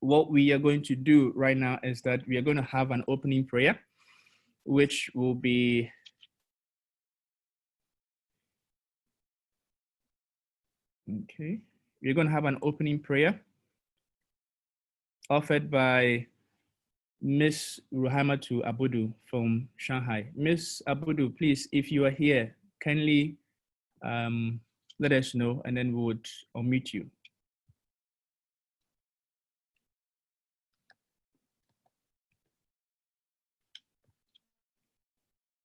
what we are going to do right now is that we are going to have an opening prayer, which will be okay. We're going to have an opening prayer offered by Miss Ruhamatu Abudu from Shanghai. Miss Abudu, please, if you are here, kindly let us know, and then we would unmute you.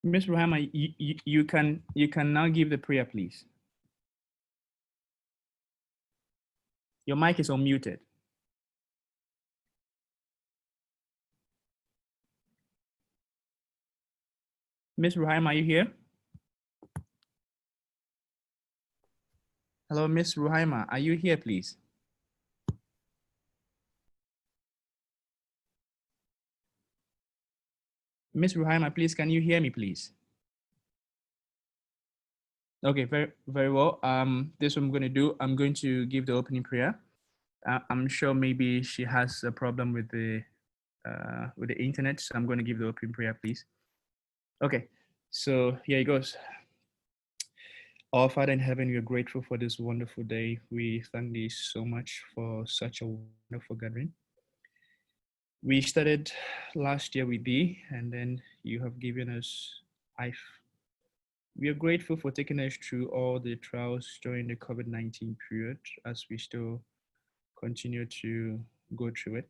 Miss Ruhama, you can now give the prayer, please. Your mic is unmuted. Miss Ruhaima, are you here? Hello, Miss Ruhaima, are you here, please? Miss Ruhaima, please, can you hear me, please? Okay, very well. This is what I'm going to do. I'm going to give the opening prayer. I'm sure maybe she has a problem with the internet, so I'm going to give the opening prayer, please. Okay, so here it goes. Our Father in heaven, we are grateful for this wonderful day. We thank thee so much for such a wonderful gathering. We started last year with thee, and then you have given us life. We are grateful for taking us through all the trials during the COVID-19 period as we still continue to go through it.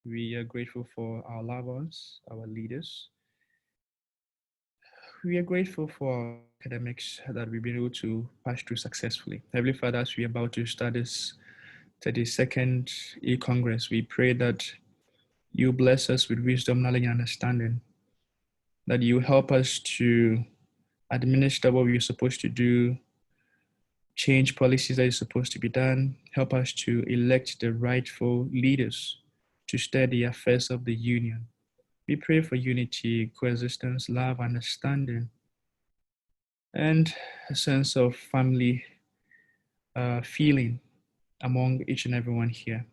We are grateful for our loved ones, our leaders. We are grateful for academics that we've been able to pass through successfully. Heavenly Father, as we are about to start this 32nd E-Congress, we pray that you bless us with wisdom, knowledge, and understanding, that you help us to administer what we're supposed to do, change policies that are supposed to be done, help us to elect the rightful leaders to steer the affairs of the union. We pray for unity, coexistence, love, understanding, and a sense of family feeling among each and everyone here.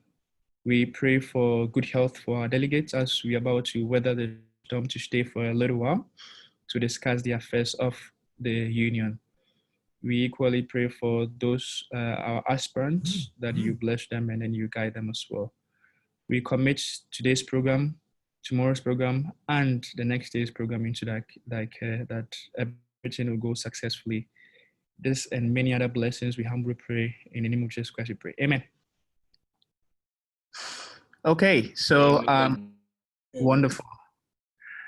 We pray for good health for our delegates as we are about to weather the storm to stay for a little while to discuss the affairs of the union. We equally pray for those, our aspirants, that you bless them and then you guide them as well. We commit today's program, tomorrow's program, and the next day's program into that everything will go successfully. This and many other blessings we humbly pray in the name of Jesus Christ we pray. Amen. Okay, so wonderful.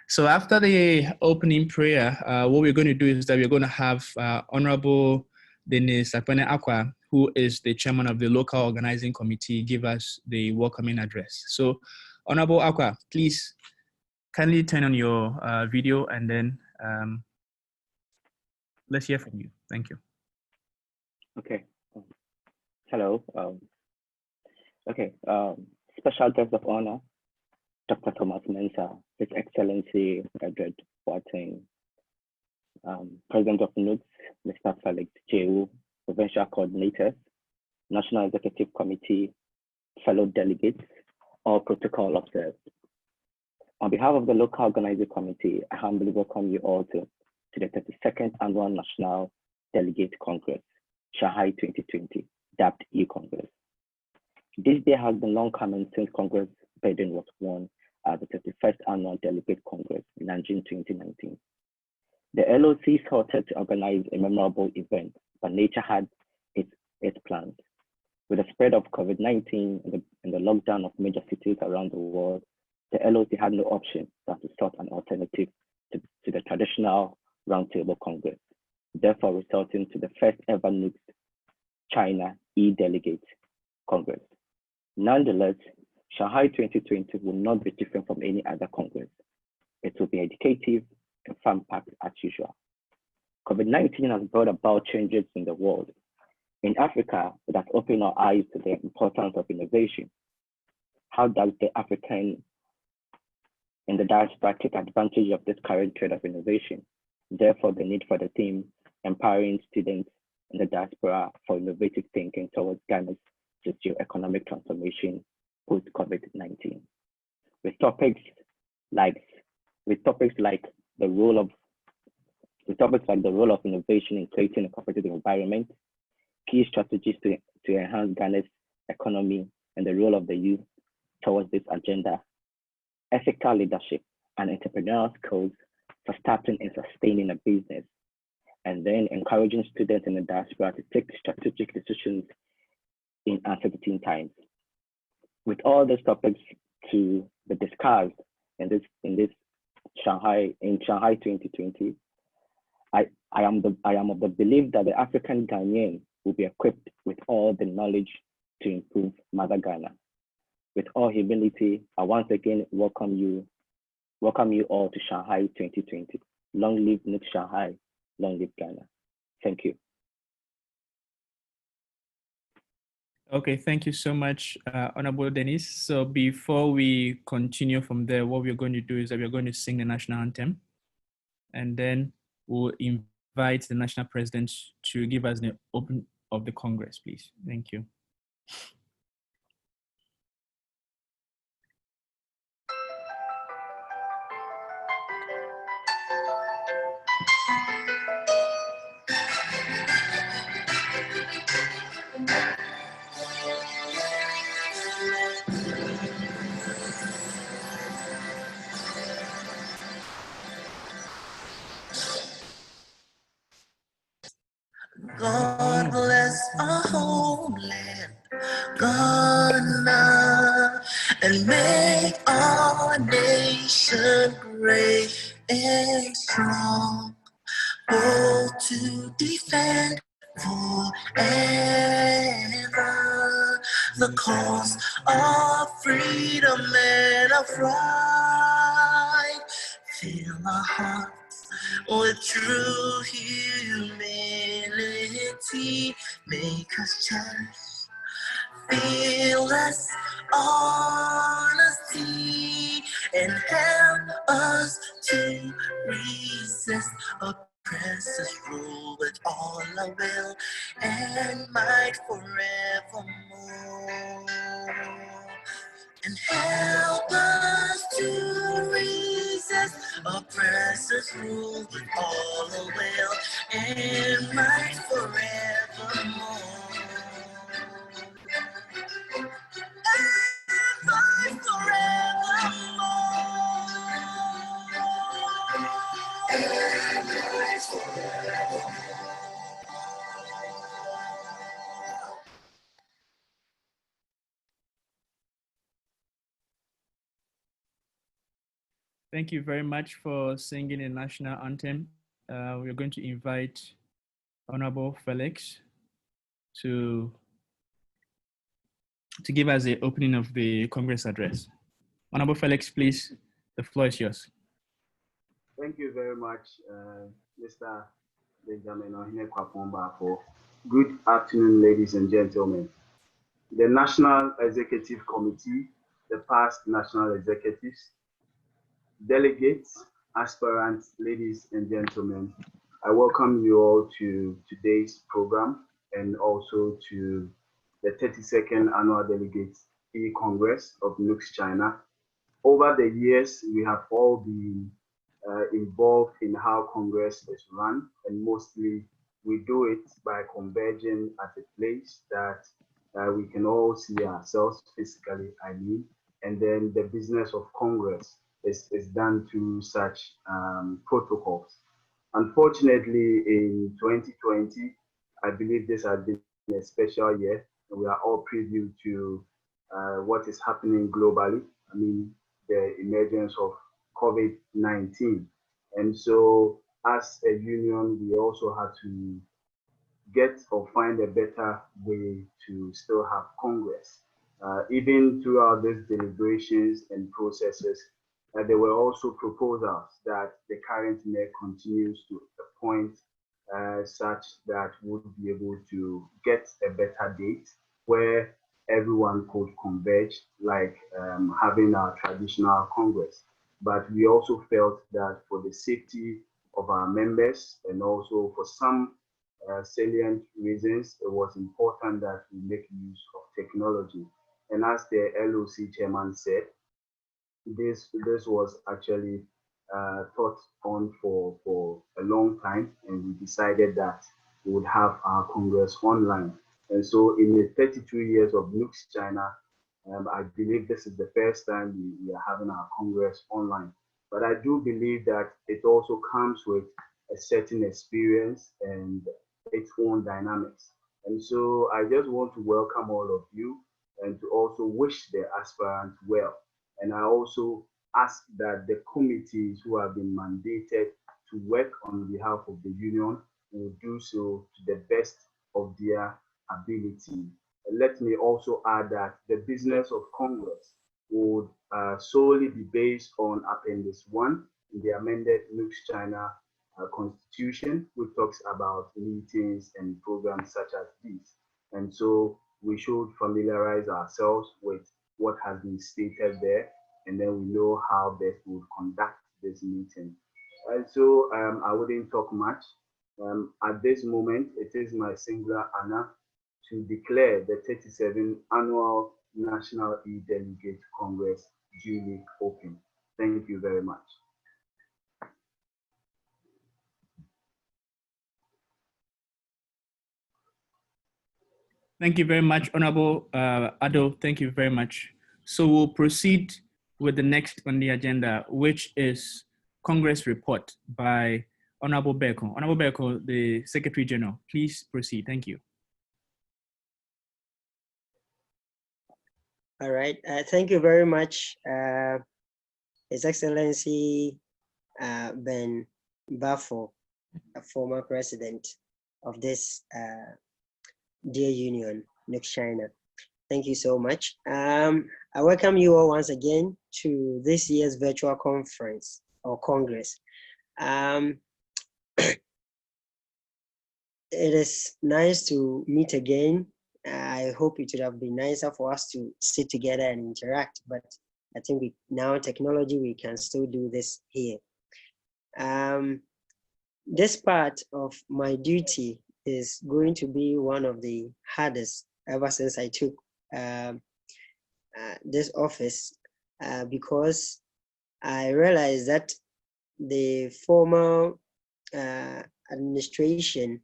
So after the opening prayer, what we're going to do is that we're going to have Honorable Dennis Akpene Akwa, who is the chairman of the local organizing committee, give us the welcoming address. So Honorable Akwa, please kindly turn on your video and then let's hear from you. Thank you. Okay. Hello. Special guest of honor, Dr. Thomas Mensah, His Excellency Edward Boateng, President of NUGS, Mr. Felix J.U., Provincial Coordinators, National Executive Committee, fellow delegates, all protocol observed. On behalf of the local organizing committee, I humbly welcome you all to the 32nd Annual National Delegate Congress, Shanghai 2020, dubbed E-Congress. This day has been long coming since Congress Biden was won at the 31st Annual Delegate Congress in Nanjing 2019. The LOC sought to organize a memorable event, but nature had its plans. With the spread of COVID-19 and the lockdown of major cities around the world, the LOC had no option but to sought an alternative to the traditional Roundtable Congress, therefore resulting to the first ever NUGS-CHINA E-Delegates Congress. Nonetheless, Shanghai 2020 will not be different from any other Congress. It will be educative and fun-packed as usual. COVID-19 has brought about changes in the world. In Africa, it has opened our eyes to the importance of innovation. How does the African in the diaspora take advantage of this current trend of innovation? Therefore, the need for the theme, empowering students in the diaspora for innovative thinking towards Ghana's socio-economic transformation post-COVID-19. topics like with topics like the role of innovation in creating a competitive environment, key strategies to enhance Ghana's economy, and the role of the youth towards this agenda, ethical leadership and entrepreneurial skills for starting and sustaining a business, and then encouraging students in the diaspora to take strategic decisions in uncertain times. With all these topics to be discussed in this Shanghai 2020, I am of the belief that the African Ghanaian will be equipped with all the knowledge to improve Mother Ghana. With all humility, I once again welcome you all to Shanghai 2020. Long live New Shanghai, long live Ghana. Thank you. Okay, thank you so much, Honorable Dennis. So before we continue from there, what we're going to do is that we're going to sing the national anthem, and then we'll invite the national president to give us the opening of the Congress, please. Thank you. God bless our homeland, Ghana, and make our nation great and strong, bold to defend forever the cause of freedom and of right. Fill our hearts with true humility, make us just, feel us honesty, and help us to resist oppressors rule with all our will and might forevermore. And help us to resist oppressors rule with all the will and might forevermore. And might forevermore. And might forevermore. Thank you very much for singing the national anthem. We're going to invite Honorable Felix to give us the opening of the Congress address. Honorable Felix, please, the floor is yours. Thank you very much, Mr. Benjamin Ohine-Kwapon-Bafo. Good afternoon, ladies and gentlemen. The National Executive Committee, the past national executives, delegates, aspirants, ladies and gentlemen, I welcome you all to today's program and also to the 32nd Annual Delegates E-Congress of NUGS-CHINA. Over the years, we have all been involved in how Congress is run, and mostly we do it by converging at a place that we can all see ourselves physically, I mean, and then the business of Congress is done through such protocols. Unfortunately, in 2020, I believe this has been a special year. We are all privy to what is happening globally. I mean, the emergence of COVID-19. And so as a union, we also had to get or find a better way to still have Congress. Even throughout these deliberations and processes, there were also proposals that the current mayor continues to appoint such that would be able to get a better date where everyone could converge, like having our traditional Congress. But we also felt that for the safety of our members and also for some salient reasons, it was important that we make use of technology. And as the LOC chairman said, this was actually thought on for a long time, and we decided that we would have our Congress online. And so in the 32 years of NUGS-CHINA, I believe this is the first time we are having our Congress online. But I do believe that it also comes with a certain experience and its own dynamics. And so I just want to welcome all of you and to also wish the aspirants well. And I also ask that the committees who have been mandated to work on behalf of the union will do so to the best of their ability. And let me also add that the business of Congress would solely be based on Appendix 1 in the amended NUGS-CHINA constitution, which talks about meetings and programs such as these. And so we should familiarize ourselves with what has been stated there, and then we know how best we would conduct this meeting. And so I wouldn't talk much. At this moment, it is my singular honor to declare the 37th Annual National E-Delegate Congress duly open. Thank you very much. Thank you very much, Honorable Ado. Thank you very much. So we'll proceed with the next on the agenda, which is Congress report by Honorable Beko. Honorable Beko, the Secretary General, please proceed. Thank you. All right. Thank you very much, His Excellency Ben Bafo, a former president of this dear union, NUGS-CHINA. Thank you so much. I welcome you all once again to this year's virtual conference or Congress. It is nice to meet again. I hope it would have been nicer for us to sit together and interact, but I think now technology, we can still do this here. This part of my duty is going to be one of the hardest ever since I took this office, because I realized that the former administration,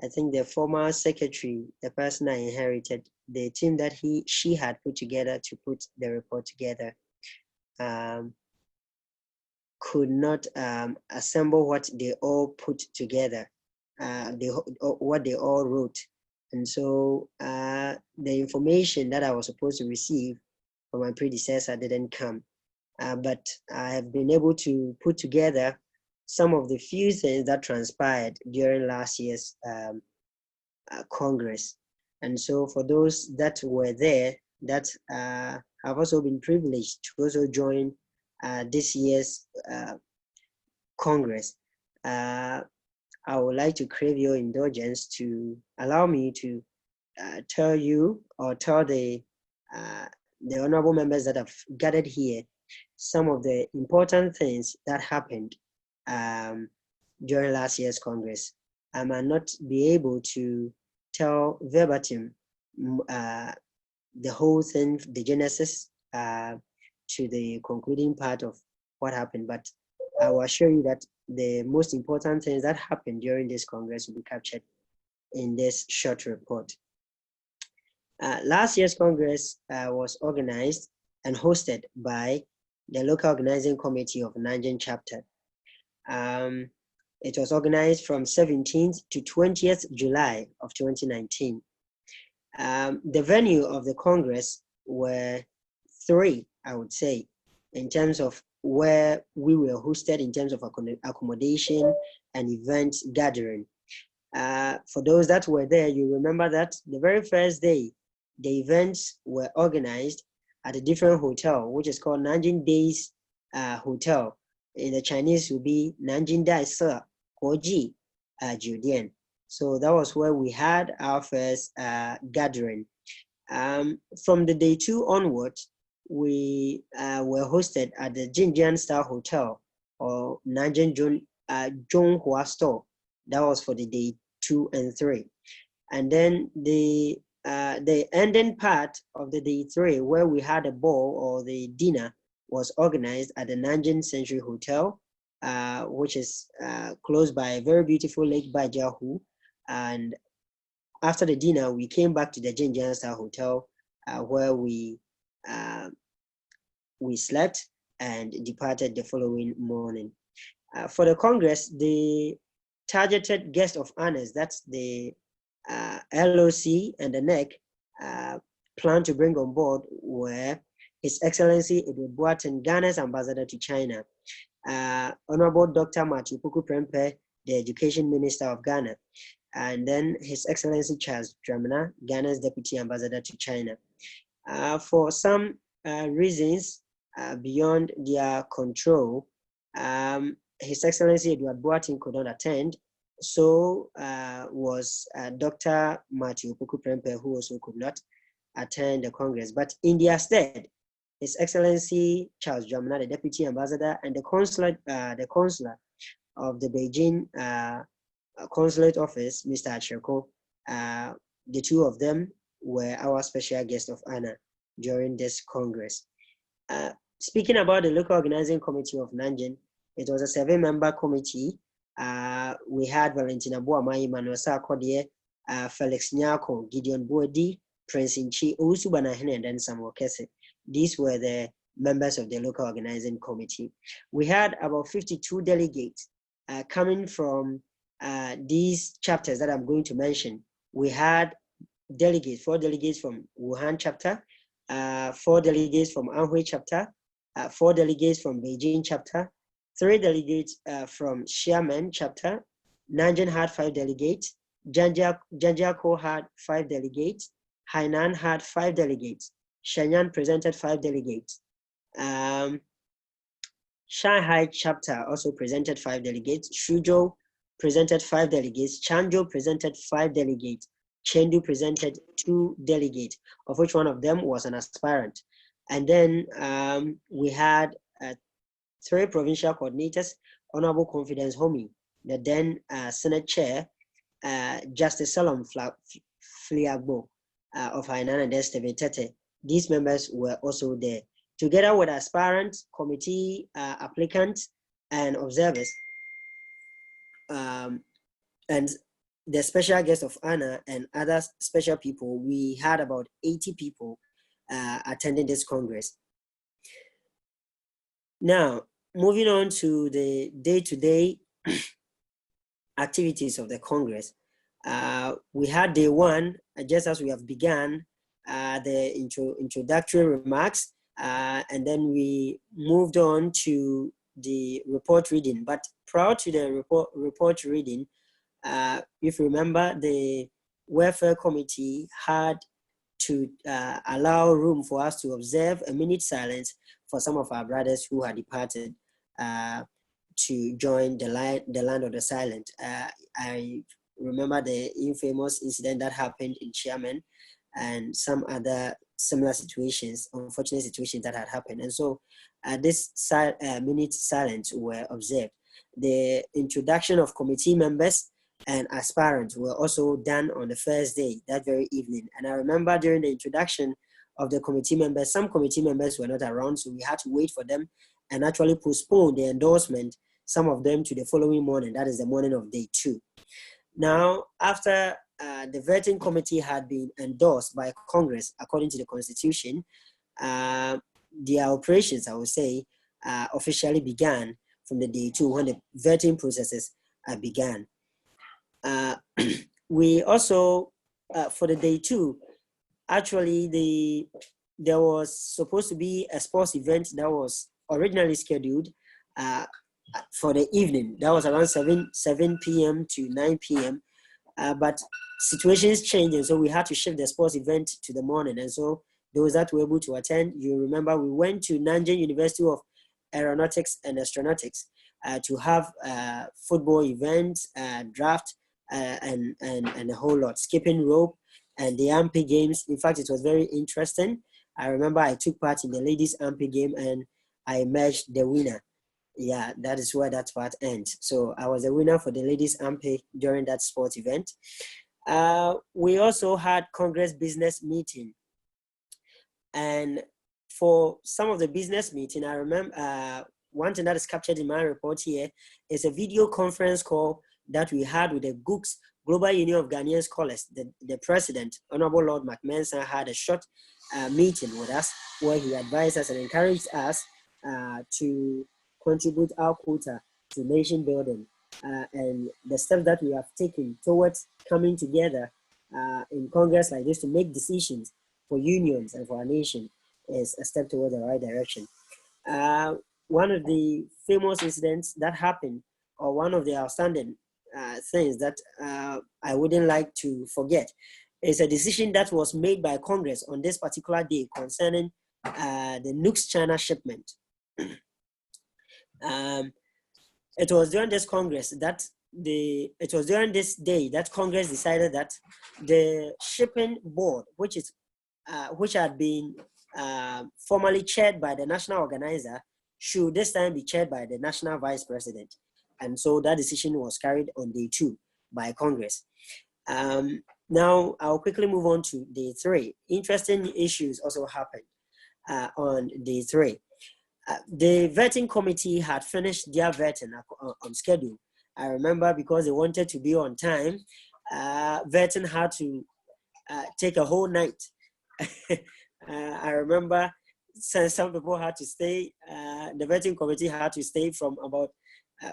I think the former secretary, the person I inherited, the team that she had put together to put the report together, could not assemble what they all put together, what they all wrote. And so the information that I was supposed to receive from my predecessor didn't come. But I have been able to put together some of the few things that transpired during last year's Congress. And so for those that were there, that have also been privileged to also join this year's Congress, I would like to crave your indulgence to allow me to tell you or tell the honorable members that have gathered here some of the important things that happened during last year's Congress. I might not be able to tell verbatim the whole thing, the genesis to the concluding part of what happened, but I will assure you that the most important things that happened during this Congress will be captured in this short report. Last year's Congress was organized and hosted by the local organizing committee of Nanjing chapter. It was organized from 17th to 20th July of 2019. The venue of the Congress were three, I would say, in terms of where we were hosted in terms of accommodation and event gathering. For those that were there, you remember that the very first day, the events were organized at a different hotel, which is called Nanjing Days Hotel. In the Chinese, will be Nanjing Dai Se Guoji Judian. So that was where we had our first gathering. From the day 2 onward, we were hosted at the Jinjiang Star Hotel or Nanjing Zhonghua Store. That was for the day 2 and 3. And then the ending part of the day 3, where we had a ball or the dinner, was organized at the Nanjing Century Hotel, which is close by a very beautiful Lake Bajahu. And after the dinner, we came back to the Jinjiang Star Hotel, where we slept and departed the following morning. For the Congress, the targeted guest of honors, that's the LOC and the NEC, planned to bring on board were His Excellency Edward Boateng, Ghana's ambassador to China, Honorable Dr. Matthew Puku Prempeh, the Education Minister of Ghana, and then His Excellency Charles Dramina, Ghana's Deputy Ambassador to China. For some reasons beyond their control, His Excellency Edward Boateng could not attend. So was Dr. Matthew Puku Prempeh, who also could not attend the Congress. But in their stead, His Excellency Charles Dramina, the Deputy Ambassador, and the consular of the Beijing Consulate Office, Mr. Acheko, the two of them were our special guest of honor during this Congress. Speaking about the local organizing committee of Nanjing, it was a 7-member committee. We had Valentina Boamai, Manuel Sarkodie, Felix Nyako, Gideon Boadi, Prince Inchi, Owusu-Banahene, and then Samuel Kese. These were the members of the local organizing committee. We had about 52 delegates coming from these chapters that I'm going to mention. We had 4 delegates from Wuhan chapter, 4 delegates from Anhui chapter, 4 delegates from Beijing chapter, 3 delegates from Xiamen chapter. Nanjing had 5 delegates. Zhangjiakou had 5 delegates. Hainan had 5 delegates. Shenyang presented 5 delegates. Shanghai chapter also presented 5 delegates. Suzhou presented 5 delegates. Changzhou presented 5 delegates. Chengdu presented 2 delegates, of which one of them was an aspirant. And then we had 3 provincial coordinators, Honorable Confidence Homi, the then Senate Chair, Justice Salom Fliagbo of Hainan, and then Stephen Tete. These members were also there, together with aspirants, committee applicants, and observers. And the special guest of honor and other special people, we had about 80 people attending this Congress. Now, moving on to the day-to-day activities of the Congress. We had day 1, just as we have begun, the introductory remarks, and then we moved on to the report reading. But prior to the report reading, if you remember, the Welfare Committee had to allow room for us to observe a minute silence for some of our brothers who had departed to join the land of the silent. I remember the infamous incident that happened in Xiamen and some other similar situations, unfortunate situations that had happened. And so this minute silence were observed. The introduction of committee members and aspirants were also done on the first day, that very evening. And I remember during the introduction of the committee members, some committee members were not around, so we had to wait for them and actually postpone the endorsement, some of them to the following morning, that is the morning of day 2. Now, after the vetting committee had been endorsed by Congress according to the Constitution, their operations, I would say, officially began from the day 2 when the vetting processes began. We also, for the day 2, actually there was supposed to be a sports event that was originally scheduled for the evening. That was around 7 p.m. to 9 p.m. But situations changed, and so we had to shift the sports event to the morning. And so those that were able to attend, you remember we went to Nanjing University of Aeronautics and Astronautics to have football events, draft, and a whole lot, skipping rope, and the Ampi games. In fact, it was very interesting. I remember I took part in the ladies Ampi game and I emerged the winner. Yeah, that is where that part ends. So I was the winner for the ladies Ampi during that sports event. We also had Congress business meeting. And for some of the business meeting, I remember one thing that is captured in my report here is a video conference call that we had with the GUCS, Global Union of Ghanaian Scholars. The president, Honorable Lord McMensa, had a short meeting with us where he advised us and encouraged us to contribute our quota to nation building. And the steps that we have taken towards coming together in Congress like this to make decisions for unions and for our nation is a step toward the right direction. One of the famous incidents that happened, or one of the outstanding things that I wouldn't like to forget, is a decision that was made by Congress on this particular day concerning the NUGS-CHINA shipment. It was during this Congress that it was during this day that Congress decided that the shipping board, which had been formally chaired by the national organizer, should this time be chaired by the national vice president. And so that decision was carried on day 2 by Congress. Now I'll quickly move on to day 3. Interesting issues also happened on day 3. The vetting committee had finished their vetting on schedule. I remember because they wanted to be on time, vetting had to take a whole night. I remember some people had to stay, the vetting committee had to stay from about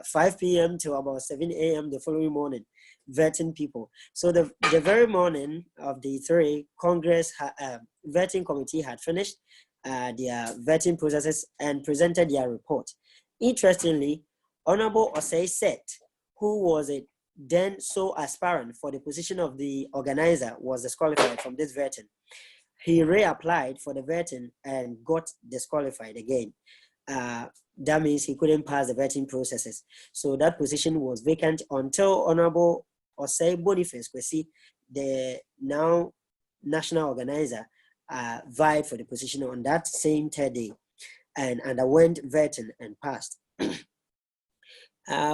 5 p.m. to about 7 a.m. the following morning, vetting people. So the very morning of day 3, Congress vetting committee had finished their vetting processes and presented their report. Interestingly, Honorable Osei Set, who was a then sole aspirant for the position of the organizer, was disqualified from this vetting. He reapplied for the vetting and got disqualified again. That means he couldn't pass the vetting processes. So that position was vacant until Honorable Osei Boniface Kwesi, the now national organizer, vied for the position on that same third day and underwent vetting and passed.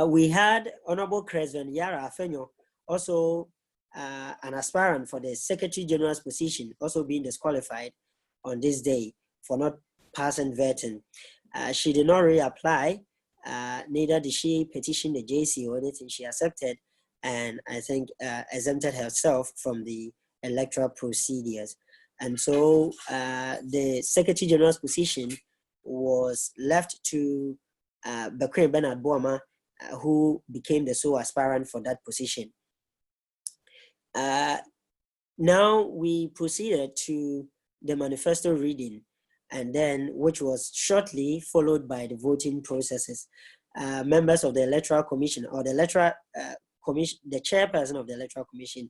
We had Honorable Cresven Yara Afenyo, also an aspirant for the Secretary General's position, also being disqualified on this day for not passing vetting. She did not reapply, neither did she petition the JC or anything. She accepted and I think exempted herself from the electoral procedures. And so the Secretary General's position was left to Bakri Bernard Boama, who became the sole aspirant for that position. Now we proceeded to the manifesto reading, and then which was shortly followed by the voting processes. Members of the Electoral Commission or the Electoral Commission, the chairperson of the Electoral Commission,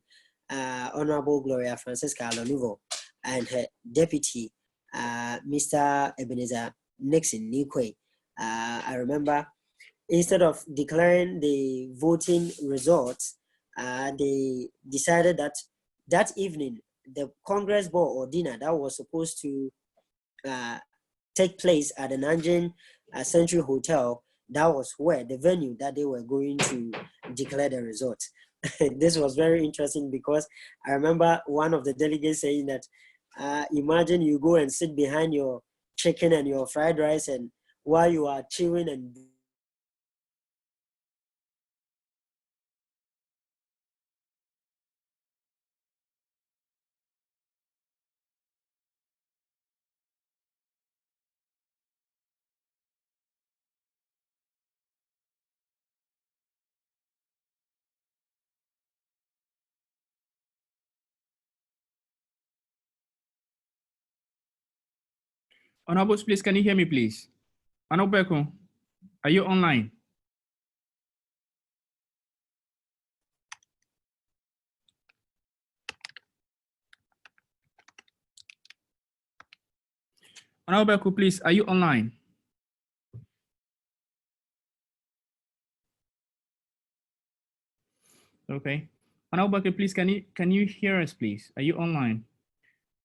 Honorable Gloria Francisca Alonuvo, and her deputy, Mr. Ebenezer Nixon Nikwe. I remember instead of declaring the voting results, they decided that that evening, the Congress board or dinner that was supposed to take place at the Nanjing Century Hotel, that was where the venue that they were going to declare the results. This was very interesting because I remember one of the delegates saying that imagine you go and sit behind your chicken and your fried rice, and while you are chewing and Honorable, please, can you hear me, please? Honorable Beko, are you online? Honorable Beko, please, are you online? Okay. Honorable Beko, please, can you hear us, please? Are you online?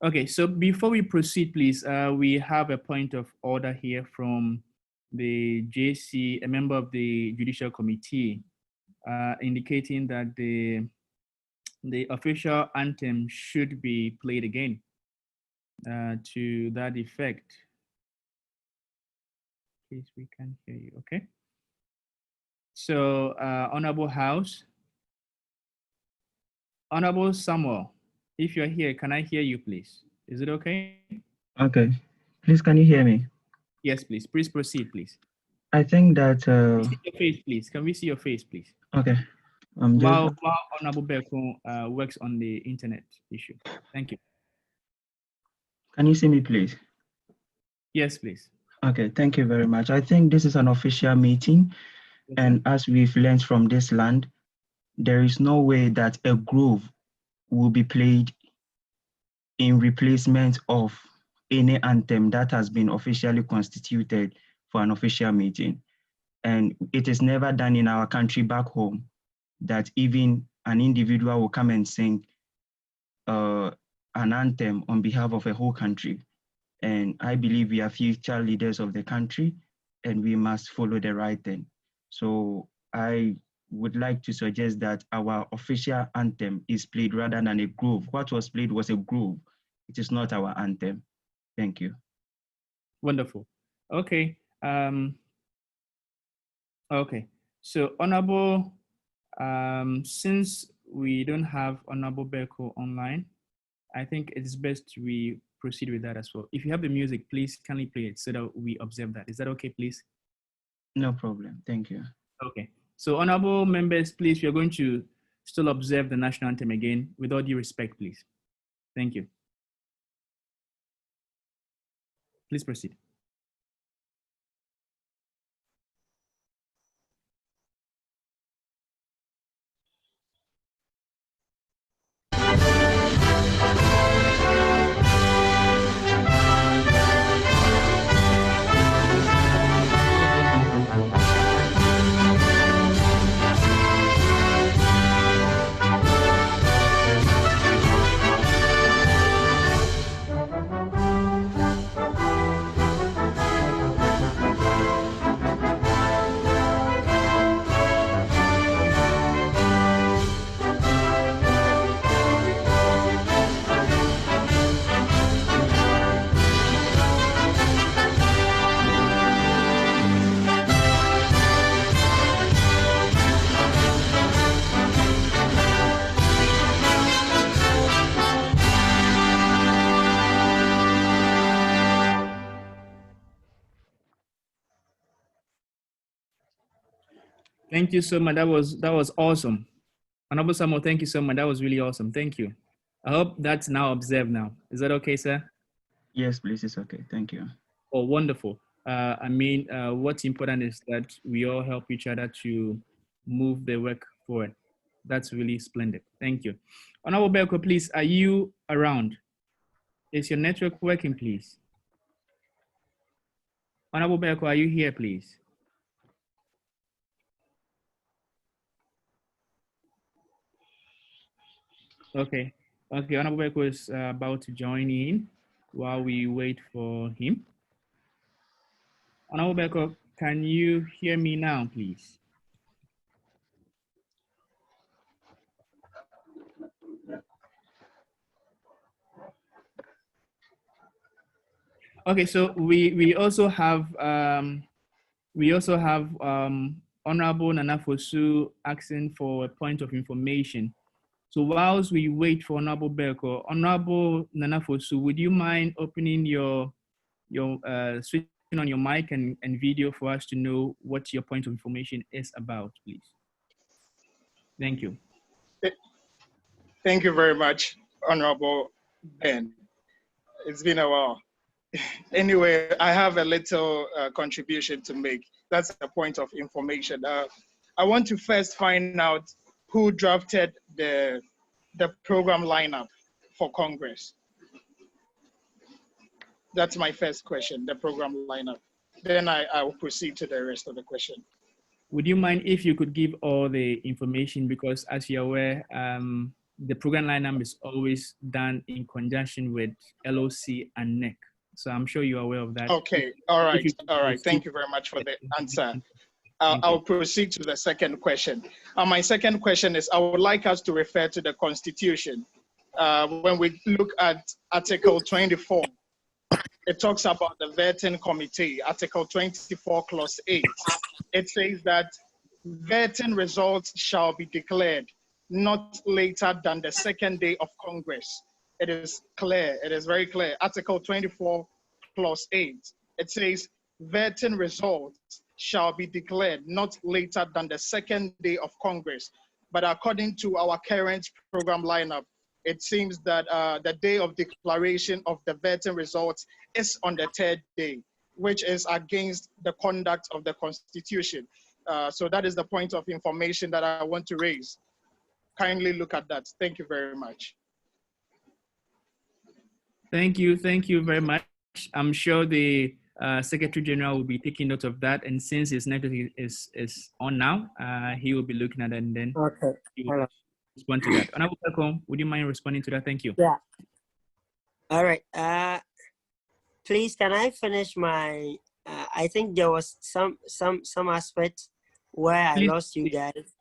Okay, so before we proceed, please, we have a point of order here from the JC, a member of the Judicial Committee, indicating that the official anthem should be played again. To that effect, case we can hear you. Okay. So, Honorable House, Honorable Samuel, if you're here, can I hear you, please? Is it okay? Okay. Please, can you hear me? Yes, please. Please proceed, please. I think that, Can we see your face, please? Can we see your face, please? okay. I'm just, While Honorable Beko works on the internet issue. Thank you. can you see me, please? Yes, please. Okay, thank you very much. I think this is an official meeting, Yes, and as we've learned from this land, there is no way that a groove will be played in replacement of any anthem that has been officially constituted for an official meeting. And it is never done in our country back home that even an individual will come and sing an anthem on behalf of a whole country. And I believe we are future leaders of the country and we must follow the right thing. So I would like to suggest that our official anthem is played rather than a groove. What was played was a groove. It is not our anthem. Thank you. Wonderful. Okay. Okay. So, Honorable, since we don't have Honorable Beko online, I think it's best we proceed with that as well. If you have the music, please kindly play it so that we observe that. Is that okay, please? No problem. Thank you. Okay. So, honorable members, please, we are going to still observe the national anthem again with all due respect, please. Thank you. Please proceed. Thank you so much. That was awesome. Honorable Samuel, thank you so much. That was really awesome. Thank you. I hope that's now observed now. Is that okay, sir? Yes, please. It's okay. Thank you. Oh, wonderful. What's important is that we all help each other to move the work forward. That's really splendid. Thank you. Honorable Belko, please, are you around? Is your network working, please? Honorable Belko, are you here, please? Okay. Okay, Honorable Belko is about to join in while we wait for him. Honorable Belko, can you hear me now, please? Okay, so we also have Honorable Nana Fosu asking for a point of information. So whilst we wait for Honorable Belko, Honorable Nana Fosu, would you mind opening your switching on your mic and video for us to know what your point of information is about, please? Thank you. Thank you very much, Honorable Ben. It's been a while. Anyway, I have a little contribution to make. That's a point of information. I want to first find out who drafted the program lineup for Congress. That's my first question, the program lineup. Then I will proceed to the rest of the question. Would you mind if you could give all the information, because as you're aware, the program lineup is always done in conjunction with LOC and NEC. So I'm sure you're aware of that. Okay, all right, all right. Thank you very much for the answer. I'll proceed to the second question. My second question is, I would like us to refer to the Constitution. When we look at Article 24, it talks about the vetting committee, Article 24, Clause 8. It says that vetting results shall be declared not later than the second day of Congress. It is clear, it is very clear. Article 24, Clause 8. It says vetting results shall be declared not later than the second day of Congress. But according to our current program lineup, it seems that the day of declaration of the vetting results is on the third day, which is against the conduct of the Constitution. So that is the point of information that I want to raise. Kindly look at that. Thank you very much. Thank you very much. I'm sure the Secretary General will be taking note of that, and since his network is on now, he will be looking at it and then he will respond to that. Honorable Welcome, would you mind responding to that? Thank you. Yeah. All right. Please, can I finish my? I think there was some aspect where I lost you guys.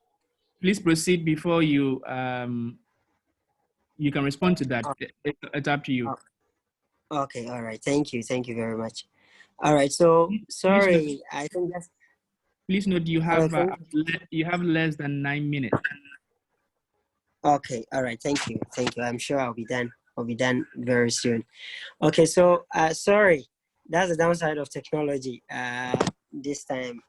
Please proceed before you you can respond to that. It's up to you. Okay. All right. Thank you very much. All right. So sorry. I think that's. Please note you have less than 9 minutes. Okay. All right. Thank you. I'm sure I'll be done. I'll be done very soon. Okay. So sorry. That's the downside of technology this time.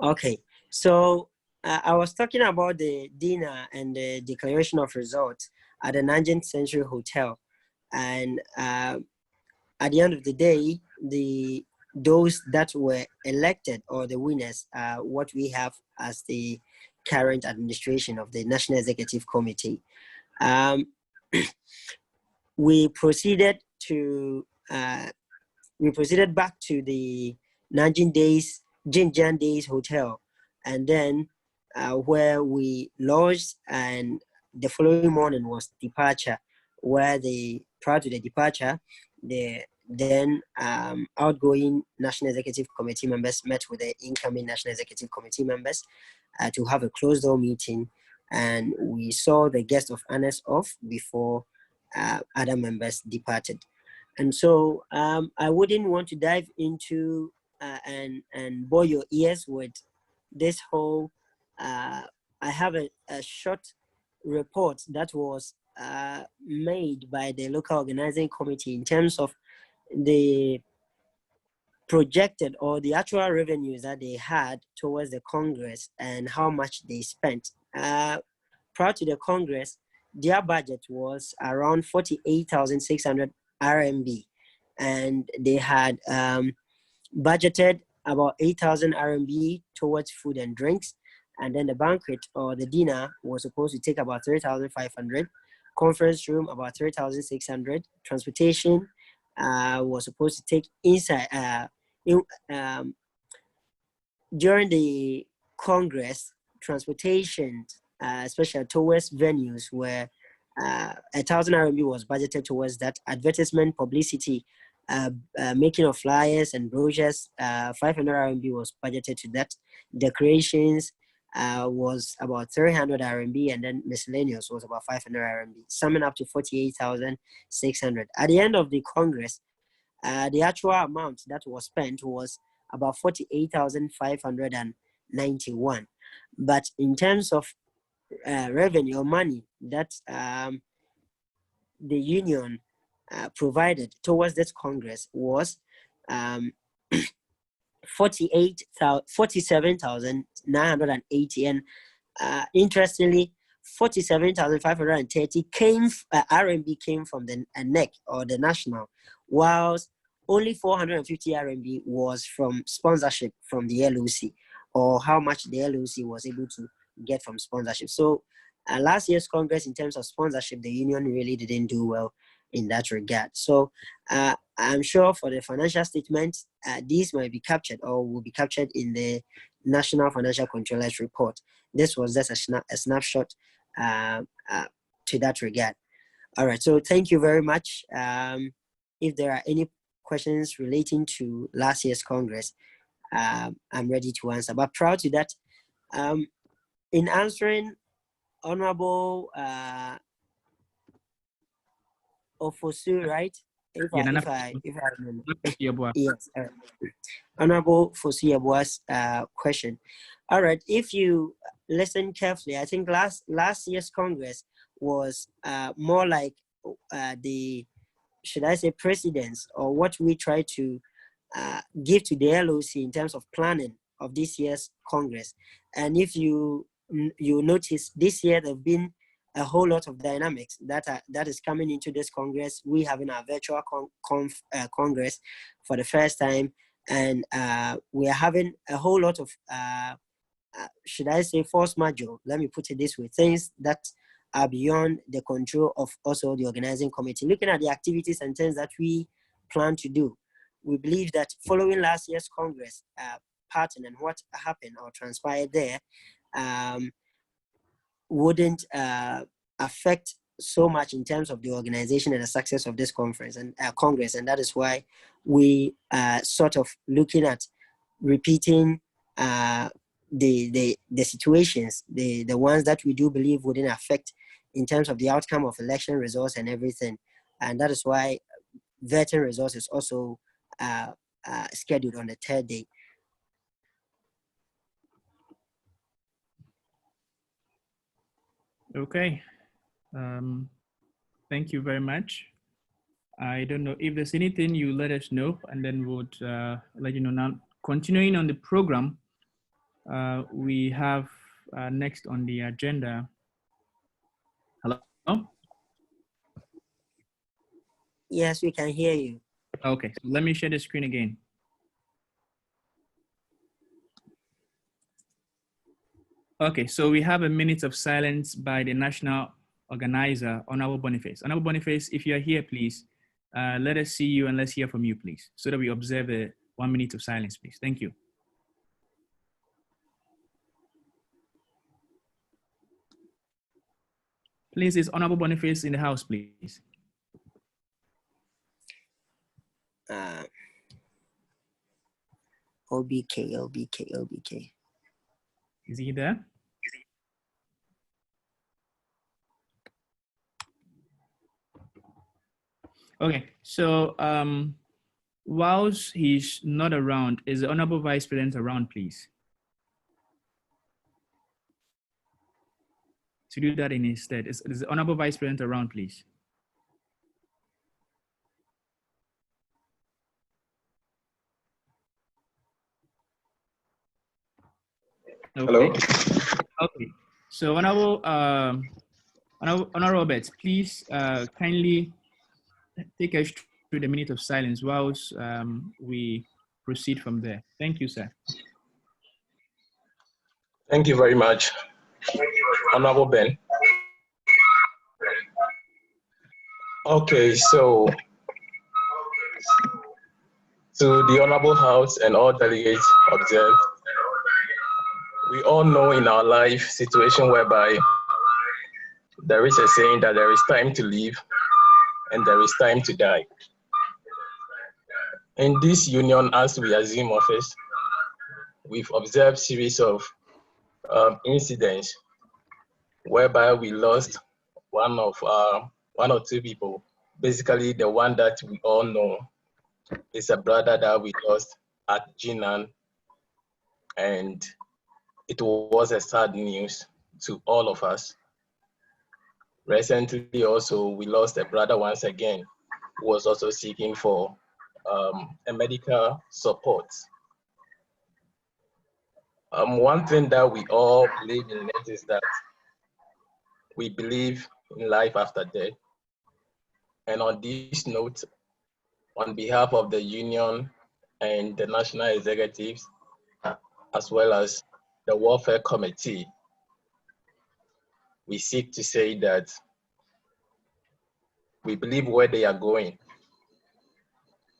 Okay, so I was talking about the dinner and the declaration of results at the 19th Century Hotel. And at the end of the day, those that were elected or the winners are what we have as the current administration of the National Executive Committee. We proceeded back to the Jinjiang Days Hotel, and then where we lodged, and the following morning was departure, where prior to the departure, the then outgoing National Executive Committee members met with the incoming National Executive Committee members to have a closed door meeting, and we saw the guest of honors off before other members departed. And so I wouldn't want to dive into and bore your ears with this whole, I have a short report that was made by the local organizing committee in terms of the projected or the actual revenues that they had towards the Congress and how much they spent. Prior to the Congress, their budget was around 48,600 RMB, and they had budgeted about 8,000 RMB towards food and drinks, and then the banquet or the dinner was supposed to take about 3,500, conference room about 3,600, transportation was supposed to take inside during the Congress, transportation, especially towards venues, where 1,000 RMB was budgeted towards that. Advertisement, publicity, making of flyers and brochures, 500 RMB was budgeted to that. Decorations was about 300 RMB, and then miscellaneous was about 500 RMB, summing up to 48,600. At the end of the Congress, the actual amount that was spent was about 48,591. But in terms of revenue or money that the union provided towards this Congress was 47,980, and interestingly, 47,530 RMB came from the NEC or the national, whilst only 450 RMB was from sponsorship from the LOC, or how much the LOC was able to get from sponsorship. So last year's Congress, in terms of sponsorship, the union really didn't do well in that regard. So I'm sure for the financial statement, these might be captured or will be captured in the National Financial Controllers Report. This was just a snapshot to that regard. All right, so thank you very much. If there are any questions relating to last year's Congress, I'm ready to answer. But prior to that, in answering Honorable Ofosu, right? If Yeah, I Nana if I if I remember. Yeboah. Yes. Honorable Fosu Yabua's question. All right. If you listen carefully, I think last year's Congress was more like the, should I say, precedence, or what we try to give to the LOC in terms of planning of this year's Congress. And if you notice, this year there have been a whole lot of dynamics that is coming into this Congress. We having our virtual Congress for the first time, and we are having a whole lot of should I say, force majeure. Let me put it this way: things that are beyond the control of also the organizing committee. Looking at the activities and things that we plan to do, we believe that following last year's Congress pattern and what happened or transpired there wouldn't affect so much in terms of the organization and the success of this conference and Congress. And that is why we sort of looking at repeating the situations, the ones that we do believe wouldn't affect in terms of the outcome of election results and everything. And that is why vetting results is also scheduled on the third day. Okay. Thank you very much. I don't know if there's anything you let us know, and then we'll let you know. Now, continuing on the program, we have next on the agenda. Hello? Yes, we can hear you. Okay, so let me share the screen again. Okay, so we have a minute of silence by the national organizer, Honorable Boniface. Honorable Boniface, if you're here, please, let us see you and let's hear from you, please, so that we observe the 1 minute of silence, please. Thank you. Please, is Honorable Boniface in the house, please? OBK. Is he there? Okay, so whilst he's not around, is the Honorable Vice President around, please? To do that in his stead, is the Honorable Vice President around, please? Okay. Hello. Okay. So Honorable Robert, please kindly take us through the minute of silence whilst we proceed from there. Thank you, sir. Thank you very much, Honorable Ben. Okay, so to the Honorable House and all delegates observed, we all know in our life situation whereby there is a saying that there is time to live and there is time to die. In this union, as we assume office, we've observed series of incidents whereby we lost one or two people. Basically, the one that we all know is a brother that we lost at Jinan, and it was a sad news to all of us. Recently also, we lost a brother once again, who was also seeking for a medical support. One thing that we all believe in it is that we believe in life after death. And on this note, on behalf of the union and the national executives, as well as the welfare committee, we seek to say that we believe where they are going,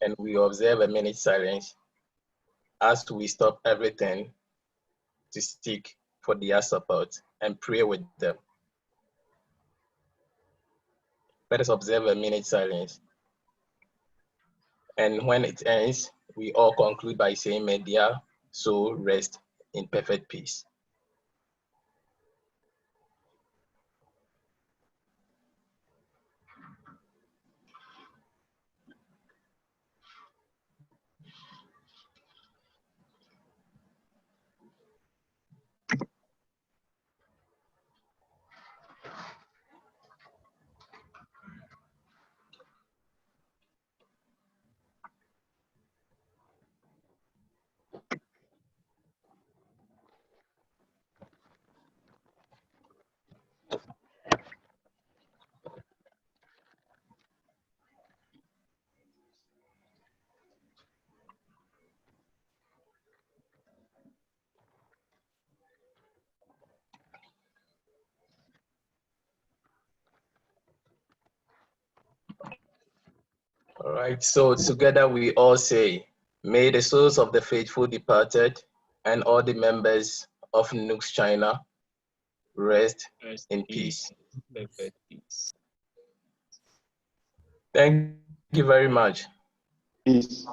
and we observe a minute silence as we stop everything to seek for their support and pray with them. Let us observe a minute silence. And when it ends, we all conclude by saying, may their soul rest in perfect peace. right, so together we all say, may the souls of the faithful departed and all the members of NUGS-CHINA rest in peace. Thank you very much. Peace.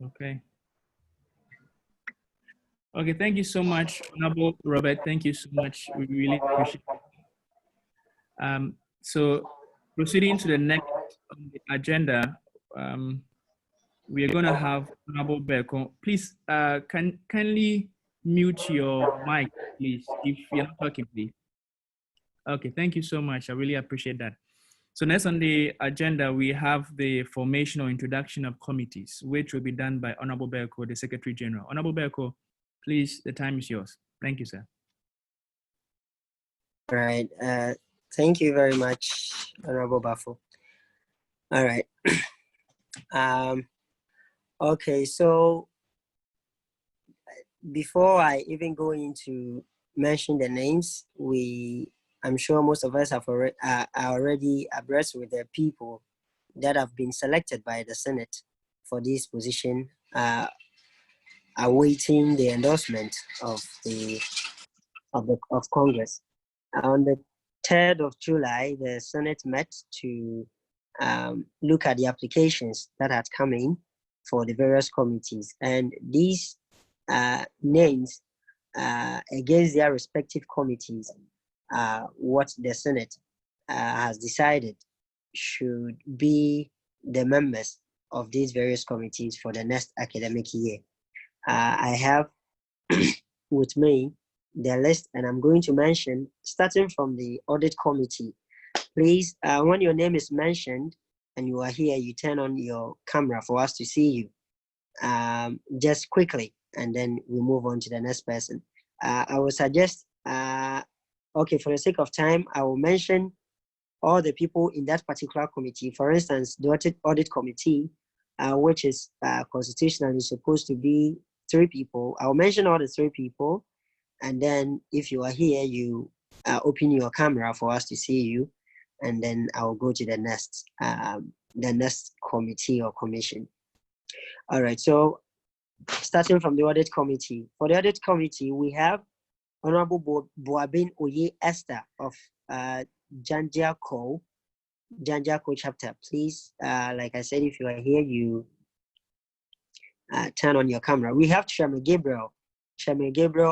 Okay. Okay, thank you so much, Honorable Robert. Thank you so much. We really appreciate it. So proceeding to the next on the agenda, we are going to have Honorable Beko. Please, kindly mute your mic, please, if you're not talking, please. Okay, thank you so much. I really appreciate that. So next on the agenda, we have the formation or introduction of committees, which will be done by Honorable Beko, the Secretary General. Honorable Beko, please, the time is yours. Thank you, sir. All right. Thank you very much, Honorable Bafo. All right. Okay, so before I even go into mention the names, I'm sure most of us have are already abreast with the people that have been selected by the Senate for this position, awaiting the endorsement of Congress. On the 3rd of July, the Senate met to look at the applications that had come in for the various committees, and these names against their respective committees, what the Senate has decided should be the members of these various committees for the next academic year. I have with me the list, and I'm going to mention, starting from the audit committee. Please, when your name is mentioned and you are here, you turn on your camera for us to see you, just quickly, and then we move on to the next person. I will suggest, okay, for the sake of time, I will mention all the people in that particular committee. For instance, the audit committee, which is constitutionally supposed to be 3 people. I'll mention all the 3 people, and then if you are here, you open your camera for us to see you, and then I'll go to the next committee or commission. All right, so starting from the audit committee. For the audit committee, we have Honorable Boabin Oye Esther of Janjiako chapter. Please, like I said, if you are here, you turn on your camera. We have Chairman Gabriel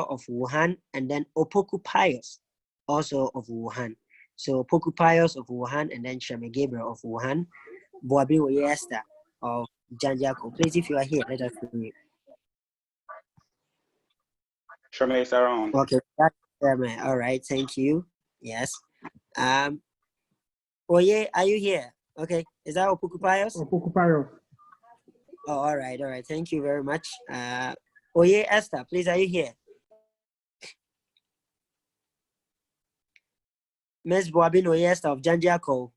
of Wuhan, and then Opoku Pius, also of Wuhan. So Opoku Pius of Wuhan, and then Chairman Gabriel of Wuhan. Boabin Oye Esther of Janjiako. Please, if you are here, let us know you. Chairman is around. Okay, that's Chairman. All right, thank you. Yes. Oye, are you here? Okay, is that Opoku Pius? Opoku Pius. Oh, all right. Thank you very much. Oye Esther, please, are you here? Ms. Boabin Oye Esther of Janjiako.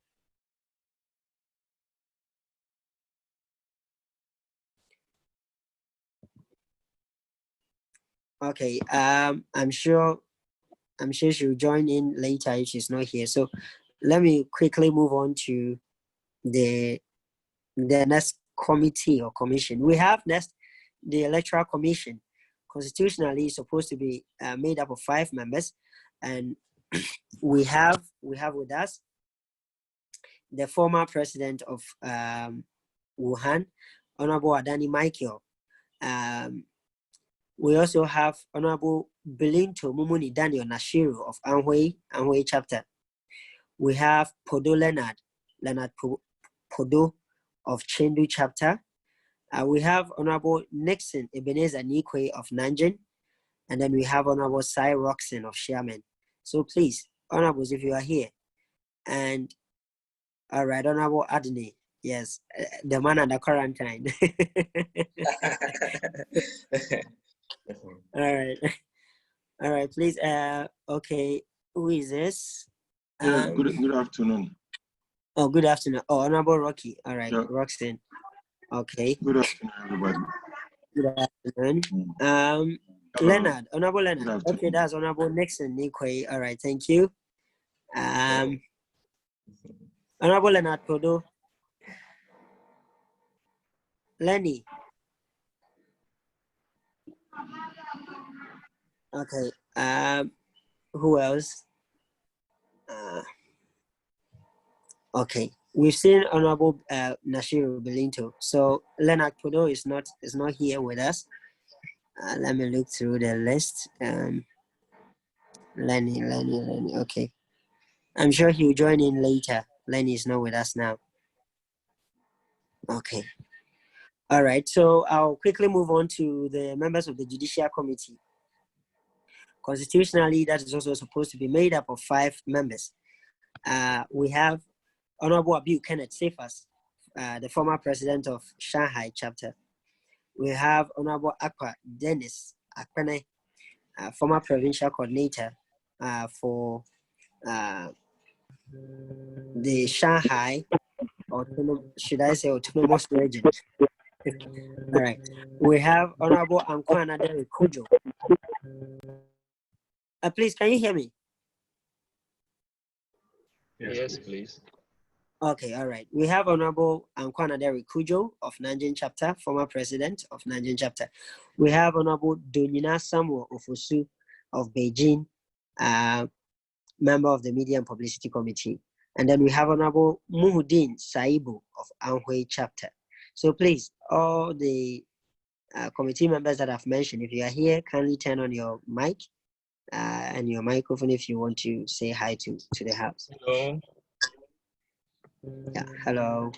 Okay, I'm sure she'll join in later if she's not here. So let me quickly move on to the next committee or commission. We have next the Electoral Commission. Constitutionally, it's supposed to be made up of 5 members, and we have with us the former president of Wuhan, Honorable Adani Michael. We also have Honorable Belinto Mumuni Daniel Nashiru of Anhui chapter. We have Podo Leonard Podo of Chendu chapter. We have Honorable Nixon Ebenezer Nikwe of Nanjing, and then we have Honorable Sai Roxon of Xiamen. So please, Honorables, if you are here. And all right, Honorable Adney, yes, the man under quarantine. All right, please. Okay, who is this? Yes, good afternoon. Oh, good afternoon. Oh, Honorable Rocky. All right, Yeah. Roxanne. Okay. Good afternoon, everybody. Good afternoon. Leonard, Honorable Leonard. Okay, that's Honorable Nixon Nikwe. All right, thank you. Honorable Leonard Podo. Lenny. Okay. Who else? Okay. We've seen Honorable Nashiru Belinto. So Leonard Podo is not here with us. Let me look through the list. Lenny. Okay. I'm sure he'll join in later. Lenny is not with us now. Okay. All right. So I'll quickly move on to the members of the Judicial Committee. Constitutionally, that is also supposed to be made up of 5 members. We have Honorable Abiu Kenneth Sefas, the former president of Shanghai chapter. We have Honorable Akwa Dennis Akpene, former provincial coordinator for the Shanghai, autonomous region. All right. We have Honorable Ankwana Derek Kujo. Please, can you hear me? Yes, please. Okay, all right. We have Honorable Ankwana Derek Kujo of Nanjing chapter, former president of Nanjing chapter. We have Honorable Donina Samuel Ofosu of Beijing, member of the Media and Publicity Committee. And then we have Honorable Muhudin Saibu of Anhui chapter. So please, all the committee members that I've mentioned, if you are here, kindly turn on your mic and your microphone if you want to say hi to the house. Hello. Yeah, hello.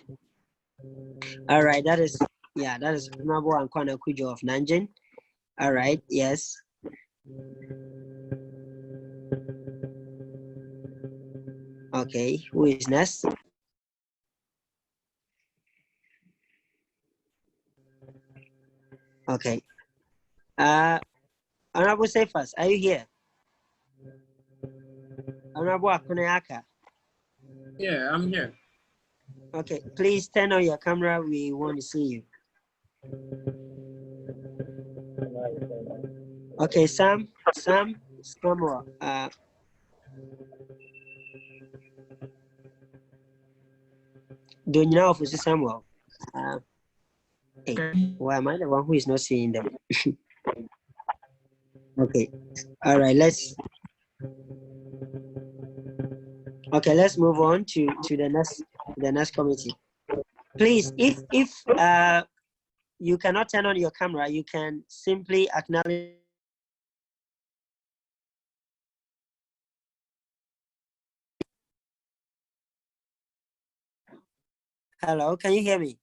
All right, that is Honorable Ankwana Kujo of Nanjing. All right, yes. Okay, who is next? Okay. Honorable Sefas, are you here? Honorable Akuneaka. Yeah, I'm here. Okay, please turn on your camera. We want to see you. Okay, Sam, Samuel. Don't you know if it's Samuel? Hey, why am I the one who is not seeing them? Okay, all right. Let's move on to the next committee. Please, if you cannot turn on your camera, you can simply acknowledge. Hello, can you hear me?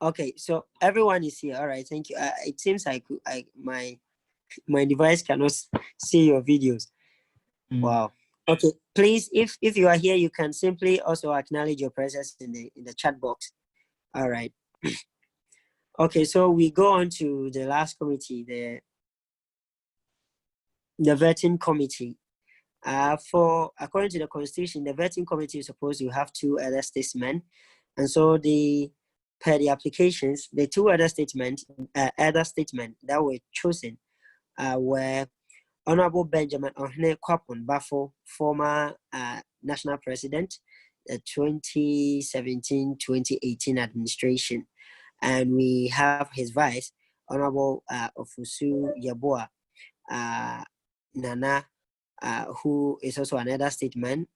Okay, so everyone is here. All right, thank you. It seems my device cannot see your videos. Wow. Okay, please, if you are here, you can simply also acknowledge your presence in the chat box. All right. Okay, so we go on to the last committee, the vetting committee. According to the constitution, the vetting committee is supposed to have 2 elder statesmen, and so per the applications, the 2 elder statesmen that were chosen were Honorable Benjamin Ohne Kwapon Bafo, former national president, 2017-2018 administration, and we have his vice, Honorable Ofusu Yeboah Nana, who is also an elder statesman.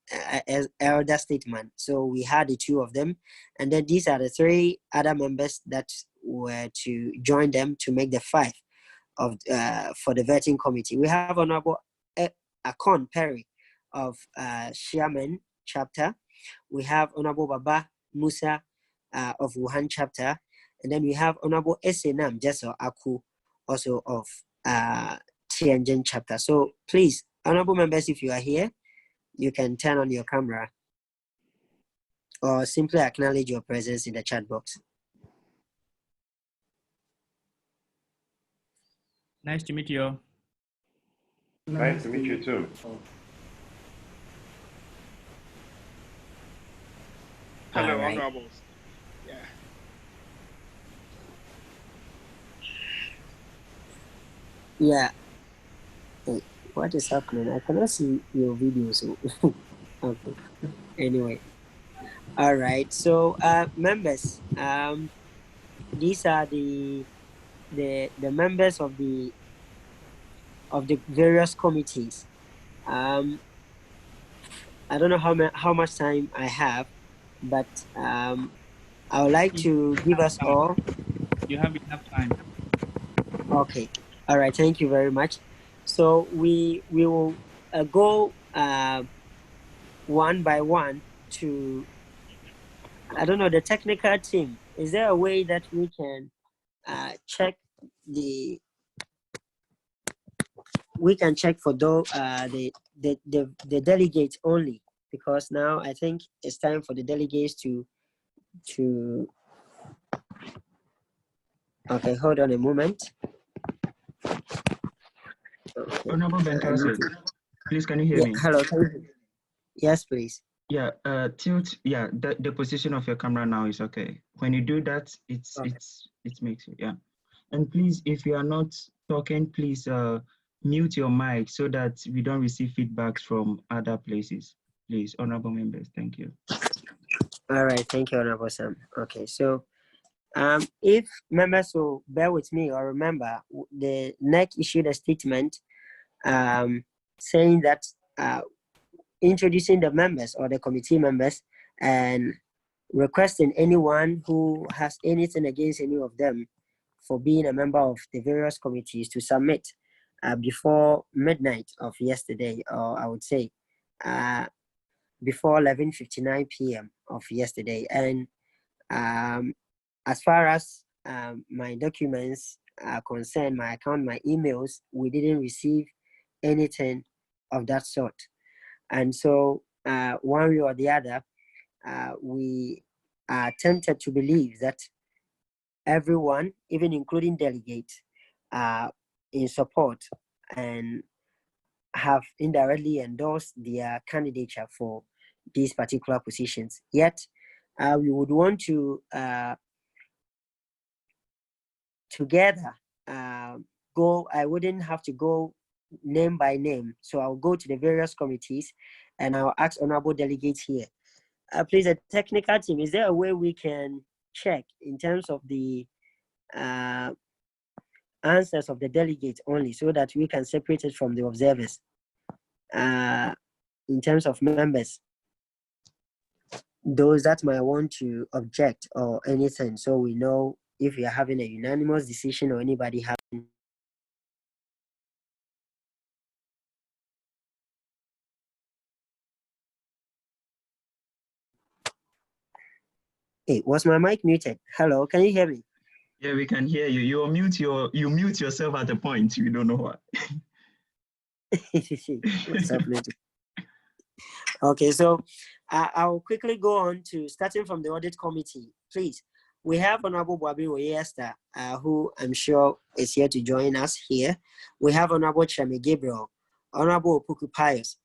So we had the 2 of them, and then these are the 3 other members that were to join them to make the 5 of for the vetting committee. We have Honorable Akon Perry of Xiamen chapter. We have Honorable Baba Musa of Wuhan chapter, and then we have Honorable Esenam Jeso Aku, also of Tianjin chapter. So please, honorable members, if you are here, you can turn on your camera or simply acknowledge your presence in the chat box. Nice to meet you. Nice to meet you too. Hello, All right. honorables. Yeah. Yeah. Hey, what is happening? I cannot see your videos. Okay. Anyway. All right. So, members, these are the members of the various committees. I don't know how much time I have, but I would like to give us all. You have enough time. Okay. All right. Thank you very much. So we will go one by one to, I don't know, the technical team. Is there a way that we can check the for the delegates only, because now I think it's time for the delegates to okay, hold on a moment. Okay. Honorable Bentase, please, can you hear me? Hello. Yes, please. Yeah, tilt. Yeah, the position of your camera now is okay. When you do that, it makes it, yeah. And please, if you are not talking, please mute your mic so that we don't receive feedbacks from other places. Please, honorable members, thank you. All right, thank you, Honorable Sam. Okay, so if members will bear with me or remember, the NEC issued a statement saying that introducing the members or the committee members and requesting anyone who has anything against any of them for being a member of the various committees to submit before midnight of yesterday, or I would say before 11:59 p.m. of yesterday. And as far as my documents are concerned, my account, my emails, we didn't receive anything of that sort. And so one way or the other, we are tempted to believe that everyone, even including delegates, are in support and have indirectly endorsed their candidature for these particular positions. Yet, we would want to together go. I wouldn't have to go name by name, so I'll go to the various committees and I'll ask honorable delegates here. Please, a technical team, is there a way we can check in terms of the answers of the delegates only, so that we can separate it from the observers in terms of members, those that might want to object or anything, so we know if we are having a unanimous decision or anybody having. Hey, was my mic muted? Hello, can you hear me? Yeah, we can hear you. You mute yourself at a point. You don't know what. What's happening? Okay, so I'll quickly go on to starting from the audit committee. Please, we have Honorable Boabi Oyesta, who I'm sure is here to join us here. We have Honorable Chame Gabriel, Honorable Opoku Pius,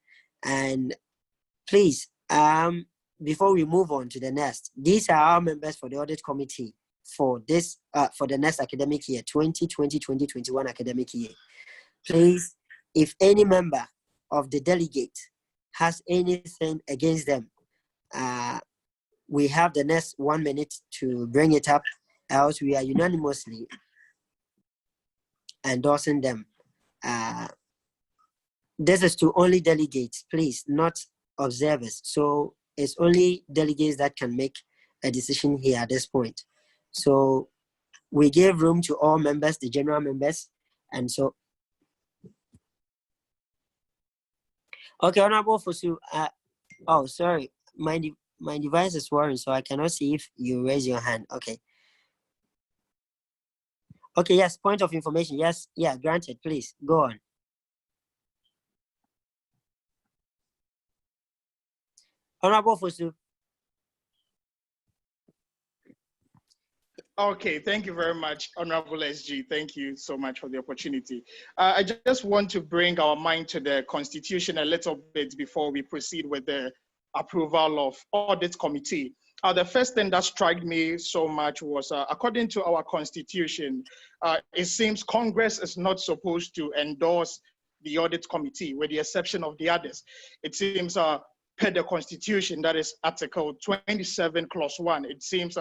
and please, before we move on to the next, these are our members for the audit committee for this for the next academic year, 2020-2021 academic year. Please, if any member of the delegate has anything against them, we have the next 1 minute to bring it up, else we are unanimously endorsing them. This is to only delegates, please, not observers. So it's only delegates that can make a decision here at this point. So we gave room to all members, the general members, and so. Okay, Honorable Fosu, oh, sorry, my device is working, so I cannot see if you raise your hand. Okay. Okay, yes, point of information. Yes, yeah, granted, please, go on. Honorable Fosu. Okay, thank you very much, Honorable SG. Thank you so much for the opportunity. I just want to bring our mind to the Constitution a little bit before we proceed with the approval of Audit Committee. The first thing that struck me so much was, according to our Constitution, it seems Congress is not supposed to endorse the Audit Committee, with the exception of the others. It seems per the Constitution, that is Article 27, Clause 1, it seems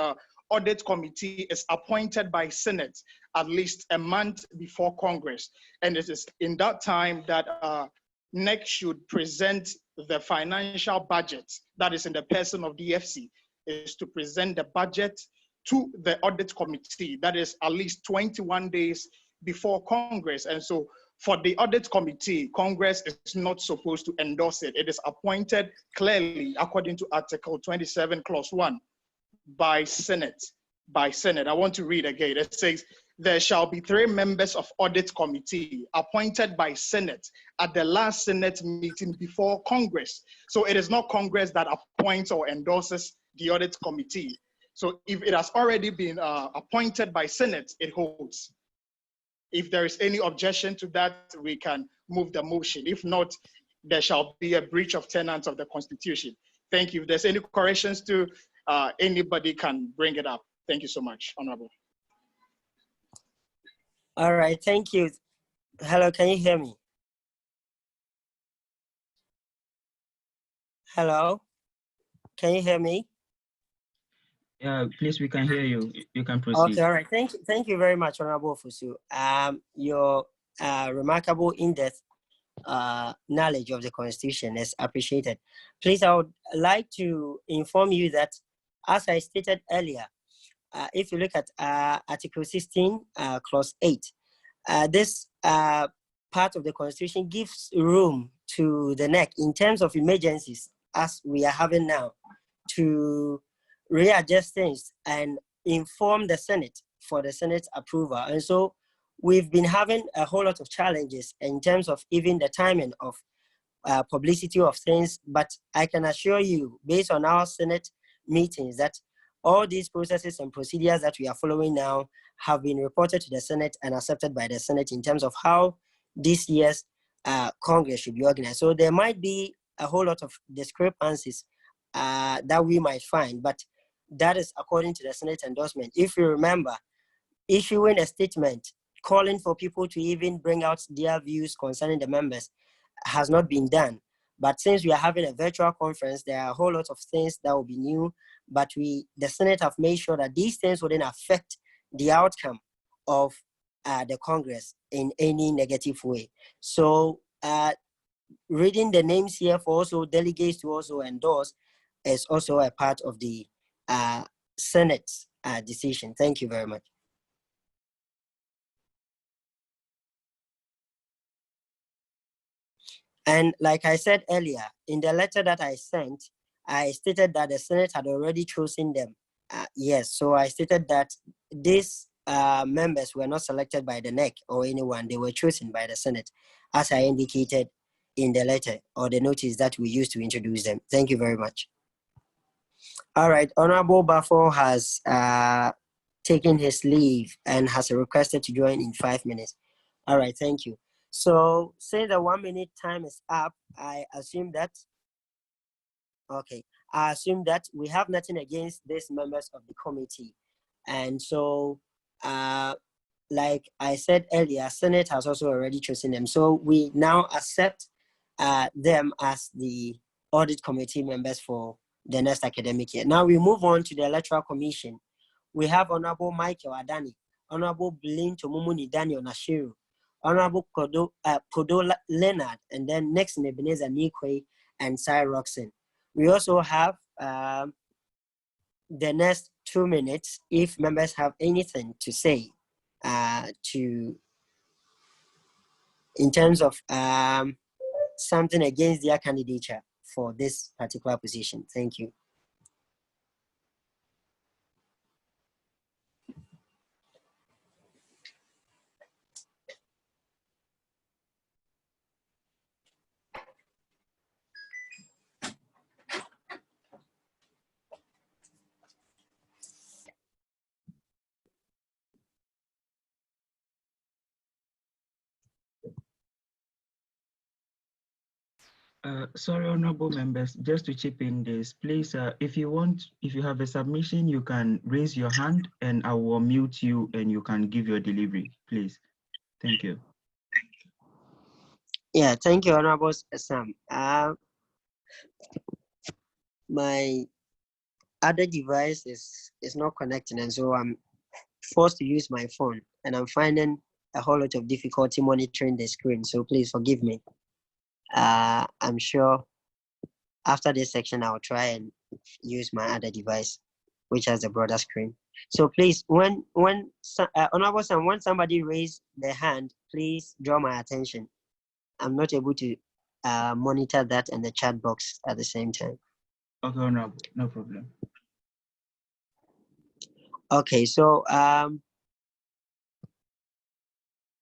audit committee is appointed by Senate at least a month before Congress. And it is in that time that NEC should present the financial budget, that is in the person of the FC, is to present the budget to the audit committee, that is at least 21 days before Congress. And so for the audit committee, Congress is not supposed to endorse it. It is appointed clearly according to Article 27, Clause 1 by Senate. I want to read again. It says, there shall be 3 members of audit committee appointed by Senate at the last Senate meeting before Congress. So it is not Congress that appoints or endorses the audit committee. So if it has already been appointed by Senate, it holds. If there is any objection to that, we can move the motion. If not, there shall be a breach of tenets of the Constitution. Thank you. If there's any corrections to anybody can bring it up. Thank you so much, Honorable. All right, thank you. Hello, can you hear me? Hello, can you hear me? Yeah, please, we can hear you. You can proceed. Okay, all right. Thank you very much, Honorable Fusu. Your remarkable in-depth knowledge of the Constitution is appreciated. Please, I would like to inform you that, as I stated earlier, if you look at Article 16, Clause 8, this part of the Constitution gives room to the NEC in terms of emergencies, as we are having now, to readjust things and inform the Senate for the Senate's approval. And so we've been having a whole lot of challenges in terms of even the timing of publicity of things, but I can assure you, based on our Senate meetings, that all these processes and procedures that we are following now have been reported to the Senate and accepted by the Senate in terms of how this year's Congress should be organized. So there might be a whole lot of discrepancies that we might find, but that is according to the Senate endorsement. If you remember, issuing a statement calling for people to even bring out their views concerning the members has not been done. But since we are having a virtual conference, there are a whole lot of things that will be new, but the Senate have made sure that these things wouldn't affect the outcome of the Congress in any negative way. So reading the names here for also delegates to also endorse is also a part of the Senate's decision. Thank you very much. And like I said earlier, in the letter that I sent, I stated that the Senate had already chosen them. Yes, so I stated that these members were not selected by the NEC or anyone, they were chosen by the Senate, as I indicated in the letter or the notice that we used to introduce them. Thank you very much. All right, Honorable Bafo has taken his leave and has requested to join in 5 minutes. All right, thank you. So since the 1 minute time is up, I assume that, okay, I assume that we have nothing against these members of the committee. And so, like I said earlier, Senate has also already chosen them. So we now accept them as the audit committee members for the next academic year. Now we move on to the Electoral Commission. We have Honorable Michael Adani, Honorable Blin Tomumuni Daniel Nashiru, Honorable Kodo Leonard, and then next Ebenezer Nikwe and Cy Roxon. We also have the next 2 minutes if members have anything to say in terms of something against their candidature for this particular position. Thank you. Sorry, honorable members, just to chip in this, please, if you have a submission, you can raise your hand and I will mute you and you can give your delivery, please. Thank you. Yeah, thank you, Honorable Sam. My other device is not connecting, and so I'm forced to use my phone, and I'm finding a whole lot of difficulty monitoring the screen. So please forgive me. I'm sure after this section I'll try and use my other device, which has a broader screen. So please, when Honorable Sam, when somebody raise their hand, please draw my attention. I'm not able to monitor that and the chat box at the same time. Okay, Honorable, no problem. Okay, so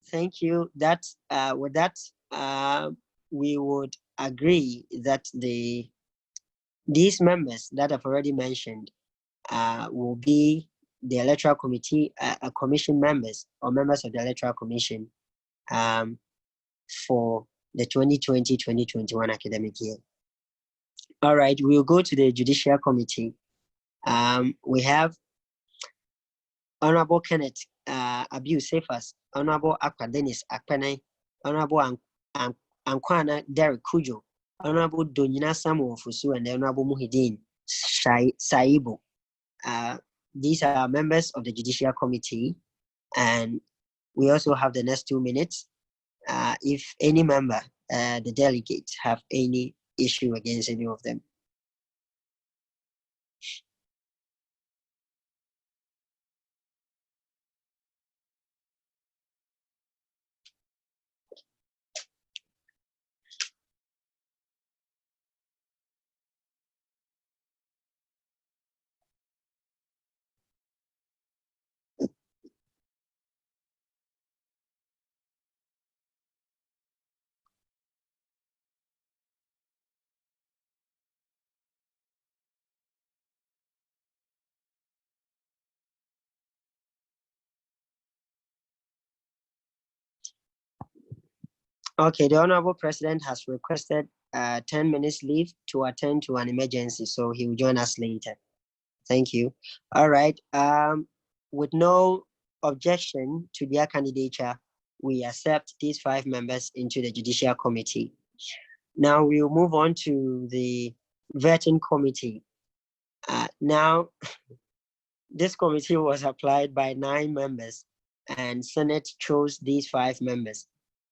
thank you. That with that, we would agree that these members that I've already mentioned will be the electoral committee, commission members or members of the electoral commission for the 2020-2021 academic year. All right, we'll go to the judicial committee. We have Honorable Kenneth Abiu Sefas, Honorable Akwa Dennis Akpene, Honorable Ankwana Derek Kujo, Honorable Donyina Samuel Fusu, and Honorable Muhyiddin Saibu. These are members of the Judicial Committee, and we also have the next 2 minutes. If any member, the delegates, have any issue against any of them. Okay, the Honorable President has requested 10 minutes leave to attend to an emergency, so he will join us later. Thank you. All right. With no objection to their candidature, we accept these 5 members into the Judicial Committee. Now we'll move on to the Vetting Committee. Now, this committee was applied by 9 members, and Senate chose these 5 members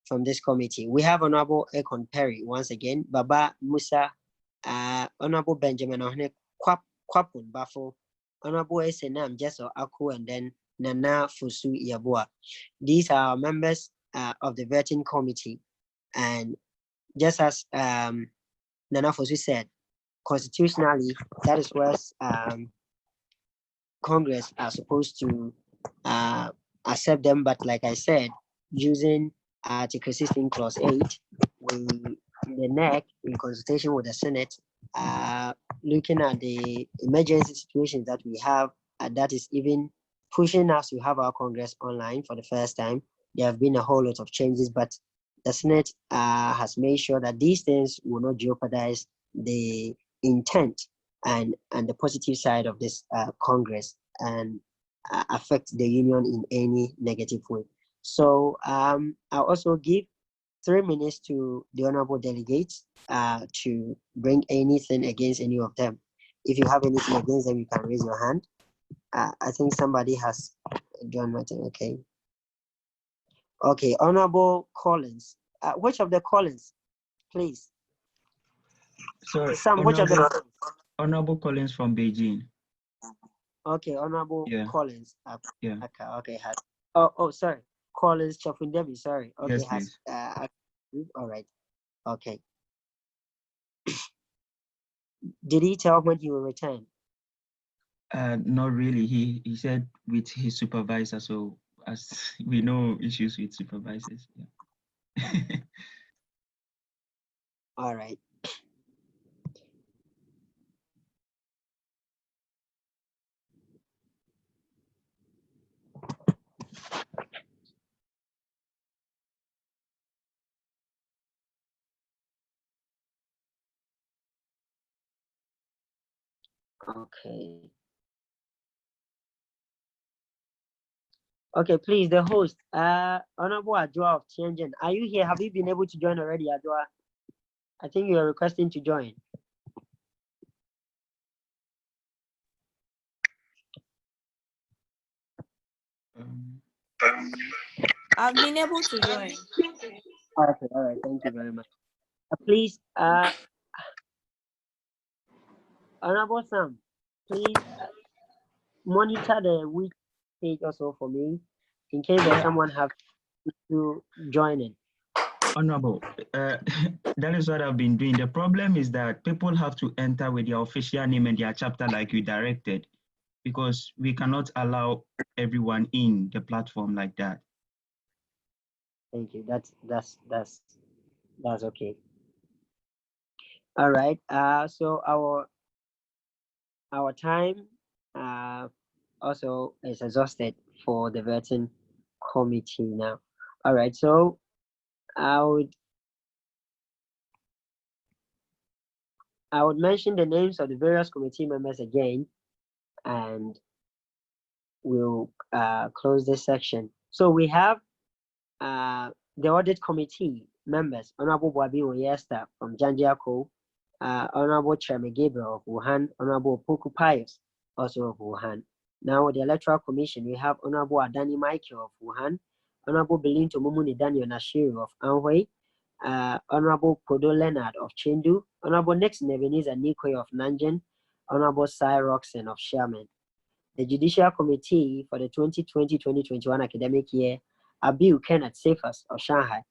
from this committee. We have Honorable Ekon Perry once again, Baba Musa, Honorable Benjamin Ohne Kwapun Bafo, Honorable Esenam Jeso Aku, and then Nana Fusu Yabua. These are members of the vetting committee, and just as Nana Fusu said, constitutionally, that is where Congress are supposed to accept them, but like I said, using Article 16 Clause 8, the NEC, in consultation with the Senate, looking at the emergency situations that we have, that is even pushing us to have our Congress online for the first time. There have been a whole lot of changes, but the Senate has made sure that these things will not jeopardize the intent and the positive side of this Congress and affect the union in any negative way. So I'll also give 3 minutes to the honorable delegates to bring anything against any of them. If you have anything against them, you can raise your hand. I think somebody has John Martin. Okay. Okay, Honorable Collins. Which of the Collins, please? Sorry, Sam, which of the Honorable Collins from Beijing. Okay, Honorable Collins. Yeah. Okay. Oh, sorry. Collins Chafundebi. Sorry. Okay. Yes, please. All right. Okay. Did he tell when he will return? Not really. He said with his supervisor. So as we know, issues with supervisors. Yeah. All right. Okay. Okay, please, the host, Honorable Adjoa of Tianjin, are you here? Have you been able to join already, Adjoa? I think you are requesting to join. I've been able to join. Okay, all right, thank you very much. Please, Honorable Sam, please monitor the week page also for me in case there's someone have to join in. Honorable, that is what I've been doing. The problem is that people have to enter with their official name and their chapter like you directed, because we cannot allow everyone in the platform like that. Thank you. That's okay. All right. So our time also is exhausted for the vetting committee now. All right. So I would mention the names of the various committee members again, and we'll close this section. So we have the audit committee members: Honorable Boabi Oyesta from Janjiako, Honorable Chairman Gabriel of Wuhan, Honorable Poku Pius, also of Wuhan. Now, with the Electoral Commission, we have Honorable Adani Michael of Wuhan, Honorable Belinto Mumuni Daniel Nashiru of Anhui, Honorable Kodo Leonard of Chendu, Honorable Nixon Ebenezer Nikoy of Nanjing, Honorable Sai Roxen of Xiamen. The Judicial Committee for the 2020-2021 academic year: Abiu Kenneth Sefas of Shanghai,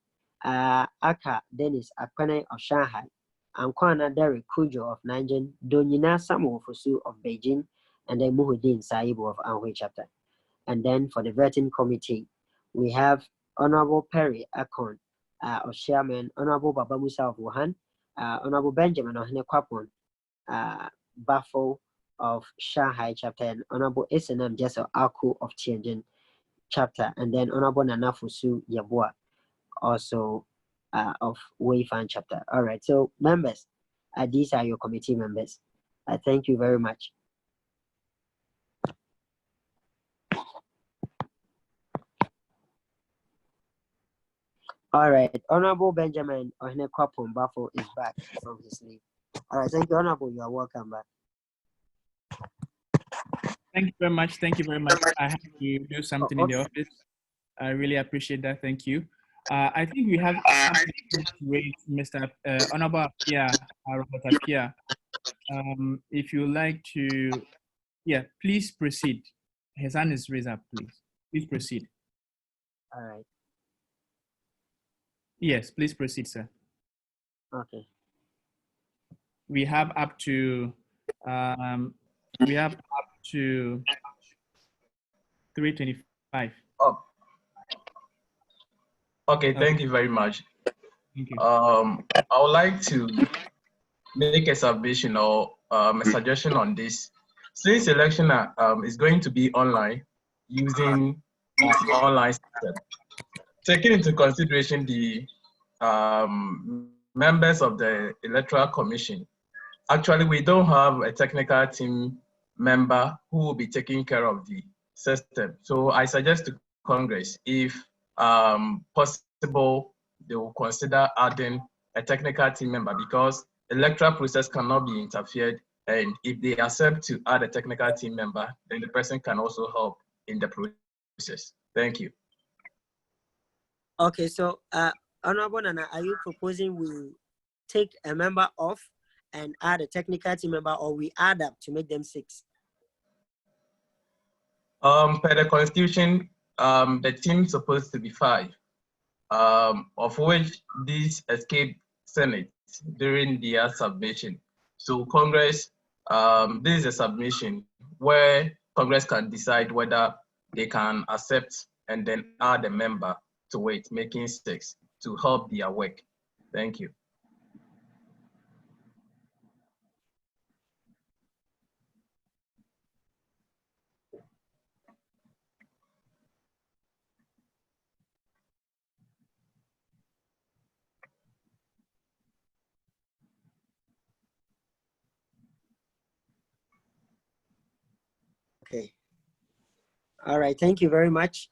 Aka Dennis Akpene of Shanghai, Ankwana Derek Kujo of Nanjing, Donyina Samuel Fosu of Beijing, and then Muhuddin Saibu of Anhui chapter. And then for the vetting committee, we have Honorable Perry Akon of Xiamen, Honorable Baba Musa of Wuhan, Honorable Benjamin Ohene Kwapon Bafo of Shanghai chapter, and Honorable SNM Jesso Aku of Tianjin chapter, and then Honorable Nana Fusu Yabua also of Weifan chapter. All right, so members, these are your committee members. Thank you very much. All right, Honorable Benjamin Ohene Kwapon Bafo is back from his leave. All right, thank you, Honorable. You are welcome back. Thank you very much. Thank you very much. I have to do something in the office. I really appreciate that. Thank you. I think we have something to raise, Mr. Honorable Apia, Robert Apia. If you like to, yeah, please proceed. His hand is raised up, please. Please proceed. All right. Yes, please proceed, sir. Okay. We have up to 3:25. Oh. Okay, thank you very much. Thank you. I would like to make a submission or a suggestion on this. Since election is going to be online using online system, taking into consideration the members of the Electoral Commission, actually we don't have a technical team member who will be taking care of the system. So I suggest to Congress, if possible, they will consider adding a technical team member, because electoral process cannot be interfered. And if they accept to add a technical team member, then the person can also help in the process. Thank you. Okay, so Honorable Nana, are you proposing we take a member off and add a technical team member, or we add up to make them 6? Per the Constitution, the team is supposed to be 5, of which these escaped Senate during their submission. So Congress, this is a submission where Congress can decide whether they can accept and then add a member to it, making 6 to help their work. Thank you. Okay. All right, thank you very much.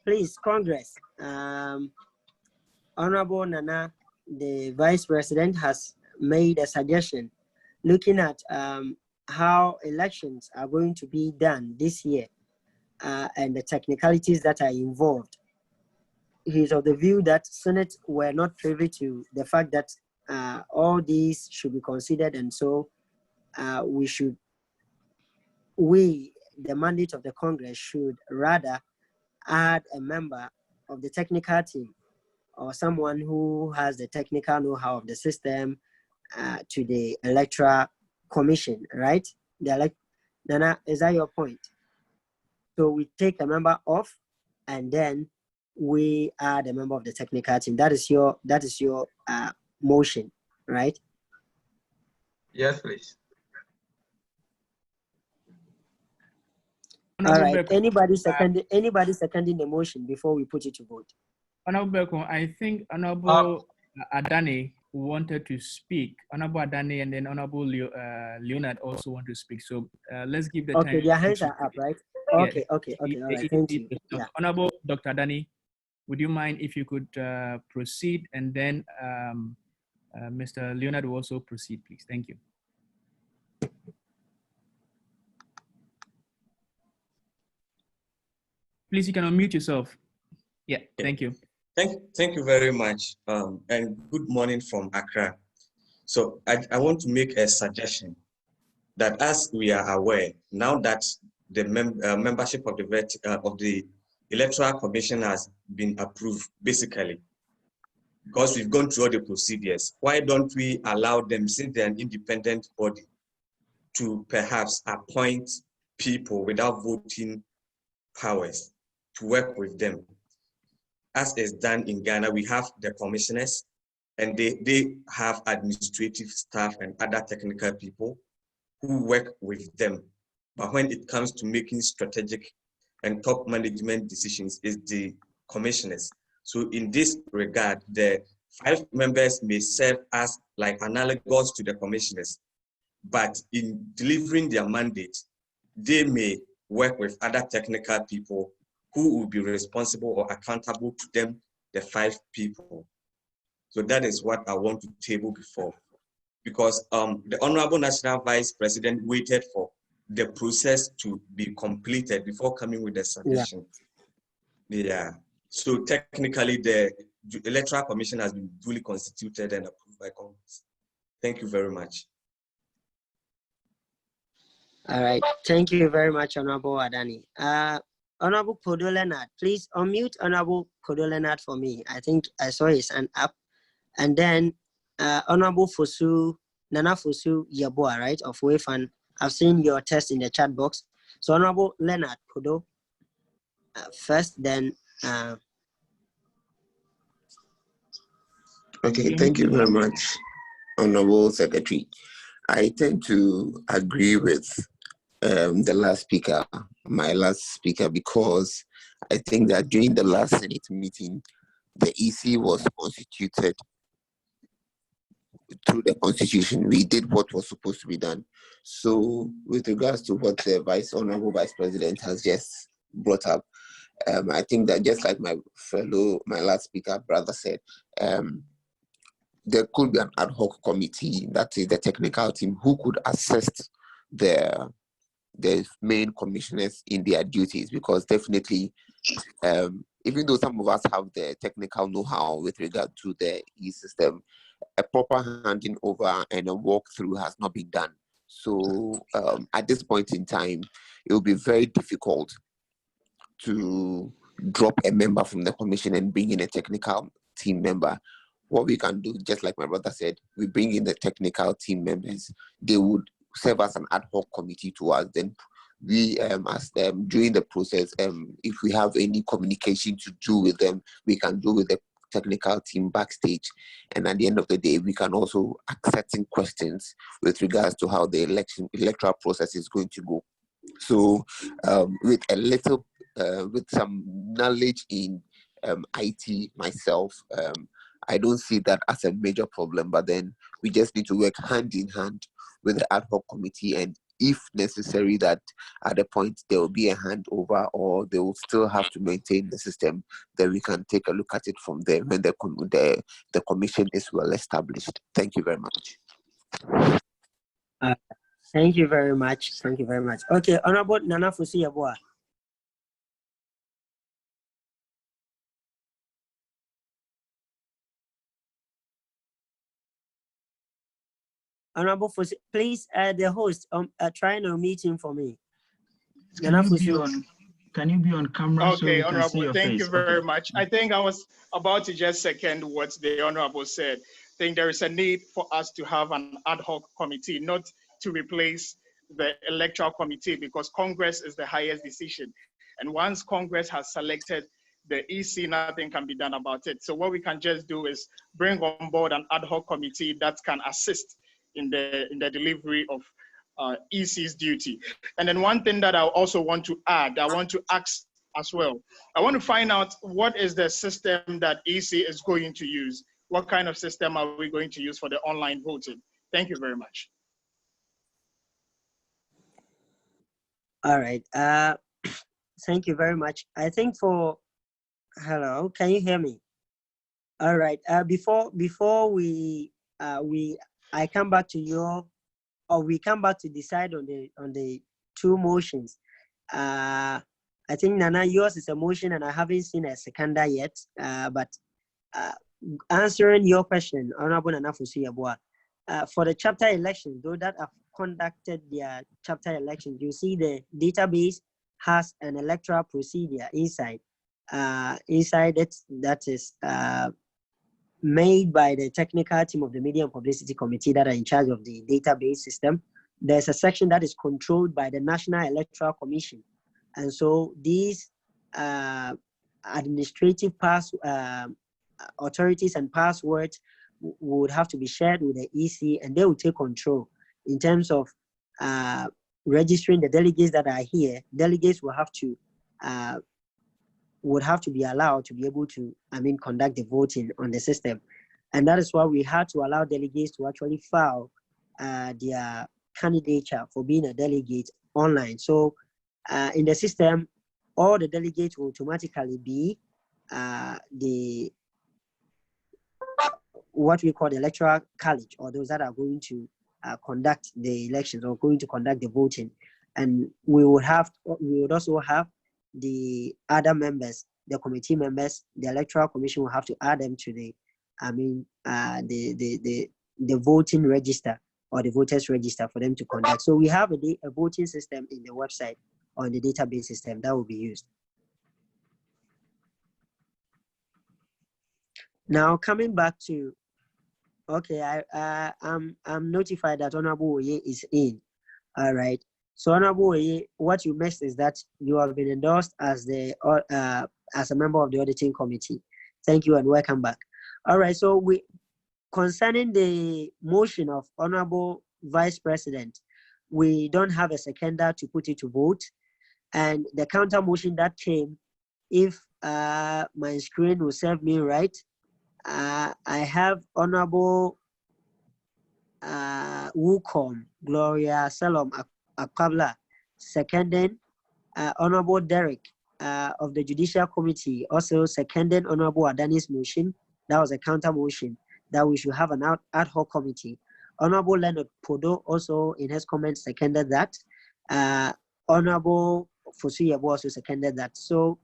Please, Congress, Honorable Nana, the Vice President, has made a suggestion looking at how elections are going to be done this year. and the technicalities that are involved, he's of the view that Senate were not privy to the fact that all these should be considered, and so the mandate of the Congress should rather add a member of the technical team or someone who has the technical know-how of the system to the electoral commission, right? Nana, is that your point? So we take a member off, and then we add a member of the technical team. That is your motion, right? Yes, please. All right. Anybody seconding the motion before we put it to vote? Honorable Beko, I think Honorable Adani wanted to speak. Honorable Adani and then Honorable Leonard also want to speak. So let's give the time. Okay, their hands are up, right? Okay, all right, thank you. Yeah. Honorable Dr. Adani, would you mind if you could proceed, and then Mr. Leonard will also proceed, please. Thank you. Please, you can unmute yourself. Yeah, thank you. Thank you very much, and good morning from Accra. So I want to make a suggestion that, as we are aware, now that the membership of the Electoral Commission has been approved, basically, because we've gone through all the procedures, why don't we allow them, since they're an independent body, to perhaps appoint people without voting powers to work with them? As is done in Ghana, we have the commissioners, and they have administrative staff and other technical people who work with them. But when it comes to making strategic and top management decisions, it's the commissioners. So in this regard, the 5 members may serve as like analogous to the commissioners, but in delivering their mandate, they may work with other technical people who will be responsible or accountable to them, the 5 people. So that is what I want to table before, because the Honorable National Vice President waited for the process to be completed before coming with the suggestion. Yeah. So technically, the Electoral Commission has been duly constituted and approved by Congress. Thank you very much. All right. Thank you very much, Honorable Adani. Honorable Kodo Leonard, please unmute Honorable Kodo Leonard for me. I think I saw his hand up. And then Honorable Nana Fosu Yabua, right, of WAFAN. I've seen your test in the chat box. So Honorable Leonard Kodo first, then. Okay, thank you very much, Honorable Secretary. I tend to agree with the last speaker, my last speaker, because I think that during the last Senate meeting, the EC was constituted through the Constitution. We did what was supposed to be done. So with regards to what the Honorable Vice President has just brought up, I think that just like my last speaker brother said, there could be an ad hoc committee, that is the technical team, who could assist the main commissioners in their duties, because definitely, even though some of us have the technical know-how with regard to the e-system, a proper handing over and a walkthrough has not been done. So at this point in time, it will be very difficult to drop a member from the commission and bring in a technical team member. What we can do, just like my brother said, we bring in the technical team members. They would serve as an ad hoc committee to us. Then we, as them during the process, if we have any communication to do with them, we can do with the technical team backstage. And at the end of the day, we can also ask certain questions with regards to how the electoral process is going to go. So with a little, with some knowledge in IT myself, I don't see that as a major problem, but then we just need to work hand in hand with the ad hoc committee, and if necessary, that at a point there will be a handover or they will still have to maintain the system, then we can take a look at it from there when the commission is well established. Thank you very much. Thank you very much. Thank you very much. Okay, Honorable Nana Fosu Yabua. Honorable Fosu, please, the host, try and unmute him for me. Can you be on camera so we can see Honorable, your thank face? you very much. I think I was about to just second what the Honorable said. I think there is a need for us to have an ad hoc committee, not to replace the electoral committee, because Congress is the highest decision. And once Congress has selected the EC, nothing can be done about it. So what we can just do is bring on board an ad hoc committee that can assist in the delivery of EC's duty. And then one thing that I also want to add, I want to ask as well. I want to find out what is the system that EC is going to use. What kind of system are we going to use for the online voting? Thank you very much. All right. Thank you very much. I think hello, can you hear me? All right. Before I come back to you, or we come back to decide on the two motions. I think Nana, yours is a motion, and I haven't seen a seconder yet. But answering your question, Honorable Nana Fosu-Yeboah, for the chapter election, those that have conducted their chapter elections, you see the database has an electoral procedure inside. Inside it, that is made by the technical team of the Media and Publicity Committee that are in charge of the database system. There's a section that is controlled by the National Electoral Commission. And so these administrative authorities and passwords would have to be shared with the EC, and they will take control in terms of registering the delegates that are here. Delegates will have to be allowed to be able to, conduct the voting on the system. And that is why we had to allow delegates to actually file their candidature for being a delegate online. So in the system, all the delegates will automatically be what we call the electoral college, or those that are going to conduct the elections or going to conduct the voting. And we would also have the other members, the committee members. The Electoral Commission will have to add them to the voting register or the voters register for them to conduct. So we have a voting system in the website or in the database system that will be used. Now coming back to, okay, I'm notified that Honorable Oye is in. All right. So Honorable Oye, what you missed is that you have been endorsed as a member of the auditing committee. Thank you and welcome back. All right. So concerning the motion of Honorable Vice President, we don't have a seconder to put it to vote, and the counter motion that came, if my screen will serve me right, I have Honorable Wukong Gloria Salom Akabla seconding, Honorable Derek of the Judicial Committee also seconding Honorable Adani's motion. That was a counter motion that we should have an ad hoc committee. Honorable Leonard Podo also in his comments seconded that. Honorable Fosu-Yeboah also seconded that. So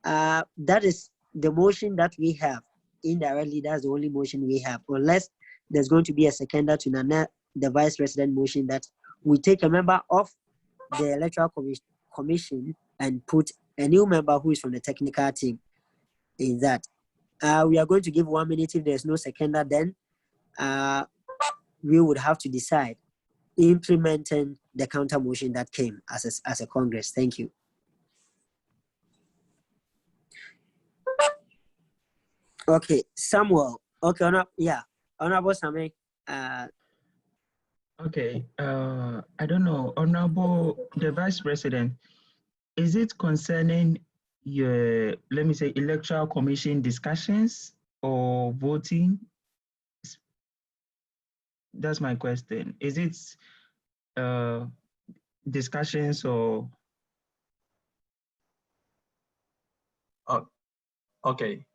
that is the motion that we have. Indirectly, that's the only motion we have, unless there's going to be a seconder to Nana, the Vice President motion, that we take a member of the Electoral Commission and put a new member who is from the technical team in that. We are going to give 1 minute. If there's no seconder, then we would have to decide implementing the counter motion that came as a Congress. Thank you. Okay, Samuel. Okay, Honorable Same. Okay, I don't know, Honorable the Vice President, is it concerning your, let me say, Electoral Commission discussions or voting? That's my question. Is it discussions or? Okay.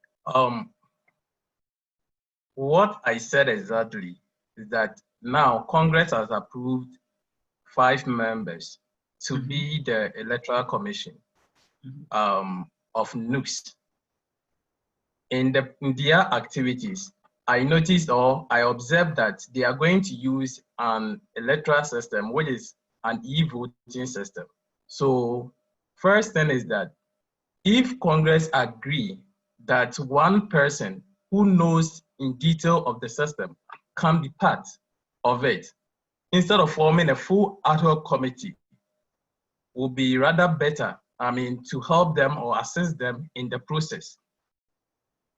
What I said exactly is that now Congress has approved 5 members to be the Electoral Commission of NUGS. In their activities, I noticed or I observed that they are going to use an electoral system, which is an e-voting system. So first thing is that if Congress agree that one person who knows in detail of the system can be part of it, instead of forming a full ad hoc committee, will be rather better, to help them or assist them in the process.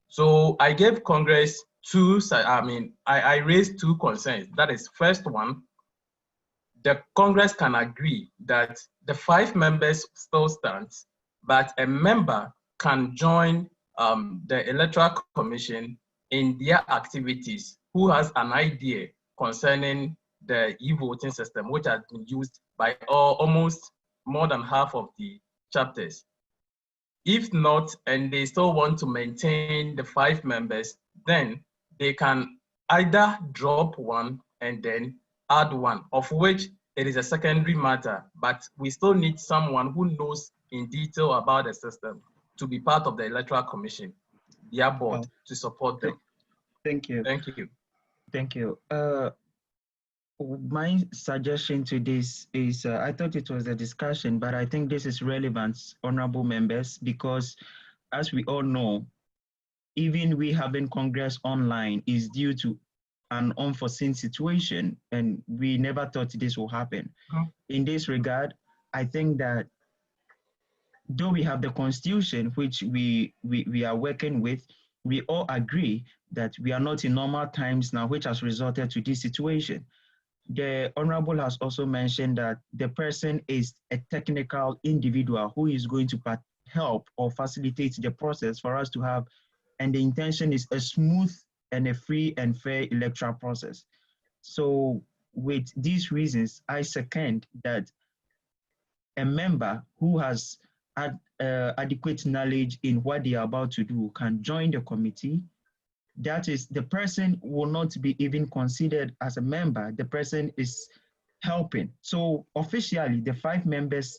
So I gave Congress I raised two concerns. That is, first one, the Congress can agree that the 5 members still stands, but a member can join the Electoral Commission in their activities who has an idea concerning the e-voting system, which has been used by almost more than half of the chapters. If not, and they still want to maintain the 5 members, then they can either drop one and then add one, of which it is a secondary matter, but we still need someone who knows in detail about the system to be part of the Electoral Commission, their board, to support them. Thank you. Thank you. Thank you. My suggestion to this is, I thought it was a discussion, but I think this is relevant, honorable members, because as we all know, even we having Congress online is due to an unforeseen situation, and we never thought this will happen. In this regard, I think that though we have the Constitution, which we are working with, we all agree that we are not in normal times now, which has resulted to this situation. The Honorable has also mentioned that the person is a technical individual who is going to help or facilitate the process for us to have, and the intention is a smooth and a free and fair electoral process. So with these reasons, I second that a member who has adequate knowledge in what they are about to do can join the committee. That is, the person will not be even considered as a member. The person is helping. So officially, the 5 members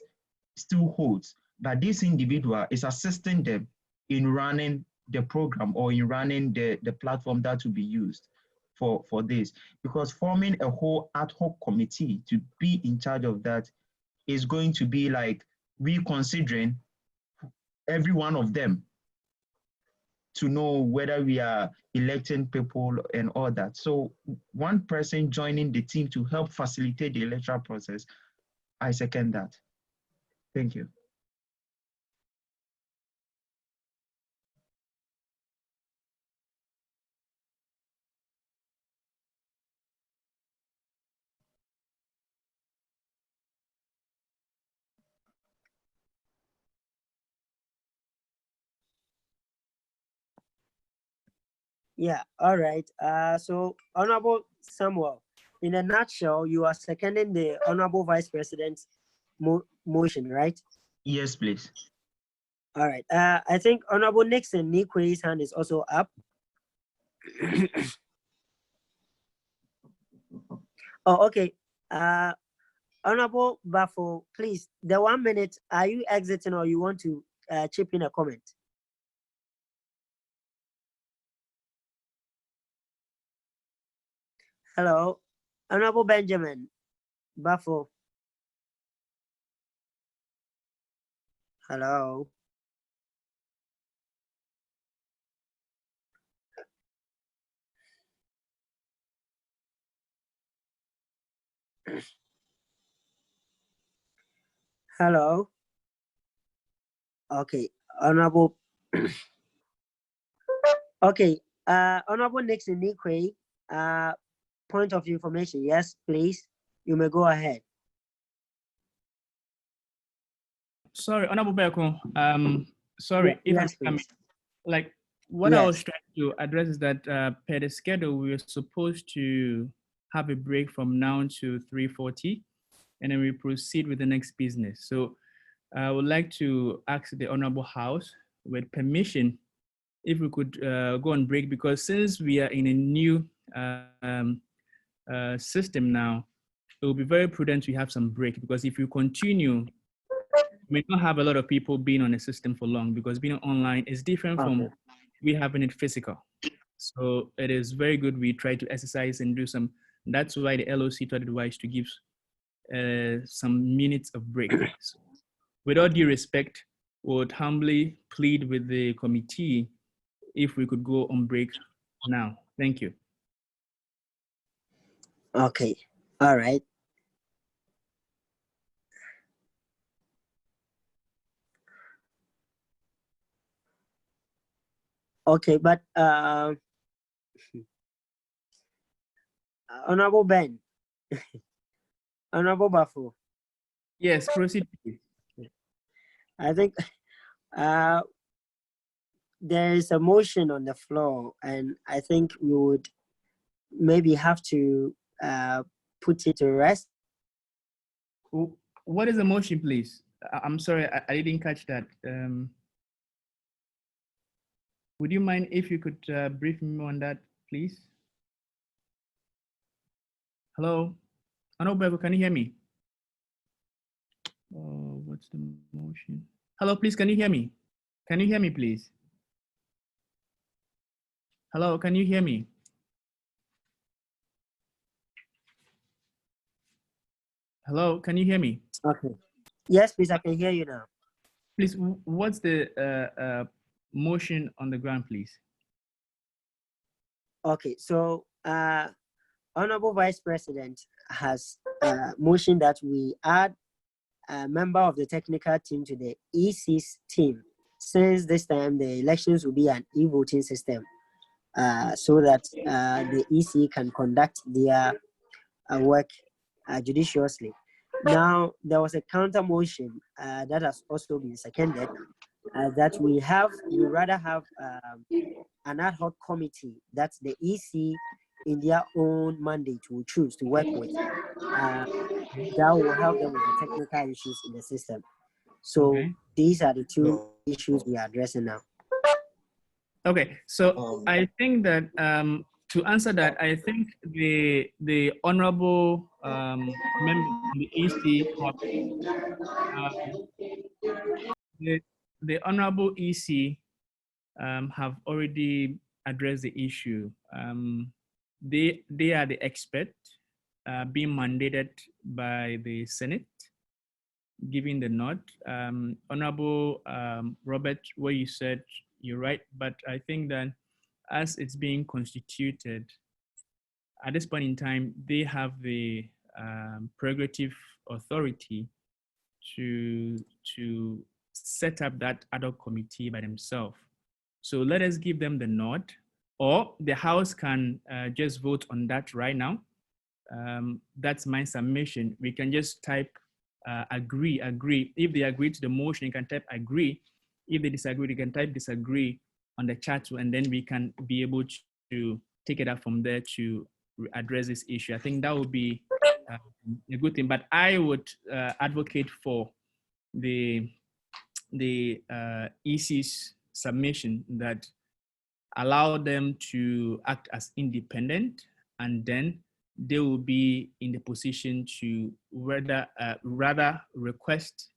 still holds, but this individual is assisting them in running the program or in running the platform that will be used for this. Because forming a whole ad hoc committee to be in charge of that is going to be like reconsidering every one of them to know whether we are electing people and all that. So one person joining the team to help facilitate the electoral process, I second that. Thank you. Yeah, all right. So Honorable Samuel, in a nutshell, you are seconding the Honorable Vice President's motion, right? Yes, please. All right. I think Honorable Nixon Nikwe's hand is also up. Oh, okay. Honorable Bafo, please, the 1 minute, are you exiting or you want to chip in a comment? Hello, Honorable Benjamin Bafo. Hello. Hello. Okay, Honorable. Okay, Honorable Nixon Nikwe, point of information. Yes, please. You may go ahead. Sorry, Honorable Beko. Sorry, if yes, I'm coming. Like what I was trying to address is that per the schedule, we were supposed to have a break from now to 3:40, and then we proceed with the next business. So I would like to ask the Honorable House, with permission, if we could go on break, because since we are in a new system now, it will be very prudent to have some break, because if you continue, we may not have a lot of people being on the system for long, because being online is different from we having it physical. So it is very good we try to exercise and do some. That's why the LOC thought it wise to give some minutes of break. So with all due respect, would humbly plead with the committee if we could go on break now. Thank you. Okay, all right. Okay, but Honorable Ben, Honorable Bafo. Yes, proceed, please. I think there is a motion on the floor, and I think we would maybe have to put it to rest. What is the motion, please? I'm sorry, I didn't catch that. Would you mind if you could brief me on that, please? Hello? Honorable, can you hear me? Oh, what's the motion? Hello, please, can you hear me? Can you hear me, please? Hello, can you hear me? Hello, can you hear me? Okay. Yes, please, I can hear you now. Please, what's the motion on the ground, please? Okay, so Honorable Vice President has motioned that we add a member of the technical team to the EC's team, since this time the elections will be an e-voting system, so that the EC can conduct their work judiciously. Now, there was a counter motion that has also been seconded, that we rather have an ad hoc committee that the EC in their own mandate will choose to work with, that will help them with the technical issues in the system. So okay. These are the two issues we are addressing now. Okay, so I think that to answer that, I think the honorable member of the EC the honorable EC have already addressed the issue. They are the expert being mandated by the Senate, giving the nod. Honorable Robert, what you said, you're right, but I think that as it's being constituted, at this point in time, they have the prerogative authority to set up that ad hoc committee by themselves. So let us give them the nod, or the House can just vote on that right now. That's my submission. We can just type agree. If they agree to the motion, you can type agree. If they disagree, you can type disagree on the chat, and then we can be able to take it up from there to address this issue. I think that would be a good thing, but I would advocate for the EC's submission that allow them to act as independent, and then they will be in the position to rather request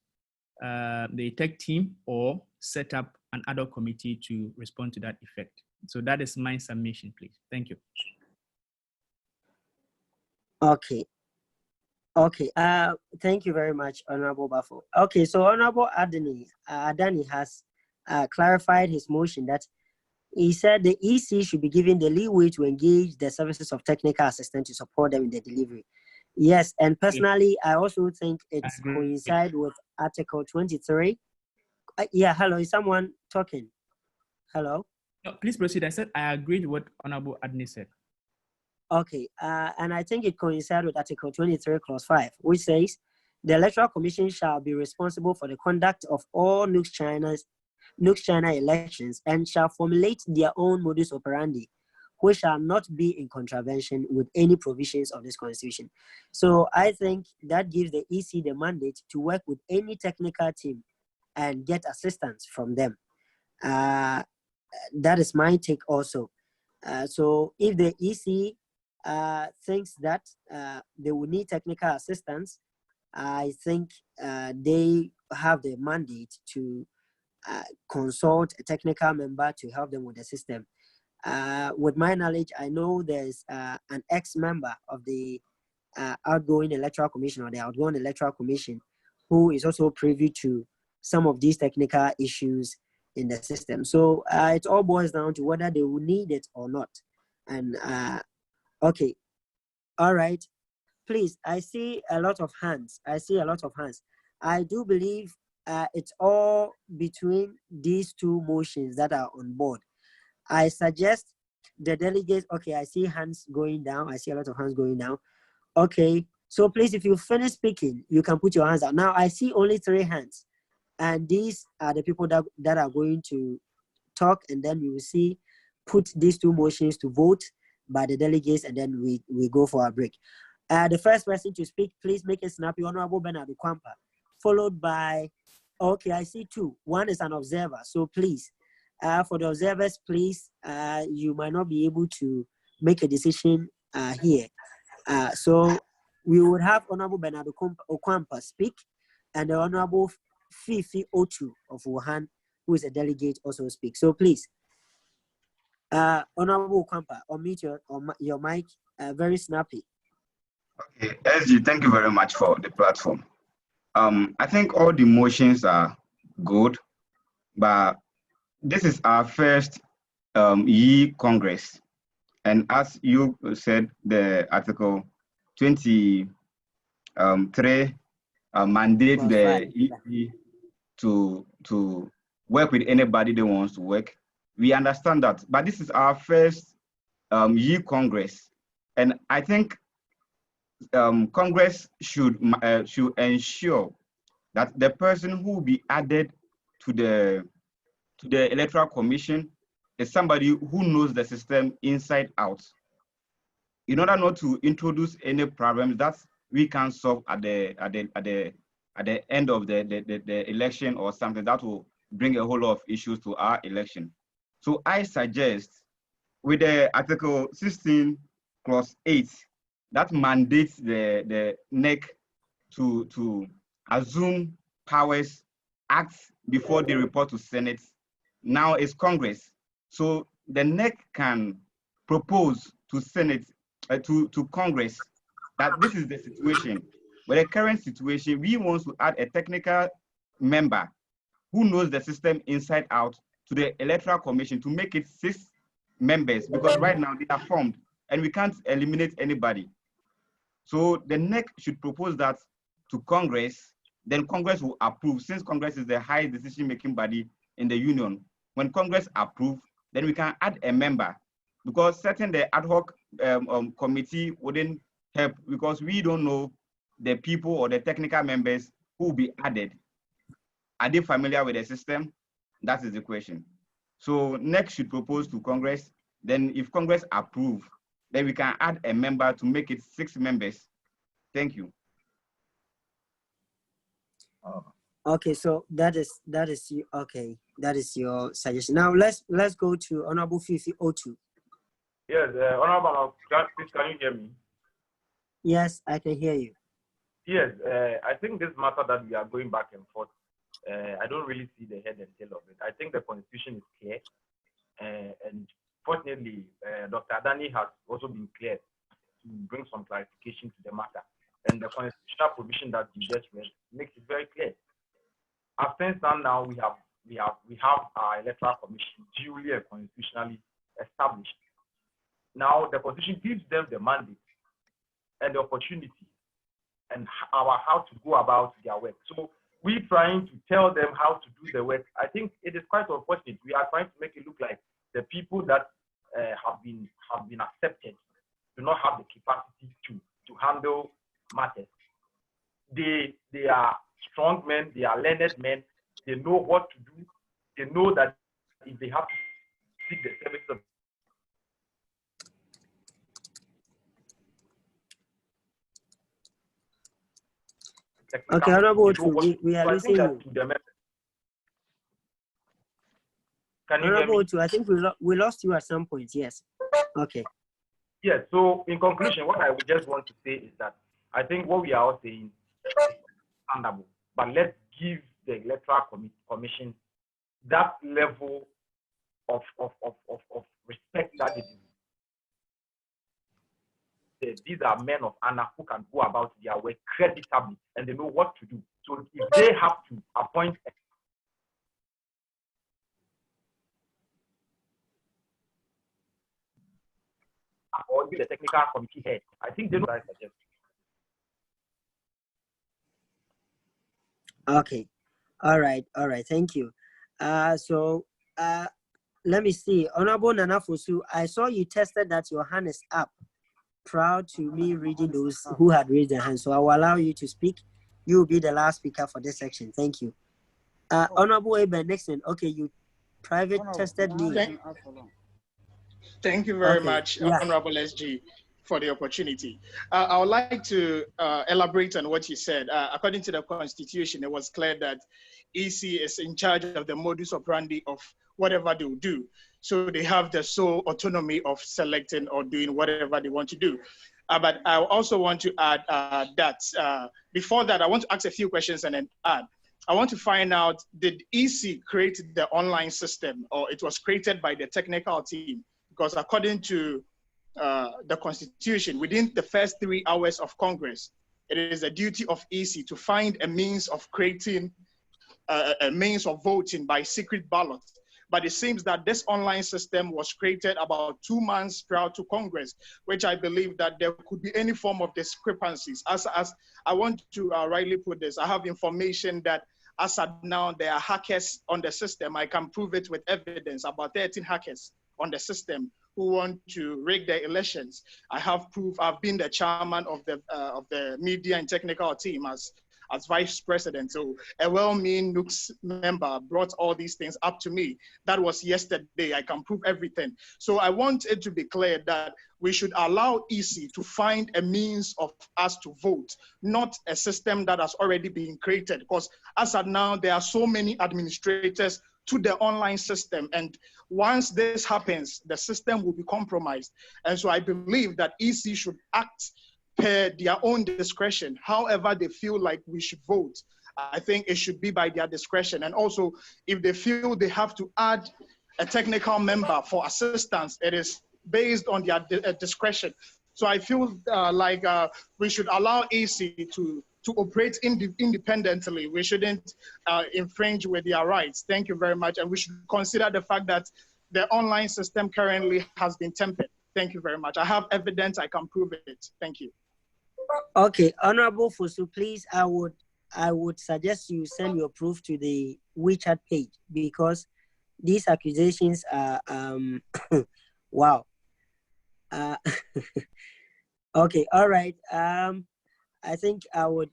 the tech team or set up an ad hoc committee to respond to that effect. So that is my submission, please. Thank you. Okay. Thank you very much, Honorable Bafo. Okay, so Honorable Adani has clarified his motion that he said the EC should be given the leeway to engage the services of technical assistance to support them in the delivery. Yes, and personally, I also think it coincides with Article 23. Yeah, hello, is someone talking? Hello? No, please proceed. I said I agreed with what Honorable Adni said. Okay, and I think it coincides with Article 23, Clause 5, which says, the Electoral Commission shall be responsible for the conduct of all NUGS-CHINA elections and shall formulate their own modus operandi, which shall not be in contravention with any provisions of this Constitution. So I think that gives the EC the mandate to work with any technical team and get assistance from them. That is my take also. So if the EC thinks that they will need technical assistance, I think they have the mandate to consult a technical member to help them with the system. With my knowledge, I know there's an ex-member of the outgoing electoral commission or the outgoing electoral commission who is also privy to some of these technical issues in the system. So it all boils down to whether they will need it or not. And okay, all right. Please, I see a lot of hands. I do believe it's all between these two motions that are on board. I suggest the delegates, okay, I see hands going down. I see a lot of hands going down. Okay, so please, if you finish speaking, you can put your hands out. Now, I see only 3 hands. And these are the people that are going to talk, and then we will see, put these two motions to vote by the delegates, and then we go for a break. The first person to speak, please make it snappy, Honorable Bernard Kwampa, followed by, okay, I see 2. One is an observer, so please, for the observers, please, you might not be able to make a decision here. So we would have Honorable Bernard Okwampa speak, and the Honorable Fifi Ochu of Wuhan, who is a delegate, also speak. So please, Honorable Okwampa, unmute your mic, very snappy. Okay, SG, thank you very much for the platform. I think all the motions are good, but this is our first Yi Congress. And as you said, the Article 23 mandates the EC to work with anybody they want to work. We understand that, but this is our first Yi Congress. And I think Congress should ensure that the person who will be added to the Electoral Commission is somebody who knows the system inside out, in order not to introduce any problems that we can solve at the end of the election, or something that will bring a whole lot of issues to our election. So I suggest, with the Article 16 clause 8, that mandates the NEC to assume powers, act before they report to Senate. Now it's Congress. So the NEC can propose to Senate, to Congress, that this is the situation. But the current situation, we want to add a technical member who knows the system inside out to the Electoral Commission to make it 6 members, because right now they are formed and we can't eliminate anybody. So the NEC should propose that to Congress, then Congress will approve. Since Congress is the highest decision-making body in the union, when Congress approves, then we can add a member, because setting the ad hoc committee wouldn't help, because we don't know the people or the technical members who will be added. Are they familiar with the system? That is the question. So NEC should propose to Congress. Then if Congress approve, then we can add a member to make it 6 members. Thank you. Okay, so that is okay. That is your suggestion. Now let's go to Honorable Fifi Otu. Yes, Honorable, please, can you hear me? Yes, I can hear you. Yes, I think this matter that we are going back and forth, I don't really see the head and tail of it. I think the constitution is clear, and fortunately, Dr. Adani has also been clear to bring some clarification to the matter. And the constitutional provision that you just read makes it very clear. As things stand now, we have our electoral commission duly and constitutionally established. Now the constitution gives them the mandate and the opportunity and how to go about their work. So we're trying to tell them how to do the work. I think it is quite unfortunate. We are trying to make it look like the people that have been accepted do not have the capacity to handle matters. They are strong men, they are learned men, they know what to do, they know that if they have to seek the service of okay, Honorable, we are losing you. Can you hear me? I think we lost you at some point, yes. Okay. Yes, so in conclusion, what I would just want to say is that I think what we are all saying is understandable, but let's give the Electoral Commission that level of respect that it is. These are men of honor who can go about their work creditably and they know what to do. So if they have to appoint or be the technical committee head, I think they know what I suggest. Okay. All right. Thank you. Let me see. Honorable Nana Fosu, I saw you tested that your hand is up. Proud to me reading those who had raised their hands. So I will allow you to speak. You will be the last speaker for this section. Thank you. Honorable Eben Nixon, okay, you private tested me. Thank you very Okay, much, yeah. Honorable SG, for the opportunity. I would like to elaborate on what you said. According to the Constitution, it was clear that EC is in charge of the modus operandi of whatever they will do. So they have the sole autonomy of selecting or doing whatever they want to do. But I also want to add that before that, I want to ask a few questions and then add. I want to find out, did EC create the online system or it was created by the technical team? Because according to the Constitution, within the first 3 hours of Congress, it is the duty of EC to find a means of creating a means of voting by secret ballot. But it seems that this online system was created about 2 months prior to Congress, which I believe that there could be any form of discrepancies. As I want to rightly put this, I have information that as of now, there are hackers on the system. I can prove it with evidence, about 13 hackers on the system who want to rig the elections. I have proof. I've been the chairman of the media and technical team as vice president. So a well-meaning NUGS member brought all these things up to me. That was yesterday. I can prove everything. So I want it to be clear that we should allow EC to find a means of us to vote, not a system that has already been created. Because as of now, there are so many administrators to the online system. And once this happens, the system will be compromised. And so I believe that EC should act per their own discretion, however they feel like we should vote. I think it should be by their discretion. And also, if they feel they have to add a technical member for assistance, it is based on their discretion. So I feel like we should allow EC to operate independently. We shouldn't infringe with their rights. Thank you very much. And we should consider the fact that the online system currently has been tempered. Thank you very much. I have evidence, I can prove it. Thank you. Okay, Honorable Fosu, please, I would suggest you send your proof to the WeChat page because these accusations are, wow. Okay, all right. I think I would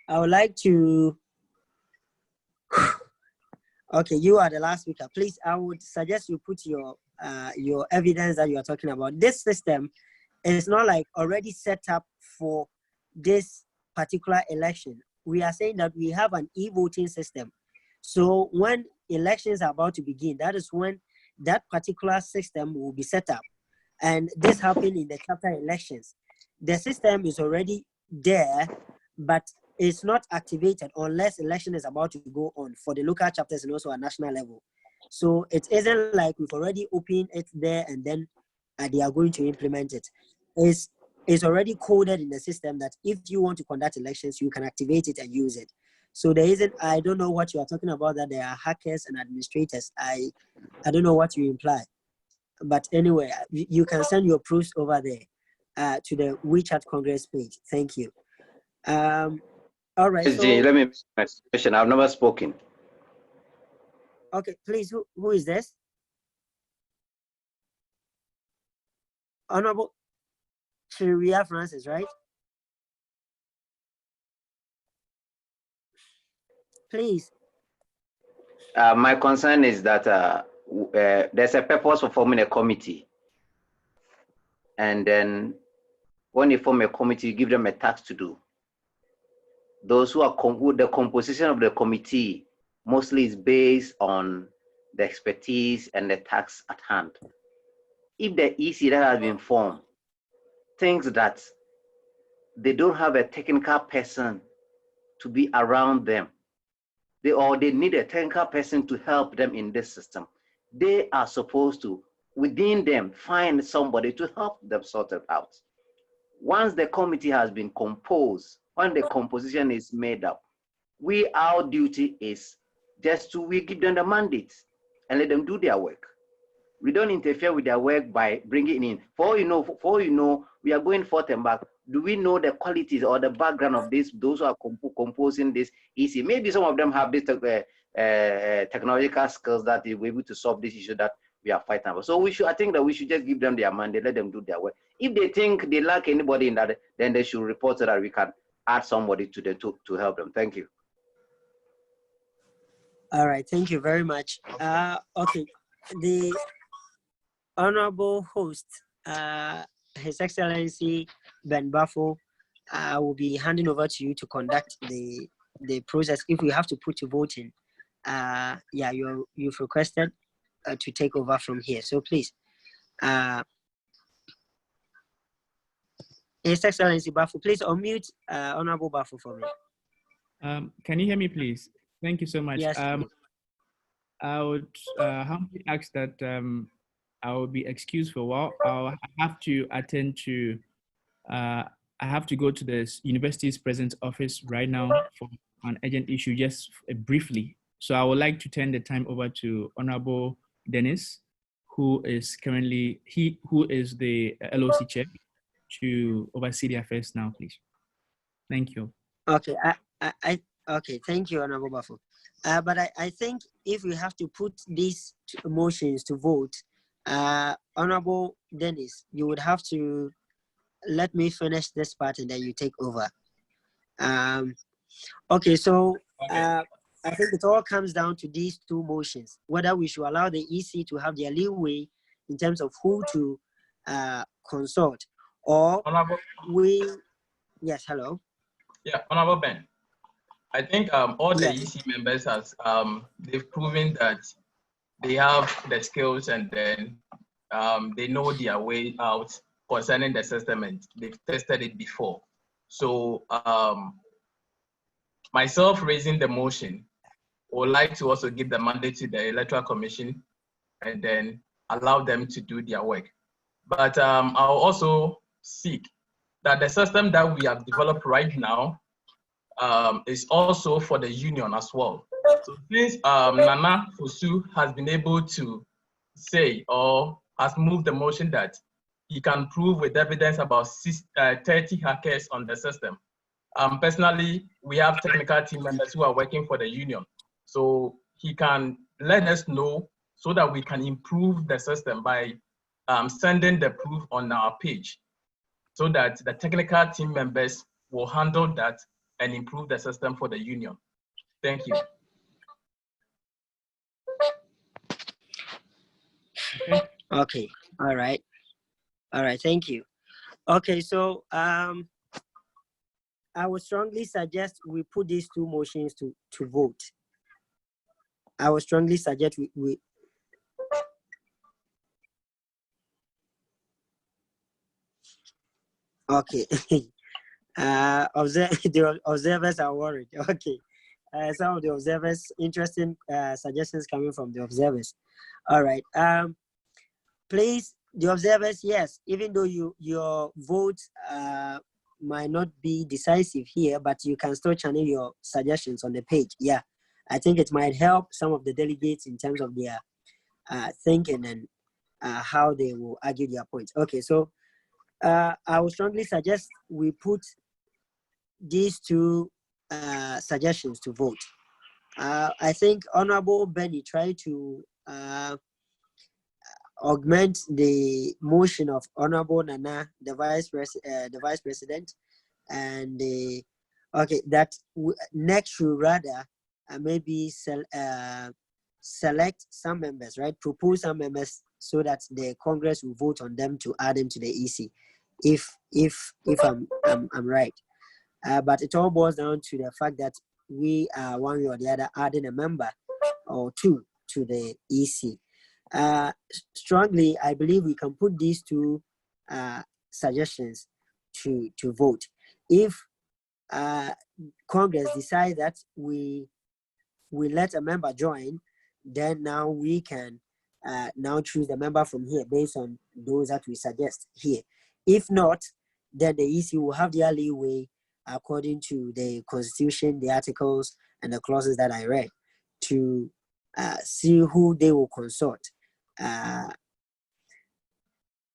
like to, okay, you are the last speaker. Please, I would suggest you put your evidence that you are talking about. This system is not like already set up for this particular election. We are saying that we have an e-voting system. So when elections are about to begin, that is when that particular system will be set up. And this happened in the chapter elections. The system is already there, but it's not activated unless election is about to go on for the local chapters and also at national level. So it isn't like we've already opened it there and then they are going to implement it. It's already coded in the system that if you want to conduct elections, you can activate it and use it. So there isn't, I don't know what you are talking about, that there are hackers and administrators. I don't know what you imply. But anyway, you can send your proofs over there to the WeChat Congress page. Thank you. All right. SG, let me make my question. I've never spoken. Okay, please, who is this? Honorable Chiria Francis, right? Please. My concern is that there's a purpose for forming a committee. And then when you form a committee, you give them a task to do. Those who are the composition of the committee mostly is based on the expertise and the tasks at hand. If the EC that has been formed thinks that they don't have a technical person to be around them, they need a technical person to help them in this system, they are supposed to, within them, find somebody to help them sort it out. Once the committee has been composed, when the composition is made up, our duty is just to, we give them the mandate and let them do their work. We don't interfere with their work by bringing in. For you know, we are going forth and back. Do we know the qualities or the background of this? Those who are composing this easy. Maybe some of them have this technological skills that they will be able to solve this issue that we are fighting about. So I think that we should just give them their mandate, let them do their work. If they think they lack anybody in that, then they should report so that we can add somebody to them to help them. Thank you. All right, thank you very much. Okay, the honorable host, His Excellency Ben Bafo, will be handing over to you to conduct the process. If we have to put to voting, yeah, you've requested to take over from here. So please, His Excellency Bafo, please unmute Honorable Bafo for me. Can you hear me, please? Thank you so much. Yes. I would humbly ask that I will be excused for a while. I have to attend to, I have to go to the university's president's office right now for an urgent issue, just briefly. So I would like to turn the time over to Honorable Dennis, who is currently, who is the LOC chair, to oversee the affairs now, please. Thank you. Okay, okay, thank you, Honorable Bafo. But I think if we have to put these motions to vote, Honorable Dennis, you would have to let me finish this part and then you take over. Okay, so I think it all comes down to these two motions, whether we should allow the EC to have their leeway in terms of who to consult, or yes, hello? Yeah, Honorable Ben. I think all the EC members has they've proven that they have the skills and then they know their way out concerning the system and they've tested it before. So myself raising the motion would like to also give the mandate to the Electoral Commission and then allow them to do their work. But I'll also seek that the system that we have developed right now is also for the union as well. So since Nana Fosu has been able to say or has moved the motion that he can prove with evidence about 30 hackers on the system. Personally, we have technical team members who are working for the union. So he can let us know so that we can improve the system by sending the proof on our page so that the technical team members will handle that and improve the system for the union. Thank you. Okay, all right. All right, thank you. Okay, so I would strongly suggest we put these two motions to vote. I would strongly suggest we okay. The observers are worried. Okay. Some of the observers, interesting suggestions coming from the observers. All right. Please, the observers, yes, even though your votes might not be decisive here, but you can still channel your suggestions on the page. Yeah, I think it might help some of the delegates in terms of their thinking and how they will argue their points. Okay, so I would strongly suggest we put these two suggestions to vote. I think Honorable Benny tried to augment the motion of Honorable Nana, the vice president, and that next should rather maybe select some members, right? Propose some members so that the Congress will vote on them to add them to the EC. If I'm right. But it all boils down to the fact that we are one way or the other adding a member or two to the EC. Strongly, I believe we can put these two suggestions to vote. If Congress decides that we let a member join, then now we can now choose the member from here based on those that we suggest here. If not, then the EC will have their leeway according to the constitution, the articles, and the clauses that I read to see who they will consult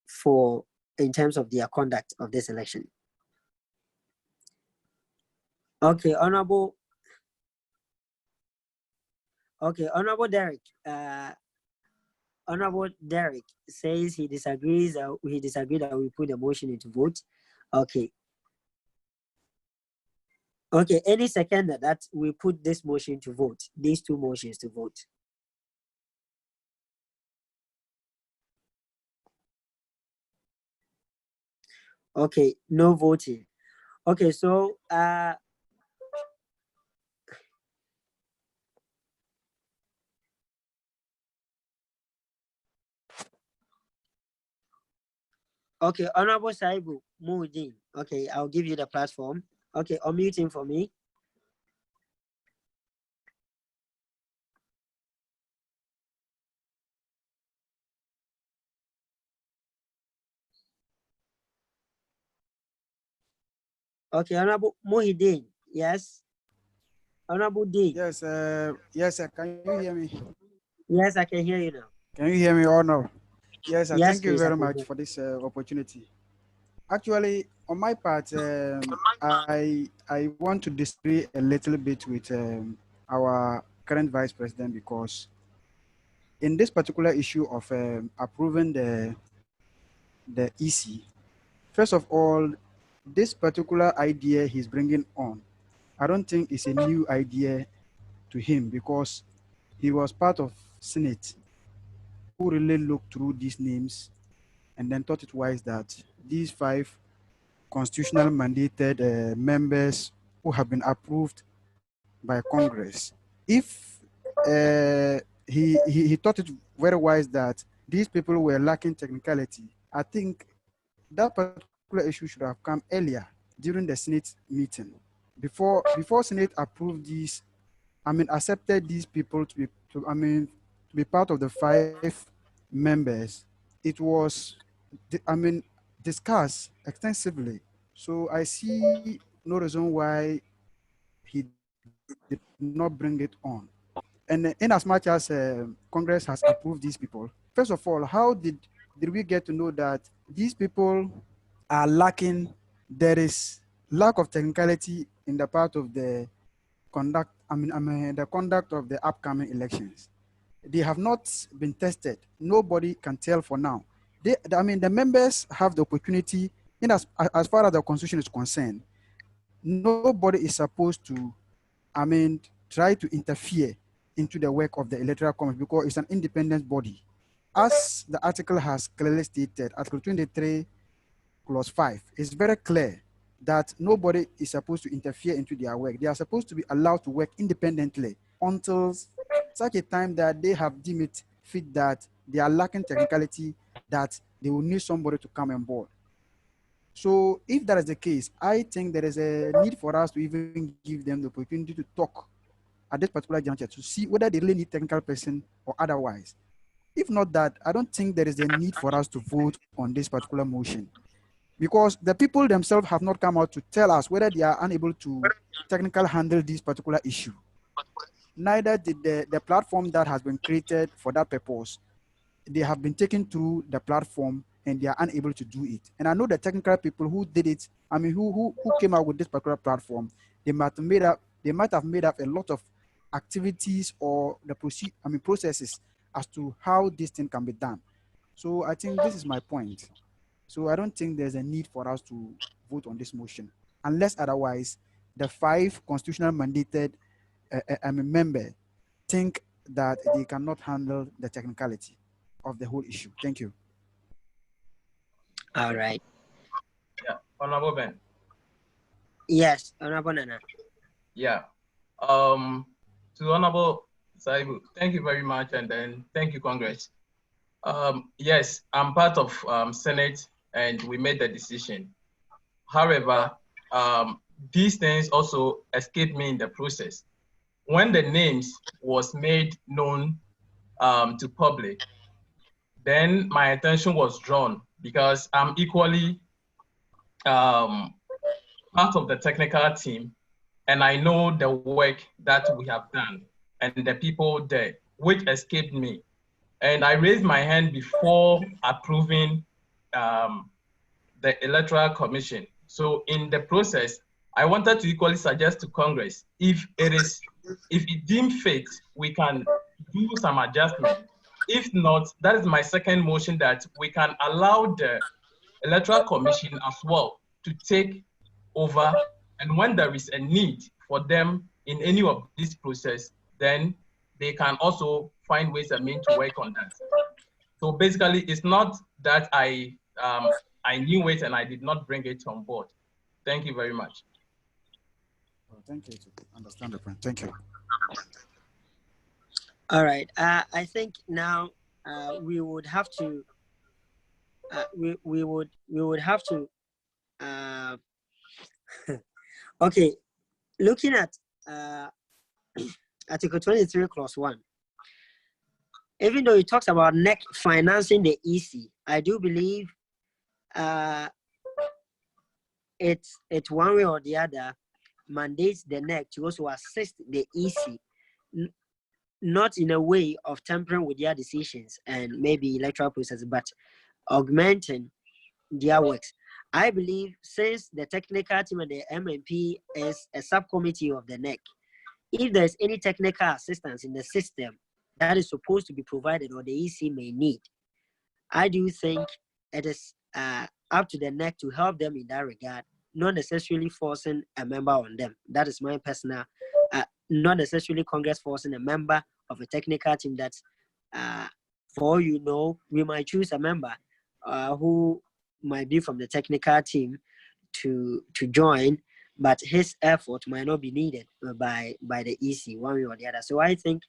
for in terms of their conduct of this election. Okay, Honorable Derek. Honorable Derek says he disagrees. He disagreed that we put the motion into vote. Okay. Okay. Any second that we put this motion to vote, these two motions to vote. Okay. No voting. Okay. So okay, Honorable Saibu Muhyiddin. Okay, I'll give you the platform. Okay, unmuting for me. Okay, Honorable Muhyiddin. Yes. Honorable D. Yes, yes, sir. Can you hear me? Yes, I can hear you now. Can you hear me or no? Yes, sir. Yes, Thank you please, I very can much hear. for this opportunity. Actually, on my part, I want to disagree a little bit with our current vice president, because in this particular issue of approving the EC, first of all, this particular idea he's bringing on, I don't think it's a new idea to him, because he was part of Senate who really looked through these names and then thought it wise that these 5 constitutional mandated members who have been approved by Congress, if he thought it very wise that these people were lacking technicality, I think that particular issue should have come earlier during the Senate meeting. Before Senate approved these, accepted these people to be part of the 5 members, it was, discussed extensively. So I see no reason why he did not bring it on. And in as much as Congress has approved these people, first of all, how did we get to know that these people are lacking? There is lack of technicality in the part of the conduct, the conduct of the upcoming elections. They have not been tested. Nobody can tell for now. The members have the opportunity, in as far as the constitution is concerned, nobody is supposed to, try to interfere into the work of the electoral commission, because it's an independent body. As the article has clearly stated, Article 23, Clause 5, it's very clear that nobody is supposed to interfere into their work. They are supposed to be allowed to work independently until such a time that they have deemed it fit that they are lacking technicality, that they will need somebody to come on board. So if that is the case, I think there is a need for us to even give them the opportunity to talk at this particular juncture to see whether they really need technical person or otherwise. If not that, I don't think there is a need for us to vote on this particular motion, because the people themselves have not come out to tell us whether they are unable to technically handle this particular issue. Neither did the platform that has been created for that purpose. They have been taken through the platform and they are unable to do it. And I know the technical people who did it, who came out with this particular platform, they might have made up a lot of activities or the processes as to how this thing can be done. So I think this is my point. So I don't think there's a need for us to vote on this motion, unless otherwise the 5 constitutional mandated member think that they cannot handle the technicality of the whole issue. Thank you. All right. Yeah, Honorable Ben. Yes, Honorable Nana. Yeah. To Honorable Saibu, thank you very much, and then thank you, Congress. Yes, I'm part of Senate, and we made the decision. However, these things also escaped me in the process. When the names was made known to public, then my attention was drawn because I'm equally part of the technical team, and I know the work that we have done and the people there, which escaped me. And I raised my hand before approving the Electoral Commission. So in the process, I wanted to equally suggest to Congress, if it deemed fit, we can do some adjustment. If not, that is my second motion, that we can allow the Electoral Commission as well to take over, and when there is a need for them in any of this process, then they can also find ways and means to work on that. So basically, it's not that I knew it and I did not bring it on board. Thank you very much. Thank you. Understand the point. Thank you. All right. I think now we would have to. We would have to. Okay, looking at Article 23, Clause 1. Even though it talks about NEC financing the EC, I do believe it's one way or the other mandates the NEC to also assist the EC, not in a way of tampering with their decisions and maybe electoral processes, but augmenting their works. I believe since the technical team and the MMP is a subcommittee of the NEC, if there's any technical assistance in the system that is supposed to be provided or the EC may need, I do think it is up to the NEC to help them in that regard, not necessarily forcing a member on them. That is my personal, not necessarily Congress forcing a member of a technical team that's, for you know, we might choose a member who might be from the technical team to join, but his effort might not be needed by the EC one way or the other. So I think,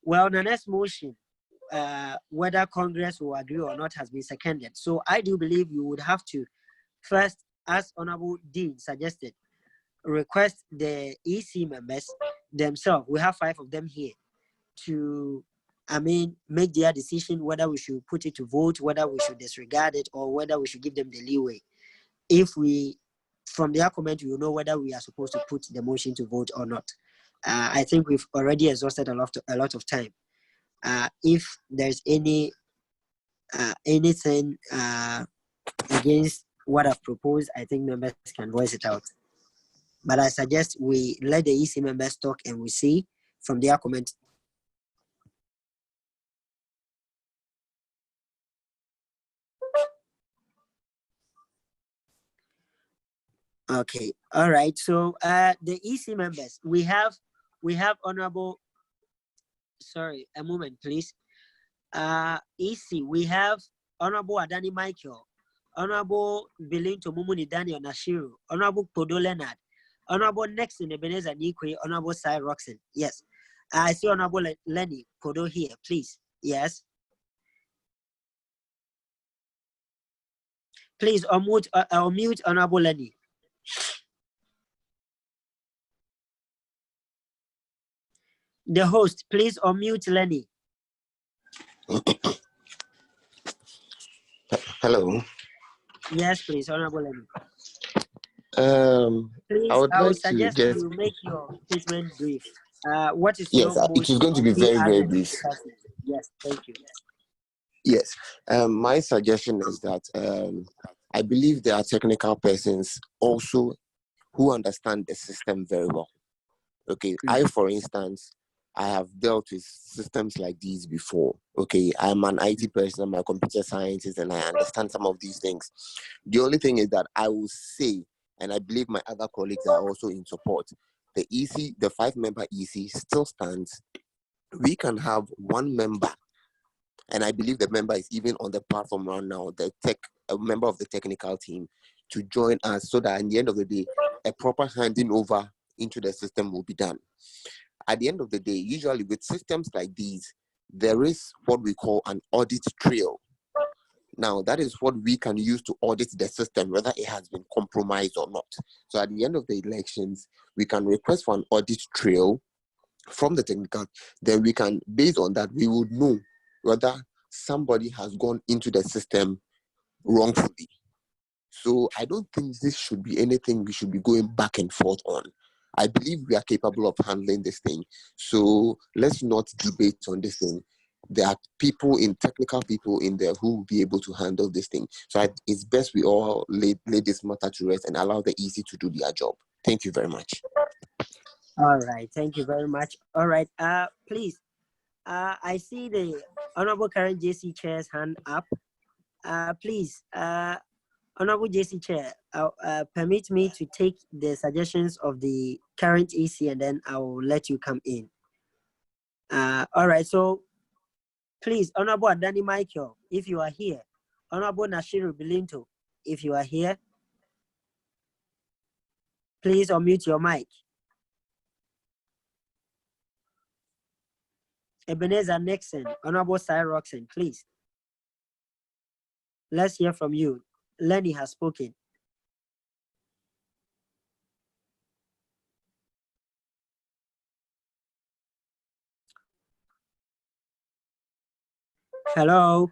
well, the next motion, whether Congress will agree or not, has been seconded. So I do believe you would have to first, as Honorable Dean suggested, request the EC members themselves, we have 5 of them here, to make their decision whether we should put it to vote, whether we should disregard it, or whether we should give them the leeway. If we, from their comment, we will know whether we are supposed to put the motion to vote or not. I think we've already exhausted a lot of time. If there's anything against what I've proposed, I think members can voice it out. But I suggest we let the EC members talk and we see from their comment. Okay, all right. So the EC members, we have Honorable, sorry, a moment, please. EC, we have Honorable Adani Michael, Honorable Belinto Mumuni Daniel Nashiru, Honorable Podo Leonard, Honorable Next in Ebenezer Nikwe, Honorable Sai Roxon. Yes. I see Honorable Lenny Podo here, please. Yes. Please unmute Honorable Lenny. The host, please unmute Lenny. Hello. Yes, please, Honorable Lenny. Please, I would I like would to suggest just, you make your statement brief. What is yes, your it is motion going to on be we very, as very the brief. discussion? Yes, thank you. Yes. My suggestion is that I believe there are technical persons also who understand the system very well. Okay, I, for instance, I have dealt with systems like these before. Okay, I'm an IT person, I'm a computer scientist, and I understand some of these things. The only thing is that I will say, and I believe my other colleagues are also in support, the EC, the 5-member EC still stands. We can have one member, and I believe the member is even on the platform right now, a member of the technical team, to join us so that at the end of the day, a proper handing over into the system will be done. At the end of the day, usually with systems like these, there is what we call an audit trail. Now, that is what we can use to audit the system, whether it has been compromised or not. So at the end of the elections, we can request for an audit trail from the technical. Then we can, based on that, we would know Rather, somebody has gone into the system wrongfully. So I don't think this should be anything we should be going back and forth on. I believe we are capable of handling this thing. So let's not debate on this thing. There are technical people in there who will be able to handle this thing. So it's best we all lay this matter to rest and allow the EC to do their job. Thank you very much. All right, thank you very much. All right, please, I see the Honorable Current JC Chair's hand up. Please, Honorable JC Chair, permit me to take the suggestions of the current EC and then I will let you come in. All right, so please, Honorable Adani Michael, if you are here. Honorable Nashiru Bilinto, if you are here, please unmute your mic. Ebenezer Nixon, Honorable Cy Roxon, please. Let's hear from you. Lenny has spoken. Hello.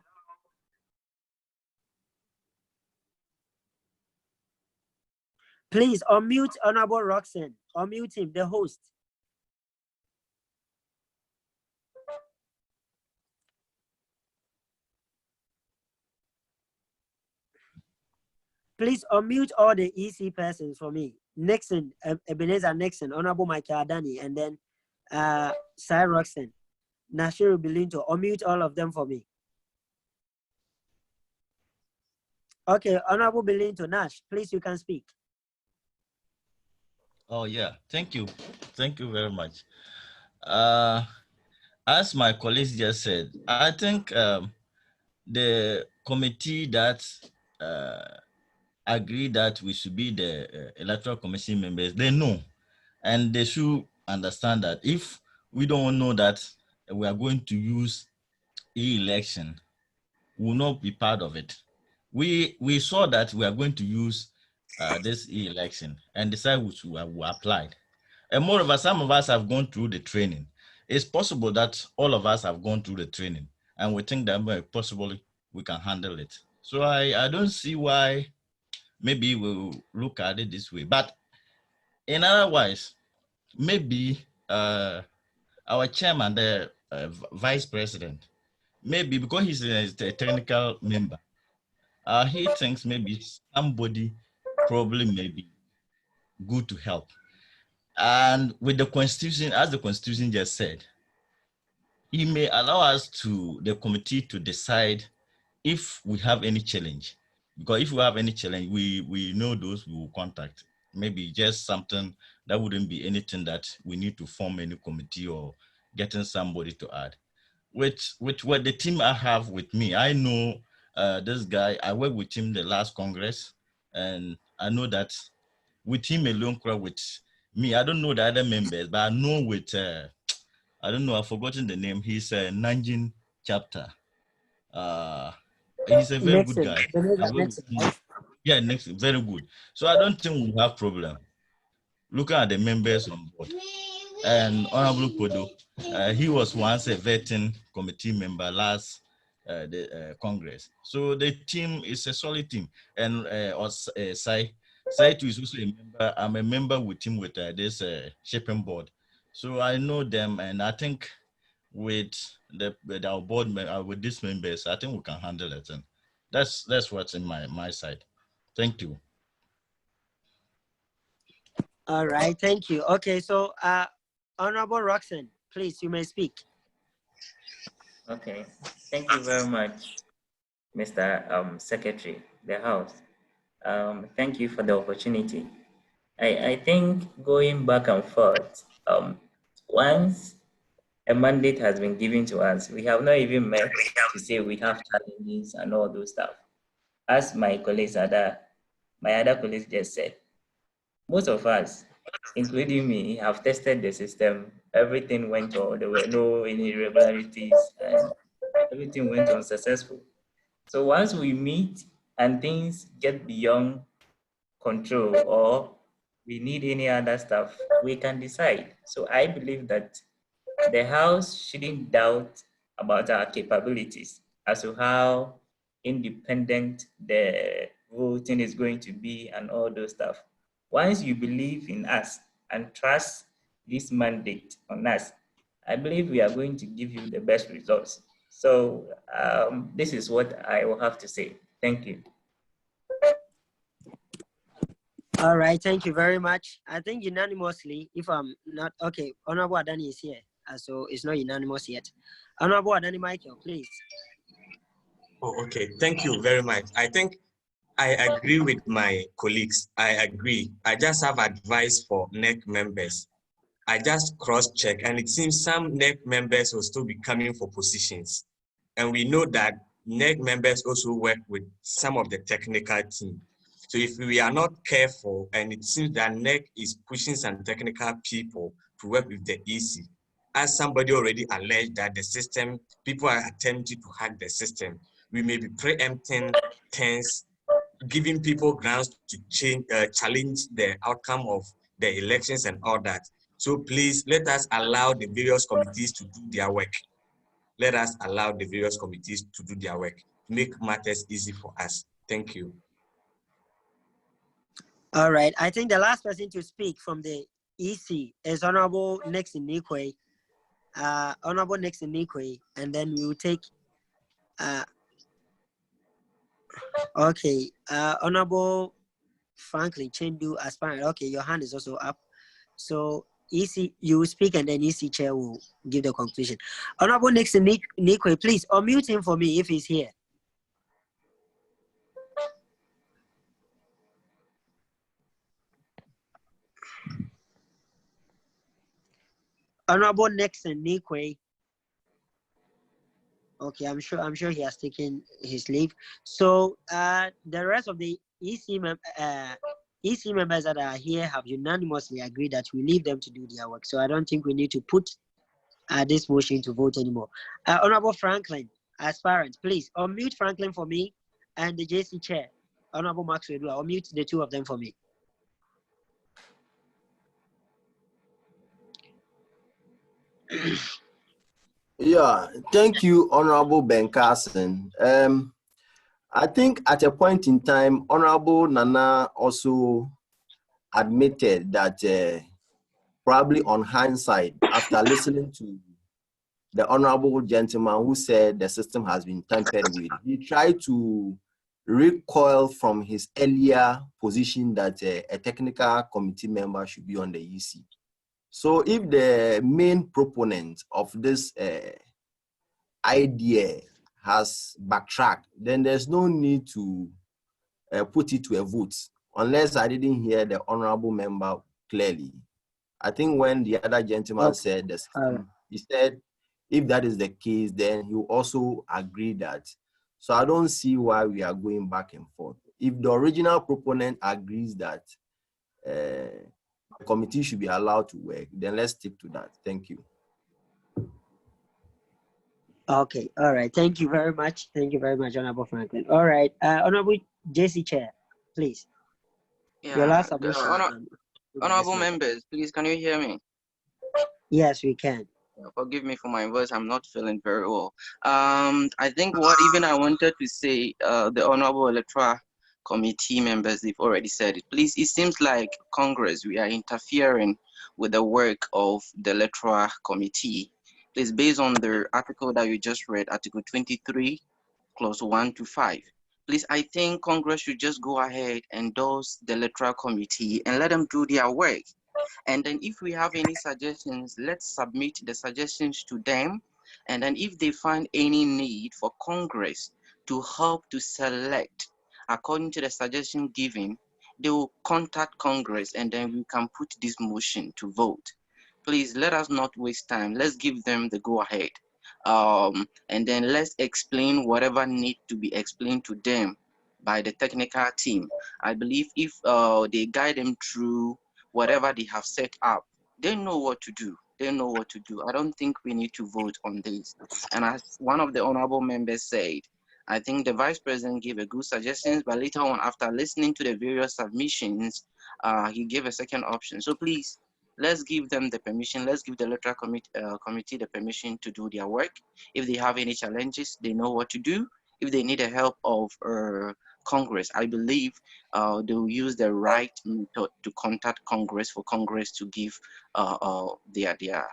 Please unmute Honorable Roxon. Unmute him, the host. Please unmute all the EC persons for me. Nixon, Ebenezer Nixon, Honorable Michael Adani, and then Cy Roxon, Nashiru Bilinto. Unmute all of them for me. Okay, Honorable Bilinto, Nash, please, you can speak. Oh, yeah. Thank you. Thank you very much. As my colleagues just said, I think the committee that agree that we should be the electoral commission members, they know, and they should understand that if we don't know that we are going to use e-election, we will not be part of it. We saw that we are going to use this e-election and decide which we applied. And moreover, some of us have gone through the training. It's possible that all of us have gone through the training and we think that possibly we can handle it. So I don't see why maybe we'll look at it this way. But in otherwise, maybe our chairman, the vice president, maybe because he's a technical member, he thinks maybe somebody probably may be good to help. And with the constitution, as the constitution just said, he may allow us to, the committee, to decide if we have any challenge. Because if we have any challenge, we know those we will contact. Maybe just something that wouldn't be anything that we need to form any committee or getting somebody to add. With what the team I have with me, I know this guy, I worked with him the last Congress, and I know that with him alone, with me, I don't know the other members, but I know with, I don't know, I've forgotten the name. He's a Nanjing chapter. He's a very good guy. Yeah, next, very good. So I don't think we have problem. Looking at the members on board. And Honorable Kodo, he was once a vetting committee member last Congress. So the team is a solid team. And Sai too is also a member. I'm a member with him with this shipping board. So I know them, and I think with our board with these members, I think we can handle it. And that's what's in my side. Thank you. All right, thank you. Okay, so Honorable Roxanne, please, you may speak. Okay, thank you very much, Mr. Secretary, the House. Thank you for the opportunity. I think going back and forth, once a mandate has been given to us, we have not even met to say we have challenges and all those stuff. As my other colleagues just said, most of us, including me, have tested the system. Everything went on. There were no any irregularities, and everything went on successful. So once we meet and things get beyond control or we need any other stuff, we can decide. So I believe that the House shouldn't doubt about our capabilities as to how independent the voting is going to be and all those stuff. Once you believe in us and trust this mandate on us, I believe we are going to give you the best results. So this is what I will have to say. Thank you. All right, thank you very much. I think unanimously, if I'm not okay, Honorable Adani is here, so it's not unanimous yet. Honorable Adani Michael, please. Oh, okay. Thank you very much. I think I agree with my colleagues. I agree. I just have advice for NEC members. I just cross-check, and it seems some NEC members will still be coming for positions. And we know that NEC members also work with some of the technical team. So if we are not careful, and it seems that NEC is pushing some technical people to work with the EC, as somebody already alleged that the system, people are attempting to hack the system, we may be preempting things, giving people grounds to challenge the outcome of the elections and all that. So please let us allow the various committees to do their work. Let us allow the various committees to do their work, make matters easy for us. Thank you. All right, I think the last person to speak from the EC is Honorable Nixon Nikwe. Honorable Nixon Nikwe, and then we will take okay, Honorable Franklin Chendu aspirant. Okay, your hand is also up. So EC, you will speak, and then EC chair will give the conclusion. Honorable Nixon Nikwe, please unmute him for me if he's here. Honorable Nixon Nikwe. Okay, I'm sure he has taken his leave. So the rest of the EC members that are here have unanimously agreed that we leave them to do their work. So I don't think we need to put this motion to vote anymore. Honorable Franklin, aspirant, please unmute Franklin for me, and the JC chair, Honorable Max Wedua, unmute the two of them for me. Yeah, thank you, Honorable Ben Carson. I think at a point in time, Honorable Nana also admitted that probably on hindsight, after listening to the Honorable gentleman who said the system has been tampered with, he tried to recoil from his earlier position that a technical committee member should be on the EC. So if the main proponent of this idea has backtracked, then there's no need to put it to a vote, unless I didn't hear the honorable member clearly. I think when the other gentleman said the system, he said if that is the case, then he will also agree that. So I don't see why we are going back and forth. If the original proponent agrees that the committee should be allowed to work, then let's stick to that. Thank you. Okay, all right. Thank you very much. Thank you very much, Honorable Franklin. All right, Honorable JC Chair, please. Yeah, Your last submission. honorable members, please, can you hear me? Yes, we can. Forgive me for my voice, I'm not feeling very well. I think what even I wanted to say, the Honorable Electoral Committee members, they've already said it. Please, it seems like Congress, we are interfering with the work of the Electoral Committee. Please, based on the article that you just read, Article 23, Clause 1 to 5. Please, I think Congress should just go ahead and endorse the Electoral Committee and let them do their work. And then if we have any suggestions, let's submit the suggestions to them. And then if they find any need for Congress to help to select according to the suggestion given, they will contact Congress and then we can put this motion to vote. Please let us not waste time. Let's give them the go ahead. And then let's explain whatever needs to be explained to them by the technical team. I believe if they guide them through whatever they have set up, they know what to do. They know what to do. I don't think we need to vote on this. And as one of the honorable members said, I think the vice president gave a good suggestion, but later on, after listening to the various submissions, he gave a second option. So please, let's give them the permission. Let's give the electoral committee the permission to do their work. If they have any challenges, they know what to do. If they need the help of Congress, I believe they will use the right method to contact Congress for Congress to give their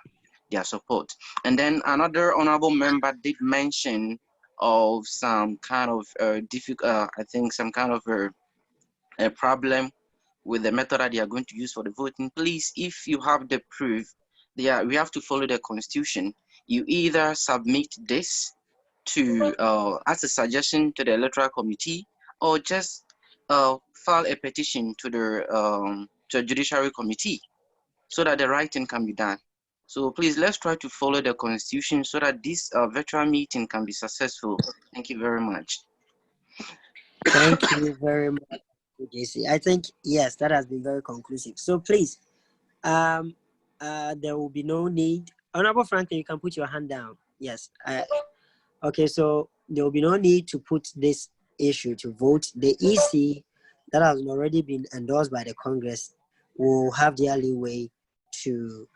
support. And then another honorable member did mention of some kind of difficult, I think some kind of a problem with the method that they are going to use for the voting. Please, if you have the proof, we have to follow the constitution. You either submit this to as a suggestion to the electoral committee, or just file a petition to the judiciary committee so that the right thing can be done. So please, let's try to follow the constitution so that this virtual meeting can be successful. Thank you very much. Thank you very much, JC. I think, yes, that has been very conclusive. So please, there will be no need. Honorable Franklin, you can put your hand down. Yes. Okay, so there will be no need to put this issue to vote. The EC that has already been endorsed by the Congress will have their leeway to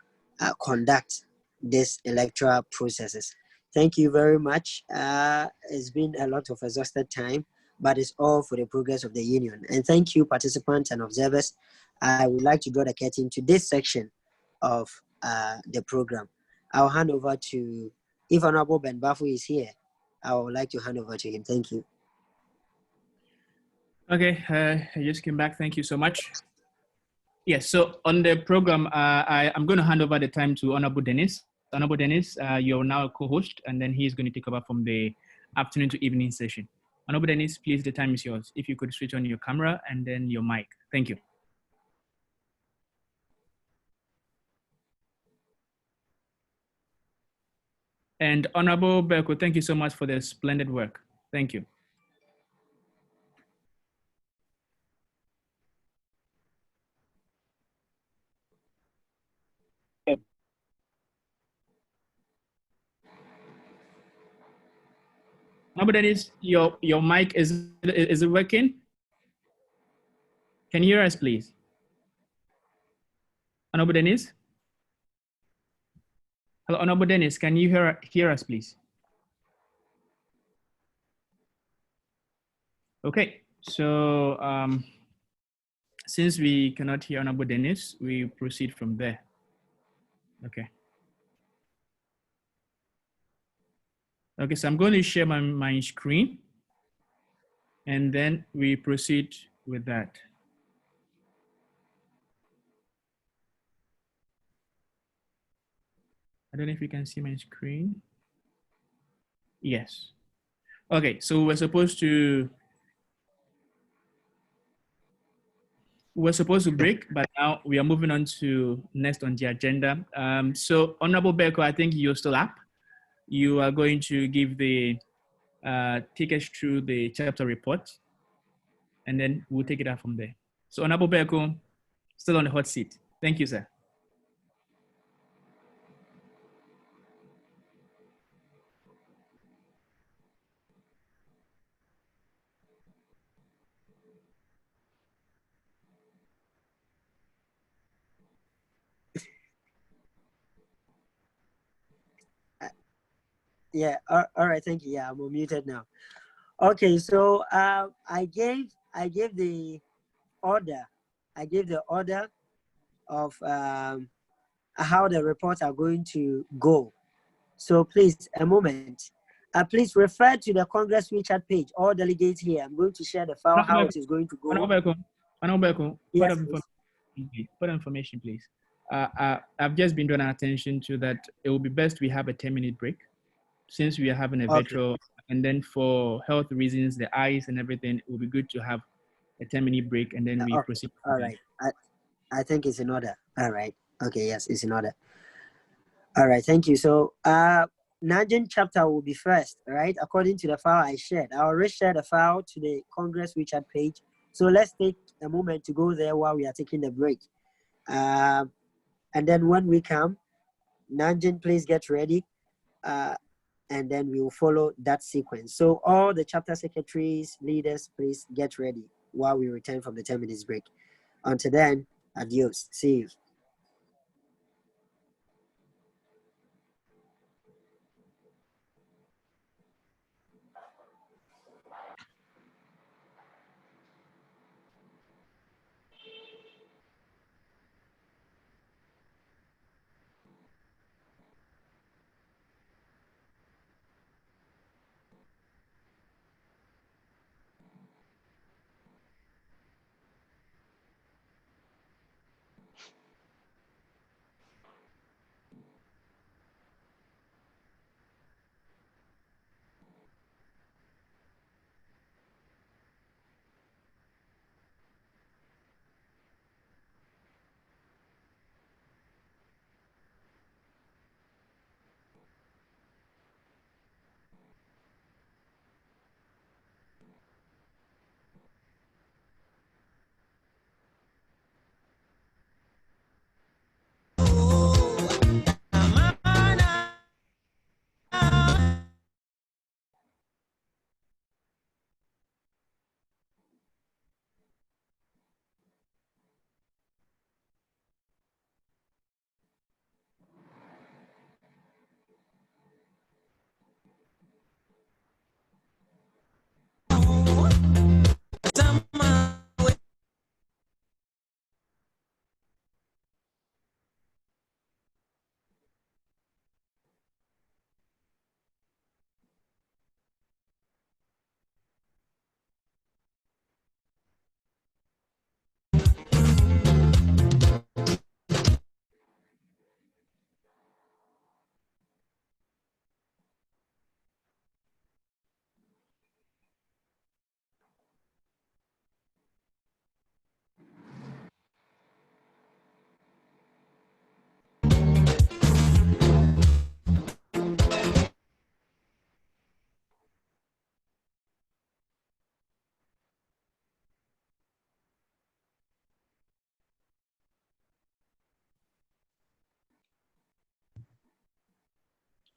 conduct these electoral processes. Thank you very much. It's been a lot of exhausted time, but it's all for the progress of the union. And thank you, participants and observers. I would like to draw the curtain to this section of the program. I'll hand over to, if Honorable Ben Bafu is here, I would like to hand over to him. Thank you. Okay, I just came back. Thank you so much. Yes, so on the program, I'm going to hand over the time to Honorable Dennis. Honorable Dennis, you're now a co-host, and then he's going to take over from the afternoon to evening session. Honorable Dennis, please, the time is yours. If you could switch on your camera and then your mic. Thank you. And Honorable Berko, thank you so much for the splendid work. Thank you. Honorable Dennis, your mic, is it working? Can you hear us, please? Honorable Dennis? Hello, Honorable Dennis, can you hear us, please? Okay, so since we cannot hear Honorable Dennis, we proceed from there. Okay. Okay, so I'm going to share my screen, and then we proceed with that. I don't know if you can see my screen. Yes. Okay, so we're supposed to break, but now we are moving on to next on the agenda. So Honorable Berko, I think you're still up. You are going to give the take us through the chapter report, and then we'll take it out from there. So Honorable Berko, still on the hot seat. Thank you, sir. Yeah, all right, thank you. Yeah, I'm unmuted now. Okay, so I gave the order. I gave the order of how the reports are going to go. So please, a moment. Please refer to the Congress WeChat page. All delegates here. I'm going to share the file, how it is going to go. Honorable Berko, yes, put information, please. I've just been drawing attention to that. It will be best we have a 10-minute break, since we are having a virtual, and then for health reasons, the eyes and everything, it will be good to have a 10-minute break, and then we proceed. All right. I think it's in order. All right. Okay, yes, it's in order. All right, thank you. So Nanjing chapter will be first, right? According to the file I shared. I already shared the file to the Congress WeChat page. So let's take a moment to go there while we are taking the break. And then when we come, Nanjing, please get ready. And then we will follow that sequence. So all the chapter secretaries, leaders, please get ready while we return from the 10 minutes break. Until then, adios. See you.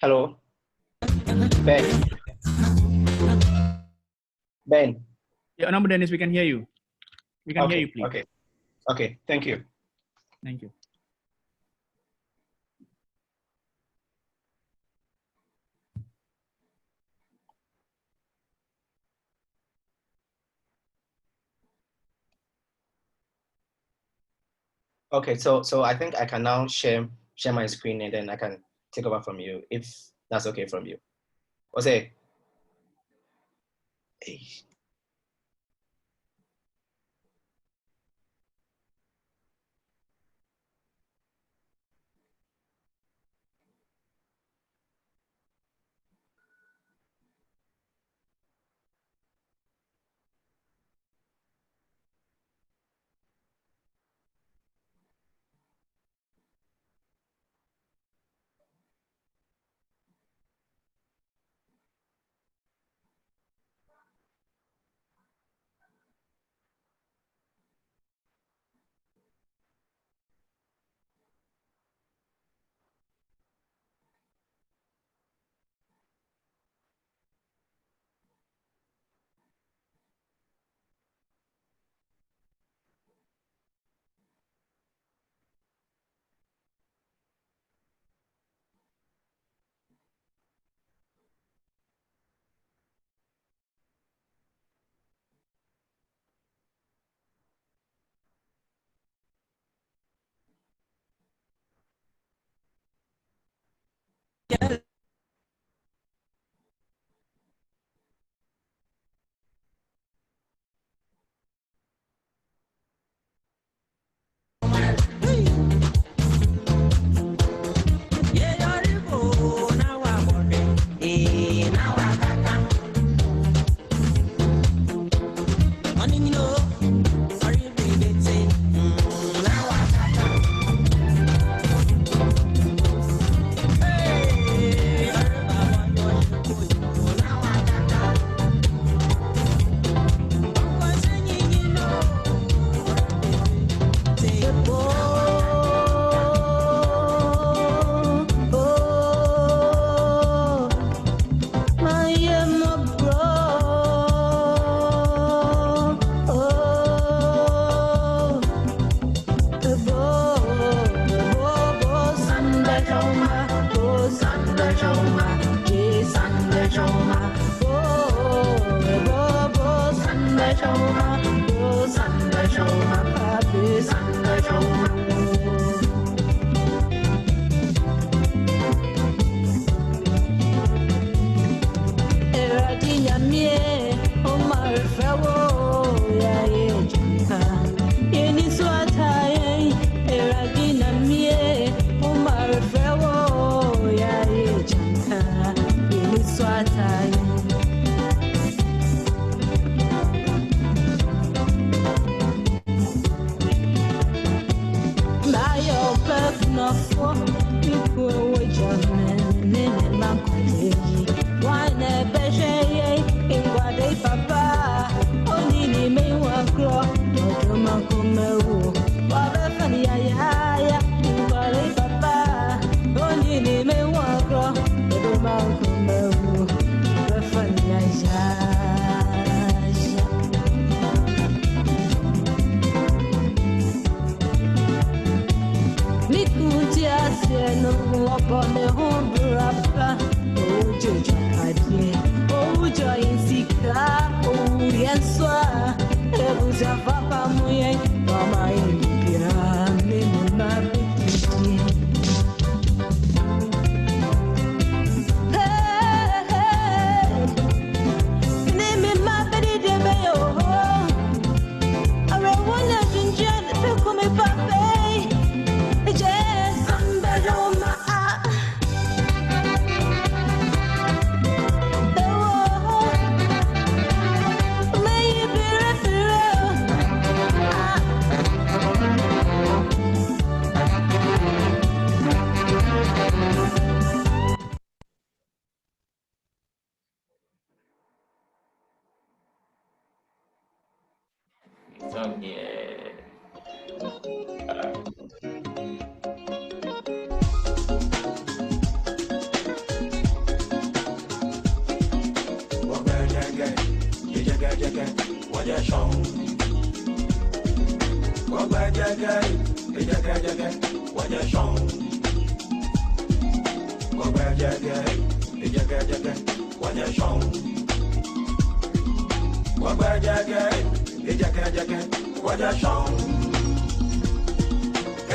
Hello, Ben. Ben. Yeah, Honorable Dennis, we can hear you. We can hear you, please. Okay. Okay. Thank you. Thank you. Okay. So I think I can now share my screen and then I can take over from you if that's okay from you. Jose.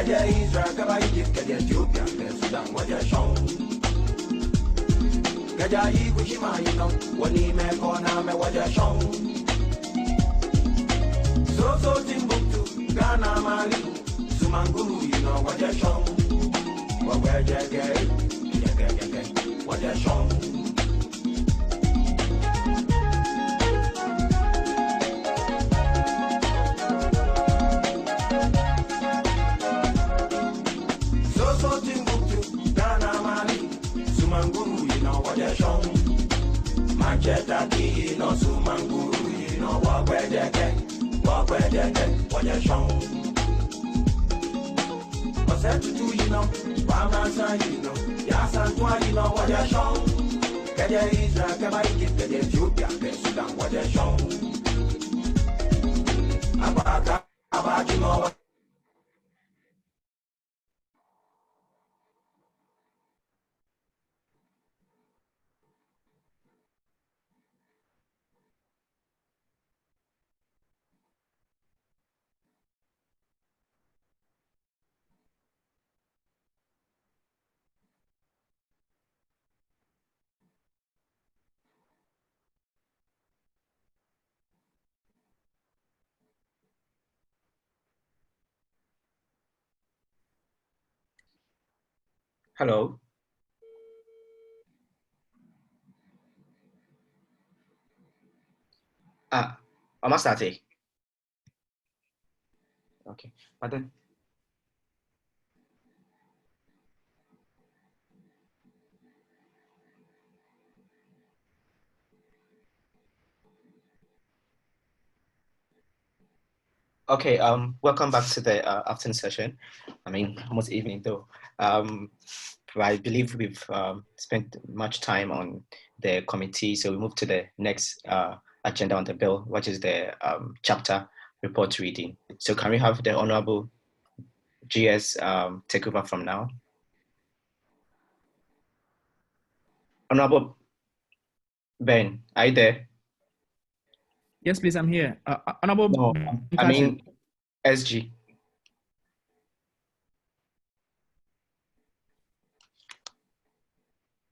Kaja Israel, Kaba Egypt, Kaja Ethiopia, Sudan, Waja Shong. Kaja Igushima, you know, Wani Mekona, me Waja Shong. So Timbuktu, Ghana, Mali, Sumanguru, you know, Waja Shong. Waja Gay, Waja Shong. Manchester, you know, Sumanguru, you know, walk where they get, what you show. What's that to do, you know, Bama, you know, Yasan, you know, what you show. Kaja Israel, Kaba Egypt, Kaja Ethiopia, Sudan, what you show. About you know. Hello. Amasate. Okay, but then. Okay, welcome back to the afternoon session. I mean, almost evening though. I believe we've spent much time on the committee, so we move to the next agenda on the bill, which is the chapter report reading. So can we have the Honorable GS take over from now? Honorable Ben, are you there? Yes, please, I'm here. Honorable. No, I mean SG.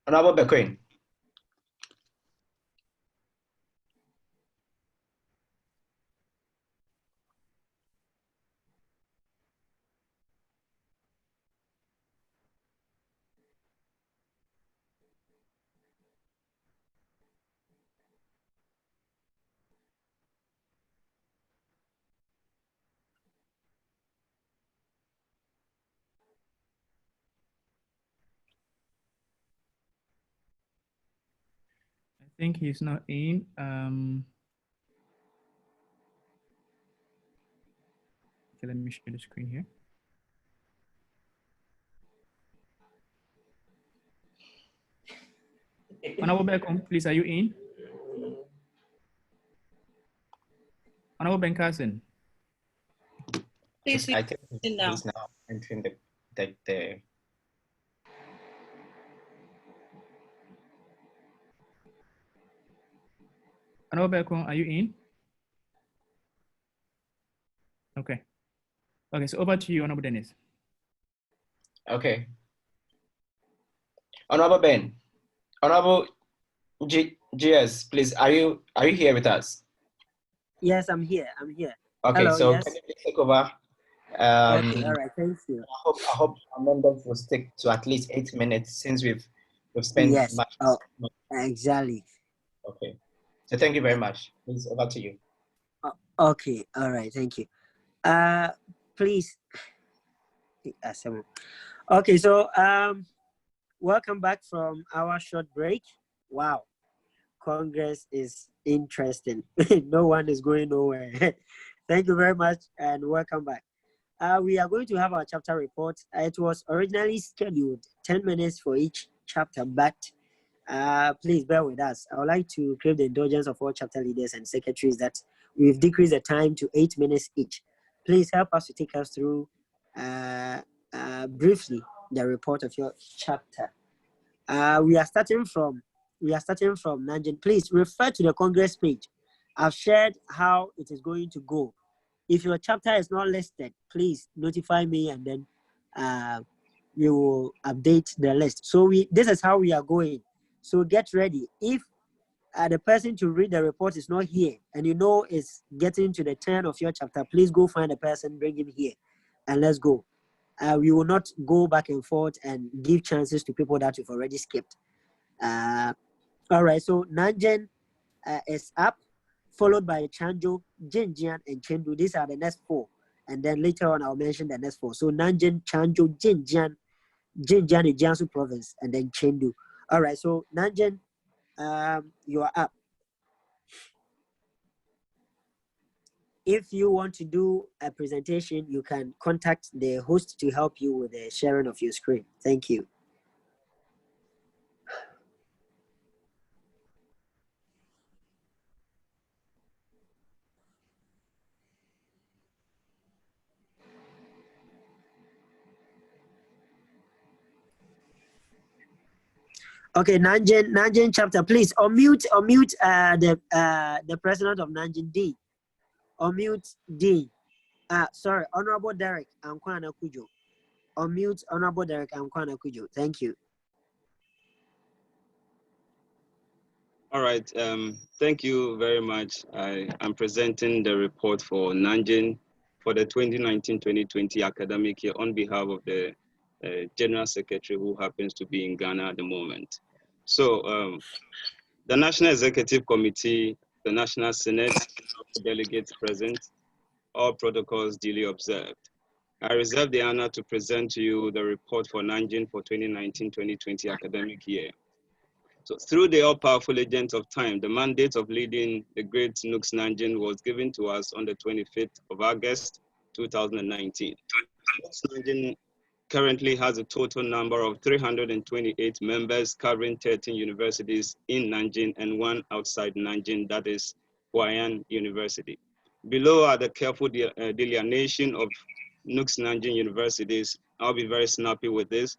Honorable Bequin. I think he's not in. Okay, let me share the screen here. Honorable Beckham, please, are you in? Honorable Ben Carson. Please, I think sit down. he's now entering the Honorable Beckham, are you in? Okay. Okay, so over to you, Honorable Dennis. Okay. Honorable Ben, Honorable GS, please, are you here with us? Yes, I'm here. Okay, Hello, so yes. can you please take over? Okay, all right, thank you. I hope our members will stick to at least 8 minutes since we've spent Yes. much. Oh, exactly. Okay. So thank you very much. Please, over to you. Okay, all right, thank you. Please. Okay, so welcome back from our short break. Wow, Congress is interesting. No one is going nowhere. Thank you very much and welcome back. We are going to have our chapter report. It was originally scheduled 10 minutes for each chapter, but Please bear with us. I would like to crave the indulgence of all chapter leaders and secretaries that we've decreased the time to 8 minutes each. Please help us to take us through briefly the report of your chapter. We are starting from Nanjing. Please refer to the Congress page. I've shared how it is going to go. If your chapter is not listed, please notify me, and then we will update the list. So this is how we are going. So get ready. If the person to read the report is not here, and you know it's getting to the turn of your chapter, please go find the person, bring him here, and let's go. We will not go back and forth and give chances to people that we've already skipped. All right, so Nanjing is up, followed by Chanjo, Jinjian, and Chengdu. These are the next four. And then later on, I'll mention the next four. So Nanjing, Chanjo, Jinjian is Jiangsu province, and then Chengdu. All right, so Nanjing, you are up. If you want to do a presentation, you can contact the host to help you with the sharing of your screen. Thank you. Okay, Nanjing chapter, please unmute the president of Nanjing D. Unmute D. Sorry, Honorable Derek Ankwana Kujo. Unmute Honorable Derek Ankwana Kujo. Thank you. All right, thank you very much. I'm presenting the report for Nanjing for the 2019-2020 academic year on behalf of the General Secretary, who happens to be in Ghana at the moment. So the National Executive Committee, the National Senate, delegates present, all protocols duly observed. I reserve the honor to present to you the report for Nanjing for 2019-2020 academic year. So through the all-powerful agent of time, the mandate of leading the great NUGS Nanjing was given to us on the 25th of August, 2019. NUGS Nanjing currently has a total number of 328 members covering 13 universities in Nanjing and one outside Nanjing, that is Huayan University. Below are the careful delineation of NUGS Nanjing universities. I'll be very snappy with this.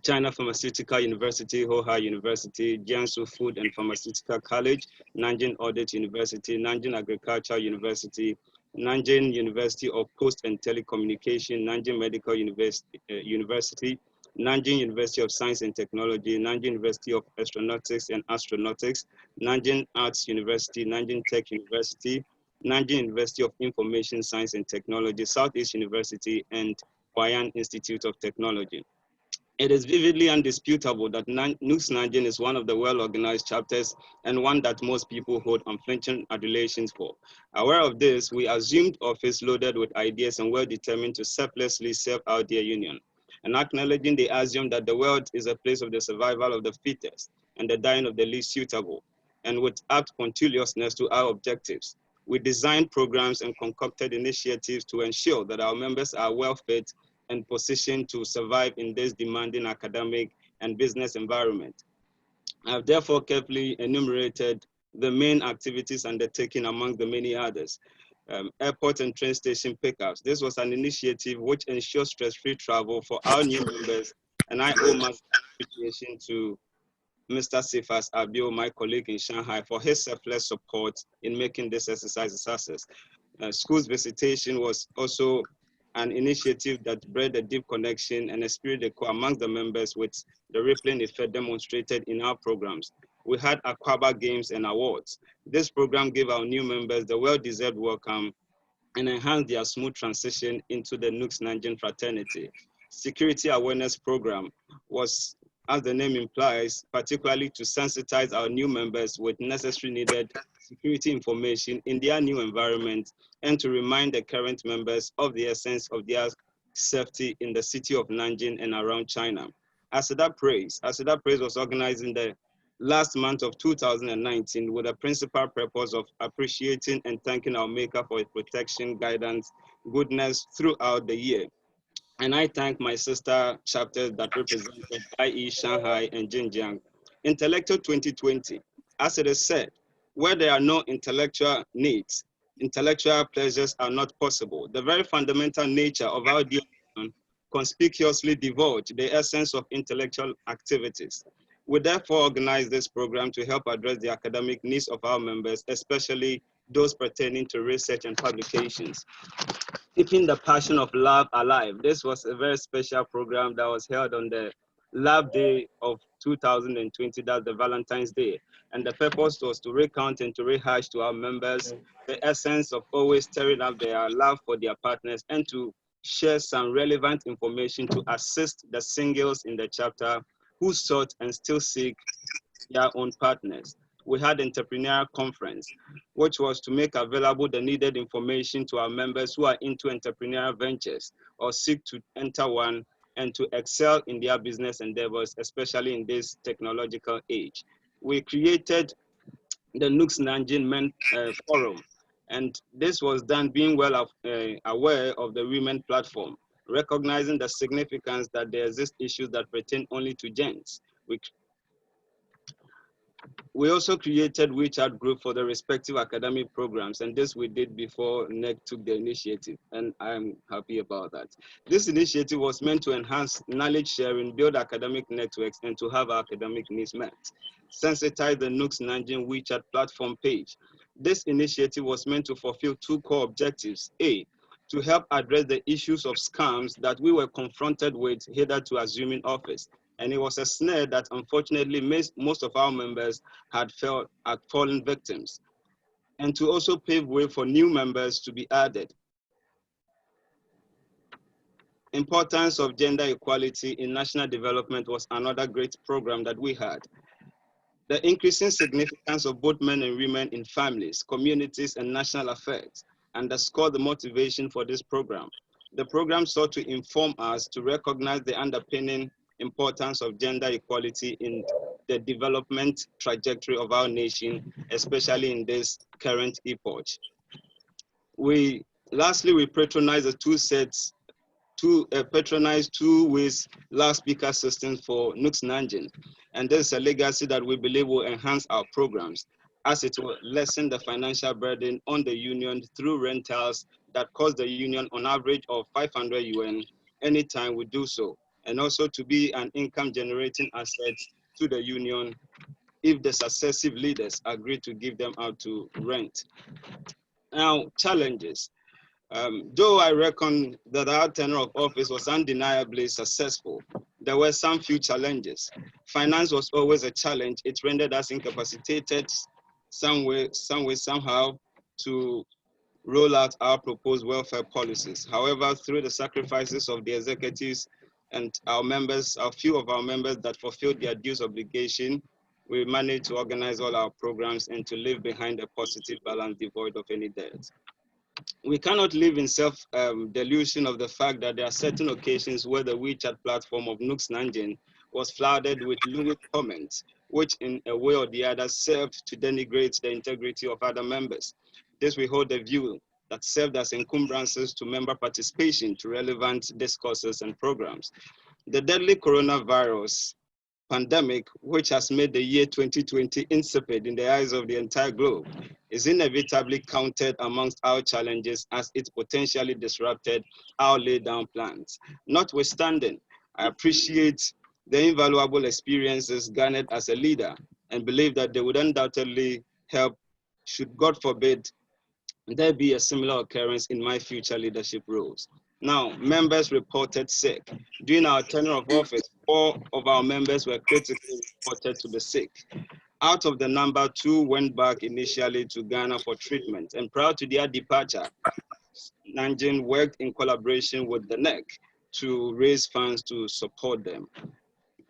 China Pharmaceutical University, Hohai University, Jiangsu Food and Pharmaceutical College, Nanjing Audit University, Nanjing Agricultural University, Nanjing University of Post and Telecommunication, Nanjing Medical University, Nanjing University of Science and Technology, Nanjing University of Astronautics and Astronautics, Nanjing Arts University, Nanjing Tech University, Nanjing University of Information Science and Technology, Southeast University, and Huayan Institute of Technology. It is vividly undisputable that NUGS Nanjing is one of the well-organized chapters and one that most people hold unflinching adulations for. Aware of this, we assumed office loaded with ideas and were determined to selflessly serve our dear union. And acknowledging the axiom that the world is a place of the survival of the fittest and the dying of the least suitable, and with apt punctiliousness to our objectives, we designed programs and concocted initiatives to ensure that our members are well fit and positioned to survive in this demanding academic and business environment. I have therefore carefully enumerated the main activities undertaken among the many others. Airport and train station pickups. This was an initiative which ensures stress-free travel for our new members, and I owe my appreciation to Mr. Sifas Abio, my colleague in Shanghai, for his selfless support in making this exercise a success. Schools visitation was also an initiative that bred a deep connection and esprit de corps amongst the members, with the rippling effect demonstrated in our programs. We had Aquaba Games and Awards. This program gave our new members the well-deserved welcome and enhanced their smooth transition into the NUGS Nanjing fraternity. Security awareness program was, as the name implies, particularly to sensitize our new members with necessary needed security information in their new environment and to remind the current members of the essence of their safety in the city of Nanjing and around China. Asida Praise was organized in the last month of 2019 with a principal purpose of appreciating and thanking our Maker for his protection, guidance, goodness throughout the year. And I thank my sister chapters that represented IE, Shanghai, and Xinjiang Intellectual 2020, as it is said, where there are no intellectual needs, intellectual pleasures are not possible. The very fundamental nature of our education conspicuously divulge the essence of intellectual activities. We therefore organize this program to help address the academic needs of our members, especially those pertaining to research and publications. Keeping the passion of love alive. This was a very special program that was held on the Love Day of 2020, that's the Valentine's Day. And the purpose was to recount and to rehash to our members the essence of always stirring up their love for their partners and to share some relevant information to assist the singles in the chapter who sought and still seek their own partners. We had entrepreneurial conference, which was to make available the needed information to our members who are into entrepreneurial ventures or seek to enter one and to excel in their business endeavors, especially in this technological age. We created the NUGS Nanjing Men Forum, and this was done being well aware of the women platform, recognizing the significance that there exist issues that pertain only to gents. We also created WeChat group for the respective academic programs, and this we did before NEC took the initiative, and I'm happy about that. This initiative was meant to enhance knowledge sharing, build academic networks, and to have our academic needs met. Sensitize the NUGS Nanjing WeChat platform page. This initiative was meant to fulfill two core objectives. A, to help address the issues of scams that we were confronted with hitherto assuming office. And it was a snare that unfortunately most of our members had fallen victims. And to also pave way for new members to be added. Importance of gender equality in national development was another great program that we had. The increasing significance of both men and women in families, communities, and national affairs underscore the motivation for this program. The program sought to inform us to recognize the underpinning importance of gender equality in the development trajectory of our nation, especially in this current epoch. Lastly, we patronize two ways loudspeaker systems for NUGS Nanjing. And this is a legacy that we believe will enhance our programs, as it will lessen the financial burden on the union through rentals that cost the union on average of 500 UN anytime we do so, and also to be an income generating asset to the union if the successive leaders agree to give them out to rent. Now, challenges. Though I reckon that our tenure of office was undeniably successful, there were some few challenges. Finance was always a challenge. It rendered us incapacitated somehow to roll out our proposed welfare policies. However, through the sacrifices of the executives and a few of our members that fulfilled their dues obligation, we managed to organize all our programs and to leave behind a positive balance devoid of any debt. We cannot live in self-delusion of the fact that there are certain occasions where the WeChat platform of NUGS Nanjing was flooded with lewd comments, which in a way or the other served to denigrate the integrity of other members. This we hold the view that served as encumbrances to member participation to relevant discourses and programs. The deadly coronavirus pandemic, which has made the year 2020 insipid in the eyes of the entire globe, is inevitably counted amongst our challenges as it potentially disrupted our laid down plans. Notwithstanding, I appreciate the invaluable experiences garnered as a leader and believe that they would undoubtedly help, should God forbid there be a similar occurrence in my future leadership roles. Now, members reported sick. During our tenure of office, 4 of our members were critically reported to be sick. Out of the number, 2 went back initially to Ghana for treatment, and prior to their departure, Nanjing worked in collaboration with the NEC to raise funds to support them.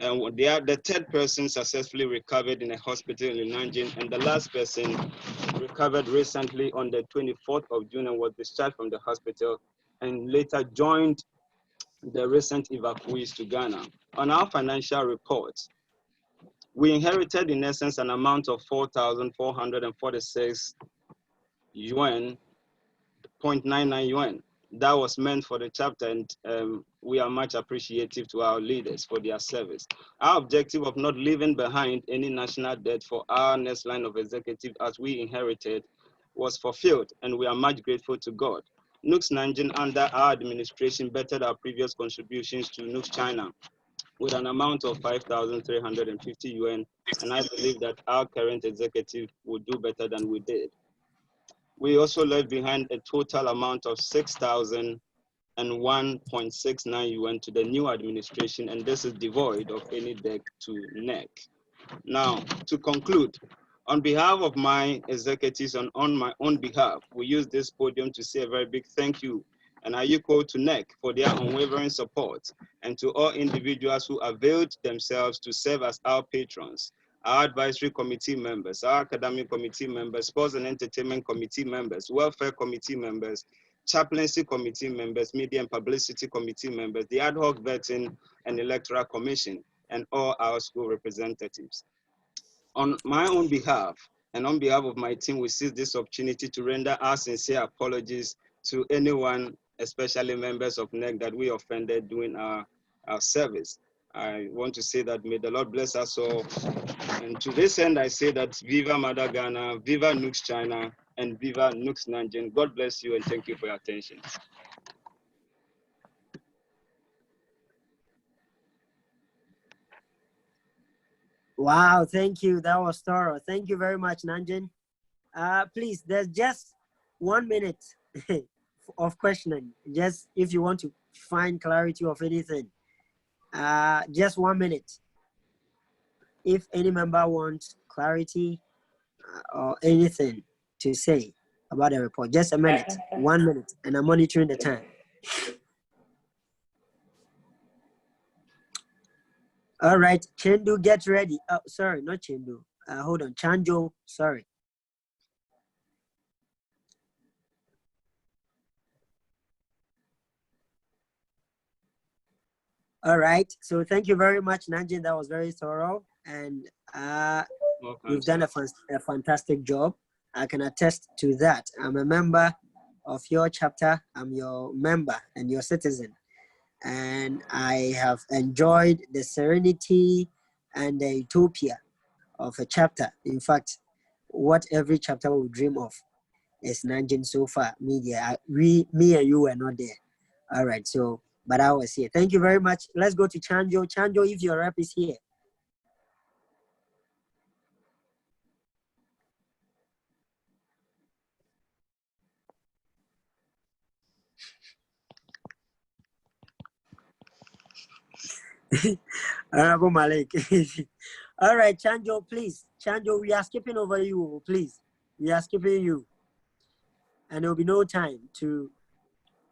And the 3rd person successfully recovered in a hospital in Nanjing, and the last person recovered recently on the 24th of June and was discharged from the hospital and later joined the recent evacuees to Ghana. On our financial reports, we inherited in essence an amount of 4,446 yuan, 0.99 yuan. that was meant for the chapter, and we are much appreciative to our leaders for their service. Our objective of not leaving behind any national debt for our next line of executive as we inherited was fulfilled, and we are much grateful to God. NUGS Nanjing under our administration bettered our previous contributions to NUGS-CHINA with an amount of 5,350 UN, and I believe that our current executive will do better than we did. We also left behind a total amount of 6,001.69 UN to the new administration, and this is devoid of any debt to NEC. Now, to conclude, on behalf of my executives and on my own behalf, we use this podium to say a very big thank you and I equal to NEC for their unwavering support, and to all individuals who availed themselves to serve as our patrons, our advisory committee members, our academic committee members, sports and entertainment committee members, welfare committee members, chaplaincy committee members, media and publicity committee members, the ad hoc vetting and electoral commission, and all our school representatives. On my own behalf and on behalf of my team, we seize this opportunity to render our sincere apologies to anyone, especially members of NEC, that we offended during our service. I want to say that may the Lord bless us all. And to this end, I say that Viva Mother Ghana, Viva NUGS-CHINA, and Viva NUGS Nanjing. God bless you and thank you for your attention. Wow, thank you. That was thorough. Thank you very much, Nanjing. Please, there's just 1 minute of questioning. Just if you want to find clarity of anything, just 1 minute. If any member wants clarity or anything to say about the report, just a minute, 1 minute, and I'm monitoring the time. All right, Chendu, get ready. Oh, sorry, not Chendu. Hold on, Chanjo, sorry. All right, so thank you very much, Nanjing. That was very thorough, and you've done a fantastic job. I can attest to that. I'm a member of your chapter. I'm your member and your citizen. And I have enjoyed the serenity and the utopia of a chapter. In fact, what every chapter will dream of is Nanjing so far. Me and you were not there. All right, so, but I was here. Thank you very much. Let's go to Chanjo. Chanjo, if your rep is here. Honorable Malik. All right, Chanjo, please. Chanjo, we are skipping over you, please. We are skipping you. And there will be no time to,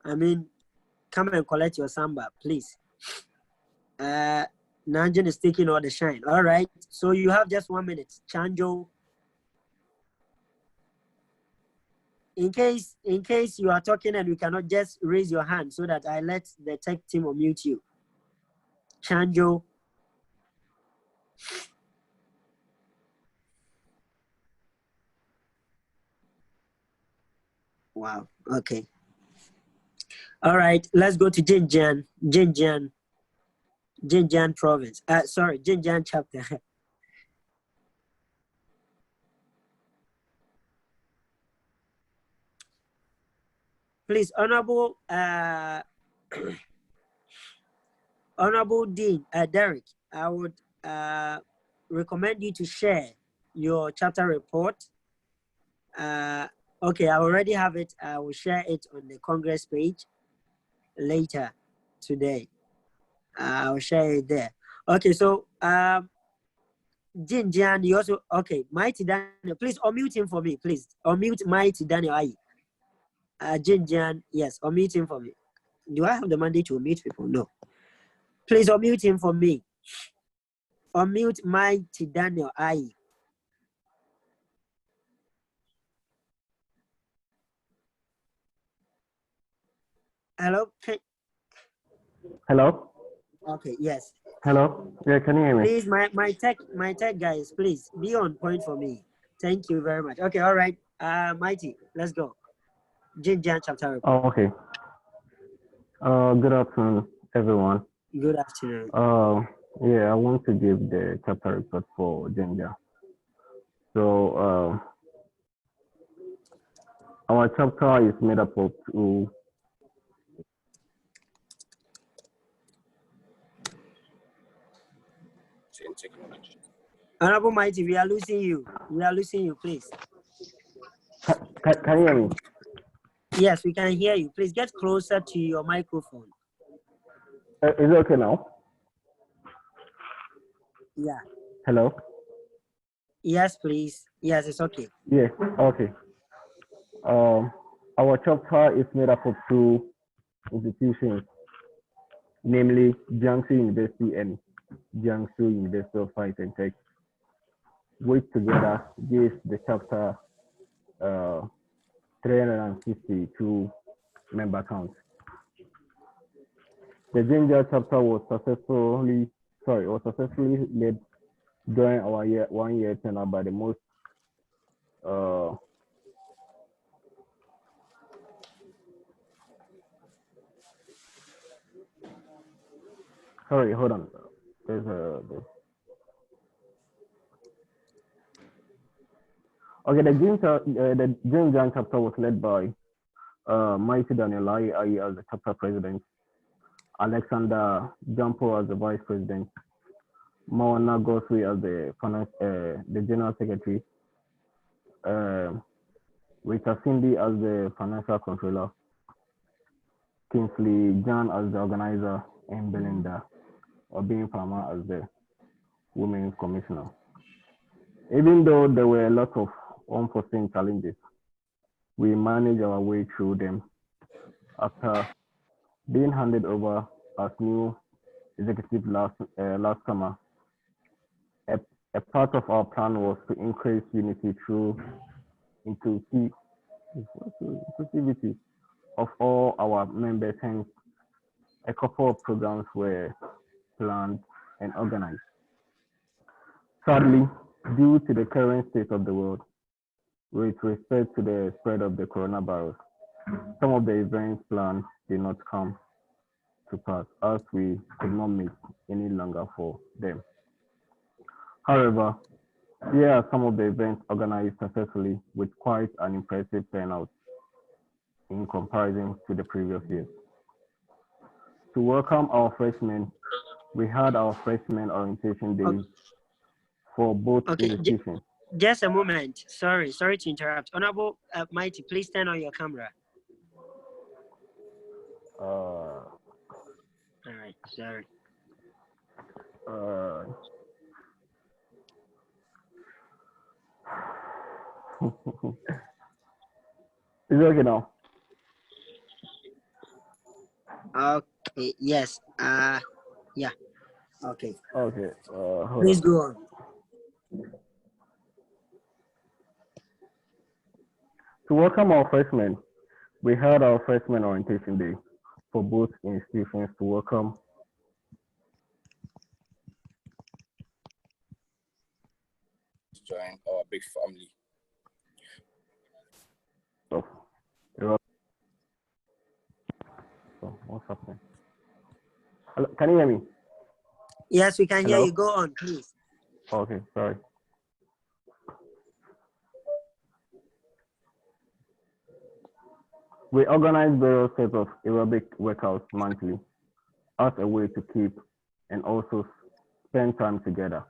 come and collect your samba, please. Nanjing is taking all the shine. All right, so you have just 1 minute. Chanjo, in case you are talking and you cannot, just raise your hand so that I let the tech team unmute you. Chanjo. Wow, okay. All right, let's go to Jinjiang province. Sorry, Jinjiang chapter. Please, Honorable Honorable Dean Derek, I would recommend you to share your chapter report. Okay, I already have it. I will share it on the Congress page later today. I'll share it there. Okay, so Jinjiang, you also, okay, Mighty Daniel, please unmute him for me, please. Unmute Mighty Daniel Ayi. Jinjiang, yes, unmute him for me. Do I have the mandate to unmute people? No. Please unmute him for me. Unmute Mighty Daniel Ayi. Hello? Hello? Okay, yes. Hello? Yeah, can you hear me? Please, my tech guys, please be on point for me. Thank you very much. Okay, all right. Mighty, let's go. Jinjiang chapter report. Oh, okay. Good afternoon, everyone. Good afternoon. Yeah, I want to give the chapter report for Ginger. So, our chapter is made up of two. Honorable Mighty, we are losing you. We are losing you, please. Can you hear me? Yes, we can hear you. Please get closer to your microphone. Is it okay now? Yeah. Hello? Yes, please. Yes, it's okay. Yes, okay. Our chapter is made up of two institutions, namely Jiangsu University and Jiangsu University of Science and Tech, which together gives the chapter 362 member counts. The Ginger chapter was successfully led during our 1 year tenure by the most sorry, hold on. Okay, the Ginger chapter was led by Mighty Daniel Ai as the chapter president, Alexander Jampo as the vice president, Mawana Goswe as the general secretary, Rita Cindy as the financial controller, Kingsley John as the organizer, and Belinda Obin Palmer as the women's commissioner. Even though there were a lot of unforeseen challenges, we managed our way through them. After being handed over as new executive last summer, a part of our plan was to increase unity through inclusivity of all our members. Hence, a couple of programs were planned and organized. Sadly, due to the current state of the world, with respect to the spread of the coronavirus, some of the events planned did not come to pass as we could not meet any longer for them. However, here are some of the events organized successfully with quite an impressive turnout in comparison to the previous years. To welcome our freshmen, we had our freshman orientation day for both institutions. Just a moment. Sorry to interrupt. Honorable Mighty, please turn on your camera. All right, sorry. Is it okay now? Okay, yes. Yeah. Okay. Okay. Please go on. To welcome our freshmen, we had our freshman orientation day for both institutions to welcome join our big family. What's happening? Hello, can you hear me? Yes, we can Hello? hear you. Go on, please. Okay, sorry. We organize various sets of aerobic workouts monthly as a way to keep and also spend time together.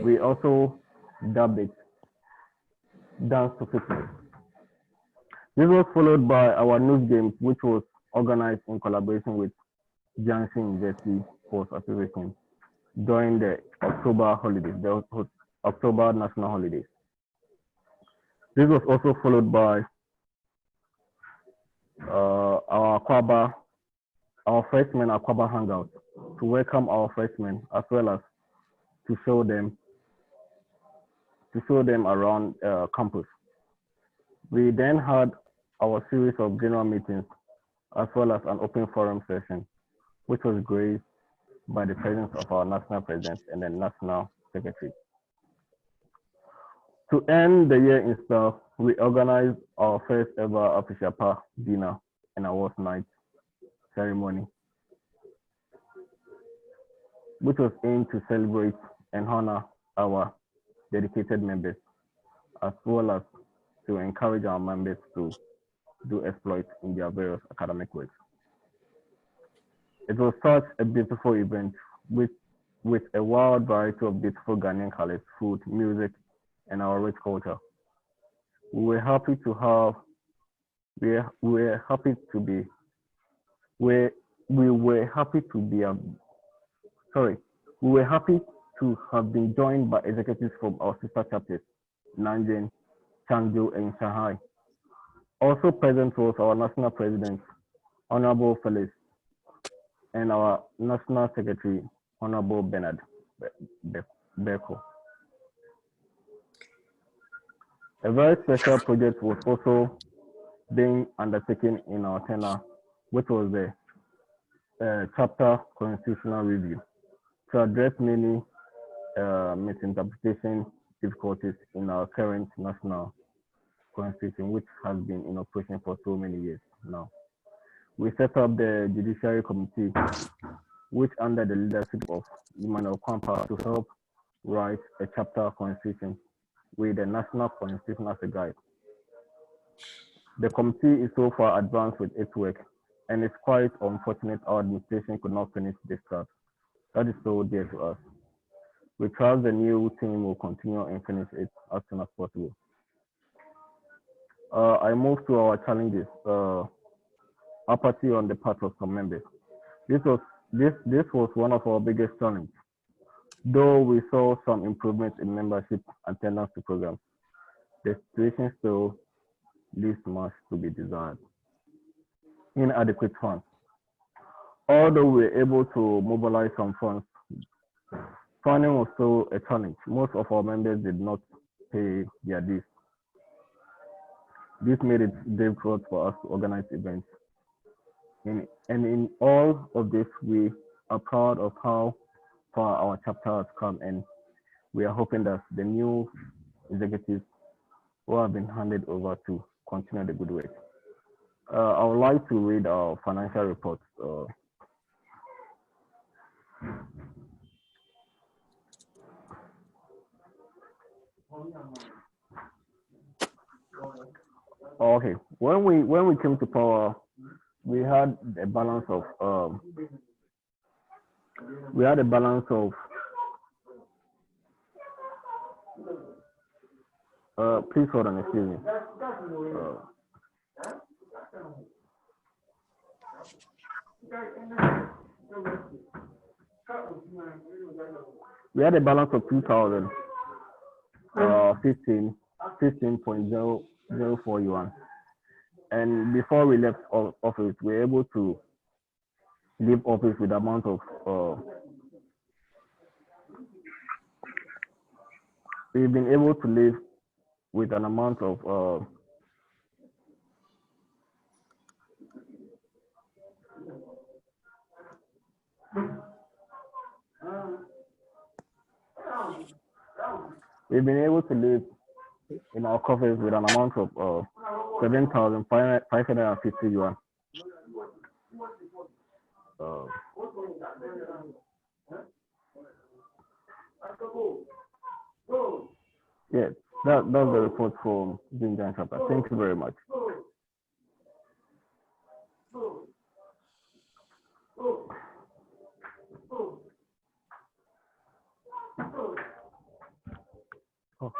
We also dubbed it Dance to Fitness. This was followed by our NUGS Games, which was organized in collaboration with Jiangsu University Sports Association during the October holidays, the October national holidays. This was also followed by our freshman Aquaba hangout to welcome our freshmen as well as to show them around campus. We then had our series of general meetings as well as an open forum session, which was graced by the presence of our national president and the national secretary. To end the year in style, we organized our first ever official dinner and awards night ceremony, which was aimed to celebrate and honor our dedicated members, as well as to encourage our members to do exploits in their various academic works. It was such a beautiful event with a wide variety of beautiful Ghanaian colors, food, music, and our rich culture. We were happy to have, we were happy to be, we were happy to be, we were happy to have been joined by executives from our sister chapters, Nanjing, Changzhou, and Shanghai. Also present was our national president, Honorable Felix, and our national secretary, Honorable Bernard Berko. A very special project was also being undertaken in our tenure, which was the chapter constitutional review to address many misinterpretation difficulties in our current national constitution, which has been in operation for so many years now. We set up the Judiciary Committee, which under the leadership of Emmanuel Kwampa, to help write a chapter constitution with the national constitution as a guide. The committee is so far advanced with its work, and it's quite unfortunate our administration could not finish this task. That is so dear to us. We trust the new team will continue and finish it as soon as possible. I move to our challenges. Apathy on the part of some members. This was one of our biggest challenges. Though we saw some improvements in membership attendance to programs, the situation still leaves much to be desired. Inadequate funds. Although we were able to mobilize some funds, funding was still a challenge. Most of our members did not pay their dues. This made it difficult for us to organize events. And in all of this, we are proud of how far our chapter has come, and we are hoping that the new executives who have been handed over to continue the good work. I would like to read our financial reports. Okay, when we came to power, we had a balance of please hold on, excuse me. We had a balance of 15.004 yuan. And before we left office, we were able to leave office with amount of we've been able to live with an amount of we've been able to live in our coffers with an amount of 7,550 yuan. Yeah, that's the report from Xinjiang chapter. Thank you very much. Oh.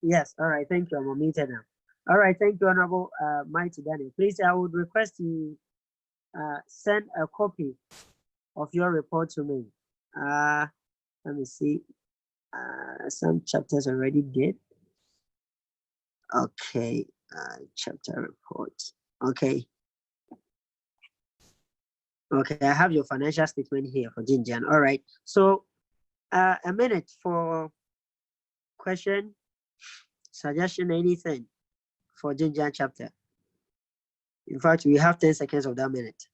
Yes, all right, thank you. I'm muted now. All right, thank you, Honorable Mighty Daniel. Please, I would request you send a copy of your report to me. Let me see. Some chapters already did. Okay, chapter report. Okay. Okay, I have your financial statement here for Xinjiang. All right, so a minute for question, suggestion, anything for Xinjiang chapter. In fact, we have 10 seconds of that minute.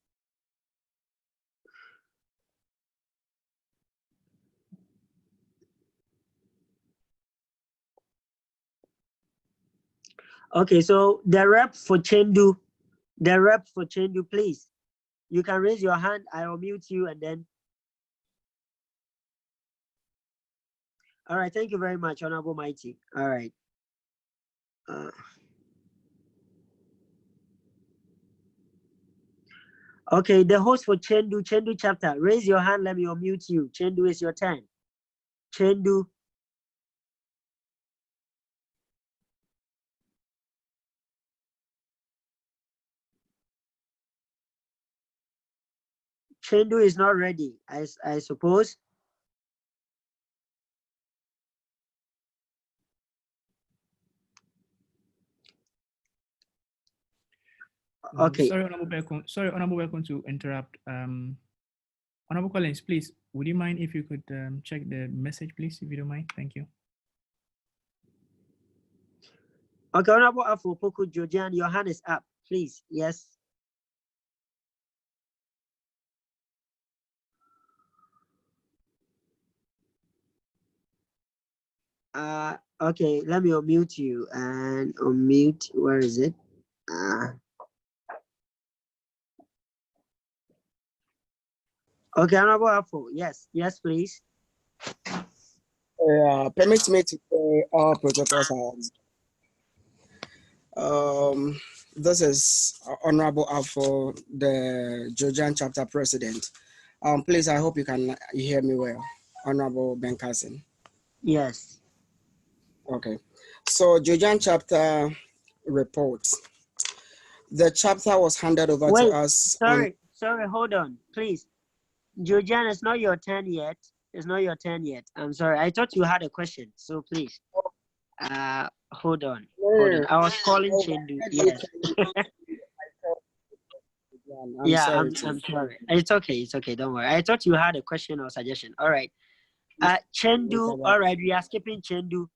Okay, so the rep for Chendu, please. You can raise your hand. I will mute you and then. All right, thank you very much, Honorable Mighty. All right. Okay, the host for Chendu chapter. Raise your hand, let me unmute you. Chendu, is your turn. Chendu. Chendu is not ready, I suppose. Okay. Sorry, Honorable Welcome to interrupt. Honorable Collins, please, would you mind if you could check the message, please, if you don't mind? Thank you. Okay, Honorable Afo-Poku Jojan, your hand is up, please. Yes. Okay, let me unmute you and unmute. Where is it? Okay, Honorable Afo. Yes, please. Permit me to say all protocols are. This is Honorable Afo, the Georgian chapter president. Please, I hope you can hear me well, Honorable Ben Carson. Yes. Okay. So Georgian chapter report. The chapter was handed over to us. Sorry, hold on, please. Georgian, it's not your turn yet. It's not your turn yet. I'm sorry. I thought you had a question, so please. Hold on. I was calling Chendu. Yes. I'm sorry. It's okay. Don't worry. I thought you had a question or suggestion. All right. Chendu. All right. We are skipping Chendu.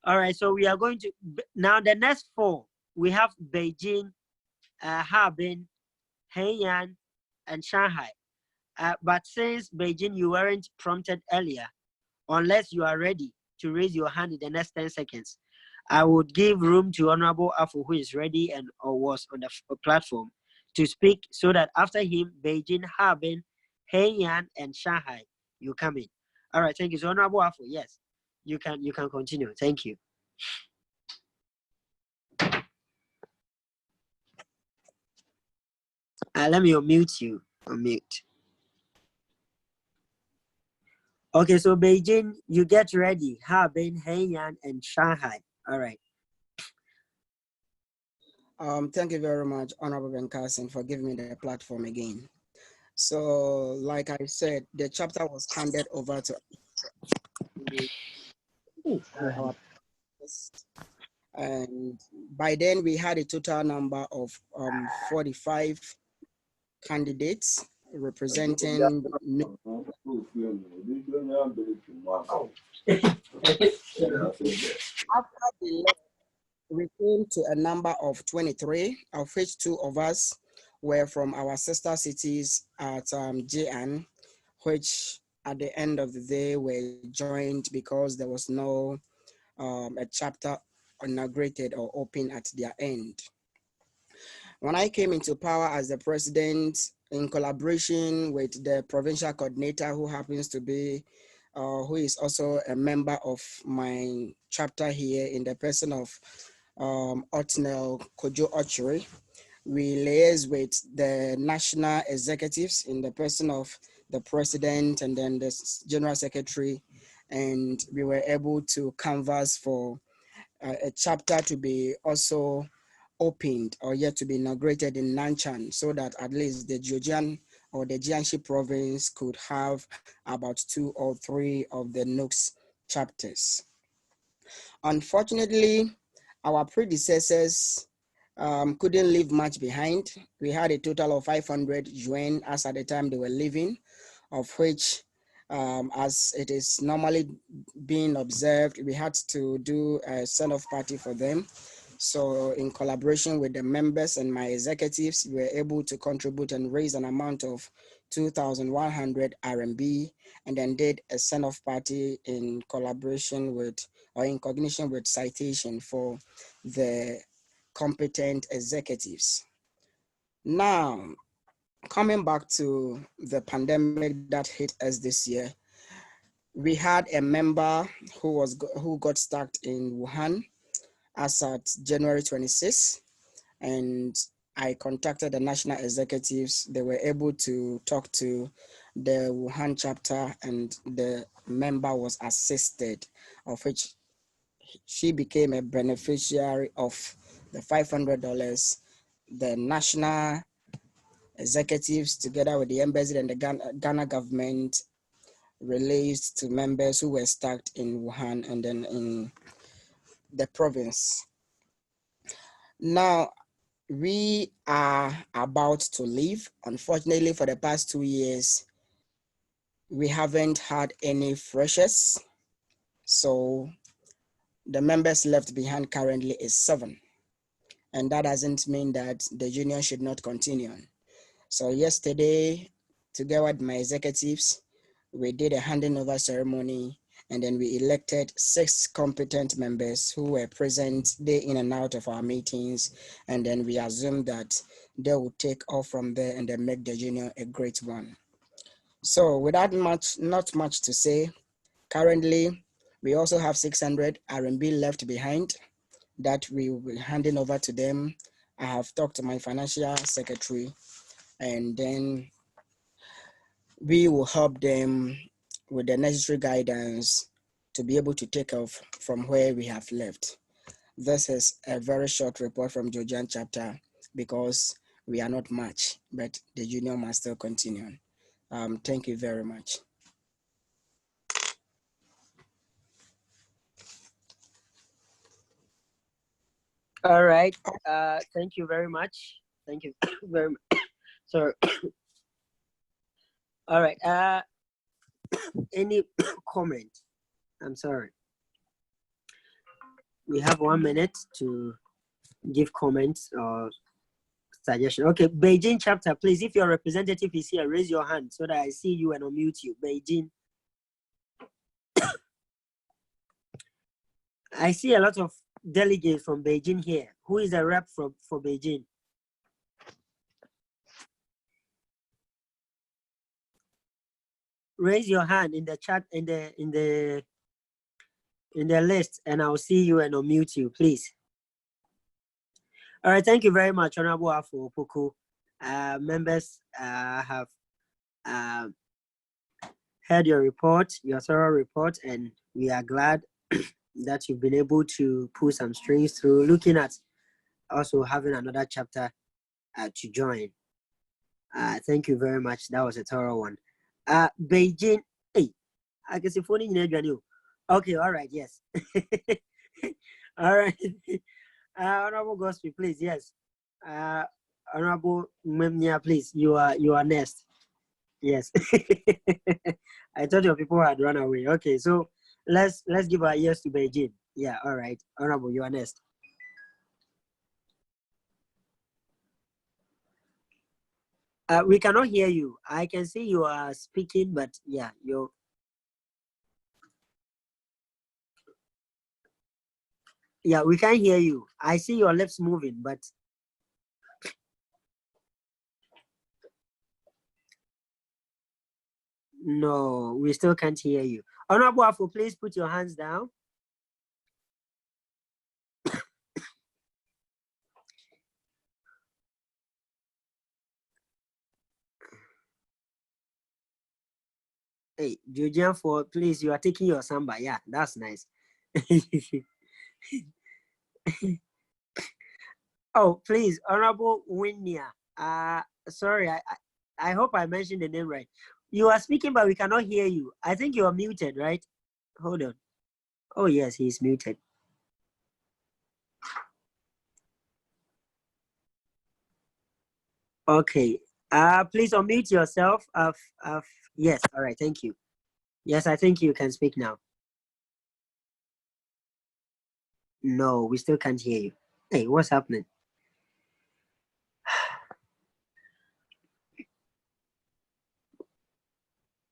All right. So we are going to now the next four. We have Beijing, Harbin, Haiyan, and Shanghai. But since Beijing, you weren't prompted earlier, unless you are ready to raise your hand in the next 10 seconds, I would give room to Honorable Afo, who is ready and or was on the platform, to speak, so that after him, Beijing, Harbin, Haiyan, and Shanghai, you come in. All right, thank you. So Honorable Afo, yes, you can continue. Thank you. Let me unmute you. Unmute. Okay, so Beijing, you get ready. Harbin, Haiyan, and Shanghai. All right. Thank you very much, Honorable Ben Carson, for giving me the platform again. So, like I said, the chapter was handed over to our and by then we had a total number of 45 candidates representing after we came to a number of 23, of which 2 of us were from our sister cities at Jian, which at the end of the day were joined because there was no a chapter inaugurated or open at their end. When I came into power as the president, in collaboration with the provincial coordinator, who happens to be, who is also a member of my chapter here in the person of Otnel Kojo Ochiri, we liaise with the national executives in the person of the president and then the general secretary, and we were able to canvass for a chapter to be also opened or yet to be inaugurated in Nanshan, so that at least the Georgian or the Jiangxi province could have about 2 or 3 of the NUGS chapters. Unfortunately, our predecessors couldn't leave much behind. We had a total of 500 yuan as at the time they were leaving, of which, as it is normally being observed, we had to do a send-off party for them. So in collaboration with the members and my executives, we were able to contribute and raise an amount of 2,100 RMB, and then did a send-off party in collaboration with, or in cognition with Citation for the competent executives. Now, coming back to the pandemic that hit us this year, we had a member who got stuck in Wuhan as at January 26th, and I contacted the national executives. They were able to talk to the Wuhan chapter, and the member was assisted, of which she became a beneficiary of the $500. The national executives, together with the embassy and the Ghana government, released to members who were stuck in Wuhan and then in the province. Now, we are about to leave. Unfortunately, for the past 2 years, we haven't had any freshers. So the members left behind currently is 7. And that doesn't mean that the union should not continue. So yesterday, together with my executives, we did a handing over ceremony, and then we elected 6 competent members who were present day in and out of our meetings. And then we assumed that they would take off from there and then make the union a great one. So without not much to say, currently, we also have 600 RMB left behind that we will be handing over to them. I have talked to my financial secretary, and then we will help them with the necessary guidance to be able to take off from where we have left. This is a very short report from Georgian chapter because we are not much, but the union must still continue. Thank you very much. All right. Thank you very much. Thank you very much. Sorry. All right. Any comment? I'm sorry. We have 1 minute to give comments or suggestion. Okay, Beijing chapter, please. If your representative is here, raise your hand so that I see you and unmute you. Beijing. I see a lot of delegates from Beijing here. Who is a rep for Beijing? Raise your hand in the chat, in the list, and I'll see you and unmute you, please. All right, thank you very much, Honorable Afo Opoku. Members have heard your report, your thorough report, and we are glad that you've been able to pull some strings through, looking at also having another chapter to join. Thank you very much. That was a thorough one. Beijing, hey, I can see phone in you. Okay, all right, yes. All right. Honorable Gospel, please, yes. Honorable Memnia, please, you are next. Yes. I thought your people had run away. Okay, so let's give our ears to Beijing. Yeah, all right. Honorable, you are next. We cannot hear you. I can see you are speaking, but yeah, you're. Yeah, we can hear you. I see your lips moving, but. No, we still can't hear you. Honorable Afo, please put your hands down. Hey, Georgian, for please, you are taking your samba. Yeah, that's nice. Oh, please, Honorable Winia. Sorry, I hope I mentioned the name right. You are speaking, but we cannot hear you. I think you are muted, right? Hold on. Oh, yes, he's muted. Okay. Please unmute yourself. Yes, all right, thank you. Yes, I think you can speak now. No, we still can't hear you. Hey, what's happening?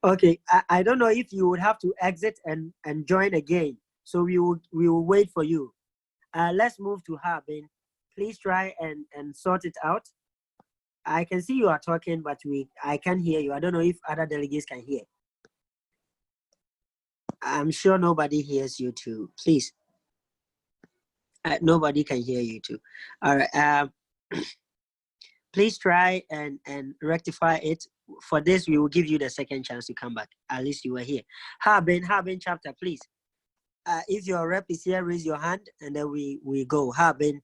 Okay, I don't know if you would have to exit and join again. So we will wait for you. Let's move to Harbin. Please try and sort it out. I can see you are talking, but I can't hear you. I don't know if other delegates can hear. I'm sure nobody hears you too. Please. Nobody can hear you too. All right. Please try and rectify it. For this, we will give you the second chance to come back. At least you were here. Harbin chapter, please. If your rep is here, raise your hand, and then we go. Harbin.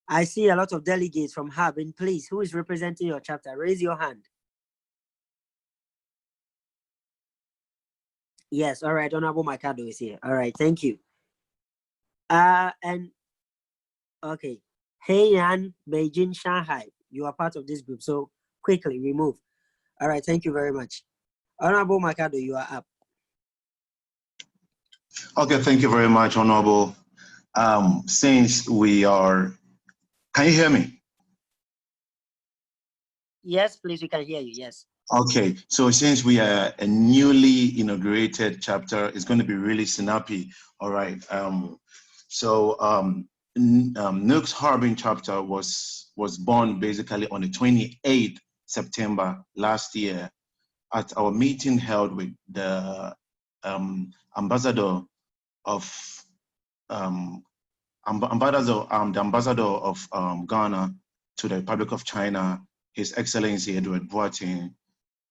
I see a lot of delegates from Harbin. Please, who is representing your chapter? Raise your hand. Yes, all right. Honorable Mikado is here. All right, thank you. And okay. Haiyan, Beijing, Shanghai. You are part of this group, so quickly remove. All right, thank you very much. Honorable Mikado, you are up. Okay, thank you very much, Honorable. Since we are, can you hear me? Yes, please, we can hear you, yes. Okay, so since we are a newly inaugurated chapter, it's going to be really snappy. All right. NUGS Harbin chapter was born basically on the 28th September last year at our meeting held with the ambassador of the ambassador of Ghana to the Republic of China, His Excellency Edward Boateng,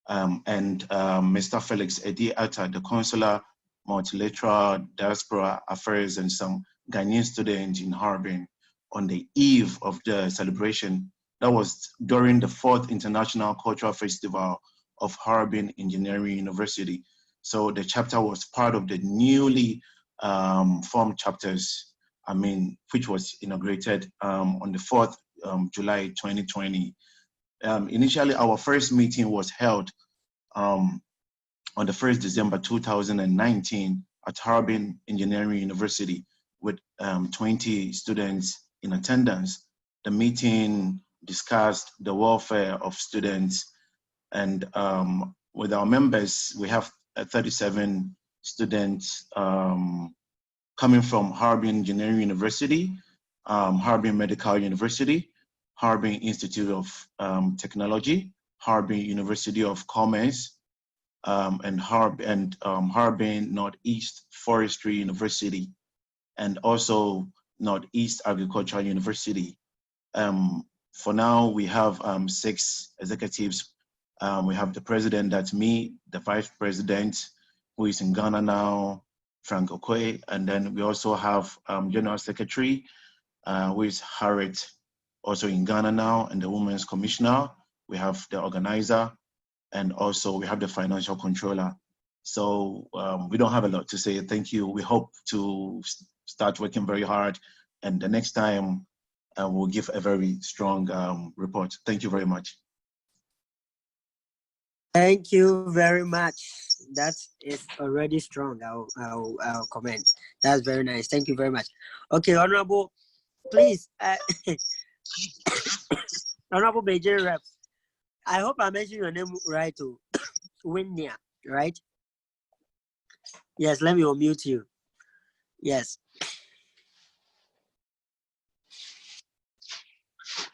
and Mr. Felix Edi Atta, the consular multilateral diaspora affairs, and some Ghanaian students in Harbin on the eve of the celebration. That was during the 4th International Cultural Festival of Harbin Engineering University. So the chapter was part of the newly formed chapters, which was inaugurated on the 4th July 2020. Initially, our first meeting was held on the 1st December 2019 at Harbin Engineering University with 20 students in attendance. The meeting discussed the welfare of students, and with our members, we have 37 students coming from Harbin Engineering University, Harbin Medical University, Harbin Institute of Technology, Harbin University of Commerce, and Harbin Northeast Forestry University, and also Northeast Agricultural University. For now, we have 6 executives. We have the president, that's me, the vice president, who is in Ghana now, Frank Okoye, and then we also have general secretary, who is Harriet, also in Ghana now, and the women's commissioner. We have the organizer, and also we have the financial controller. So we don't have a lot to say. Thank you. We hope to start working very hard, and the next time we'll give a very strong report. Thank you very much. Thank you very much. That is already strong. I'll comment. That's very nice. Thank you very much. Okay, Honorable, please. Honorable Beijing Rep, I hope I mentioned your name right to Winia, right? Yes, let me unmute you. Yes.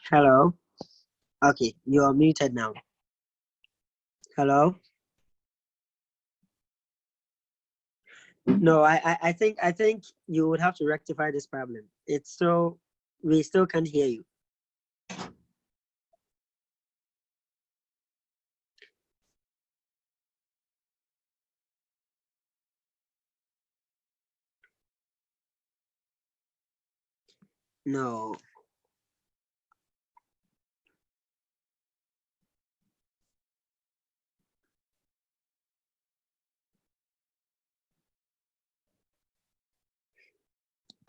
Hello. Okay, you are muted now. Hello. No, I think you would have to rectify this problem. It's so we still can't hear you. No.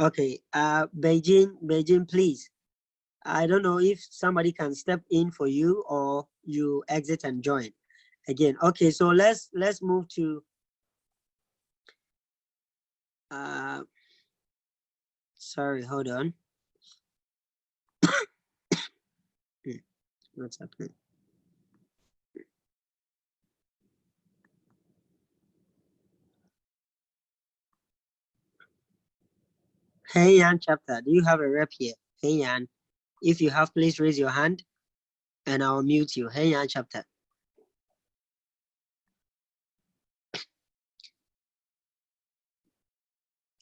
Okay, Beijing, please. I don't know if somebody can step in for you or you exit and join again. Okay, so let's move to Sorry, hold on. What's happening? Hey Yan chapter, do you have a rep here? Hey Yan, if you have, please raise your hand and I'll mute you. Hey Yan chapter.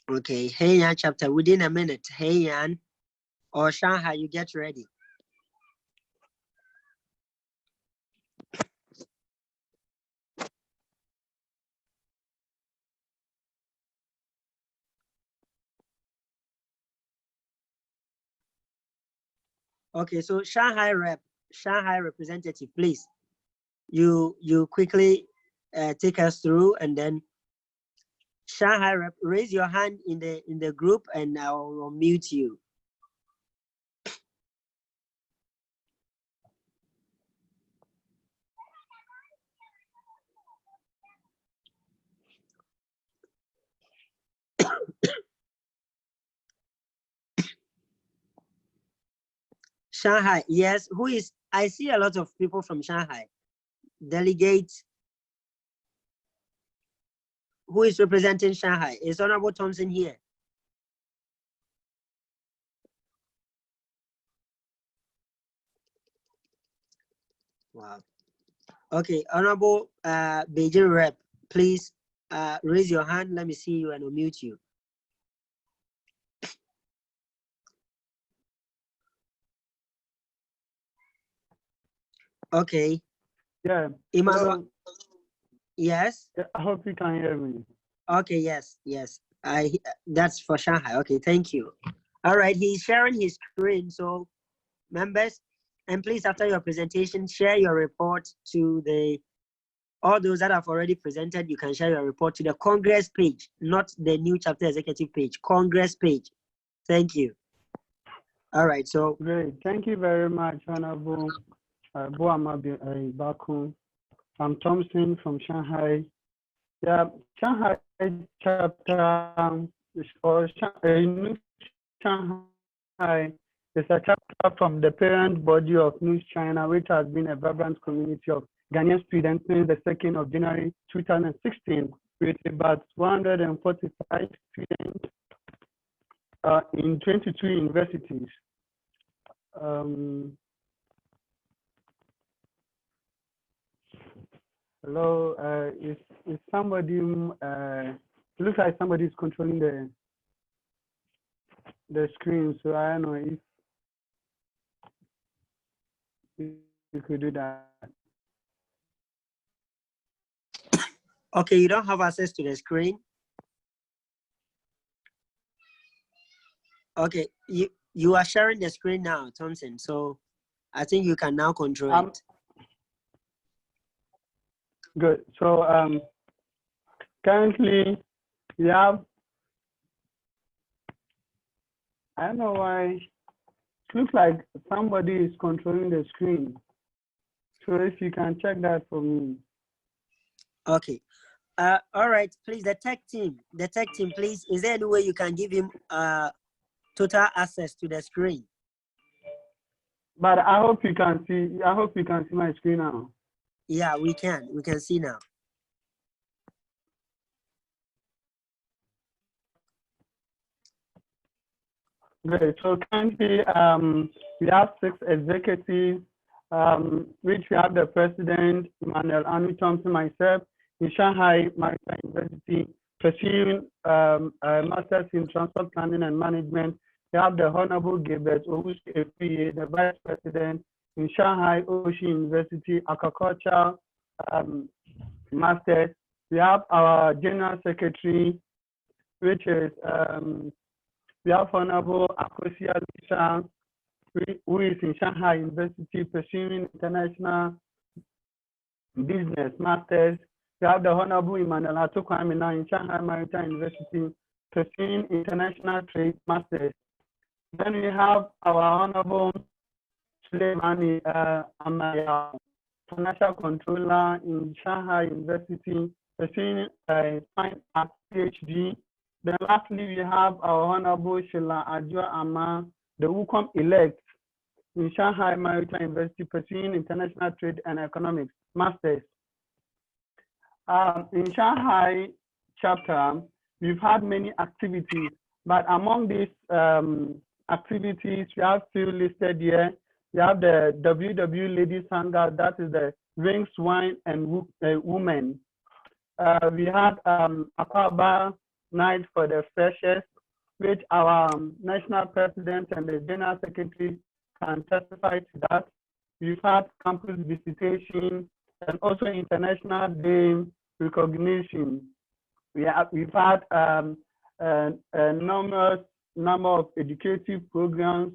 Okay, Hey Yan chapter, within a minute. Hey Yan or Shanghai, you get ready. Okay, so Shanghai representative, please. You quickly take us through, and then Shanghai rep, raise your hand in the group, and I'll mute you. Shanghai, yes. Who is? I see a lot of people from Shanghai. Delegate. Who is representing Shanghai? Is Honorable Thompson here? Wow. Okay, Honorable Beijing rep, please raise your hand. Let me see you and unmute you. Okay. Yeah. Emmanuel. Yes. I hope you can hear me. Okay. Yes. Yes. That's for Shanghai. Okay. Thank you. All right. He's sharing his screen. So, members, and please, after your presentation, share your report to all those that have already presented. You can share your report to the Congress page, not the new chapter executive page. Congress page. Thank you. All right. So great. Thank you very much, Honorable Baku. I'm Thompson from Shanghai. Yeah, Shanghai chapter or Shanghai is a chapter from the parent body of NUGS-CHINA, which has been a vibrant community of Ghanaian students since the 2nd of January 2016, with about 145 students in 22 universities. Hello, is somebody, it looks like somebody is controlling the screen, so I don't know if you could do that. Okay, you don't have access to the screen? Okay, you are sharing the screen now, Thompson, so I think you can now control it. Good. So currently we have, I don't know why, it looks like somebody is controlling the screen. So if you can check that for me. Okay. All right, please, the tech team, please, is there any way you can give him total access to the screen? But I hope you can see, my screen now. Yeah, we can see now. Great. So currently, we have 6 executives, which we have the president, Emmanuel Anu Thompson, myself, in Shanghai Maritime University, pursuing a master's in transport planning and management. We have the Honorable Gilbert Owusu Efuye, the vice president in Shanghai Ocean University, aquaculture master's. We have our general secretary, which is we have Honorable Akosia Lisa, who is in Shanghai University pursuing international business masters. We have the Honorable Emmanuel Atokwamina in Shanghai Maritime University pursuing international trade masters. Then we have our Honorable Suleimani Amaya, financial controller in Shanghai University pursuing a fine art PhD. Then lastly, we have our Honorable Sheila Adjoa Ama, the WUCOM elect in Shanghai Maritime University, pursuing international trade and economics, masters. In Shanghai chapter, we've had many activities, but among these activities, we have few listed here. We have the WW Ladies Hangout, that is the Rings, Wine, and Women. We had Akaba Night for the Freshers, which our national president and the general secretary can testify to that. We've had campus visitation and also international day recognition. We've had a numerous number of educative programs.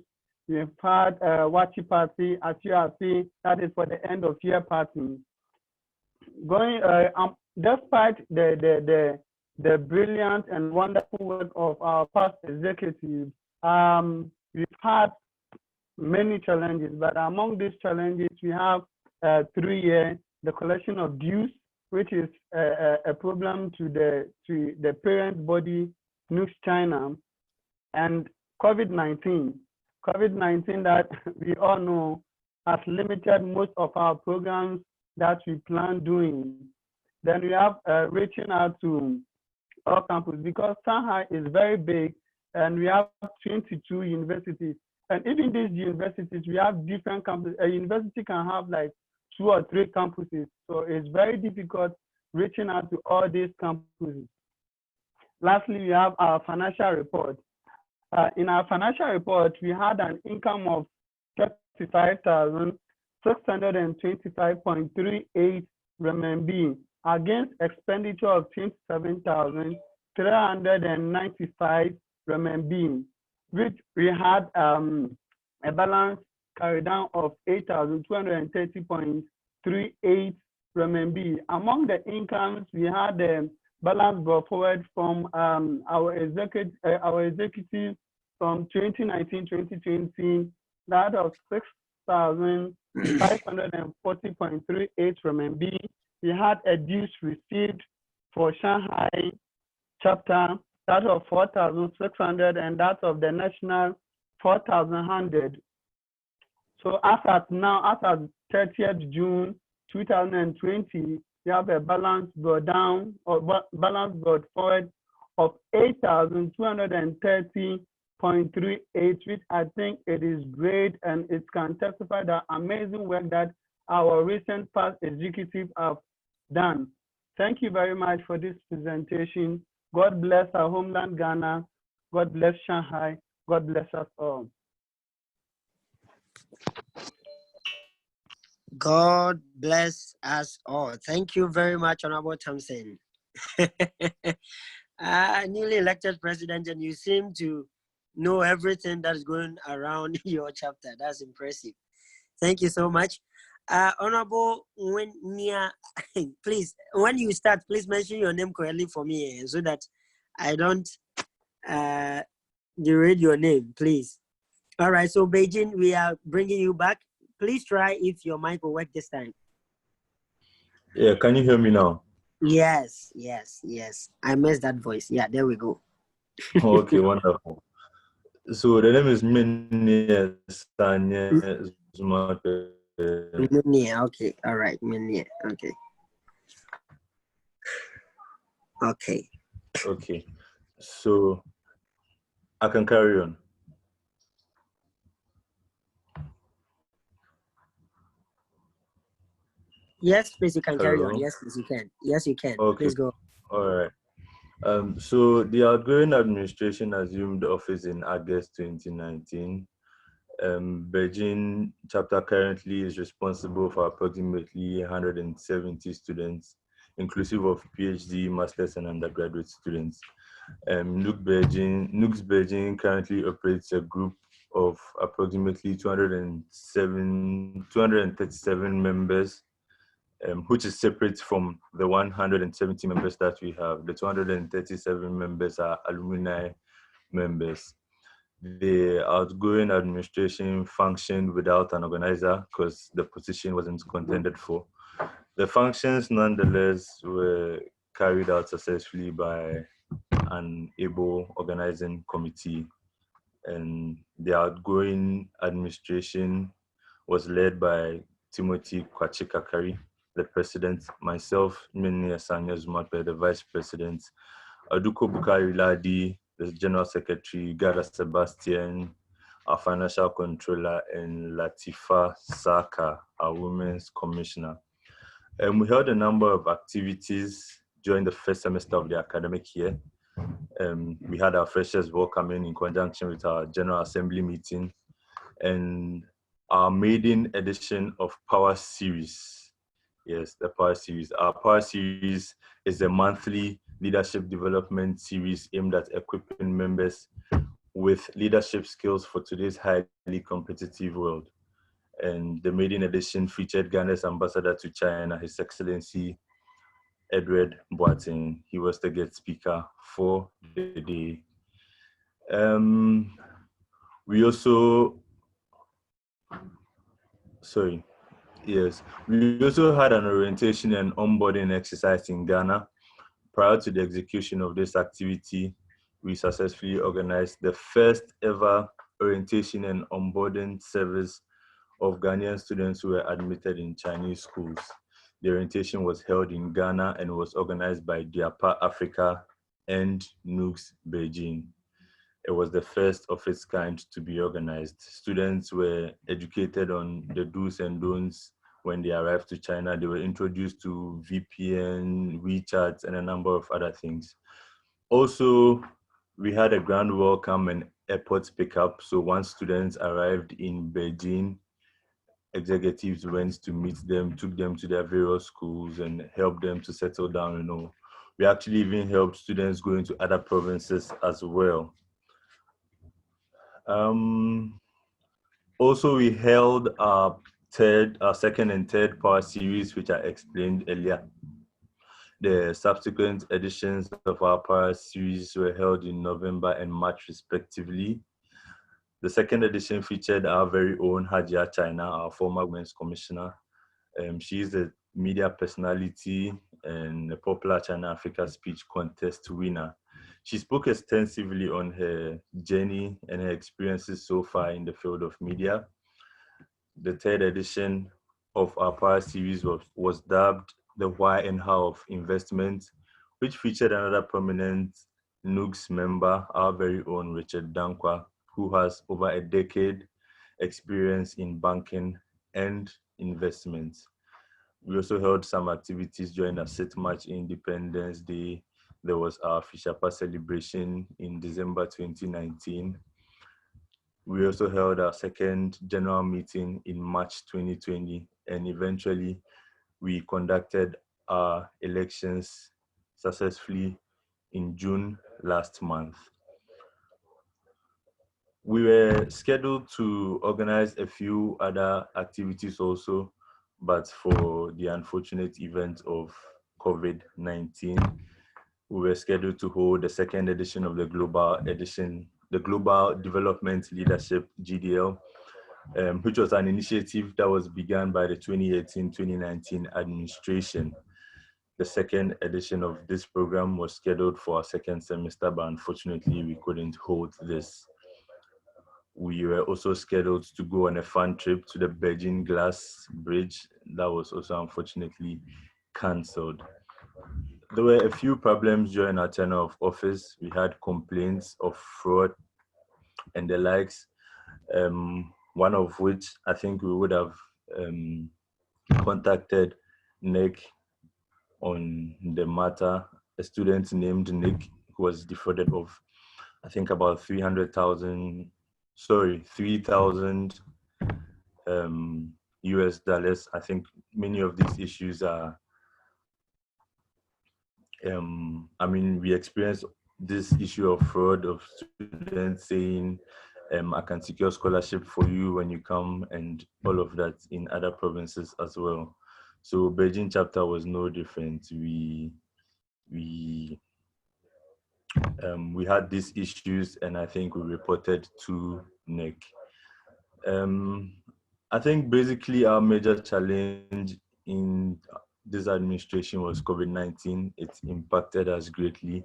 We've had Wachi Party, as you have seen, that is for the end of year party. Going, despite the brilliant and wonderful work of our past executives, we've had many challenges, but among these challenges, we have 3 years, the collection of dues, which is a problem to the parent body, NUGS-CHINA, and COVID-19. COVID-19 that we all know has limited most of our programs that we plan doing. Then we have reaching out to all campuses, because Shanghai is very big and we have 22 universities. And even these universities, we have different campuses. A university can have like 2 or 3 campuses. So it's very difficult reaching out to all these campuses. Lastly, we have our financial report. In our financial report, we had an income of 35,625.38 renminbi against expenditure of 27,395 renminbi, which we had a balance carried down of 8,230.38 renminbi. Among the incomes, we had the balance brought forward from our executive from 2019-2020, that of 6,540.38 renminbi. We had a dues received for Shanghai chapter, that of 4,600, and that of the national 4,100. So as at now, as at 30th June 2020, we have a balance brought down, or balance brought forward of 8,230.38, which I think it is great, and it can testify the amazing work that our recent past executives have done. Thank you very much for this presentation. God bless our homeland, Ghana. God bless Shanghai. God bless us all. God bless us all. Thank you very much, Honorable Thompson. Newly elected president, and you seem to know everything that's going around your chapter. That's impressive. Thank you so much. Honorable Winia, please, when you start, please mention your name correctly for me so that I don't deride your name, please. All right, so Beijing, we are bringing you back. Please try if your mic will work this time. Yeah, can you hear me now? Yes, yes, yes. I missed that voice. Yeah, there we go. Okay, wonderful. So the name is Minnie Sanye Zumake. Minnie, okay, all right, Minnie, okay. Okay. Okay, so I can carry on. Yes, please, you can carry on. Hello? Yes, please, you can. Yes, you can. Okay, Please go. all right. So the outgoing administration assumed office in August 2019. Beijing chapter currently is responsible for approximately 170 students, inclusive of PhD, master's, and undergraduate students. NUGS Beijing currently operates a group of approximately 237 members, which is separate from the 170 members that we have. The 237 members are alumni members. The outgoing administration functioned without an organizer because the position wasn't contended for. The functions nonetheless were carried out successfully by an able organizing committee, and the outgoing administration was led by Timothy Kwachikakari, the president, myself, Mini Asanya Zumape, the vice president, Aduko Bukari Ladi, the general secretary, Gada Sebastian, our financial controller, and Latifa Saka, our women's commissioner. And we held a number of activities during the first semester of the academic year. We had our freshers welcoming in conjunction with our General Assembly meeting, and our maiden edition of Power Series. Yes, the Power Series. Our Power Series is a monthly leadership development series aimed at equipping members with leadership skills for today's highly competitive world. And the maiden edition featured Ghana's ambassador to China, His Excellency Edward Boateng. He was the guest speaker for the day. We also had an orientation and onboarding exercise in Ghana. Prior to the execution of this activity, we successfully organized the first ever orientation and onboarding service of Ghanaian students who were admitted in Chinese schools. The orientation was held in Ghana and was organized by Diapa Africa and NUGS Beijing. It was the first of its kind to be organized. Students were educated on the do's and don'ts when they arrived to China. They were introduced to VPN, WeChat, and a number of other things. Also, we had a grand welcome and airport pickup. So once students arrived in Beijing, executives went to meet them, took them to their various schools and helped them to settle down. We actually even helped students go into other provinces as well. Also, we held our second and third Power Series, which I explained earlier. The subsequent editions of our Power Series were held in November and March, respectively. The second edition featured our very own Hajia China, our former women's commissioner. She is a media personality and a popular China Africa speech contest winner. She spoke extensively on her journey and her experiences so far in the field of media. The third edition of our Power Series was dubbed the Why and How of Investment, which featured another prominent NUGS member, our very own Richard Dankwa, who has over a decade experience in banking and investments. We also held some activities during our March Independence Day. There was our Fishapa celebration in December 2019. We also held our second general meeting in March 2020, and eventually we conducted our elections successfully in June last month. We were scheduled to organize a few other activities also, but for the unfortunate event of COVID-19, we were scheduled to hold the second edition of the Global Development Leadership, GDL, which was an initiative that was begun by the 2018-2019 administration. The second edition of this program was scheduled for our second semester, but unfortunately we couldn't hold this. We were also scheduled to go on a fun trip to the Beijing Glass Bridge. That was also unfortunately cancelled. There were a few problems during our tenure of office. We had complaints of fraud and the likes, one of which I think we would have contacted Nick on the matter. A student named Nick who was defrauded of, I think, about 3,000 US dollars. I think many of these issues are, we experienced this issue of fraud, of students saying, I can secure scholarship for you when you come, and all of that in other provinces as well. So Beijing chapter was no different. We had these issues, and I think we reported to NEC. I think basically our major challenge in this administration was COVID-19. It impacted us greatly.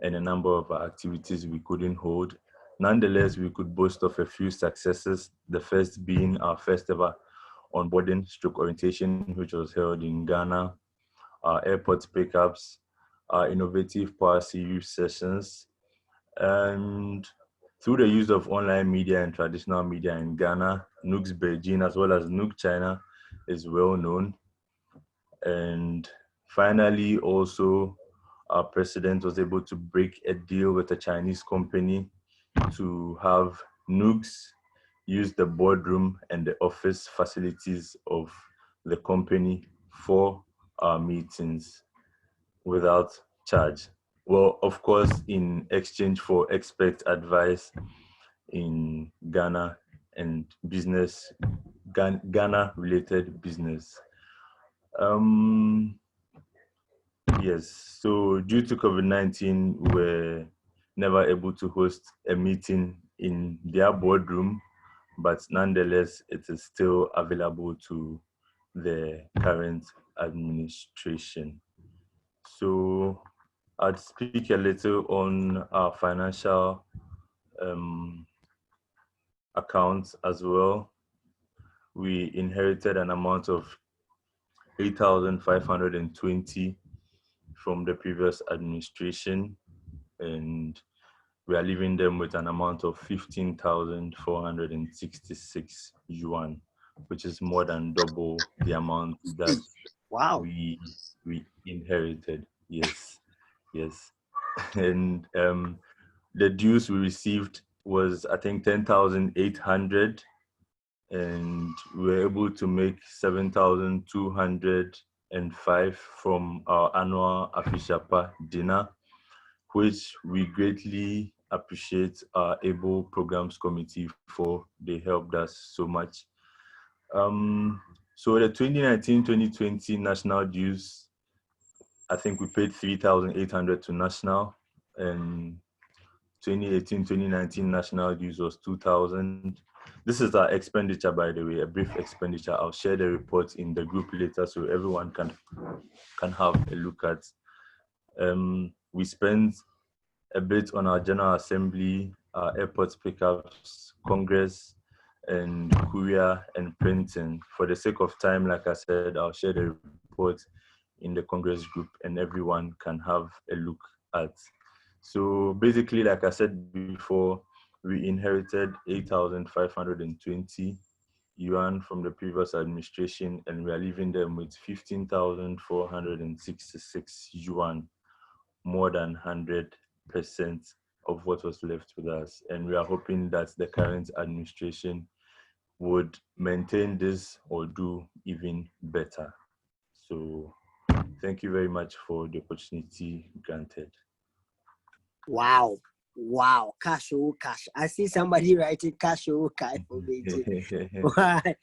and a number of activities we couldn't hold. Nonetheless, we could boast of a few successes, the first being our first ever onboarding stroke orientation, which was held in Ghana, our airport pickups, our innovative power series sessions, and through the use of online media and traditional media in Ghana, NUGS Beijing as well as NUGS-CHINA is well known. And finally, also, our president was able to break a deal with a Chinese company to have NUGS use the boardroom and the office facilities of the company for our meetings without charge. Well, of course, in exchange for expert advice in Ghana and business, Ghana-related business. Yes, so due to COVID-19, we were never able to host a meeting in their boardroom, but nonetheless, it is still available to the current administration. So I'd speak a little on our financial accounts as well. We inherited an amount of 8,520 from the previous administration, and we are leaving them with an amount of 15,466 yuan, which is more than double the amount that we inherited. Yes. And the dues we received was, I think, 10,800, and we were able to make 7,205 from our annual Afishapa dinner, which we greatly appreciate our ABLE Programs Committee for. They helped us so much. So the 2019-2020 national dues, I think we paid 3,800 to national, and 2018-2019 national dues was 2,000. This is our expenditure, by the way, a brief expenditure. I'll share the report in the group later so everyone can have a look at. We spent a bit on our General Assembly, our airport pickups, Congress, and courier and printing. For the sake of time, like I said, I'll share the report in the Congress group and everyone can have a look at. So basically, like I said before, we inherited 8,520 yuan from the previous administration, and we are leaving them with 15,466 yuan, more than 100% of what was left with us. And we are hoping that the current administration would maintain this or do even better. So thank you very much for the opportunity granted. Wow. Cash. I see somebody writing cash for Beijing.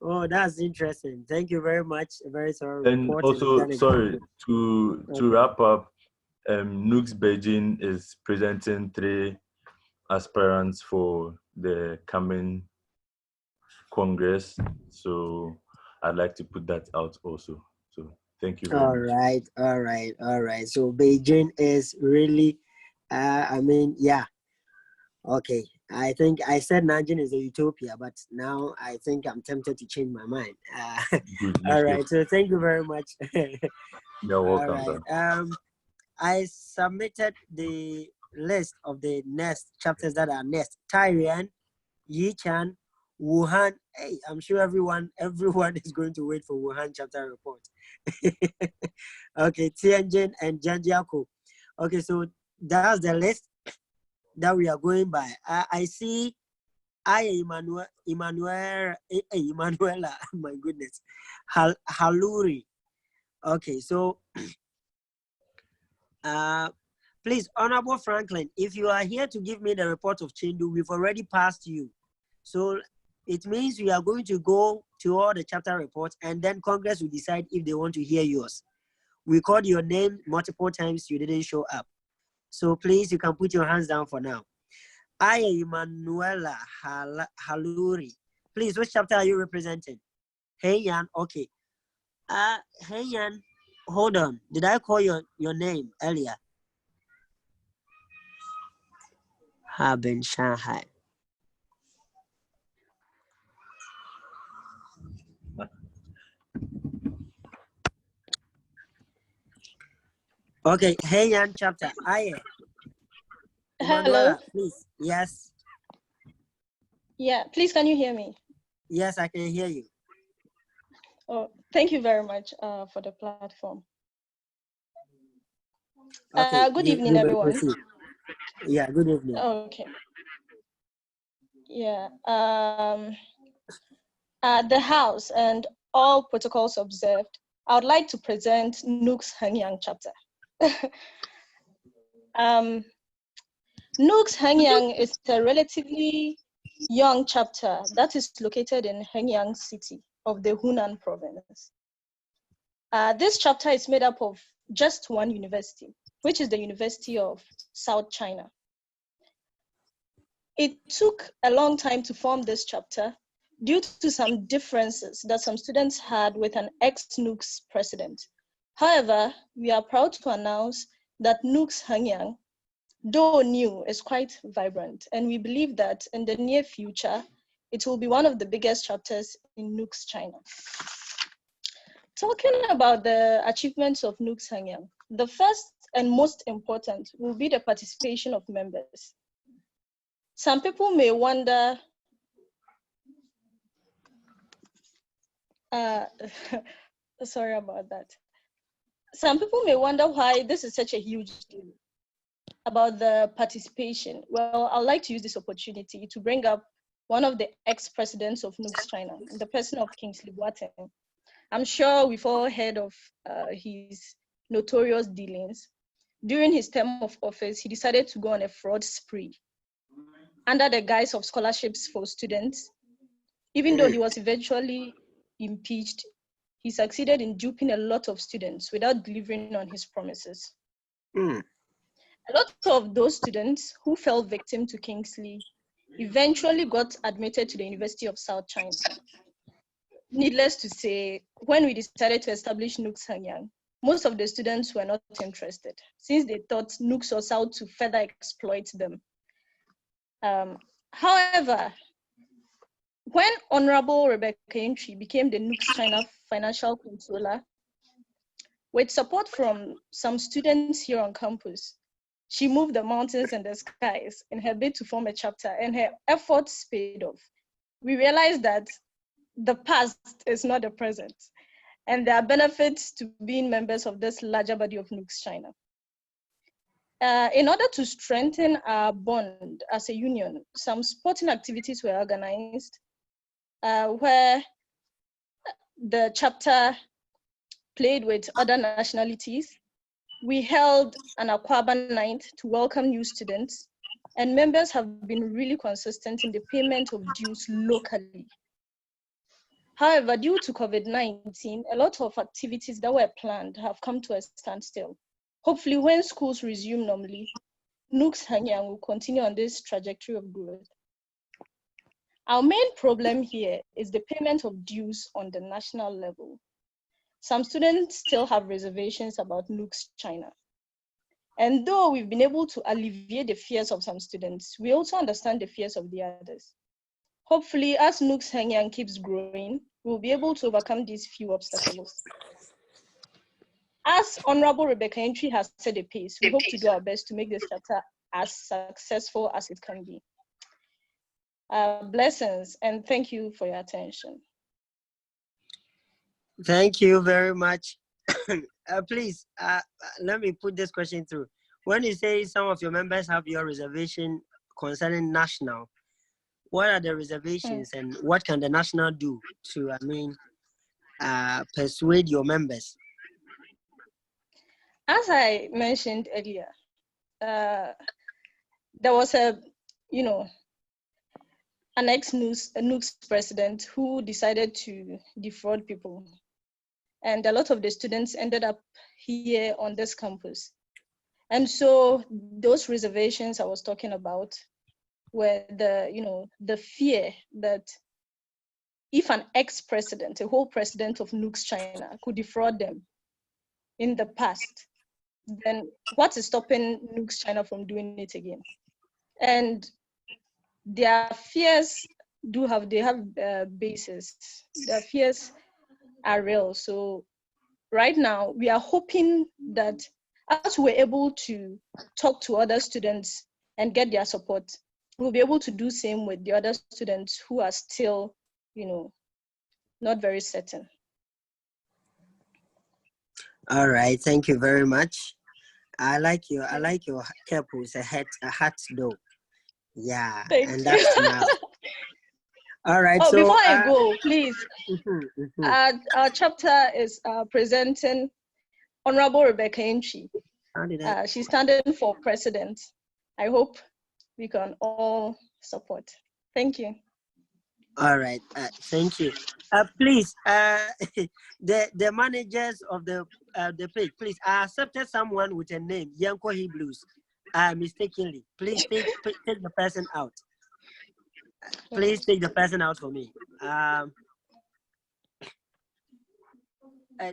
Oh, that's interesting. Thank you very much. A very thorough and report. Also, sorry, to wrap up, NUGS Beijing is presenting 3 aspirants for the coming Congress. So I'd like to put that out also. So thank you very much. All right. So Beijing is really, okay. I think I said Nanjing is a utopia, but now I think I'm tempted to change my mind. All right. So thank you very much. You're welcome. All right. I submitted the list of the next chapters that are next. Taiwan, Yichan, Wuhan. Hey, I'm sure everyone is going to wait for Wuhan chapter report. Okay, Tianjin and Jiangjiakou. Okay, so that's the list that we are going by. I see Emanuela, my goodness, Haluri. Okay, so please, Honorable Franklin, if you are here to give me the report of Chindu, we've already passed you. So it means we are going to go to all the chapter reports and then Congress will decide if they want to hear yours. We called your name multiple times, you didn't show up. So please, you can put your hands down for now. Emanuela Haluri. Please, which chapter are you representing? Hey Yan, okay. Hey Yan, hold on. Did I call your name earlier? hub in Shanghai? Okay, Haiyan chapter. Aye. Hello. Emanuela, please. Yes. Yeah, please, can you hear me? Yes, I can hear you. Oh, thank you very much for the platform. Okay. Good you evening, may everyone. proceed. Yeah, good evening. Okay. Yeah. The House and all protocols observed, I would like to present NUGS-CHINA chapter. NUGS-CHINA is a relatively young chapter that is located in Hengyang City of the Hunan province. This chapter is made up of just one university, which is the University of South China. It took a long time to form this chapter due to some differences that some students had with an ex-NUGS president. However, we are proud to announce that NUGS-CHINA, though new, is quite vibrant, and we believe that in the near future, it will be one of the biggest chapters in NUGS-CHINA. Talking about the achievements of NUGS-CHINA, the first and most important will be the participation of members. Some people may wonder, sorry about that. Some people may wonder why this is such a huge deal about the participation. Well, I'd like to use this opportunity to bring up one of the ex-presidents of NUGS-CHINA, the person of Kingsley Boateng. I'm sure we've all heard of his notorious dealings. During his term of office, he decided to go on a fraud spree under the guise of scholarships for students. Even though he was eventually impeached, he succeeded in duping a lot of students without delivering on his promises. A lot of those students who fell victim to Kingsley eventually got admitted to the University of South China. Needless to say, when we decided to establish NUGS-CHINA, most of the students were not interested, since they thought NUGS was out to further exploit them. However, when Honorable Rebecca Entry became the NUGS-CHINA financial controller, with support from some students here on campus, she moved the mountains and the skies in her bid to form a chapter, and her efforts paid off. We realized that the past is not the present, and there are benefits to being members of this larger body of NUGS-CHINA. In order to strengthen our bond as a union, some sporting activities were organized where the chapter played with other nationalities. We held an Aquaba night to welcome new students, and members have been really consistent in the payment of dues locally. However, due to COVID-19, a lot of activities that were planned have come to a standstill. Hopefully, when schools resume normally, NUGS-CHINA will continue on this trajectory of growth. Our main problem here is the payment of dues on the national level. Some students still have reservations about NUGS-CHINA. And though we've been able to alleviate the fears of some students, we also understand the fears of the others. Hopefully, as NUGS-CHINA keeps growing, we'll be able to overcome these few obstacles. As Honorable Rebecca Entry has set the pace, we hope to do our best to make this chapter as successful as it can be. Blessings, and thank you for your attention. Thank you very much. Please, let me put this question through. When you say some of your members have your reservation concerning national, what are the reservations and what can the national do to, persuade your members? As I mentioned earlier, there was an ex-NUGS president who decided to defraud people. And a lot of the students ended up here on this campus. And so those reservations I was talking about were the fear that if an ex-president, a whole president of NUGS-CHINA could defraud them in the past, then what is stopping NUGS-CHINA from doing it again? and their fears they have basis. Their fears are real. So right now we are hoping that as we're able to talk to other students and get their support, we'll be able to do same with the other students who are still, not very certain. All right, thank you very much. I like your cap with a hat though. Yeah, Thank and you. that's smile. All right. Oh, so before I go, please, our chapter is presenting Honorable Rebecca Inchi. She's standing for president. I hope we can all support. Thank you. All right. Thank you. Please, the managers of the page, please, I accepted someone with a name, Yanko Hebrews, mistakenly. Please take the person out. Please take the person out for me.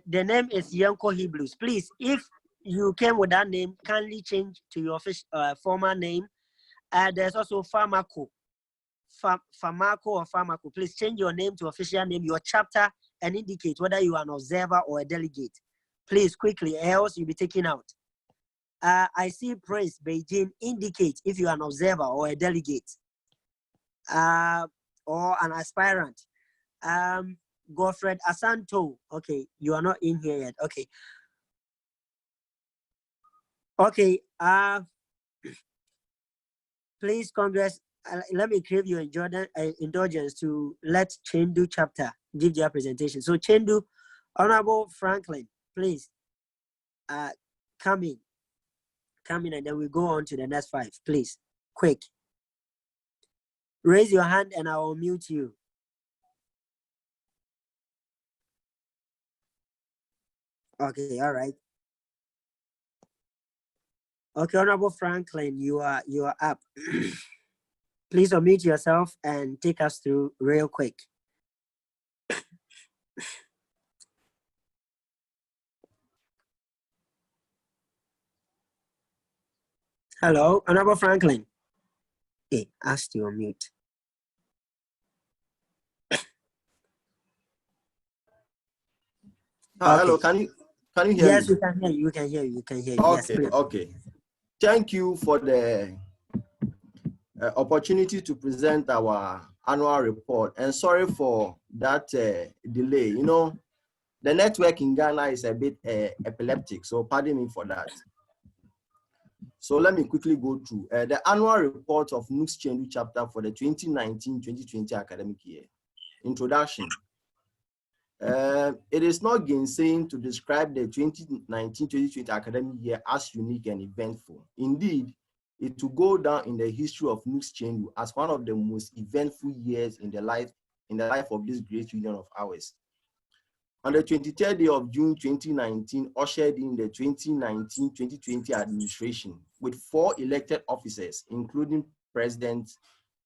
The name is Yanko Hebrews. Please, if you came with that name, kindly change to your former name. There's also Pharmaco. Pharmaco or Pharmaco. Please change your name to official name, your chapter, and indicate whether you are an observer or a delegate. Please, quickly, else you'll be taken out. I see Prince Beijing. Indicate if you are an observer or a delegate. Or an aspirant. Godfred Asanto. Okay, you are not in here yet. Okay. Okay. Please, Congress, let me crave your indulgence to let Chendu chapter give their presentation. So Chendu, Honorable Franklin, please come in, and then we go on to the next 5, please, quick. Raise your hand and I will mute you. Okay, all right. Okay, Honorable Franklin, you are up. Please unmute yourself and take us through real quick. Hello, Honorable Franklin. Hey, asked you on mute. Hello, can you hear me? Yes, we can hear you. We can hear you. Okay, yes, okay. Thank you for the opportunity to present our annual report. And sorry for that delay. You know, the network in Ghana is a bit epileptic, so pardon me for that. So let me quickly go through the annual report of NUGS-CHINA chapter for the 2019-2020 academic year. Introduction. It is not gainsaying to describe the 2019-2020 academic year as unique and eventful. Indeed, it will go down in the history of NUGS-CHINA as one of the most eventful years in the life of this great union of ours. On the 23rd day of June 2019, ushered in the 2019-2020 administration with 4 elected officers, including President,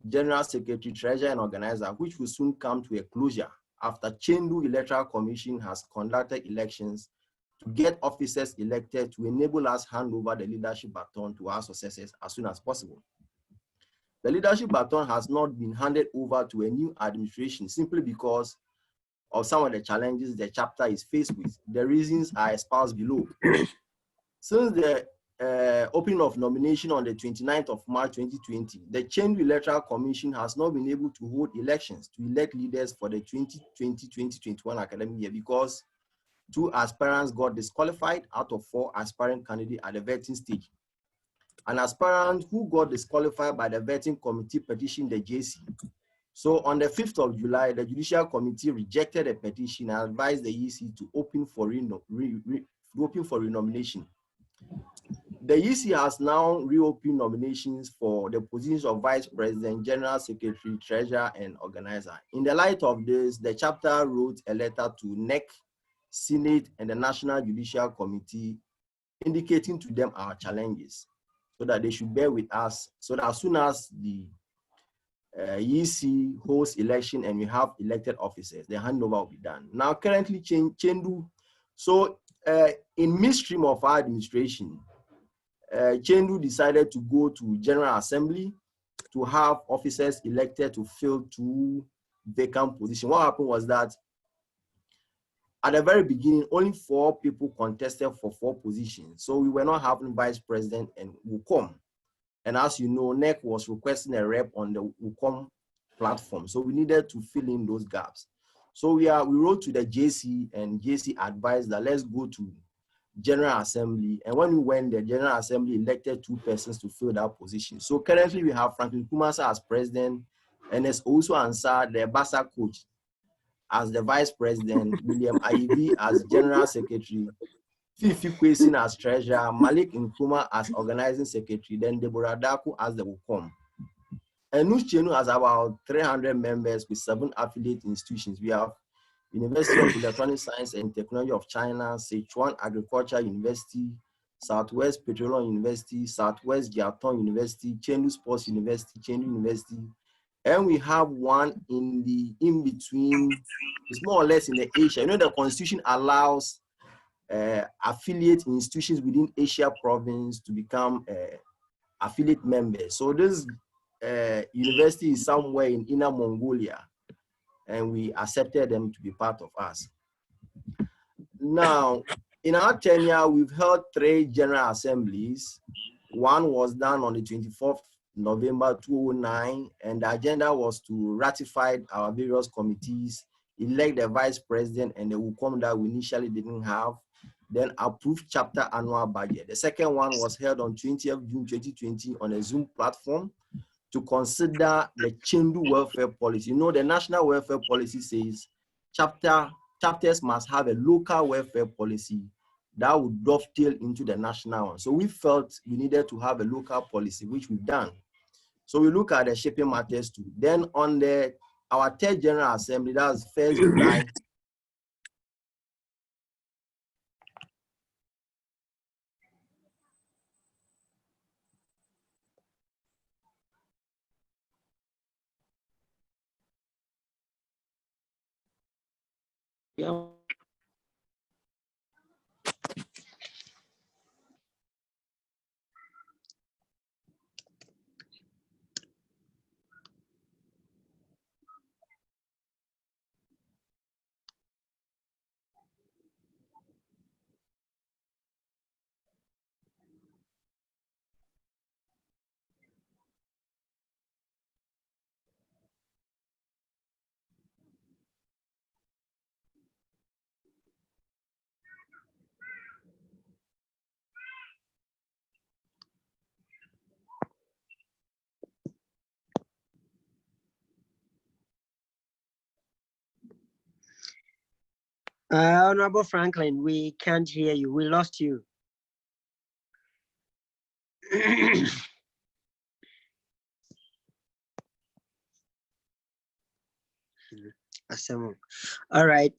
General Secretary, Treasurer, and Organizer, which will soon come to a closure after Chendu Electoral Commission has conducted elections to get officers elected to enable us hand over the leadership baton to our successors as soon as possible. The leadership baton has not been handed over to a new administration simply because of some of the challenges the chapter is faced with. The reasons are espoused below. Since the opening of nomination on the 29th of March 2020, the Chendu Electoral Commission has not been able to hold elections to elect leaders for the 2020-2021 academic year because 2 aspirants got disqualified out of 4 aspiring candidates at the vetting stage. An aspirant who got disqualified by the vetting committee petitioned the JC. So on the 5th of July, the Judicial Committee rejected a petition and advised the EC to open for renomination. The EC has now reopened nominations for the positions of Vice President, General Secretary, Treasurer, and Organizer. In the light of this, the chapter wrote a letter to NEC, Senate, and the National Judicial Committee indicating to them our challenges so that they should bear with us so that as soon as the EC holds election and we have elected officers, the handover will be done. Now, currently, Chendu, so in midstream of our administration, Chendu decided to go to General Assembly to have officers elected to fill 2 vacant positions. What happened was that at the very beginning, only 4 people contested for 4 positions. So we were not having vice president and WUCOM. And as you know, NEC was requesting a rep on the WUCOM platform. So we needed to fill in those gaps. So we wrote to the JC, and JC advised that let's go to General Assembly. And when we went, the General Assembly elected 2 persons to fill that position. So currently we have Franklin Kumasa as president, and there's also Ansar, the Basa coach, as the vice president, William Aivi as general secretary, Fifi Kwesin as treasurer, Malik Nkrumah as organizing secretary, then Deborah Daku as the WUCOM. And NUGS-CHINA has about 300 members with 7 affiliate institutions. We have University of Electronic Science and Technology of China, Sichuan Agriculture University, Southwest Petroleum University, Southwest Jiatong University, Chengdu Sports University, Chengdu University, and we have one in between. It's more or less in the Asia. You know, the constitution allows affiliate institutions within Asia province to become affiliate members. So this university is somewhere in Inner Mongolia, and we accepted them to be part of us. Now, in our tenure, we've held 3 general assemblies. One was done on the 24th November 2009, and the agenda was to ratify our various committees, elect the vice president and the WUCOM that we initially didn't have, then approve chapter annual budget. The second one was held on 20th June 2020 on a Zoom platform to consider the Chengdu welfare policy. You know, the national welfare policy says chapters must have a local welfare policy that would dovetail into the national one. So we felt we needed to have a local policy, which we've done. So we look at the shipping matters too. Then on our 3rd General Assembly, that was 1st July. Yeah. Honorable Franklin, we can't hear you. We lost you. All right.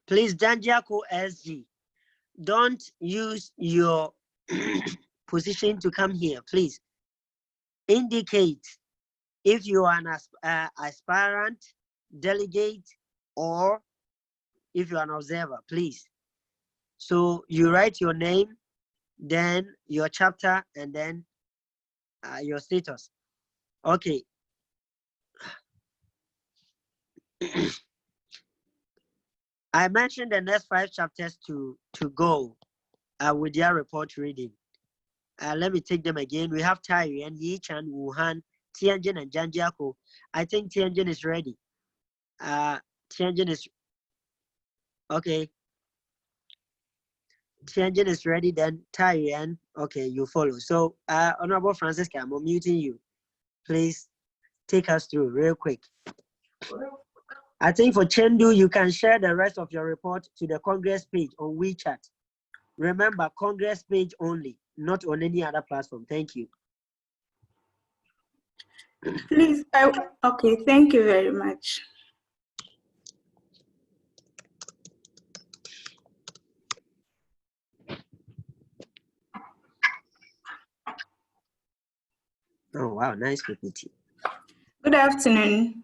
Please, Danjako SG, don't use your position to come here. Please indicate if you are an aspirant, delegate, or if you are an observer, please. So you write your name, then your chapter, and then your status. Okay. I mentioned the next 5 chapters to go with their report reading. Let me take them again. We have Taiyuan, Yichan, Wuhan, Tianjin, and Janjiako. I think Tianjin is ready. Tianjin is okay. Tianjin is ready. Then Taiyuan. Okay, you follow. So, Honorable Francisca, I'm muting you. Please take us through real quick. I think for Chengdu, you can share the rest of your report to the Congress page on WeChat. Remember, Congress page only, not on any other platform. Thank you. Please, okay, thank you very much. Oh, wow, nice PPT. Good afternoon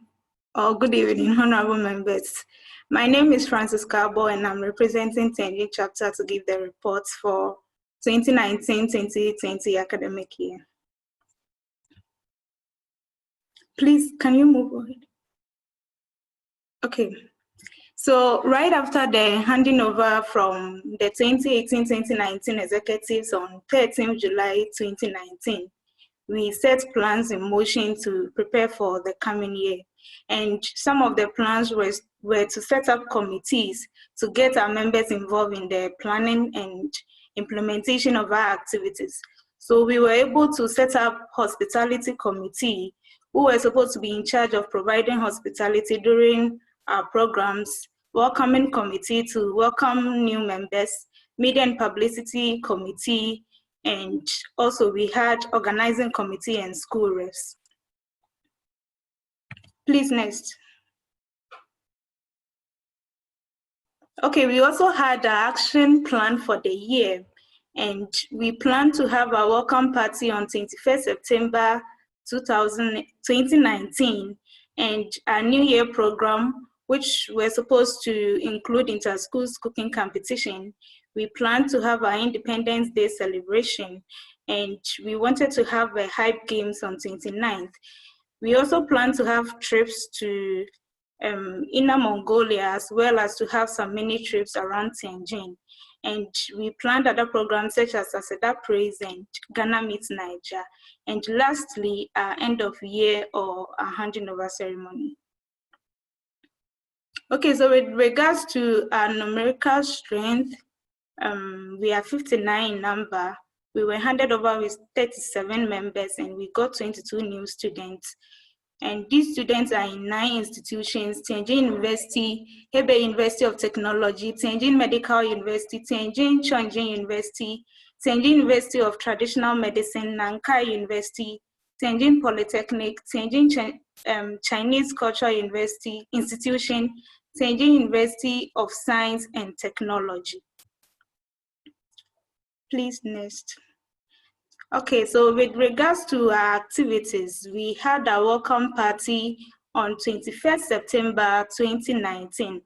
or good evening, honorable members. My name is Francis Carbo, and I'm representing Tenjin chapter to give the reports for 2019-2020 academic year. Please, can you move on? Okay. So right after the handing over from the 2018-2019 executives on 13 July 2019, we set plans in motion to prepare for the coming year. And some of the plans were to set up committees to get our members involved in the planning and implementation of our activities. So we were able to set up hospitality committee who were supposed to be in charge of providing hospitality during our programs, welcoming committee to welcome new members, media and publicity committee, and also we had organizing committee and school reps. Please, next. Okay, we also had an action plan for the year, and we plan to have a welcome party on 21st September 2019, and a New Year program, which we're supposed to include inter-schools cooking competition. We plan to have our Independence Day celebration, and we wanted to have a hype games on 29th. We also plan to have trips to Inner Mongolia, as well as to have some mini trips around Tianjin. And we planned other programs such as Aseda Praise and Ghana Meets Niger. And lastly, our end of year or a handing over ceremony. Okay, so with regards to our numerical strength, we are 59 in number. We were handed over with 37 members and we got 22 new students. And these students are in 9 institutions: Tianjin University, Hebei University of Technology, Tianjin Medical University, Tianjin Chongqing University, Tianjin University of Traditional Medicine, Nankai University, Tianjin Polytechnic, Tianjin Chinese Cultural University Institution, Tianjin University of Science and Technology. Please, next. Okay, so with regards to our activities, we had a welcome party on 21st September 2019.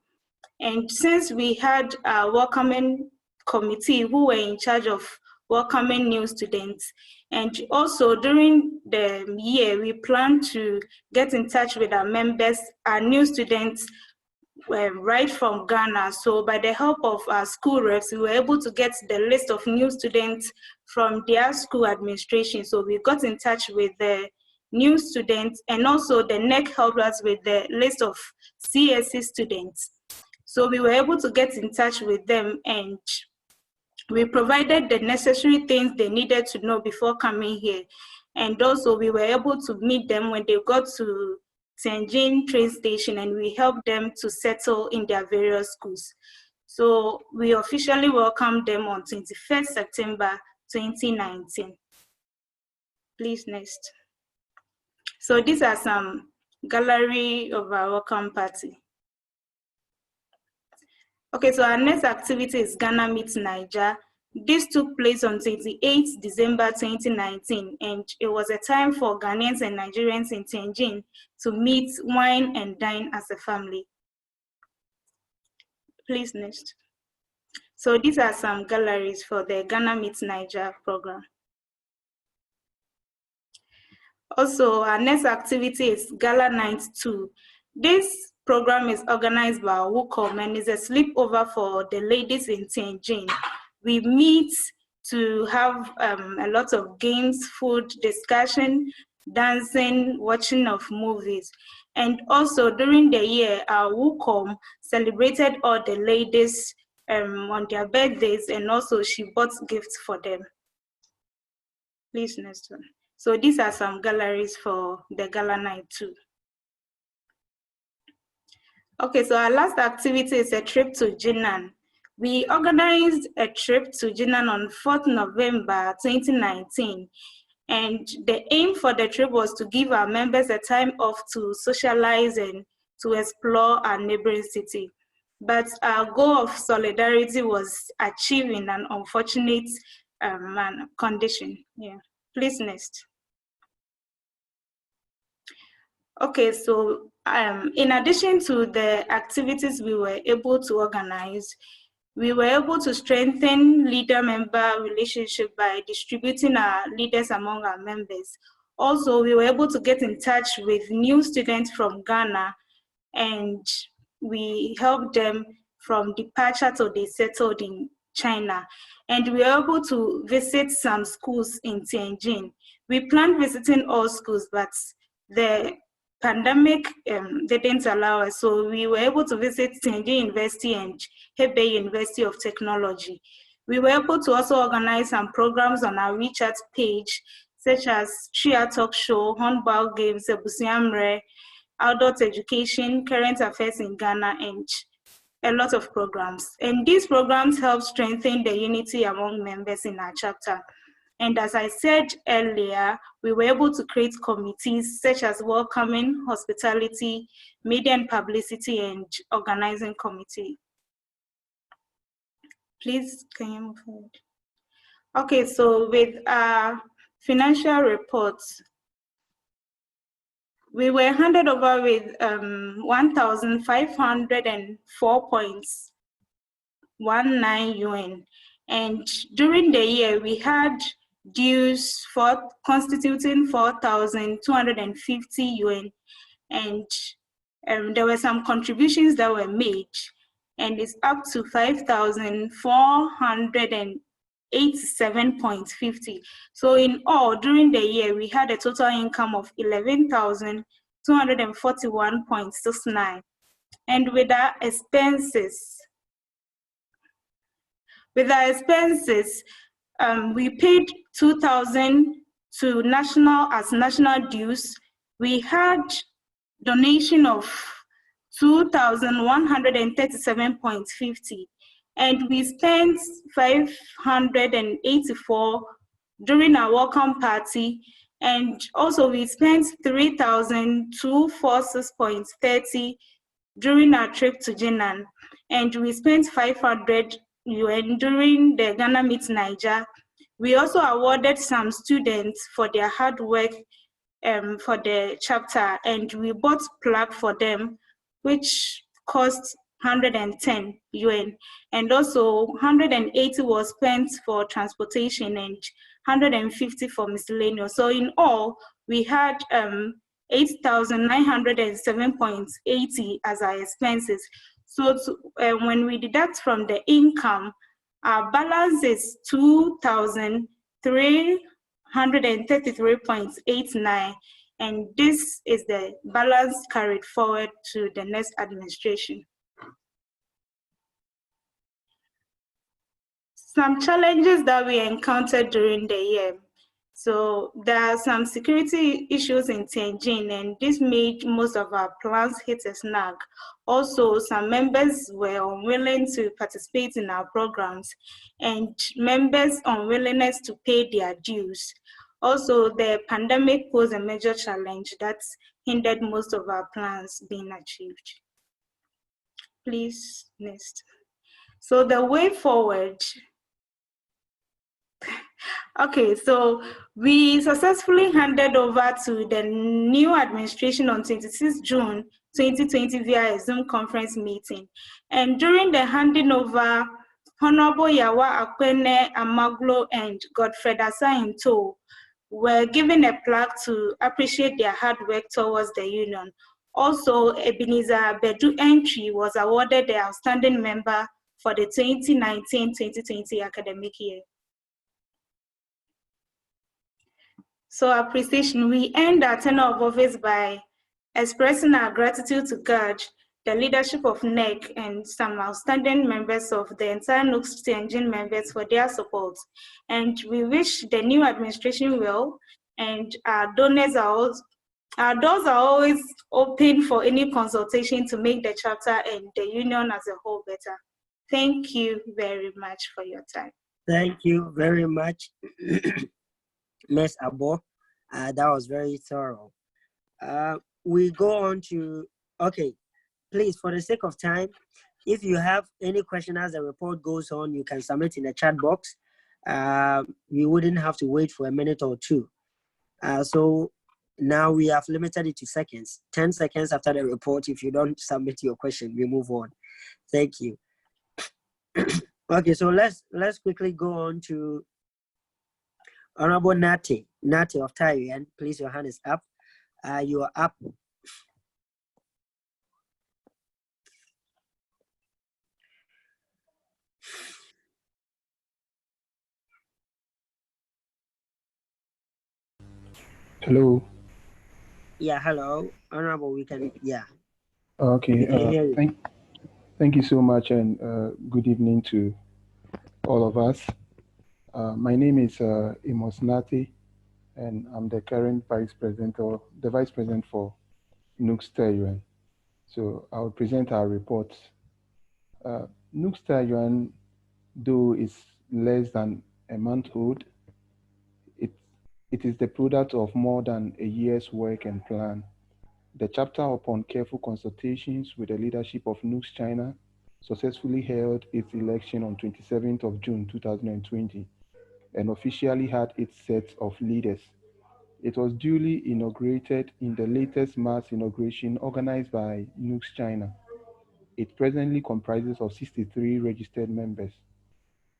And since we had a welcoming committee who were in charge of welcoming new students, and also during the year, we plan to get in touch with our members, our new students, right from Ghana. So by the help of our school reps, we were able to get the list of new students from their school administration. So we got in touch with the new students, and also the NEC helped us with the list of CSC students. So we were able to get in touch with them, and we provided the necessary things they needed to know before coming here. And also we were able to meet them when they got to Tianjin train station, and we helped them to settle in their various schools. So we officially welcomed them on 21st September 2019. Please, next. So these are some gallery of our welcome party. Okay, so our next activity is Ghana Meets Niger. This took place on 28th December 2019, and it was a time for Ghanaians and Nigerians in Tianjin to meet, wine, and dine as a family. Please, next. So these are some galleries for the Ghana Meets Niger program. Also, our next activity is Gala Night 2. This program is organized by WUCOM and is a sleepover for the ladies in Tianjin. We meet to have a lot of games, food, discussion, dancing, watching of movies. And also during the year, our WUCOM celebrated all the ladies on their birthdays, and also she bought gifts for them. Please, next one. So these are some galleries for the Gala Night 2. Okay, so our last activity is a trip to Jinan. We organized a trip to Jinan on 4th November 2019. And the aim for the trip was to give our members a time off to socialize and to explore our neighboring city. But our goal of solidarity was achieved in an unfortunate condition. Yeah. Please, next. Okay, so in addition to the activities we were able to organize, we were able to strengthen leader-member relationship by distributing our leaders among our members. Also, we were able to get in touch with new students from Ghana, and we helped them from departure till they settled in China. And we were able to visit some schools in Tianjin. We planned visiting all schools, but the pandemic didn't allow us. So we were able to visit Tianjin University and Hebei University of Technology. We were able to also organize some programs on our WeChat page, such as Tria Talk Show, Handball Games, Ebusiamre, Adult Education, Current Affairs in Ghana, and a lot of programs. And these programs help strengthen the unity among members in our chapter. And as I said earlier, we were able to create committees such as welcoming, hospitality, media and publicity, and organizing committee. Please, can you move forward? Okay, so with our financial reports, we were handed over with 1,504.19 UN. And during the year, we had dues for constituting 4,250 UN. And there were some contributions that were made, and it's up to 5,487.50. So in all, during the year, we had a total income of 11,241.69. And with our expenses, we paid 2,000 to national dues. We had donation of 2,137.50, and we spent 584 during our welcome party, and also we spent 3,246.30 during our trip to Jinan, and we spent 500 UN during the Ghana Meet Niger. We also awarded some students for their hard work for the chapter, and we bought plaque for them, which cost 110 UN, and also 180 was spent for transportation and 150 for miscellaneous. So in all, we had 8,907.80 as our expenses. So when we deduct from the income, our balance is 2,333.89, and this is the balance carried forward to the next administration. Some challenges that we encountered during the year. So there are some security issues in Tianjin, and this made most of our plans hit a snag. Also, some members were unwilling to participate in our programs, and members' unwillingness to pay their dues. Also, the pandemic posed a major challenge that hindered most of our plans being achieved. Please, next. So the way forward. Okay, so we successfully handed over to the new administration on 26 June 2020 via a Zoom conference meeting. And during the handing over, Honorable Yawa Akwene Amaglo and Godfred Asainto were given a plaque to appreciate their hard work towards the union. Also, Ebenezer Bedu Entry was awarded the outstanding member for the 2019-2020 academic year. So appreciation, we end our tenure of office by expressing our gratitude to God, the leadership of NEC, and some outstanding members of the entire NUGS-CHINA members for their support. And we wish the new administration well, and our doors are always open for any consultation to make the chapter and the union as a whole better. Thank you very much for your time. Thank you very much, Ms. Abo. That was very thorough. We go on to, okay, please, for the sake of time, if you have any question as the report goes on, you can submit in the chat box. You wouldn't have to wait for a minute or two. So Now we have limited it to seconds. 10 seconds after the report. If you don't submit your question, we move on. Thank you. Okay, so let's quickly go on to Honorable Nati of Taiwan. Please, your hand is up. You are up. Hello. Yeah, hello, Honorable. We can, yeah. Okay. We can hear you. Thank you so much, and good evening to all of us. My name is Amos Nati, and I'm the current vice president or the vice president for NUGS-CHINA. So I'll present our reports. NUGS-CHINA, though is less than a month old, it is the product of more than a year's work and plan. The chapter, upon careful consultations with the leadership of NUGS-CHINA, successfully held its election on 27th of June 2020 and officially had its set of leaders. It was duly inaugurated in the latest mass inauguration organized by NUGS-CHINA. It presently comprises of 63 registered members.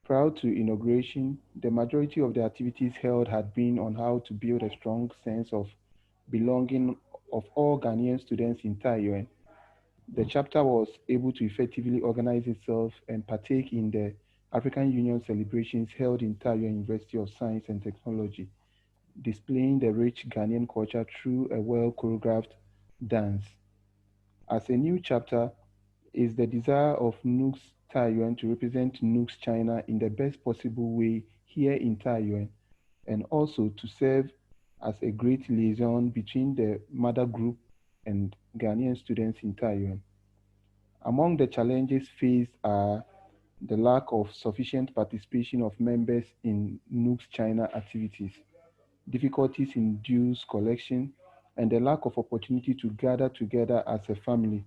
Prior to inauguration, the majority of the activities held had been on how to build a strong sense of belonging of all Ghanaian students in Taiwan. The chapter was able to effectively organize itself and partake in the African Union celebrations held in Taiwan University of Science and Technology, displaying the rich Ghanaian culture through a well-choreographed dance. As a new chapter, is the desire of NUGS Taiwan to represent NUGS China in the best possible way here in Taiwan, and also to serve as a great liaison between the mother group and Ghanaian students in Taiwan. Among the challenges faced are the lack of sufficient participation of members in NUGS China activities, difficulties in dues collection, and the lack of opportunity to gather together as a family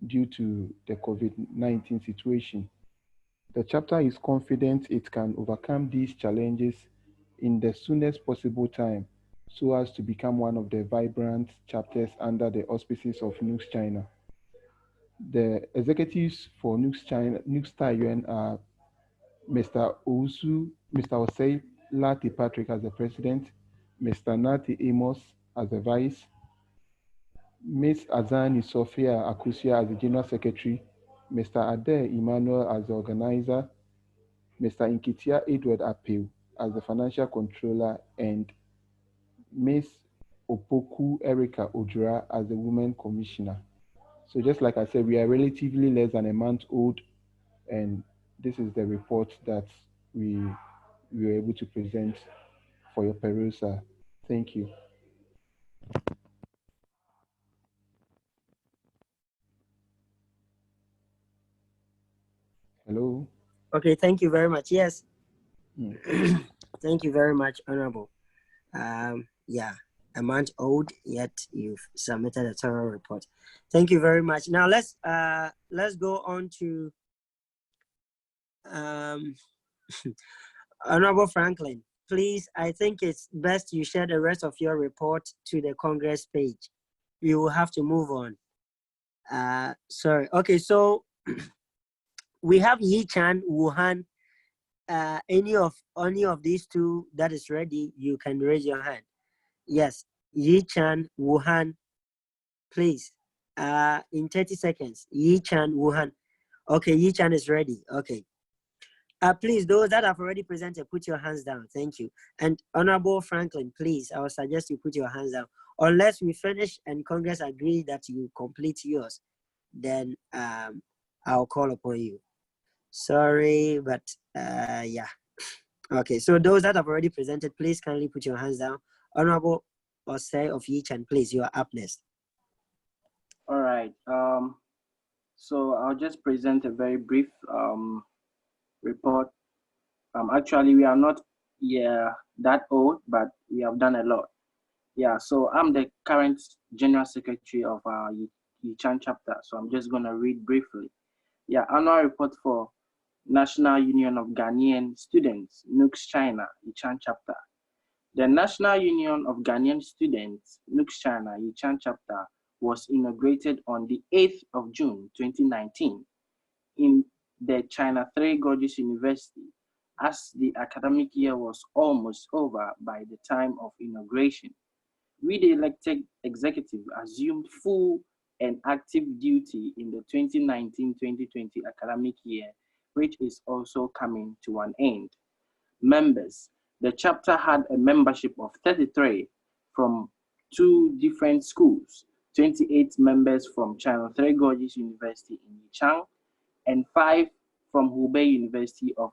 due to the COVID-19 situation. The chapter is confident it can overcome these challenges in the soonest possible time so as to become one of the vibrant chapters under the auspices of NUGS China. The executives for NUGS Taiwan are Mr. Osei Lati Patrick as the president, Mr. Nati Amos as the vice, Ms. Azani Sophia Akusia as the general secretary, Mr. Ade Emmanuel as the organizer, Mr. Inkitia Edward Apeu as the financial controller, and Ms. Opoku Erica Ojura as the women commissioner. So just like I said, we are relatively less than a month old, and this is the report that we were able to present for your perusal. Thank you. Hello. Okay, thank you very much. Yes. Thank you very much, Honorable. Yeah, a month old, yet you've submitted a thorough report. Thank you very much. Now let's go on to Honorable Franklin. Please, I think it's best you share the rest of your report to the Congress page. We will have to move on. Sorry. Okay, so we have Yi-Chan, Wuhan. Any of these two that is ready, you can raise your hand. Yes, Yi-Chan, Wuhan, please. In 30 seconds, Yi-Chan, Wuhan. Okay, Yi-Chan is ready. Okay. Please, those that have already presented, put your hands down. Thank you. And Honorable Franklin, please, I would suggest you put your hands down. Unless we finish and Congress agree that you complete yours, then I'll call upon you. Sorry, but yeah. Okay, so those that have already presented, please kindly put your hands down. Honorable Osei of Yi-Chan, please, you are up next. All right. So I'll just present a very brief report. Actually, we are not that old, but we have done a lot. Yeah, so I'm the current General Secretary of our Yi-Chan chapter, so I'm just going to read briefly. Yeah, annual report for National Union of Ghanaian Students, NUGS-CHINA, Yi-Chan chapter. The National Union of Ghanaian Students, NUGS-CHINA, Yichang chapter, was inaugurated on the 8th of June 2019 in the China 3 Gorgeous University, as the academic year was almost over by the time of inauguration. We, the elected executive, assumed full and active duty in the 2019-2020 academic year, which is also coming to an end. Members, the chapter had a membership of 33 from 2 different schools, 28 members from China 3 Gorgeous University in Yichang, and 5 from Hubei University of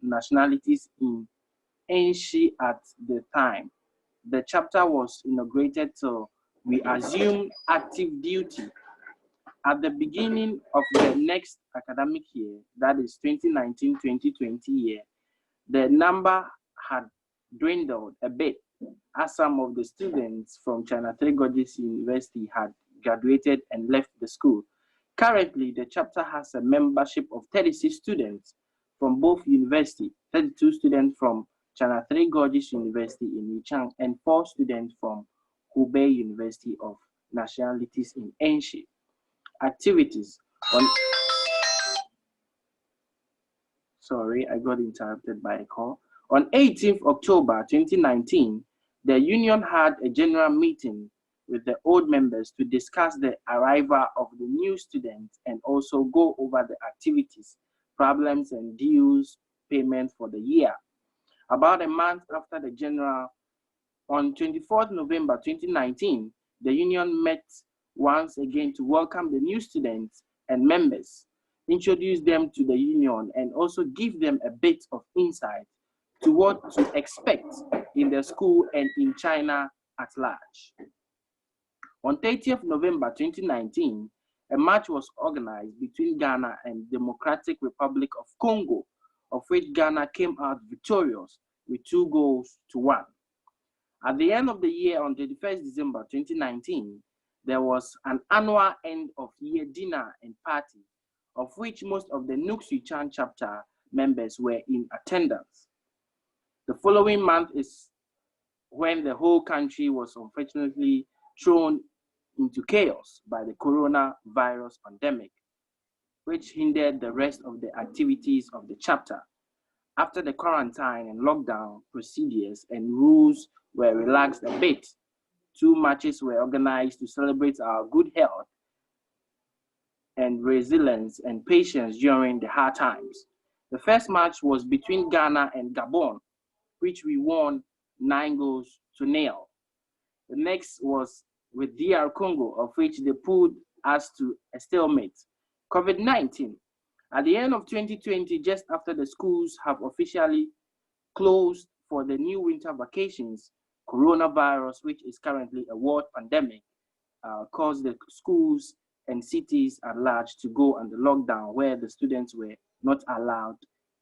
Nationalities in Enshi at the time. The chapter was inaugurated so we assumed active duty. At the beginning of the next academic year, that is 2019-2020 year, the number had dwindled a bit as some of the students from China 3 Gorgeous University had graduated and left the school. Currently, the chapter has a membership of 36 students from both universities, 32 students from China 3 Gorgeous University in Yichang, and 4 students from Hubei University of Nationalities in Enshi. Activities on... Sorry, I got interrupted by a call. On 18th October 2019, the union had a general meeting with the old members to discuss the arrival of the new students and also go over the activities, problems, and dues payment for the year. About a month after the general, on 24th November 2019, the union met once again to welcome the new students and members, introduce them to the union, and also give them a bit of insight to what to expect in the school and in China at large. On 30th November 2019, a match was organized between Ghana and Democratic Republic of Congo, of which Ghana came out victorious with 2 goals to 1. At the end of the year, on 31st December 2019, there was an annual end of year dinner and party, of which most of the NUGS-CHINA chapter members were in attendance. The following month is when the whole country was unfortunately thrown into chaos by the coronavirus pandemic, which hindered the rest of the activities of the chapter. After the quarantine and lockdown procedures and rules were relaxed a bit, 2 matches were organized to celebrate our good health and resilience and patience during the hard times. The first match was between Ghana and Gabon, which we won 9 goals to 0. The next was with DR Congo, of which they pulled us to a stalemate. COVID-19. At the end of 2020, just after the schools have officially closed for the new winter vacations, coronavirus, which is currently a world pandemic, caused the schools and cities at large to go under lockdown, where the students were not allowed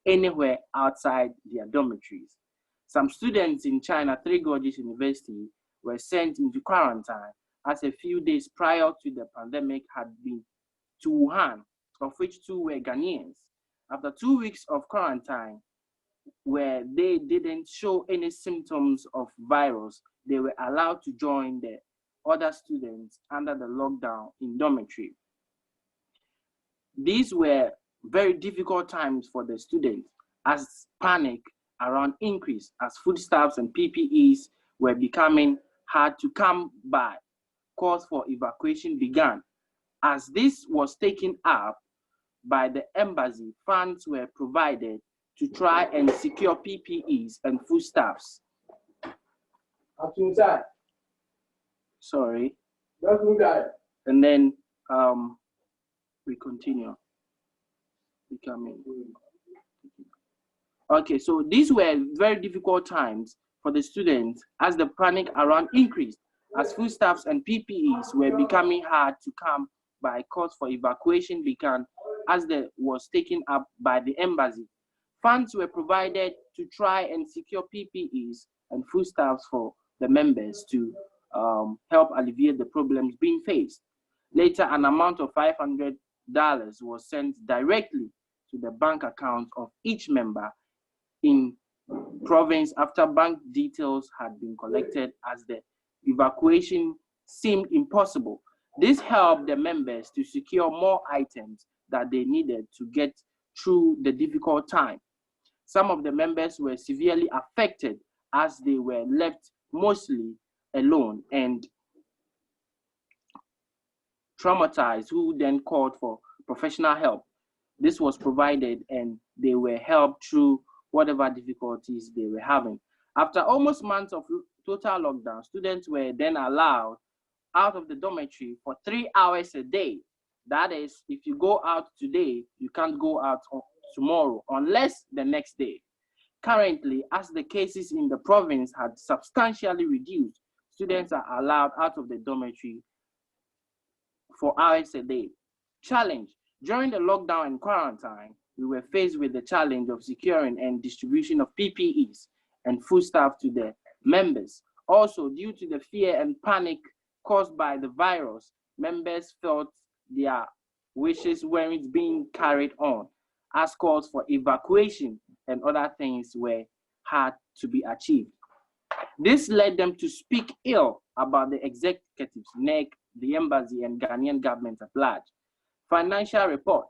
anywhere outside their dormitories. Some students in China 3 Gorgeous University were sent into quarantine, as a few days prior to the pandemic had been to Wuhan, of which 2 were Ghanaians. After 2 weeks of quarantine, where they didn't show any symptoms of virus, they were allowed to join the other students under the lockdown in dormitory. These were very difficult times for the students, as panic around increase as foodstuffs and PPEs were becoming hard to come by. Calls for evacuation began. As this was taken up by the embassy, funds were provided to try and secure PPEs and foodstuffs. Sorry. And then we continue. Okay, so these were very difficult times for the students as the panic around increased, as foodstuffs and PPEs were becoming hard to come by. Calls for evacuation began as they was taken up by the embassy. Funds were provided to try and secure PPEs and foodstuffs for the members to help alleviate the problems being faced. Later, an amount of $500 was sent directly to the bank account of each member in province after bank details had been collected as the evacuation seemed impossible. This helped the members to secure more items that they needed to get through the difficult time. Some of the members were severely affected as they were left mostly alone and traumatized, who then called for professional help. This was provided and they were helped through whatever difficulties they were having. After almost months of total lockdown, students were then allowed out of the dormitory for 3 hours a day. That is, if you go out today, you can't go out tomorrow unless the next day. Currently, as the cases in the province had substantially reduced, students are allowed out of the dormitory for hours a day. Challenge. During the lockdown and quarantine, we were faced with the challenge of securing and distribution of PPEs and foodstuff to the members. Also, due to the fear and panic caused by the virus, members felt their wishes weren't being carried on, as calls for evacuation and other things were hard to be achieved. This led them to speak ill about the executives, NEC, the embassy, and Ghanaian government at large. Financial report.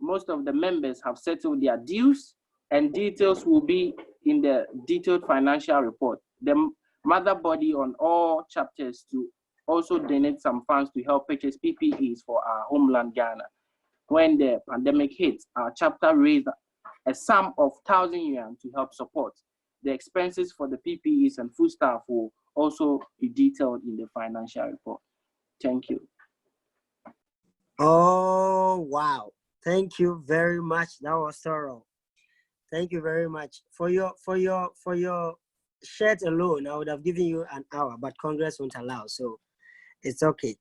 Most of the members have settled their dues, and details will be in the detailed financial report. The mother body on all chapters to also donate some funds to help purchase PPEs for our homeland Ghana. When the pandemic hit, our chapter raised a sum of 1,000 yuan to help support. The expenses for the PPEs and foodstuff will also be detailed in the financial report. Thank you. Oh, wow. Thank you very much. That was thorough. Thank you very much. For your shirt alone, I would have given you an hour, but Congress won't allow, so it's okay.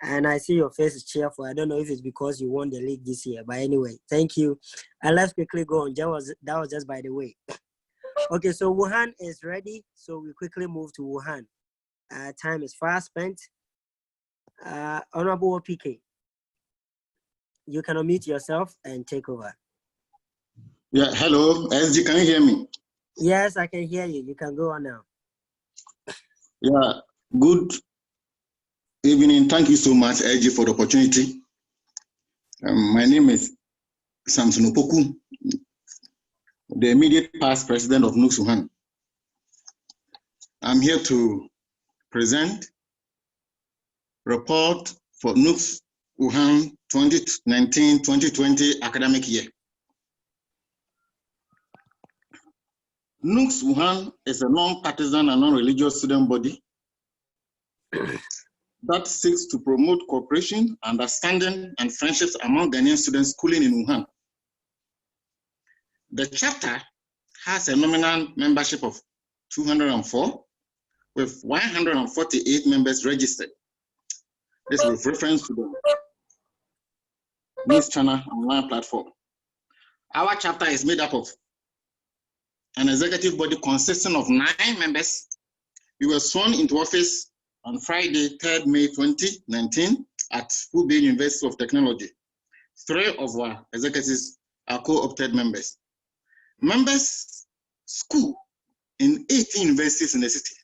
And I see your face is cheerful. I don't know if it's because you won the league this year, but anyway, thank you. And let's quickly go on. That was just by the way. Okay, so Wuhan is ready, so we quickly move to Wuhan. Time is fast spent. Honorable PK, you can unmute yourself and take over. Yeah, hello, SG, can you hear me? Yes, I can hear you. You can go on now. Yeah, good evening. Thank you so much, SG, for the opportunity. My name is Samson Opoku, the immediate past president of NUGS-CHINA. I'm here to present report for NUGS-CHINA 2019-2020 academic year. NUGS-CHINA is a non-partisan and non-religious student body that seeks to promote cooperation, understanding, and friendships among Ghanaian students schooling in Wuhan. The chapter has a nominal membership of 204, with 148 members registered. This is with reference to the NUGS-CHINA online platform. Our chapter is made up of an executive body consisting of 9 members. We were sworn into office on Friday, 3rd May 2019 at Hubei University of Technology. 3 of our executives are co-opted members. Members school in 18 universities in the city.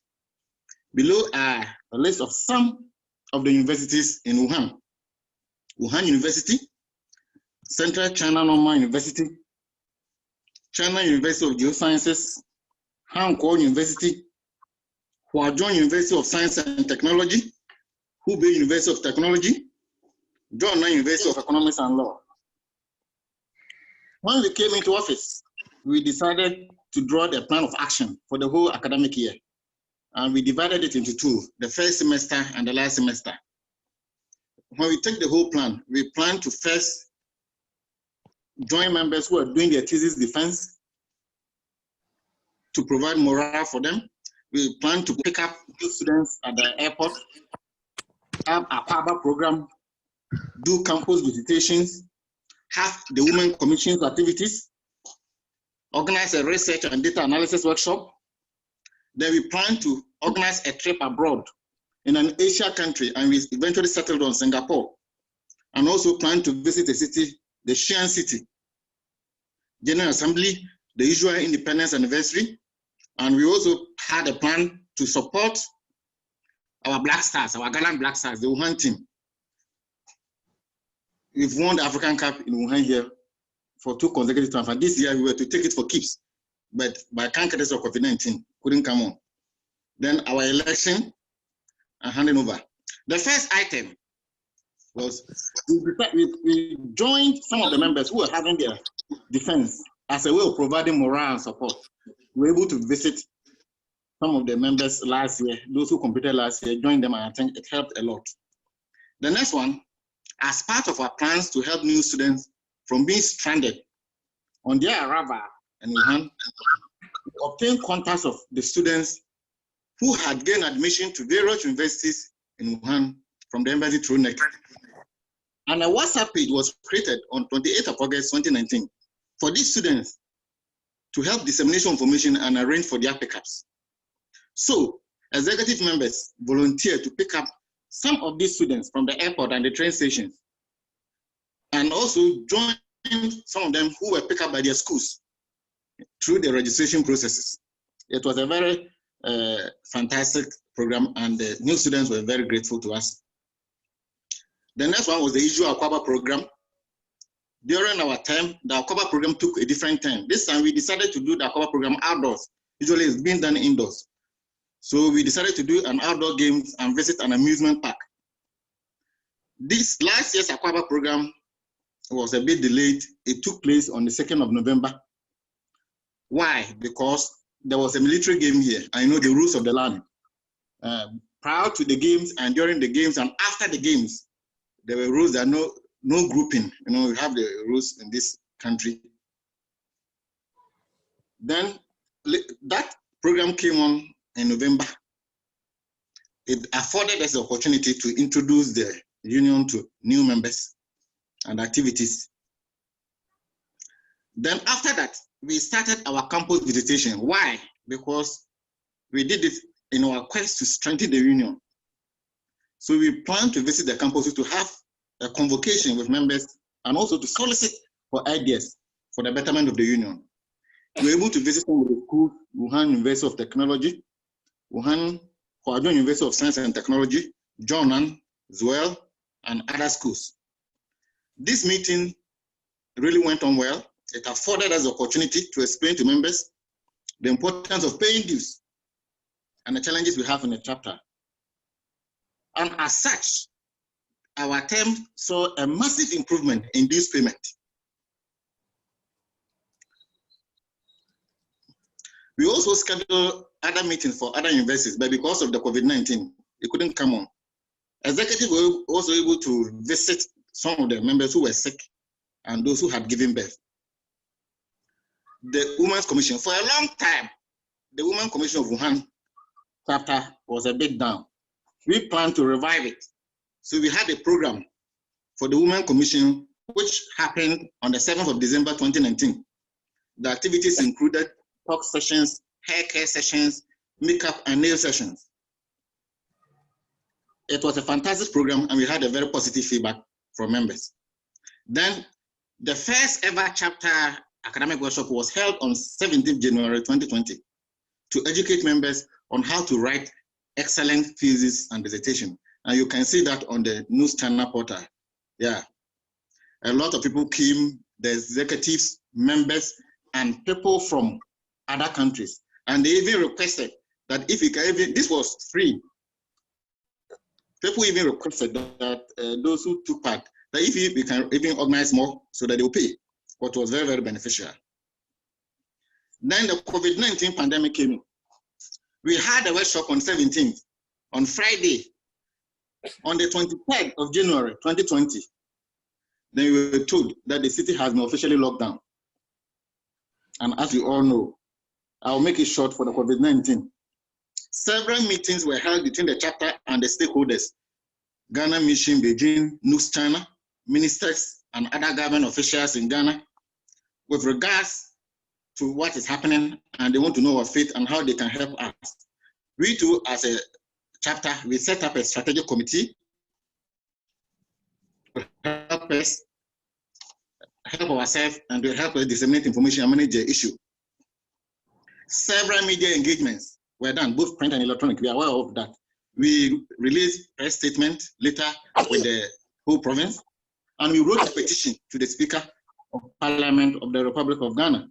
Below are a list of some of the universities in Wuhan. Wuhan University, Central China Normal University, China University of Geosciences, Hankou University, Huazhong University of Science and Technology, Hubei University of Technology, Zhonan University of Economics and Law. When we came into office, we decided to draw the plan of action for the whole academic year. And we divided it into 2, the first semester and the last semester. When we take the whole plan, we plan to first join members who are doing their thesis defense to provide morale for them. We plan to pick up students at the airport, have a PABA program, do campus visitations, have the Women Commission's activities, organize a research and data analysis workshop. Then we plan to organize a trip abroad in an Asia country, and we eventually settled on Singapore. And also plan to visit a city, the Xi'an city, General Assembly, the usual independence anniversary, And we also had a plan to support our Black Stars, our gallant Black Stars, the Wuhan team. We've won the African Cup in Wuhan here for 2 consecutive times. And this year we were to take it for keeps, but by cancerous of COVID-19, couldn't come on. Then our election and handing over. The first item was we joined some of the members who were having their defense as a way of providing morale and support. We were able to visit some of the members last year, those who competed last year, joined them, and I think it helped a lot. The next one, as part of our plans to help new students from being stranded on their arrival in Wuhan, we obtained contacts of the students who had gained admission to various universities in Wuhan from the embassy through NEC. And a WhatsApp page was created on 28th of August 2019 for these students to help dissemination information and arrange for their pickups. So executive members volunteered to pick up some of these students from the airport and the train stations, and also joined some of them who were picked up by their schools through the registration processes. It was a very fantastic program, and the new students were very grateful to us. The next one was the usual Akwaba program. During our time, the Akwaba program took a different turn. This time we decided to do the Akwaba program outdoors. Usually it's being done indoors. So we decided to do an outdoor games and visit an amusement park. This last year's Akwaba program was a bit delayed. It took place on the 2nd of November. Why? Because there was a military game here. I know the rules of the land. Prior to the games and during the games and after the games, there were rules that no grouping. You know, we have the rules in this country. Then that program came on in November. It afforded us the opportunity to introduce the union to new members and activities. Then after that, we started our campus visitation. Why? Because we did it in our quest to strengthen the union. So we plan to visit the campuses to have a convocation with members and also to solicit for ideas for the betterment of the union. We were able to visit some of the schools, Wuhan University of Technology, Wuhan Huazhong University of Science and Technology, Zhonan, Zuel, and other schools. This meeting really went on well. It afforded us the opportunity to explain to members the importance of paying dues and the challenges we have in the chapter. And as such, our term saw a massive improvement in dues payment. We also scheduled other meetings for other universities, but because of the COVID-19, it couldn't come on. Executives were also able to visit some of the members who were sick and those who had given birth. The Women's Commission, for a long time, the Women's Commission of Wuhan chapter was a bit down. We plan to revive it. So we had a program for the Women's Commission, which happened on the 7th of December 2019. The activities included talk sessions, hair care sessions, makeup and nail sessions. It was a fantastic program and we had a very positive feedback from members. Then the first ever chapter academic workshop was held on 17th January 2020 to educate members on how to write excellent thesis and dissertation. And you can see that on the NUGS-CHINA portal. Yeah, a lot of people came, the executives, members, and people from other countries. And they even requested that if you can even, this was free. People even requested that those who took part, that if we can even organize more so that they will pay, what was very, very beneficial. Then the COVID-19 pandemic came in. We had a workshop on 17th, on Friday, on the 23rd of January 2020. Then we were told that the city has been officially locked down. And as you all know, I'll make it short for the COVID-19. Several meetings were held between the chapter and the stakeholders, Ghana Mission, Beijing, NUGS-CHINA, ministers, and other government officials in Ghana with regards to what is happening, and they want to know our faith and how they can help us. We too, as a chapter, we set up a strategic committee to help us, help ourselves, and to help us disseminate information and manage the issue. Several media engagements were done, both print and electronic. We are aware of that. We released press statement later with the whole province, and we wrote a petition to the Speaker of Parliament of the Republic of Ghana.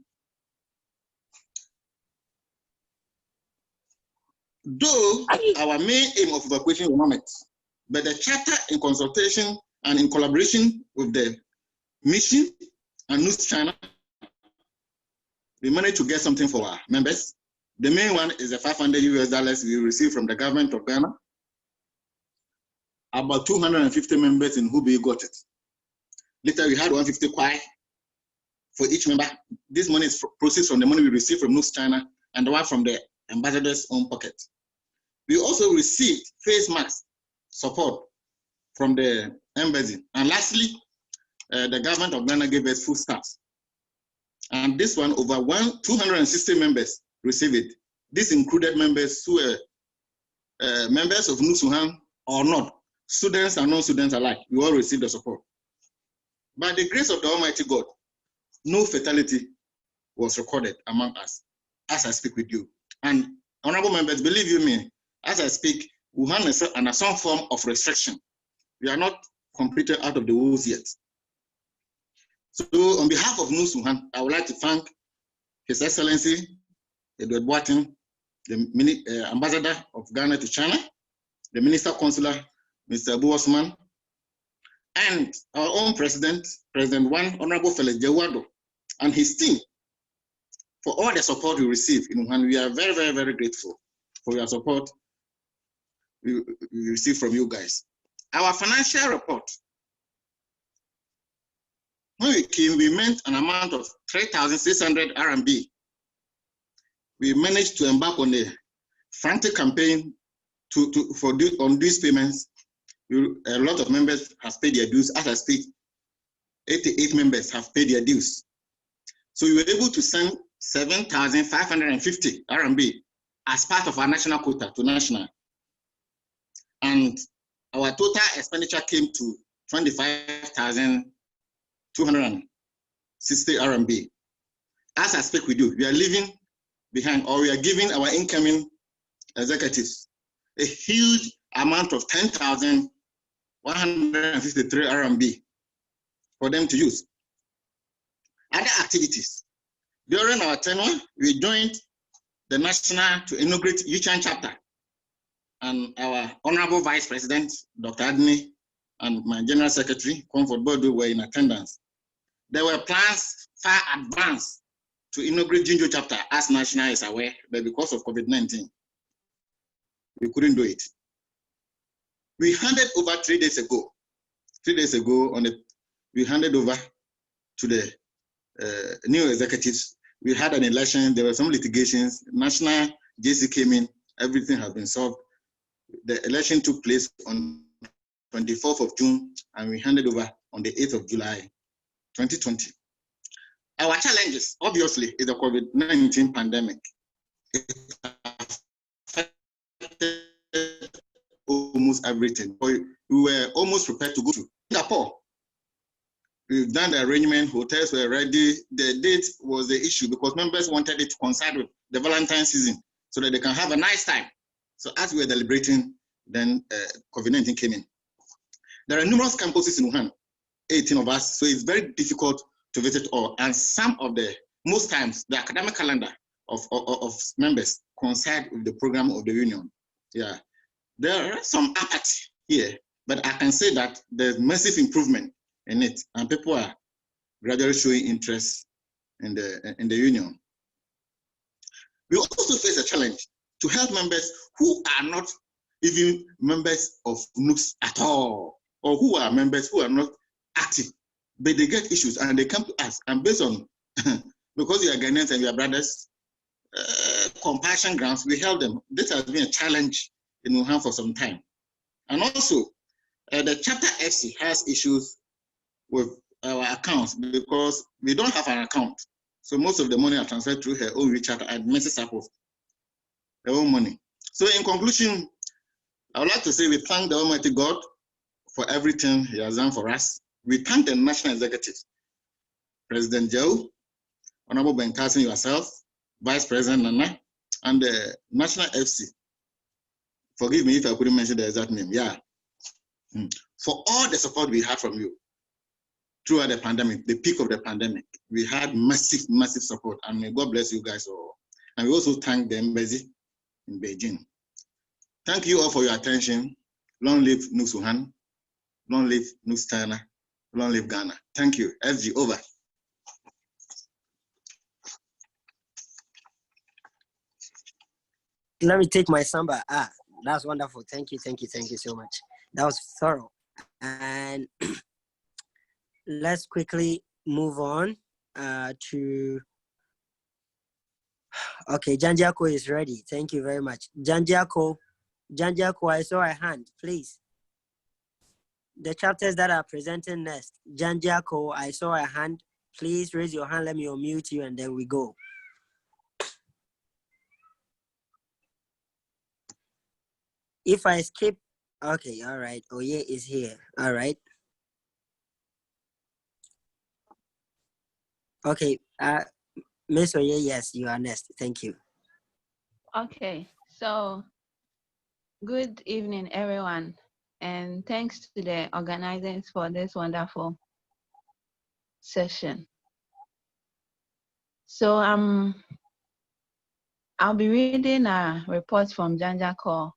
Though our main aim of evacuation was not met, but the charter, in consultation and in collaboration with the mission and NUGS-CHINA, we managed to get something for our members. The main one is the $500 we received from the government of Ghana. About 250 members in Hubei got it. Later, we had 150 kwai for each member. This money is proceeds from the money we received from NUGS-CHINA and the one from the ambassador's own pocket. We also received face mask support from the embassy. And lastly, the government of Ghana gave us food stamps. And this one, over 260 members received it. This included members who were members of NUGS-CHINA or not, students and non-students alike. We all received the support. By the grace of the Almighty God, no fatality was recorded among us as I speak with you. And honorable members, believe you me, as I speak, Wuhan is under some form of restriction. We are not completed out of the woods yet. So on behalf of NUGS-CHINA, I would like to thank His Excellency Edward Boateng, the Ambassador of Ghana to China, the Minister Consular, Mr. Abu Osman, and our own President, President One, Honorable Felix Jawado, and his team for all the support we received in Wuhan. We are very, very, very grateful for your support we received from you guys. Our financial report, when we came, we meant an amount of 3,600 RMB. We managed to embark on a frantic campaign on these payments. A lot of members have paid their dues. As I speak, 88 members have paid their dues. So we were able to send 7,550 RMB as part of our national quota to national. And our total expenditure came to 25,260 RMB. As I speak with you, we are leaving behind, or we are giving our incoming executives a huge amount of 10,153 RMB for them to use. Other activities. During our tenure, we joined the national to inaugurate E-CHINA chapter. And our Honorable Vice President, Dr. Adney, and my General Secretary, Comfort Bodo, were in attendance. There were plans far advanced to inaugurate Jinjo chapter, as national is aware, but because of COVID-19, we couldn't do it. We handed over 3 days ago. 3 days ago, we handed over to the new executives. We had an election, there were some litigations, national JC came in, everything has been solved. The election took place on 24th of June, and we handed over on the 8th of July, 2020. Our challenges, obviously, is the COVID-19 pandemic. It affected almost everything. We were almost prepared to go to Singapore. We've done the arrangement, hotels were ready. The date was the issue because members wanted it to coincide with the Valentine's season so that they can have a nice time. So as we were deliberating, then COVID-19 came in. There are numerous campuses in Wuhan, 18 of us, so it's very difficult to visit all. And most times, the academic calendar of members coincide with the program of the union. Yeah, there are some apathy here, but I can say that there's massive improvement in it, and people are gradually showing interest in the union. We also face a challenge to help members who are not even members of NUGS at all, or who are members who are not active, but they get issues and they come to us, and based on, because we are Ghanaians and we are brothers, compassion grounds, we help them. This has been a challenge in Wuhan for some time. And also, the chapter FC has issues with our accounts because we don't have an account. So most of the money are transferred through her own WeChat and messes up with her own money. So in conclusion, I would like to say we thank the Almighty God for everything He has done for us. We thank the National Executive, President Joe, Honorable Ben Carson, yourself, Vice President Nana, and the National FC. Forgive me if I couldn't mention the exact name. Yeah. For all the support we had from you throughout the pandemic, the peak of the pandemic, we had massive, massive support. And may God bless you guys all. And we also thank the embassy in Beijing. Thank you all for your attention. Long live NUGS-CHINA. Long live NUGS-CHINA. Long live Ghana. Thank you. SG, over. Let me take my samba. That's wonderful. Thank you so much. That was thorough. And let's quickly move on to. Okay, Janjiako is ready. Thank you very much. Janjiako, I saw a hand, please. The chapters that are presenting next. Janjiako, I saw a hand. Please raise your hand. Let me unmute you and then we go. If I skip, okay, all right. Oye is here. All right. Okay, Miss Oye, yes, you are next. Thank you. Okay, so good evening, everyone, and thanks to the organizers for this wonderful session. So I'll be reading a report from Janjiako,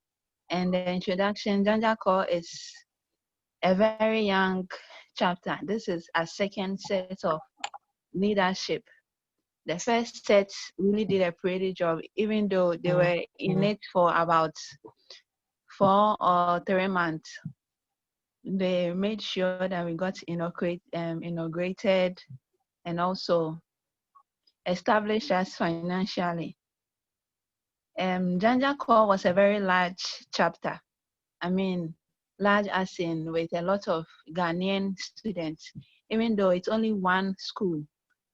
and the introduction. Janjiako is a very young chapter. This is a second set of leadership. The first set really did a pretty job, even though they were in it for about 4 or 3 months. They made sure that we got inaugurated and also established us financially. Janjiako was a very large chapter. I mean, large as in with a lot of Ghanaian students, even though it's only one school.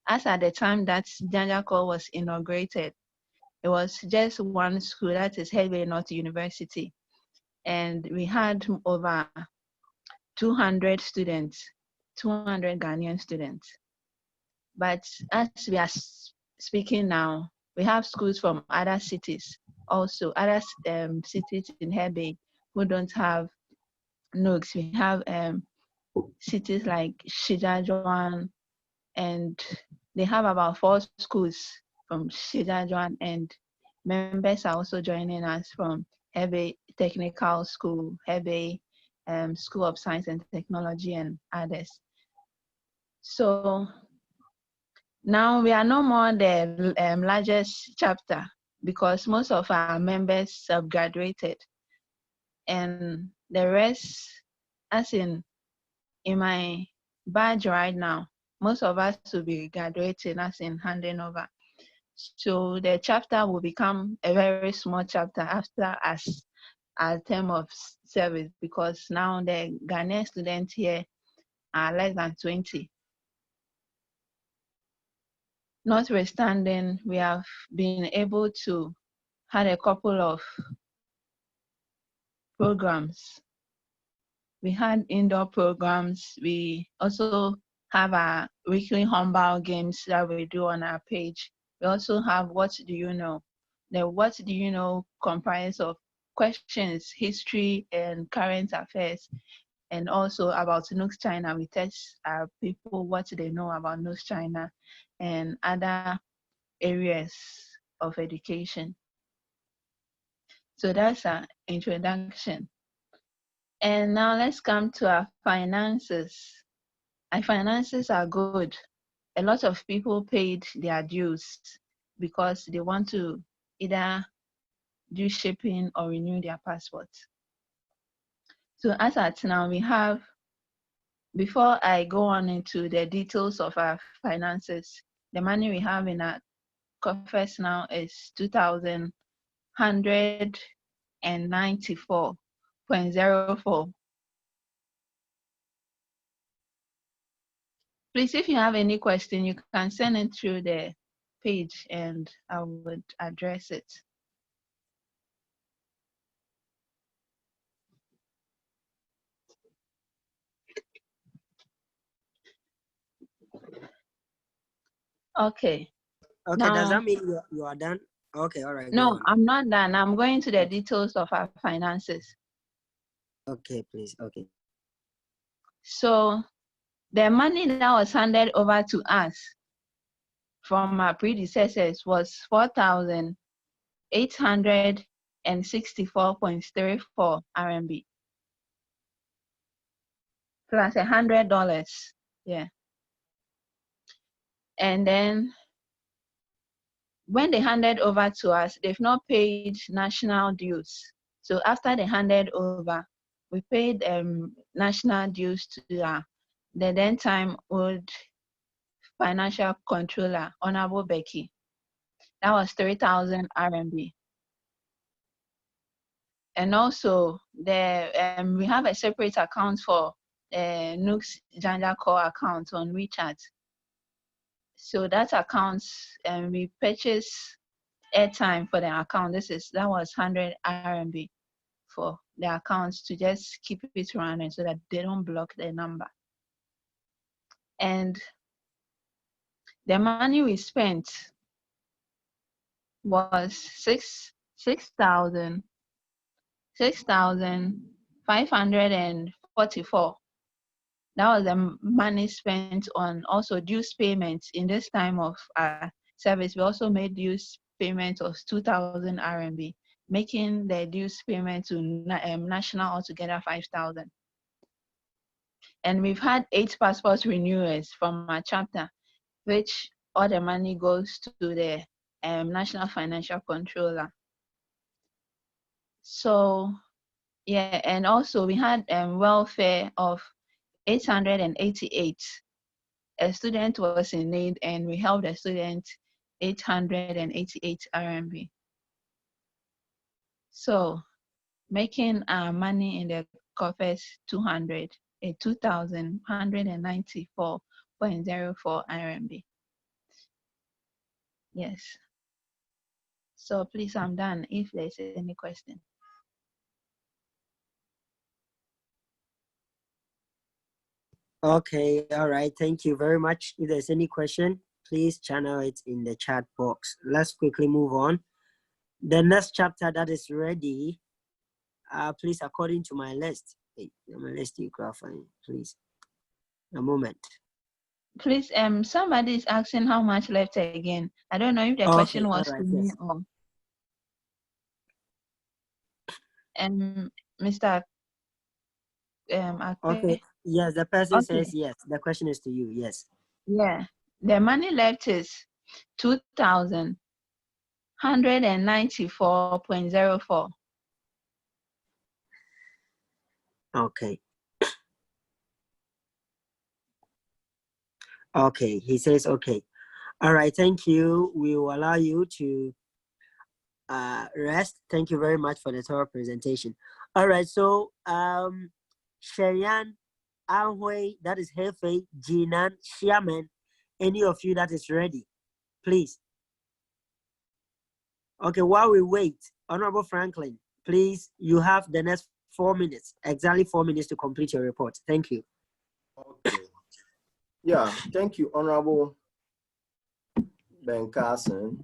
As at the time that Janjiako was inaugurated, it was just one school, that is Hebei North University. And we had over 200 students, 200 Ghanaian students. But as we are speaking now, we have schools from other cities, also other cities in Hebei who don't have NUGS. We have cities like Shijiazhuang, and they have about 4 schools from Shijiazhuang, and members are also joining us from Hebei Technical School, Hebei School of Science and Technology, and others. So now we are no more the largest chapter because most of our members have graduated, and the rest, as in my badge right now, most of us will be graduating, as in handing over. So the chapter will become a very small chapter after our term of service, because now the Ghanaian students here are less than 20. Notwithstanding, we have been able to have a couple of programs. We had indoor programs. We also have our weekly humble games that we do on our page. We also have What Do You Know? The What Do You Know comprises of questions, history, and current affairs, and also about NUGS-CHINA. We test our people what they know about NUGS-CHINA and other areas of education. So that's our introduction. And now let's come to our finances. Our finances are good. A lot of people paid their dues because they want to either do shipping or renew their passports. So as at now, we have, before I go on into the details of our finances, the money we have in our coffers now is 2,194.04. Please, if you have any question, you can send it through the page and I would address it. Okay. Okay, does Now, that mean you are done? Okay, all right, go no, on. I'm not done. I'm going to the details of our finances. Okay, please. Okay. So the money that was handed over to us from our predecessors was 4,864.34 RMB plus $100. Yeah. And then when they handed over to us, they've not paid national dues. So after they handed over, we paid national dues to the then time old financial controller, Honorable Becky. That was 3,000 RMB. And also, we have a separate account for NUGS-CHINA core account on WeChat. So that account, we purchase airtime for the account. That was 100 RMB for the accounts to just keep it running so that they don't block the number. And the money we spent was 6,544. That was the money spent on also dues payments in this time of service. We also made dues payment of 2,000 RMB, making the dues payment to national altogether 5,000. And we've had 8 passport renewals from our chapter, which all the money goes to the National Financial Controller. So, yeah, and also we had welfare of 888. A student was in need, and we helped a student 888 RMB. So, making our money in the coffers 2,194.04 RMB. Yes. So please, I'm done if there's any question. Okay, all right. Thank you very much. If there's any question, please channel it in the chat box. Let's quickly move on. The next chapter that is ready, please, according to my list. Hey, my list, you find, please. A moment. Please, somebody is asking how much left again. I don't know if the question was to me or Mr. Okay. Yes, the person says yes. The question is to you. Yes. Yeah, the money left is 2,194.04. Okay. Okay. He says okay. All right. Thank you. We will allow you to rest. Thank you very much for the thorough presentation. All right. So Shayan, Anhui, that is Hefe, Jinan, Xiamen, any of you that is ready, please. Okay, while we wait, Honorable Franklin, please, you have the next 4 minutes, exactly 4 minutes to complete your report. Thank you. Okay. Yeah, thank you, Honorable Ben Carson.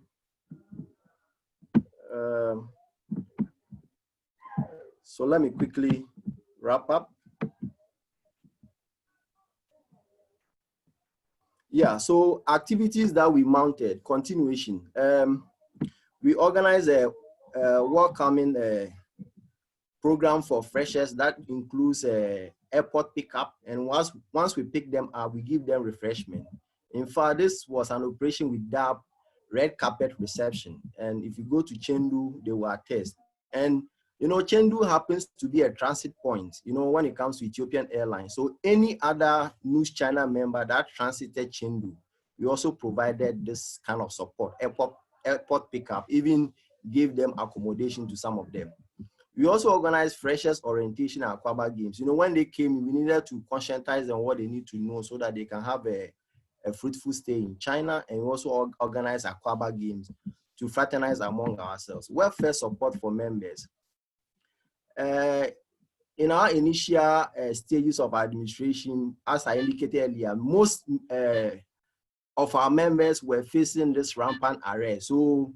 So let me quickly wrap up. Yeah, so activities that we mounted, continuation. We organized a welcoming program for freshers that includes airport pickup, and once we pick them up, we give them refreshment. In fact, this was an operation with DAP, red carpet reception, and if you go to Chengdu, they will attest. And you know, Chengdu happens to be a transit point, you know, when it comes to Ethiopian Airlines. So any other NUGS-CHINA member that transited Chengdu, we also provided this kind of support, airport pickup, even gave them accommodation to some of them. We also organized freshers orientation and Aquaba games. You know, when they came, we needed to conscientize them what they need to know so that they can have a fruitful stay in China, and we also organize Aquaba games to fraternize among ourselves. Welfare support for members. In our initial stages of administration, as I indicated earlier, most of our members were facing this rampant arrest. So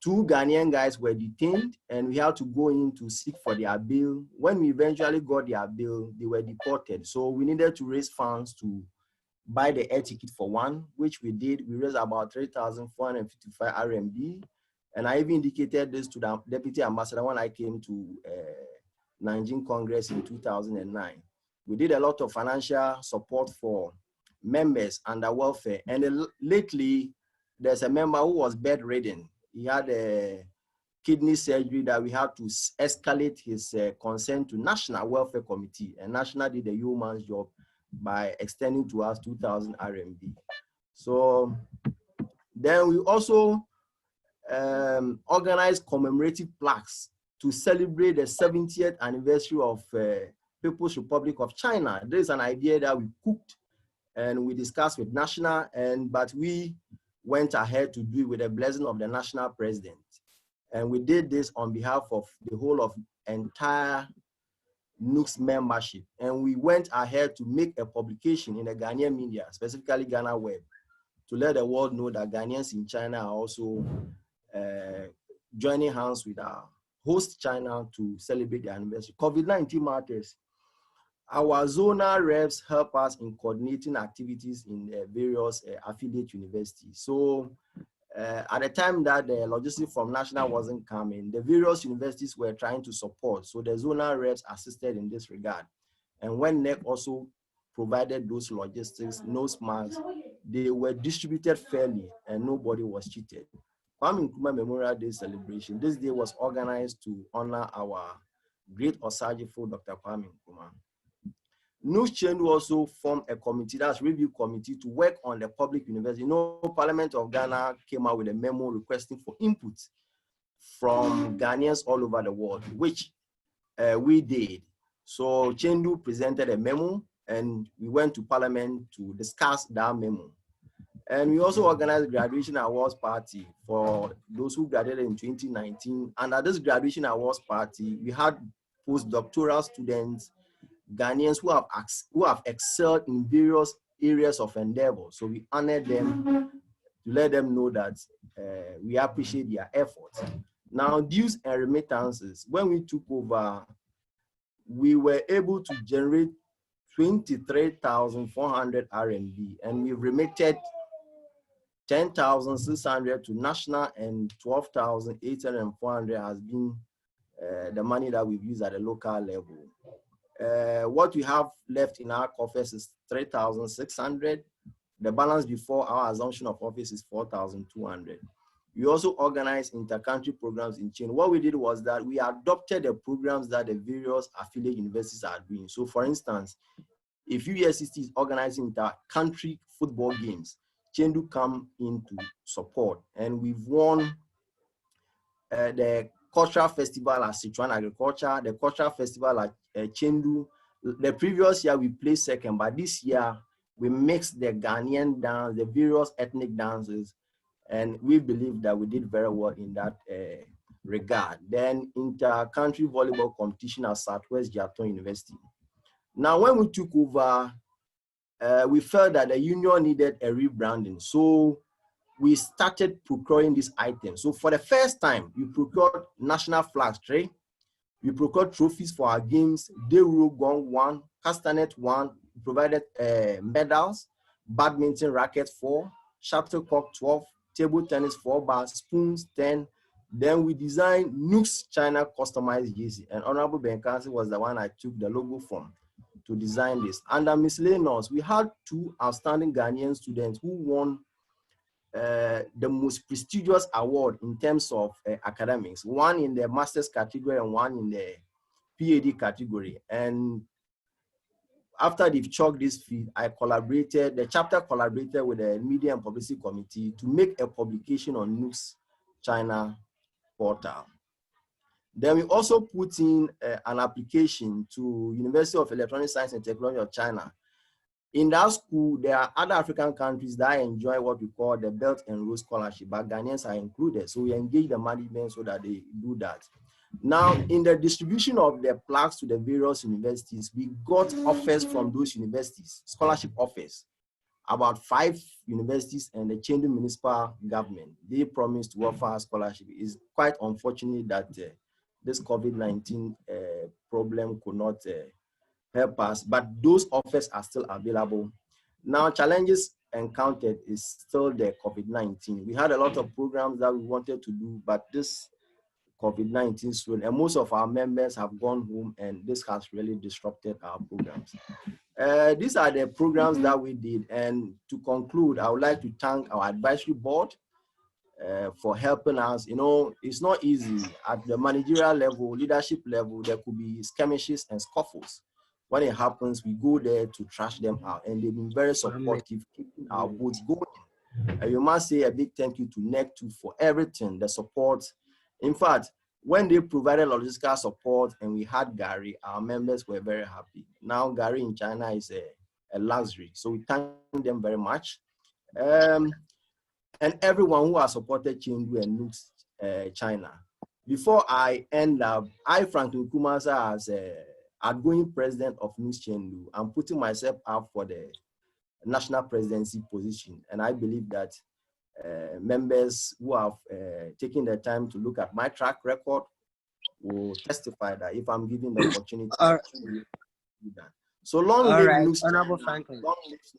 2 Ghanaian guys were detained and we had to go in to seek for their bail. When we eventually got their bail, they were deported. So we needed to raise funds to buy the air ticket for one, which we did. We raised about 3,455 RMB. And I even indicated this to the Deputy Ambassador when I came to Nanjing Congress in 2009. We did a lot of financial support for members under welfare. And lately, there's a member who was bedridden. He had a kidney surgery that we had to escalate his consent to National Welfare Committee. And National did a yeoman's job by extending to us 2,000 RMB. So then we also organized commemorative plaques to celebrate the 70th anniversary of People's Republic of China. There's an idea that we cooked and we discussed with National, but we went ahead to do it with the blessing of the National President. And we did this on behalf of the whole of entire NUGS membership. And we went ahead to make a publication in the Ghanaian media, specifically Ghana Web, to let the world know that Ghanaians in China are also joining hands with our host China to celebrate the anniversary. COVID-19 matters. Our zonal reps help us in coordinating activities in various affiliate universities. So at the time that the logistics from National wasn't coming, the various universities were trying to support. So the zonal reps assisted in this regard. And when NEC also provided those logistics, nose masks, they were distributed fairly and nobody was cheated. Kwame Nkrumah Memorial Day celebration, this day was organized to honor our great Osagifo, Dr. Kwame Nkrumah. NUGS-CHINA also formed a committee, that's review committee, to work on the public university. You know, Parliament of Ghana came out with a memo requesting for input from Ghanaians all over the world, which we did. So Chendu presented a memo and we went to Parliament to discuss that memo. And we also organized graduation awards party for those who graduated in 2019. And at this graduation awards party, we had postdoctoral students, Ghanaians who have excelled in various areas of endeavor. So we honored them to let them know that we appreciate their efforts. Now, dues and remittances, when we took over, we were able to generate 23,400 RMB, and we remitted 10,600 to National, and 12,800 and 400 has been the money that we've used at the local level. What we have left in our coffers is 3,600. The balance before our assumption of office is 4,200. We also organized inter-country programs in China. What we did was that we adopted the programs that the various affiliate universities are doing. So for instance, if USCT is organizing inter-country football games, Chendu come in to support. And we've won the cultural festival at Sichuan Agriculture, the cultural festival at Chendu. The previous year we placed second, but this year we mixed the Ghanaian dance, the various ethnic dances, and we believe that we did very well in that regard. Then inter-country volleyball competition at Southwest Jiaotong University. Now, when we took over, we felt that the union needed a rebranding. So we started procuring these items. So for the first time, we procured national flags tray. We procured trophies for our games, Deuro Gong 1, Castanet 1, provided medals, badminton racket 4, shuttlecock 12, table tennis 4 bars, spoons 10. Then we designed NUGS-CHINA customized jersey, and Honorable Benkasi was the one I took the logo from to design this. Under miscellaneous, we had 2 outstanding Ghanaian students who won the most prestigious award in terms of academics, one in the master's category and one in the PhD category. And after they've chalked this feat, the chapter collaborated with the Media and Publicity Committee to make a publication on NUGS-CHINA portal. Then we also put in an application to University of Electronic Science and Technology of China. In that school, there are other African countries that enjoy what we call the Belt and Road Scholarship, but Ghanaians are included. So we engage the management so that they do that. Now, in the distribution of the plaques to the various universities, we got offers from those universities, scholarship offers. about 5 universities and the Chengdu municipal government, they promised to offer scholarship. It's quite unfortunate that this COVID-19 problem could not help us, but those offers are still available. Now, challenges encountered is still the COVID-19. We had a lot of programs that we wanted to do, but this COVID-19 soon, and most of our members have gone home, and this has really disrupted our programs. These are the programs that we did. And to conclude, I would like to thank our advisory board for helping us. You know, it's not easy at the managerial level, leadership level. There could be skirmishes and scuffles. When it happens, we go there to trash them out, and they've been very supportive, keeping our boats going. And you must say a big thank you to NEC2 for everything, the support. In fact, when they provided logistical support and we had Gary, our members were very happy. Now Gary in China is a luxury. So we thank them very much. And everyone who has supported Chengdu and NUGS-CHINA. Before I end up, I, Franklin Kumasa, as outgoing president of NUGS-Chengdu, I'm putting myself up for the national presidency position. And I believe that members who have taken the time to look at my track record will testify that if I'm given the opportunity, I will do that. So long live NUGS-CHINA, long live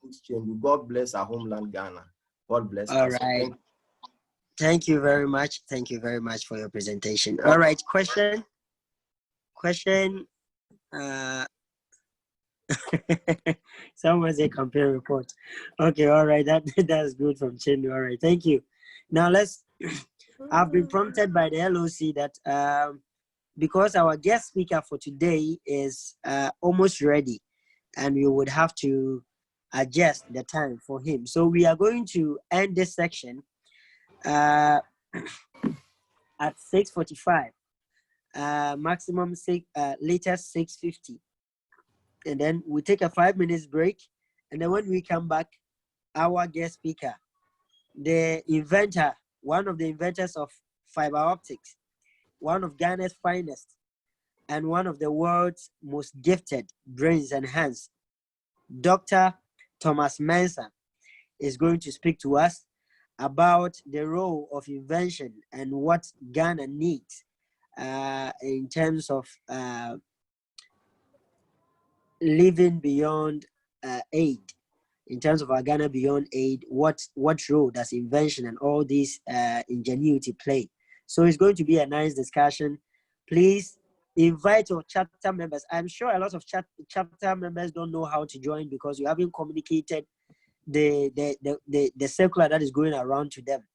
NUGS-Chengdu. God bless our homeland, Ghana. God bless us. Thank you very much. Thank you very much for your presentation. All right, question. Someone say compare report. Okay, all right, that's good from Chindu. All right, thank you. Now I've been prompted by the LOC that because our guest speaker for today is almost ready, and we would have to adjust the time for him. So we are going to end this section at 6:45, maximum latest 6:50. And then we take a 5 minutes break. And then when we come back, our guest speaker, the inventor, one of the inventors of fiber optics, one of Ghana's finest, and one of the world's most gifted brains and hands, Dr. Thomas Mensah, is going to speak to us about the role of invention and what Ghana needs in terms of living beyond aid. In terms of our Ghana beyond aid, what role does invention and all these ingenuity play? So it's going to be a nice discussion. Please invite your chapter members. I'm sure a lot of chapter members don't know how to join because you haven't communicated the circular that is going around to them.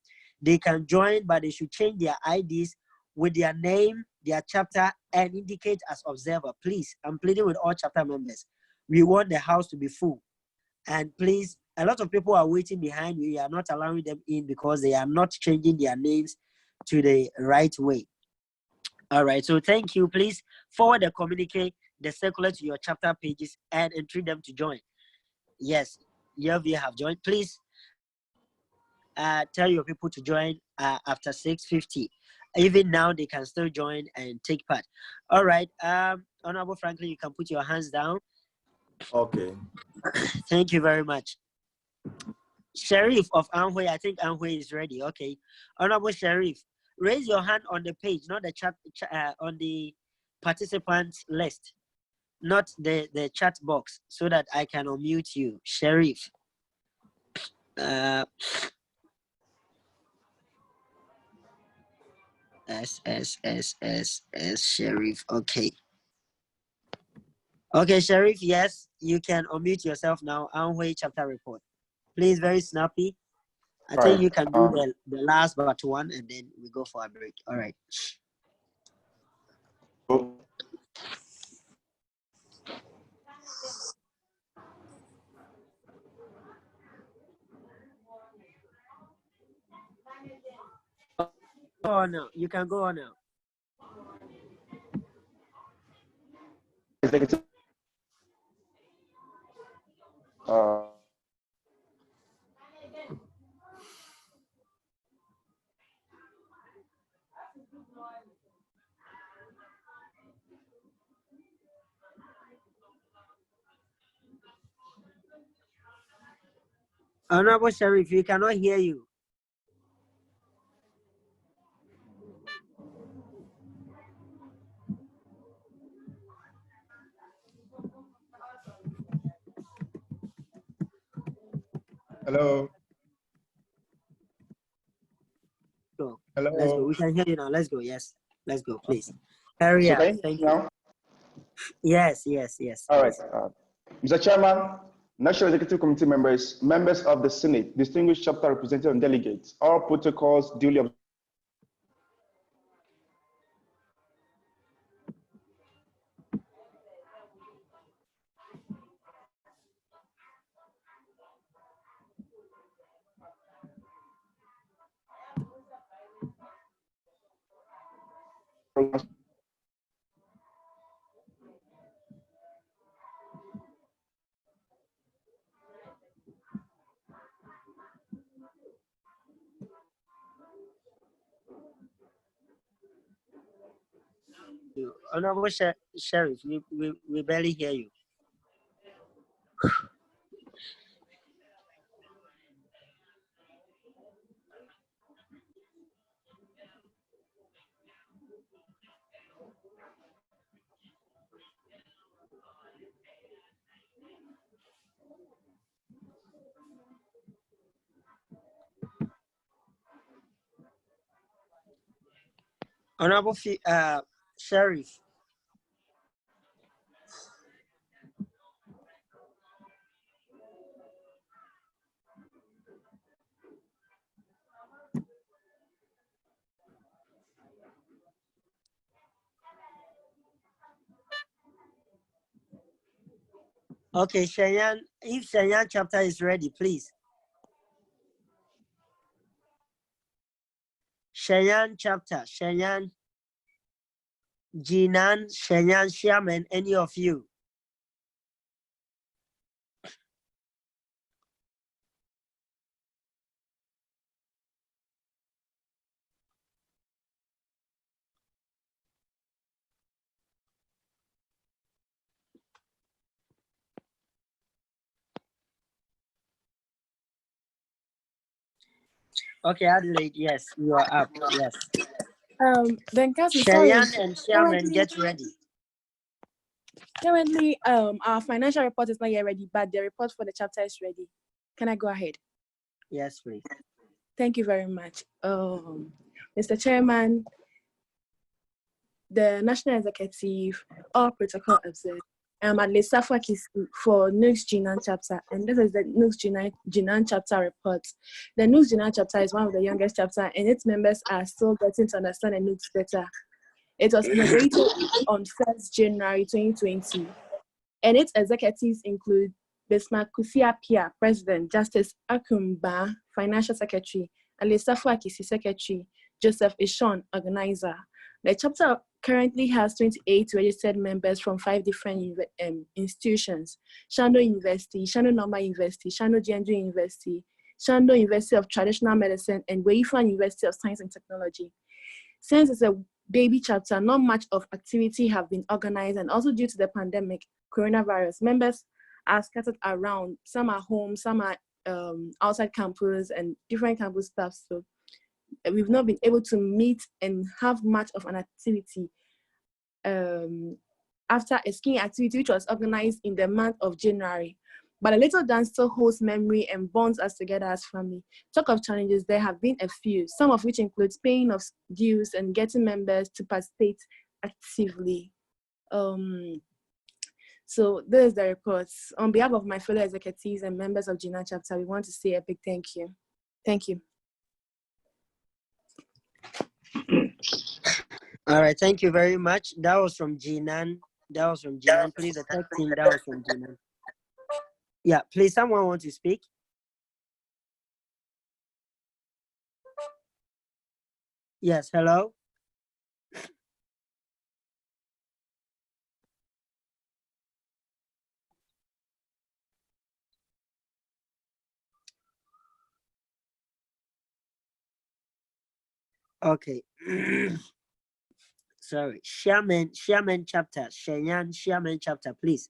They can join, but they should change their IDs with their name, their chapter, and indicate as observer. Please, I'm pleading with all chapter members. We want the house to be full. And please, a lot of people are waiting behind you. You are not allowing them in because they are not changing their names to the right way. All right, so thank you. Please forward the communique, the circular to your chapter pages and entreat them to join. Yes, you have joined. Please tell your people to join after 6:50. Even now, they can still join and take part. All right, Honorable Franklin, you can put your hands down. Okay. Thank you very much. Sheriff of Anhui, I think Anhui is ready. Okay. Honorable Sheriff, raise your hand on the page, not the chat, on the participants list, not the chat box, so that I can unmute you. Sheriff. Sheriff. Okay. Okay, Sheriff, yes, you can unmute yourself now. Anhui chapter report. Please, very snappy. I think you can do the last but one, and then we go for a break. All right. Go on now. You can go on now. Honorable Sheriff, we cannot hear you. Hello. Go. Hello. Let's go. We can hear you now. Let's go. Yes. Let's go, please. Hurry So up. can you Thank hear me you. now? Yes, yes, yes. All right. Mr. Chairman, National Executive Committee members, members of the Senate, distinguished chapter representatives and delegates, all protocols duly observed. Honorable Sheriff, we barely hear you. Honorable Sheriff. Okay, Cheyenne, if Cheyenne chapter is ready, please. Cheyenne chapter, Cheyenne, Jinan, Cheyenne, Shaman, any of you. Okay, Adelaide, yes, you are up. Yes. Benkasi, Cheyenne sorry. and Shaman, get ready. Currently, our financial report is not yet ready, but the report for the chapter is ready. Can I go ahead? Yes, please. Thank you very much. Mr. Chairman, the National Executive, all protocol observed. I'm at Lisa for NUGS-CHINA chapter, and this is the NUGS-CHINA chapter report. The NUGS-CHINA chapter is one of the youngest chapters, and its members are still getting to understand the NUGS better. It was inaugurated on 1st January 2020, and its executives include Bismarck Kusiapia, President, Justice Akumba, Financial Secretary, Alisa Fuakisi, Secretary, Joseph Ishon, Organizer. The chapter currently has 28 registered members from 5 different institutions: Shando University, Shando Normal University, Shando GNG University, Shando University of Traditional Medicine, and Weifan University of Science and Technology. Since it's a baby chapter, not much of activity have been organized, and also due to the pandemic, coronavirus, members are scattered around. Some are home, some are outside campus and different campus staff. So we've not been able to meet and have much of an activity after a skiing activity which was organized in the month of January. But a little dance still holds memory and bonds us together as family. Talk of challenges, there have been a few, some of which include paying of dues and getting members to participate actively. So this is the report. On behalf of my fellow executives and members of GINA chapter, we want to say a big thank you. Thank you. All right, thank you very much. That was from Jinan. Please, the tech team, that was from Jinan. Yeah, please, someone want to speak? Yes, hello? Okay. Sorry, Shaman chapter, Shaman chapter, please.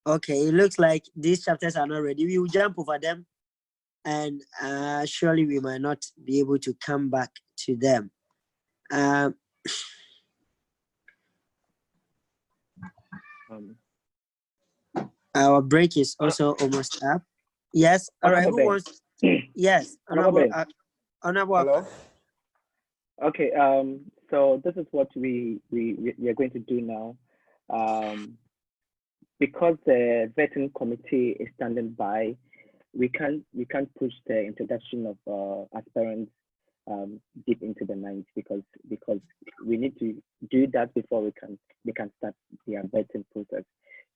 Okay, it looks like these chapters are not ready. We will jump over them, and surely we might not be able to come back to them. Our break is also almost up. Yes. All right. Who wants? Yes. Honorable. Honorable. Hello. Okay. So this is what we are going to do now. Because the vetting committee is standing by, we can't push the introduction of aspirants deep into the night because we need to do that before we can start the vetting process.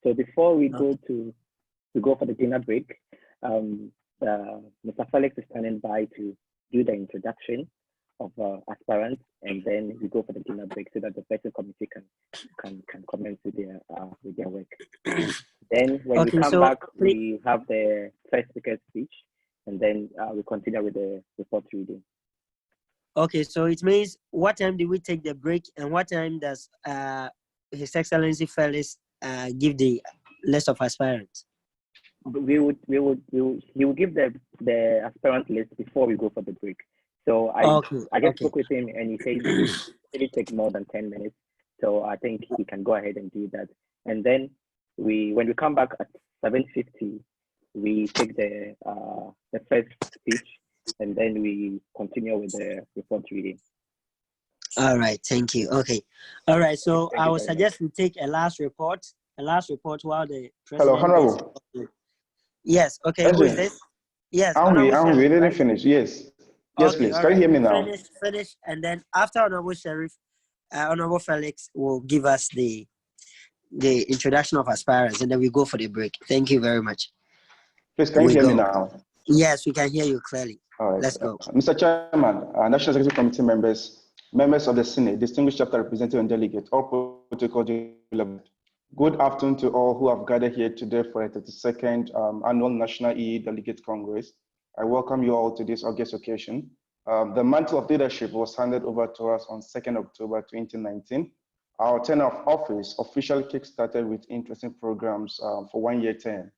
So before we go for the dinner break, Mr. Felix is standing by to do the introduction of aspirants, and then we go for the dinner break so that the vetting committee can commence with their work. Then when we come back, we have the first speaker speech, and then we continue with the report reading. Okay, so it means what time do we take the break, and what time does His Excellency Felix give the list of aspirants? He will give the aspirant list before we go for the break. So I just spoke with him, and he said it take more than 10 minutes. So I think he can go ahead and do that. And then when we come back at 7:50, we take the first speech, and then we continue with the report reading. All right, thank you. Okay, all right. So I would suggest we take a last report while the president. Hello, Honorable. Yes. Okay. Who is this? Yes. We didn't finish. Yes. Yes, please. Can you hear me now? Finish, and then after Honorable Sheriff, Honorable Felix will give us the introduction of aspirants, and then we go for the break. Thank you very much. Please, can you hear me now? Yes, we can hear you clearly. All right. Let's go. Mr. Chairman, National Executive Committee members of the Senate, distinguished chapter representative and delegate, all protocol. Good afternoon to all who have gathered here today for the 32nd Annual National E-Delegate Congress. I welcome you all to this August occasion. The mantle of leadership was handed over to us on 2nd October 2019. Our tenure of office officially kick-started with interesting programs for 1 year term.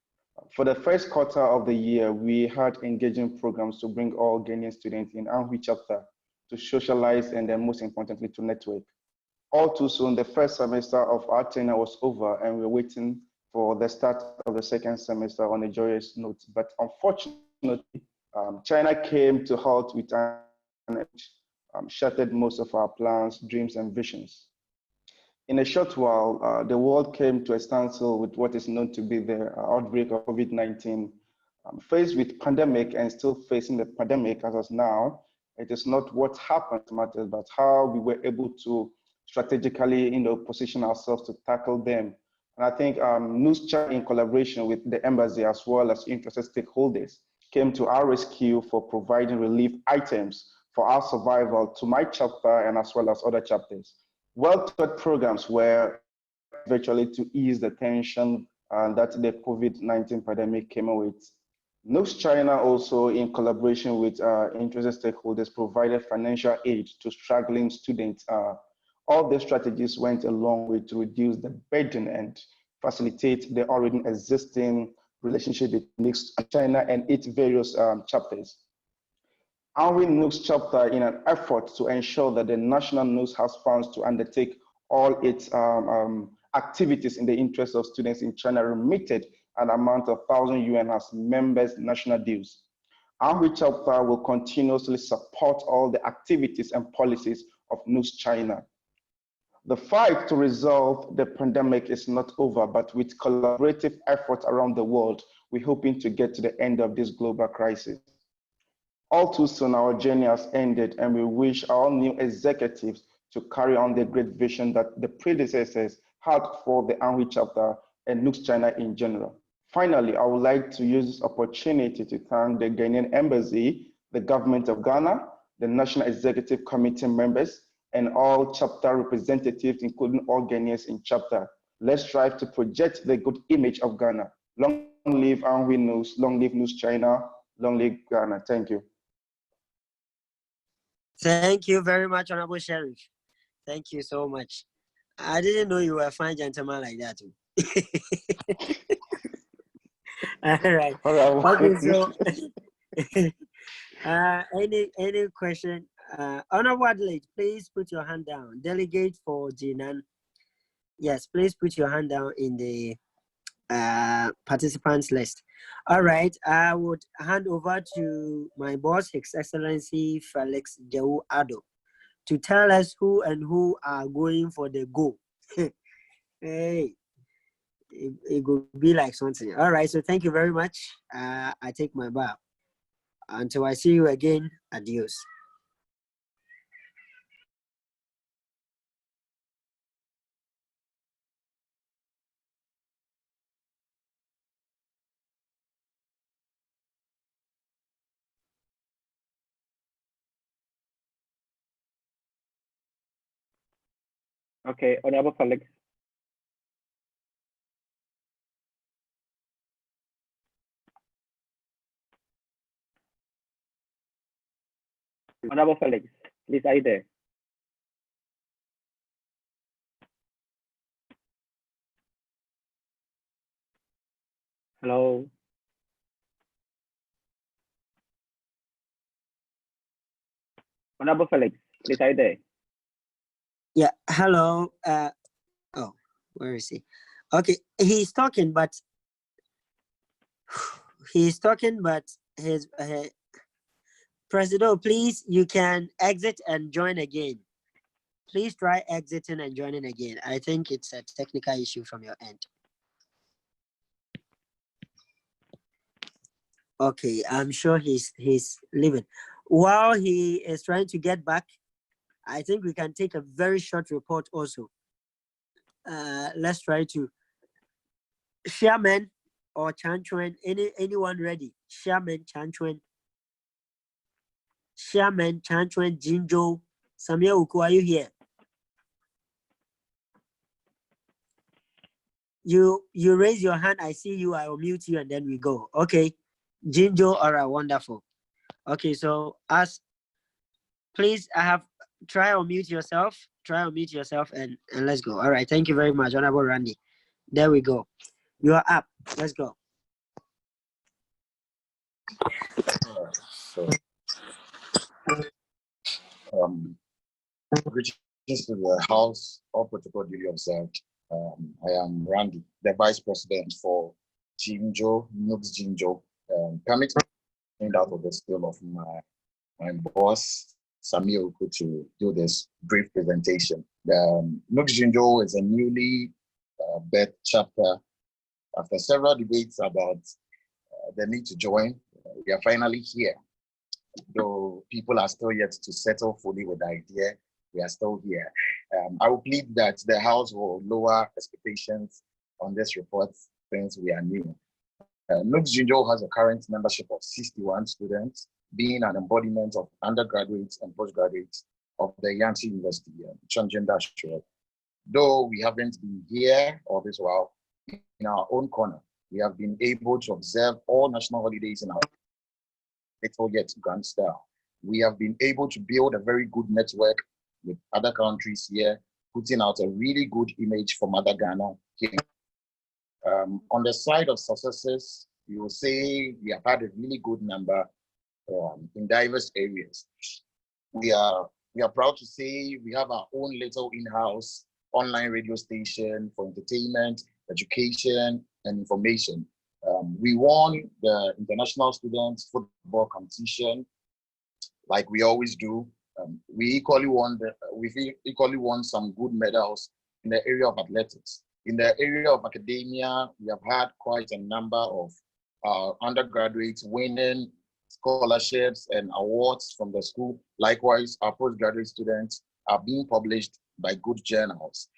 For the first quarter of the year, we had engaging programs to bring all Ghanaian students in Anhui chapter to socialize and then most importantly to network. All too soon, the first semester of our tenure was over and we're waiting for the start of the second semester on a joyous note. But unfortunately, China came to halt with an shattered most of our plans, dreams, and visions. In a short while, the world came to a standstill with what is known to be the outbreak of COVID-19. Faced with pandemic and still facing the pandemic as of now, it is not what happened that matters, but how we were able to strategically position ourselves to tackle them. And I think NUGS-CHINA, in collaboration with the embassy as well as interested stakeholders, came to our rescue for providing relief items for our survival to my chapter and as well as other chapters. Well-thought programs were virtually to ease the tension that the COVID-19 pandemic came with. NUGS-CHINA also, in collaboration with interested stakeholders, provided financial aid to struggling students. All the strategies went a long way to reduce the burden and facilitate the already existing relationship between NUGS-CHINA and its various chapters. Our NUGS chapter, in an effort to ensure that the national NUGS has funds to undertake all its activities in the interest of students in China, remitted an amount of 1,000 yuan as members' national dues. Our chapter will continuously support all the activities and policies of NUGS-CHINA. The fight to resolve the pandemic is not over, but with collaborative efforts around the world, we're hoping to get to the end of this global crisis. All too soon, our journey has ended, and we wish our new executives to carry on the great vision that the predecessors had for the Anhui chapter and NUGS-CHINA in general. Finally, I would like to use this opportunity to thank the Ghanaian Embassy, the Government of Ghana, the National Executive Committee members, and all chapter representatives, including all Ghanaians in chapter. Let's strive to project the good image of Ghana. Long live Anhui NUGS, long live NUGS-CHINA, long live Ghana. Thank you. Thank you very much, Honorable Sheriff. Thank you so much. I didn't know you were a fine gentleman like that. All right. Okay, so any question? Honorable Adelaide, please put your hand down. Delegate for Jinan. Yes, please put your hand down in the participants list. All right, I would hand over to my boss, His Excellency Felix Jau Ado, to tell us who are going for the go. Hey, it will be like something. All right, so thank you very much. I take my bow. Until I see you again, adios. Okay, Honorable Felix. Honorable Felix, please, are you there? Hello. Honorable Felix, please, are you there? Yeah, hello. Oh, where is he? Okay, he's talking, but his President, please, you can exit and join again. Please try exiting and joining again. I think it's a technical issue from your end. Okay, I'm sure he's leaving. While he is trying to get back, I think we can take a very short report also. Let's try to Chairman or Chanchuen, anyone ready? Chairman Chanchuen. Chairman Chanchuen Jinjo. Samia Uku, are you here? You raise your hand, I see you, I will mute you and then we go. Okay. Jinjo, all right, wonderful. Okay, so please, try or mute yourself and let's go. All right, thank you very much, Honorable Randy. There we go. You are up. Let's go. Greetings to the House, all protocol duly observed. I am Randy, the Vice President for Jinjo, NUGS-CHINA. Permit me out of the skill of my boss, Samir Uku, to do this brief presentation. NUGS-CHINA is a newly birthed chapter. After several debates about the need to join, we are finally here. Though people are still yet to settle fully with the idea, we are still here. I will plead that the House will lower expectations on this report since we are new. NUGS-CHINA has a current membership of 61 students, being an embodiment of undergraduates and postgraduates of the Yangtze University, Transgender Assured. Though we haven't been here all this while, in our own corner, we have been able to observe all national holidays in our little yet grand style. We have been able to build a very good network with other countries here, putting out a really good image for Mother Ghana here. On the side of successes, you will say we have had a really good number in diverse areas. We are proud to say we have our own little in-house online radio station for entertainment, education, and information. We won the International Students Football Competition, like we always do. We equally won some good medals in the area of athletics. In the area of academia, we have had quite a number of undergraduates winning scholarships and awards from the school. Likewise, our postgraduate students are being published by good journals.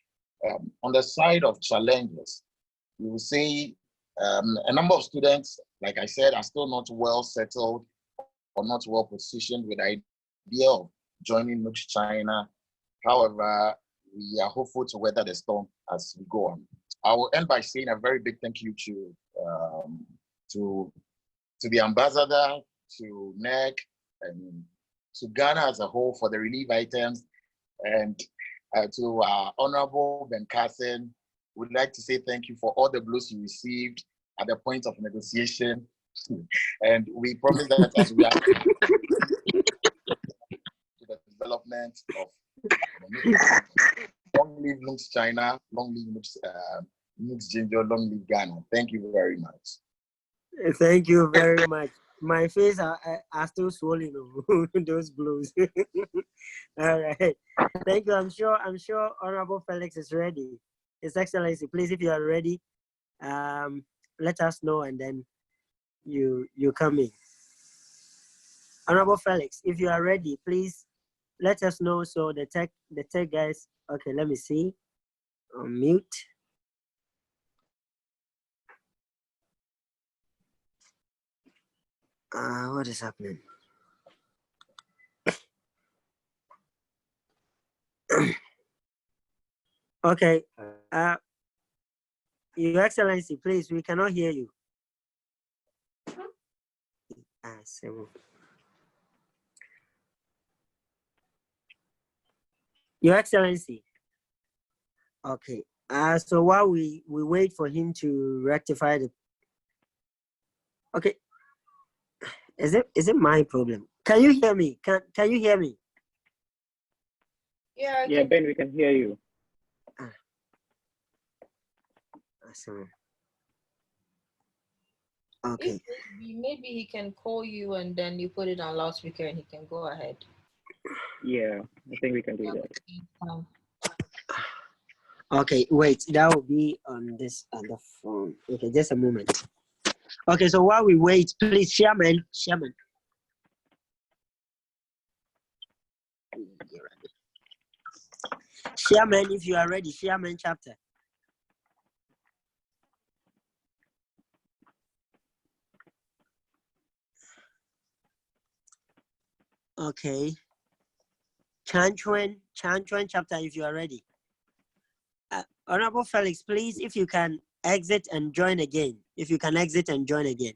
On the side of challenges, we will say a number of students, like I said, are still not well settled or not well positioned with the idea of joining NUGS-CHINA. However, we are hopeful to weather the storm as we go on. I will end by saying a very big thank you to the ambassador, to NEC, and to Ghana as a whole for the relief items, and to our Honorable Ben Carson. We'd like to say thank you for all the blows you received at the point of negotiation. And we promise that as we are to the development of long live NUGS-CHINA, long live NUGS-Ginger, long live Ghana. Thank you very much. Thank you very much. My face are still swollen those blows. All right. Thank you. I'm sure Honorable Felix is ready. His Excellency, please, if you are ready, let us know and then you come in. Honorable Felix, if you are ready, please let us know so the tech guys. Okay, let me see. On mute. What is happening? Okay. Your Excellency, please, we cannot hear you. Your Excellency. Okay. So while we wait for him to rectify the. Okay. Is it my problem? Can you hear me? Can you hear me? Yeah. Yeah, Ben, we can hear you. Awesome. Okay. Maybe he can call you and then you put it on loudspeaker and he can go ahead. Yeah, I think we can do that. Okay, wait, that will be on this other phone. Okay, just a moment. Okay, so while we wait, please, Chairman. Chairman, if you are ready, Chairman chapter. Okay. Chanchuan chapter, if you are ready. Honorable Felix, please, if you can exit and join again. If you can exit and join again.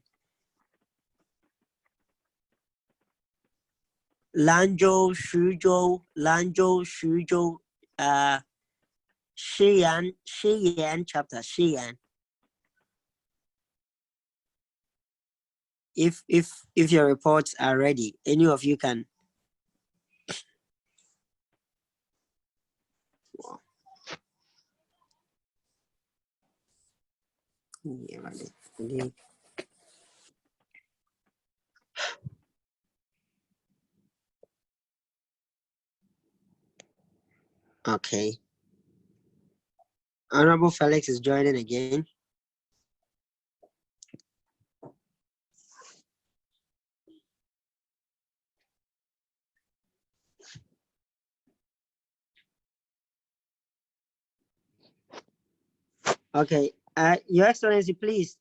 Lanzhou, Shuzhou, Shiyan chapter, Shiyan. If your reports are ready, any of you can. Okay. Honorable Felix is joining again. Okay. Your Excellency, please.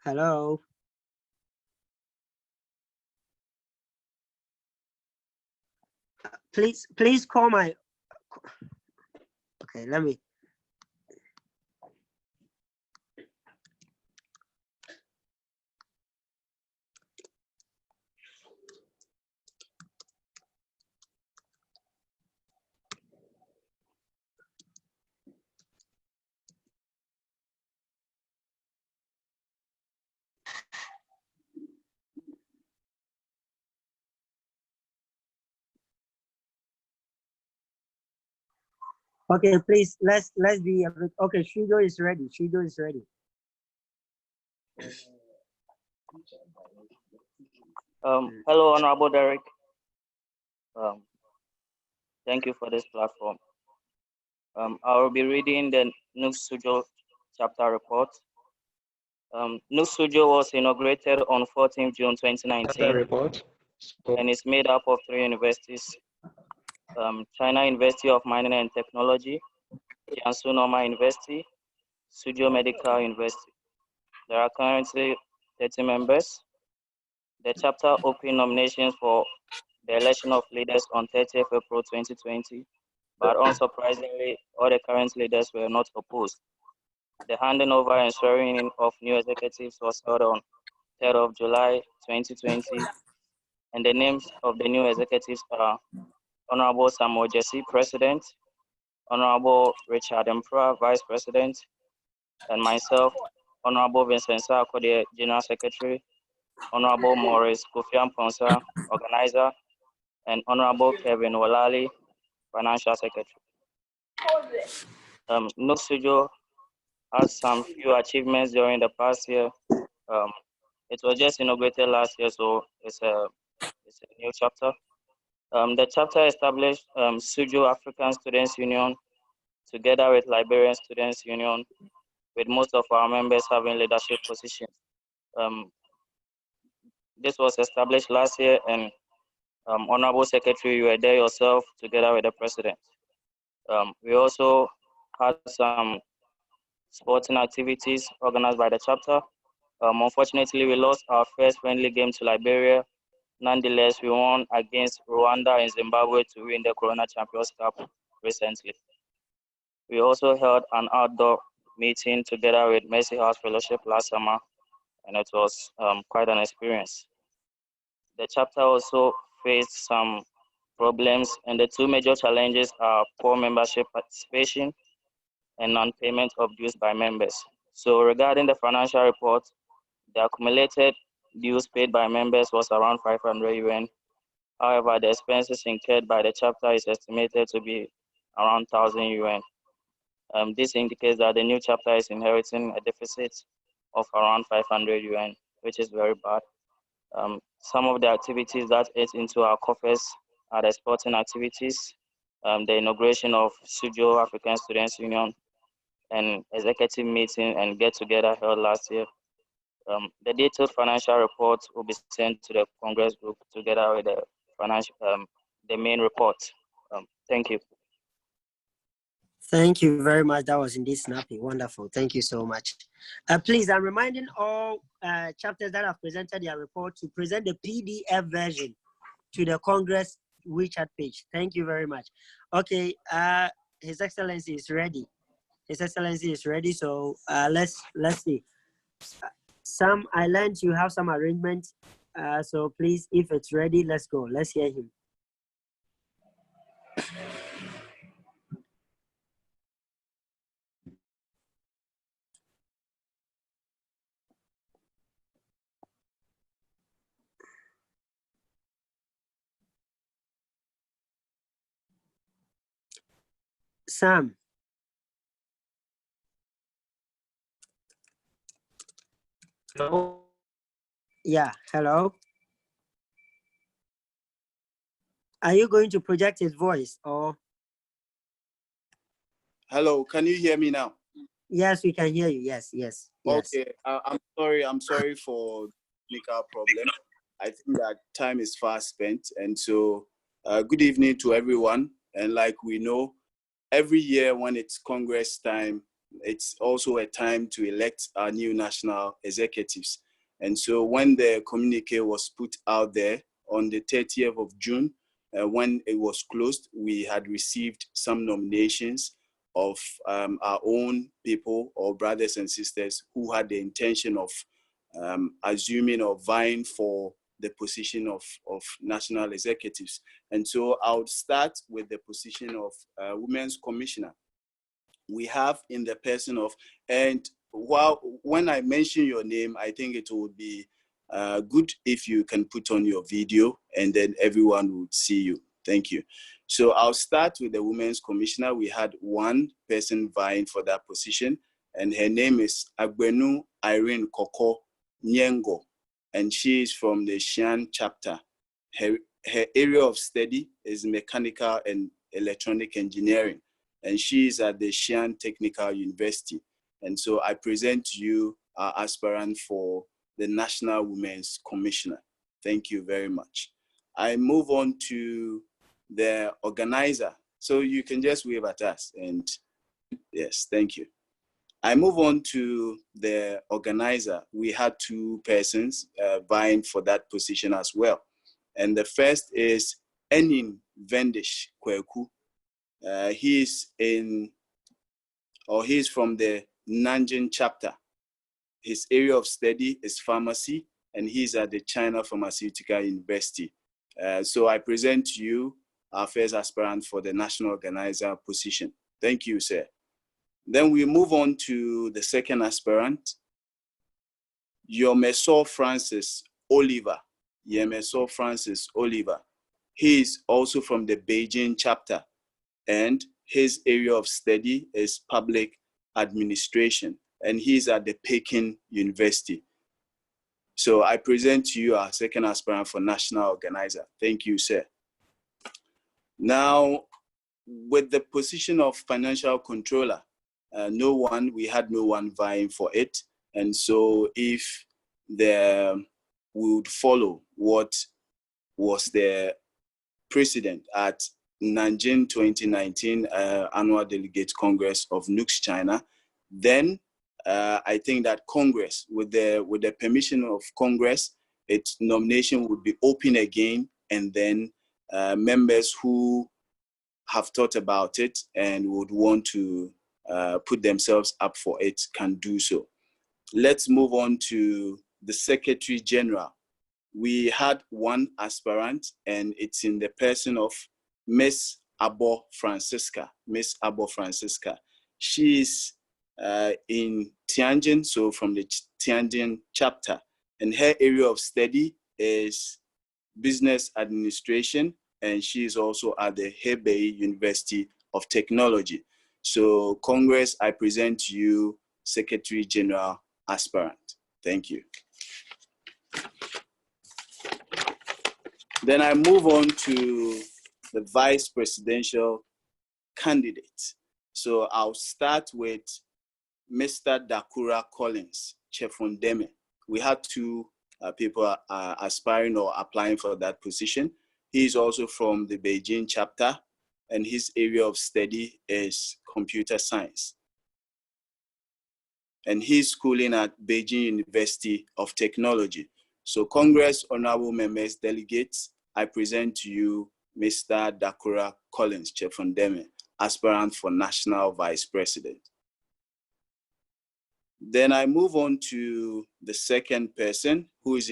Hello. Please call my. Okay, let me. Okay, please let's be a bit. Okay, Shujo is ready. Hello, Honorable Derek. Thank you for this platform. I will be reading the NUGS-CHINA chapter report. NUGS-CHINA was inaugurated on 14 June 2019 and is made up of 3 universities. China University of Mining and Technology, Jiangsu Normal University, Suzhou Medical University. There are currently 30 members. The chapter opened nominations for the election of leaders on 30th April 2020, but unsurprisingly, all the current leaders were not opposed. The handing over and swearing in of new executives was held on 3rd of July 2020, and the names of the new executives are Honorable Samuel Jesse, President, Honorable Richard Emperor, Vice President, and myself, Honorable Vincent Sarkodie, General Secretary, Honorable Maurice Kofian Ponsa, Organizer, and Honorable Kevin Walali, Financial Secretary. NUGS-CHINA had some few achievements during the past year. It was just inaugurated last year, so it's a new chapter. The chapter established Sujo African Students Union together with Liberian Students Union, with most of our members having leadership positions. This was established last year, and Honorable Secretary, you were there yourself together with the President. We also had some sporting activities organized by the chapter. Unfortunately, we lost our first friendly game to Liberia. Nonetheless, we won against Rwanda and Zimbabwe to win the Corona Champions Cup recently. We also held an outdoor meeting together with Mercy House Fellowship last summer, and it was quite an experience. The chapter also faced some problems, and the two major challenges are poor membership participation and non-payment of dues by members. So regarding the financial report, the accumulated dues paid by members was around 500 UN. However, the expenses incurred by the chapter is estimated to be around 1,000 UN. This indicates that the new chapter is inheriting a deficit of around 500 UN, which is very bad. Some of the activities that ate into our coffers are the sporting activities, the inauguration of Sujo African Students Union, and executive meeting and get-together held last year. The detailed financial report will be sent to the Congress group together with the financial, the main report. Thank you. Thank you very much. That was indeed snappy. Wonderful. Thank you so much. Please, I'm reminding all chapters that have presented their report to present the PDF version to the Congress WeChat page. Thank you very much. Okay, His Excellency is ready. His Excellency is ready. So let's see. Sam, I learned you have some arrangement. So please, if it's ready, let's go. Let's hear him. Sam. Hello. Yeah, hello. Are you going to project his voice or? Hello, can you hear me now? Yes, we can hear you. Yes. Okay, I'm sorry for technical problem. I think that time is fast spent. And so good evening to everyone. And like we know, every year when it's Congress time, it's also a time to elect our new national executives. And so when the communique was put out there on the 30th of June, when it was closed, we had received some nominations of our own people or brothers and sisters who had the intention of assuming or vying for the position of national executives. And so I would start with the position of Women's Commissioner. We have in the person of, and when I mention your name, I think it would be good if you can put on your video and then everyone would see you. Thank you. So I'll start with the Women's Commissioner. We had one person vying for that position, and her name is Agbenu Irene Koko Nyengo, and she is from the Xi'an chapter. Her area of study is mechanical and electronic engineering, and she is at the Xi'an Technical University. And so I present to you our aspirant for the National Women's Commissioner. Thank you very much. I move on to the organizer. So you can just wave at us and yes, thank you. I move on to the organizer. We had two persons vying for that position as well. And the first is Enin Vendish Kweku. He's from the Nanjing chapter. His area of study is pharmacy, and he's at the China Pharmaceutical University. So I present to you our first aspirant for the national organizer position. Thank you, sir. Then we move on to the second aspirant, Yomeso Francis Oliver. Yomeso Francis Oliver. He is also from the Beijing chapter, and his area of study is public administration, and he's at the Peking University. So I present to you our second aspirant for national organizer. Thank you, sir. Now, with the position of financial controller, we had no one vying for it. And so if we would follow what was the precedent at Nanjing 2019 Annual Delegate Congress of NUGS-CHINA, then I think that Congress, with the permission of Congress, its nomination would be open again, and then members who have thought about it and would want to put themselves up for it can do so. Let's move on to the Secretary General. We had one aspirant, and it's in the person of Miss Abo Francisca. Miss Abo Francisca. She is in Tianjin, so from the Tianjin chapter, and her area of study is business administration, and she is also at the Hebei University of Technology. So Congress, I present to you Secretary General aspirant. Thank you. Then I move on to the vice presidential candidate. So I'll start with Mr. Dakura Collins Chefondeme. We had two people aspiring or applying for that position. He is also from the Beijing chapter, and his area of study is computer science. And he's schooling at Beijing University of Technology. So Congress, honorable members, delegates, I present to you Mr. Dakura Collins Chefondeme, aspirant for national vice president. Then I move on to the second person, who is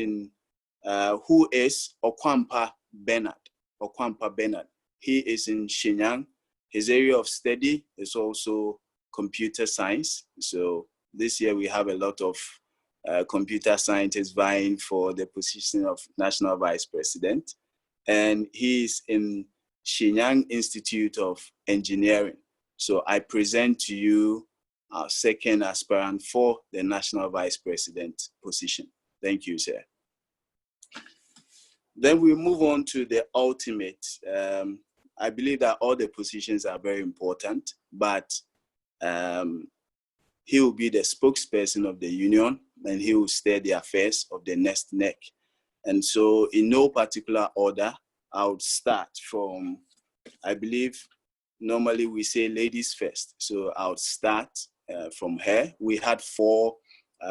Okwampa Bernard. Okwampa Bernard. He is in Shenyang. His area of study is also computer science. So this year we have a lot of computer scientists vying for the position of national vice president. And he is in Shenyang Institute of Engineering. So I present to you our second aspirant for the national vice president position. Thank you, sir. Then we move on to the ultimate. I believe that all the positions are very important, but he will be the spokesperson of the union, and he will steer the affairs of the next NEC. And so in no particular order, I would start from, I believe, normally we say ladies first. So I would start from her. We had four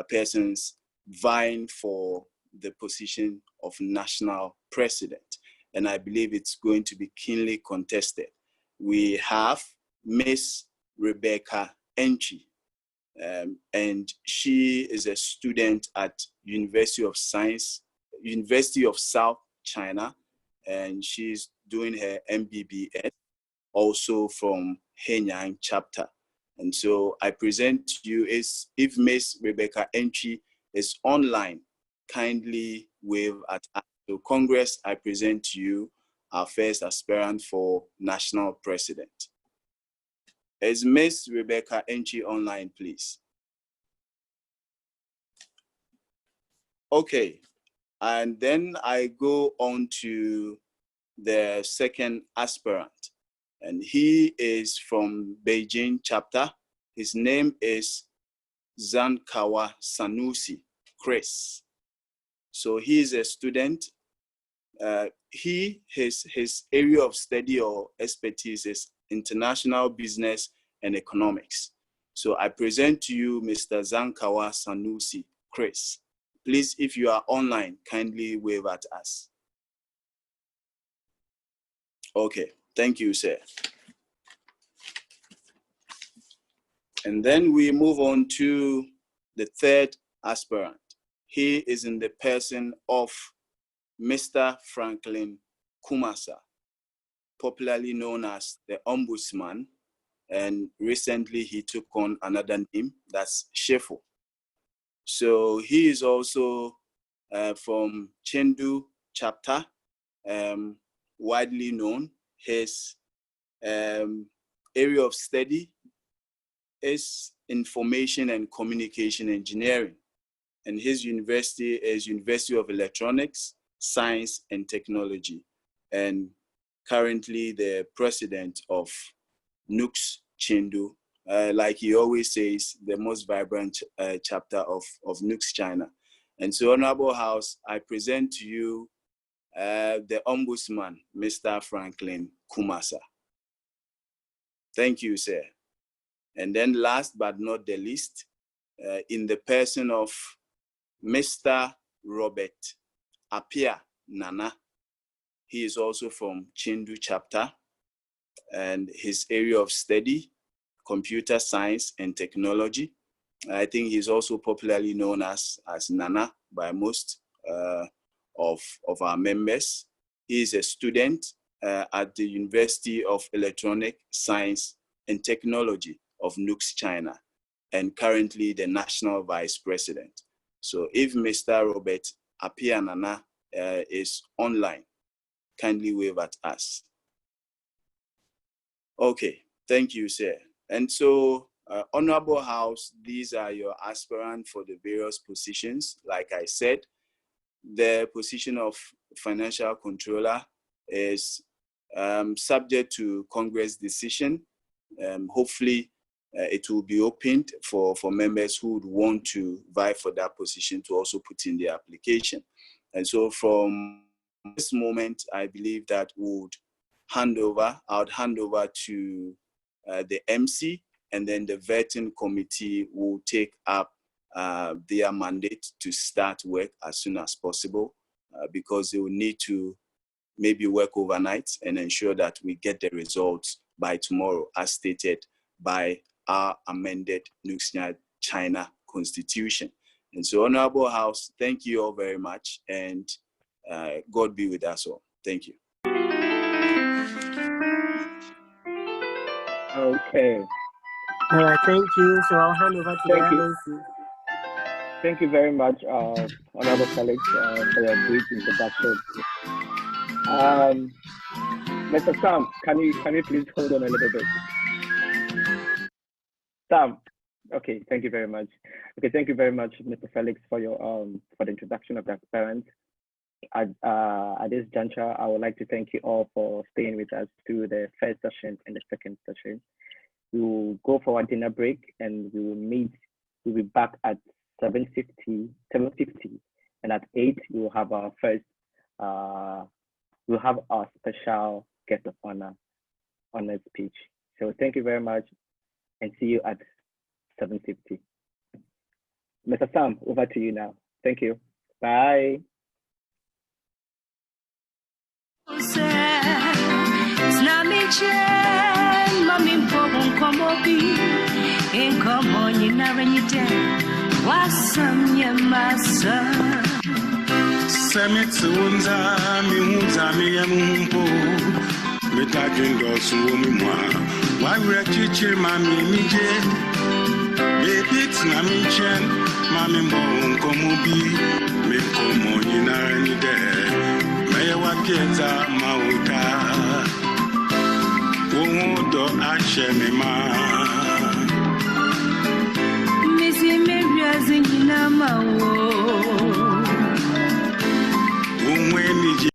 persons vying for the position of national president, and I believe it's going to be keenly contested. We have Miss Rebecca Enchi, and she is a student at University of South China, and she's doing her MBBS, also from Henyang chapter. And so I present to you, if Miss Rebecca Enchi is online, kindly wave at us. So Congress, I present to you our first aspirant for national president. Is Miss Rebecca Enchi online, please? Okay, and then I go on to the second aspirant, and he is from Beijing chapter. His name is Zankawa Sanusi Chris. So he is a student. His area of study or expertise is international business and economics. So I present to you Mr. Zankawa Sanusi Chris. Please, if you are online, kindly wave at us. Okay, thank you, sir. And then we move on to the third aspirant. He is in the person of Mr. Franklin Kumasa. popularly known as the Ombudsman, and recently he took on another name, that's Shefo. So he is also from Chengdu chapter, widely known. His area of study is information and communication engineering, and his university is University of Electronics, Science and Technology, and currently the president of NUGS-CHINA, like he always says, the most vibrant chapter of NUGS-CHINA. And so, Honorable House, I present to you the Ombudsman, Mr. Franklin Kumasa. Thank you, sir. And then last but not the least, in the person of Mr. Robert Apia Nana. He is also from Chengdu chapter, and his area of study, computer science and technology. I think he's also popularly known as Nana by most of our members. He is a student at the University of Electronic Science and Technology of NUGS-CHINA, and currently the National Vice President. So if Mr. Robert Apia Nana is online, kindly wave at us. Okay, thank you, sir. And so, Honorable House, these are your aspirants for the various positions. Like I said, the position of Financial Controller is subject to Congress decision. Hopefully, it will be opened for members who would want to vie for that position to also put in their application. And so from this moment, I believe that I would hand over to the MC, and then the vetting committee will take up their mandate to start work as soon as possible, because they will need to maybe work overnight and ensure that we get the results by tomorrow, as stated by our amended NUGS-CHINA Constitution. And so, Honorable House, thank you all very much, and God be with us all. Thank you. Okay. All right, thank you. So I'll hand over to the MC. Thank you very much, Honorable Felix, for your brief introduction. Mr. Sam, can you please hold on a little bit? Sam, okay, thank you very much. Okay, thank you very much, Mr. Felix, for your for the introduction of the aspirants. At this juncture, I would like to thank you all for staying with us through the first session and the second session. We will go for a dinner break, and we will meet. We'll be back at 7:50, and at 8 we will have our first. We'll have our special guest of honor speech. So thank you very much, and see you at 7:50. Mr. Sam, over to you now. Thank you. Bye.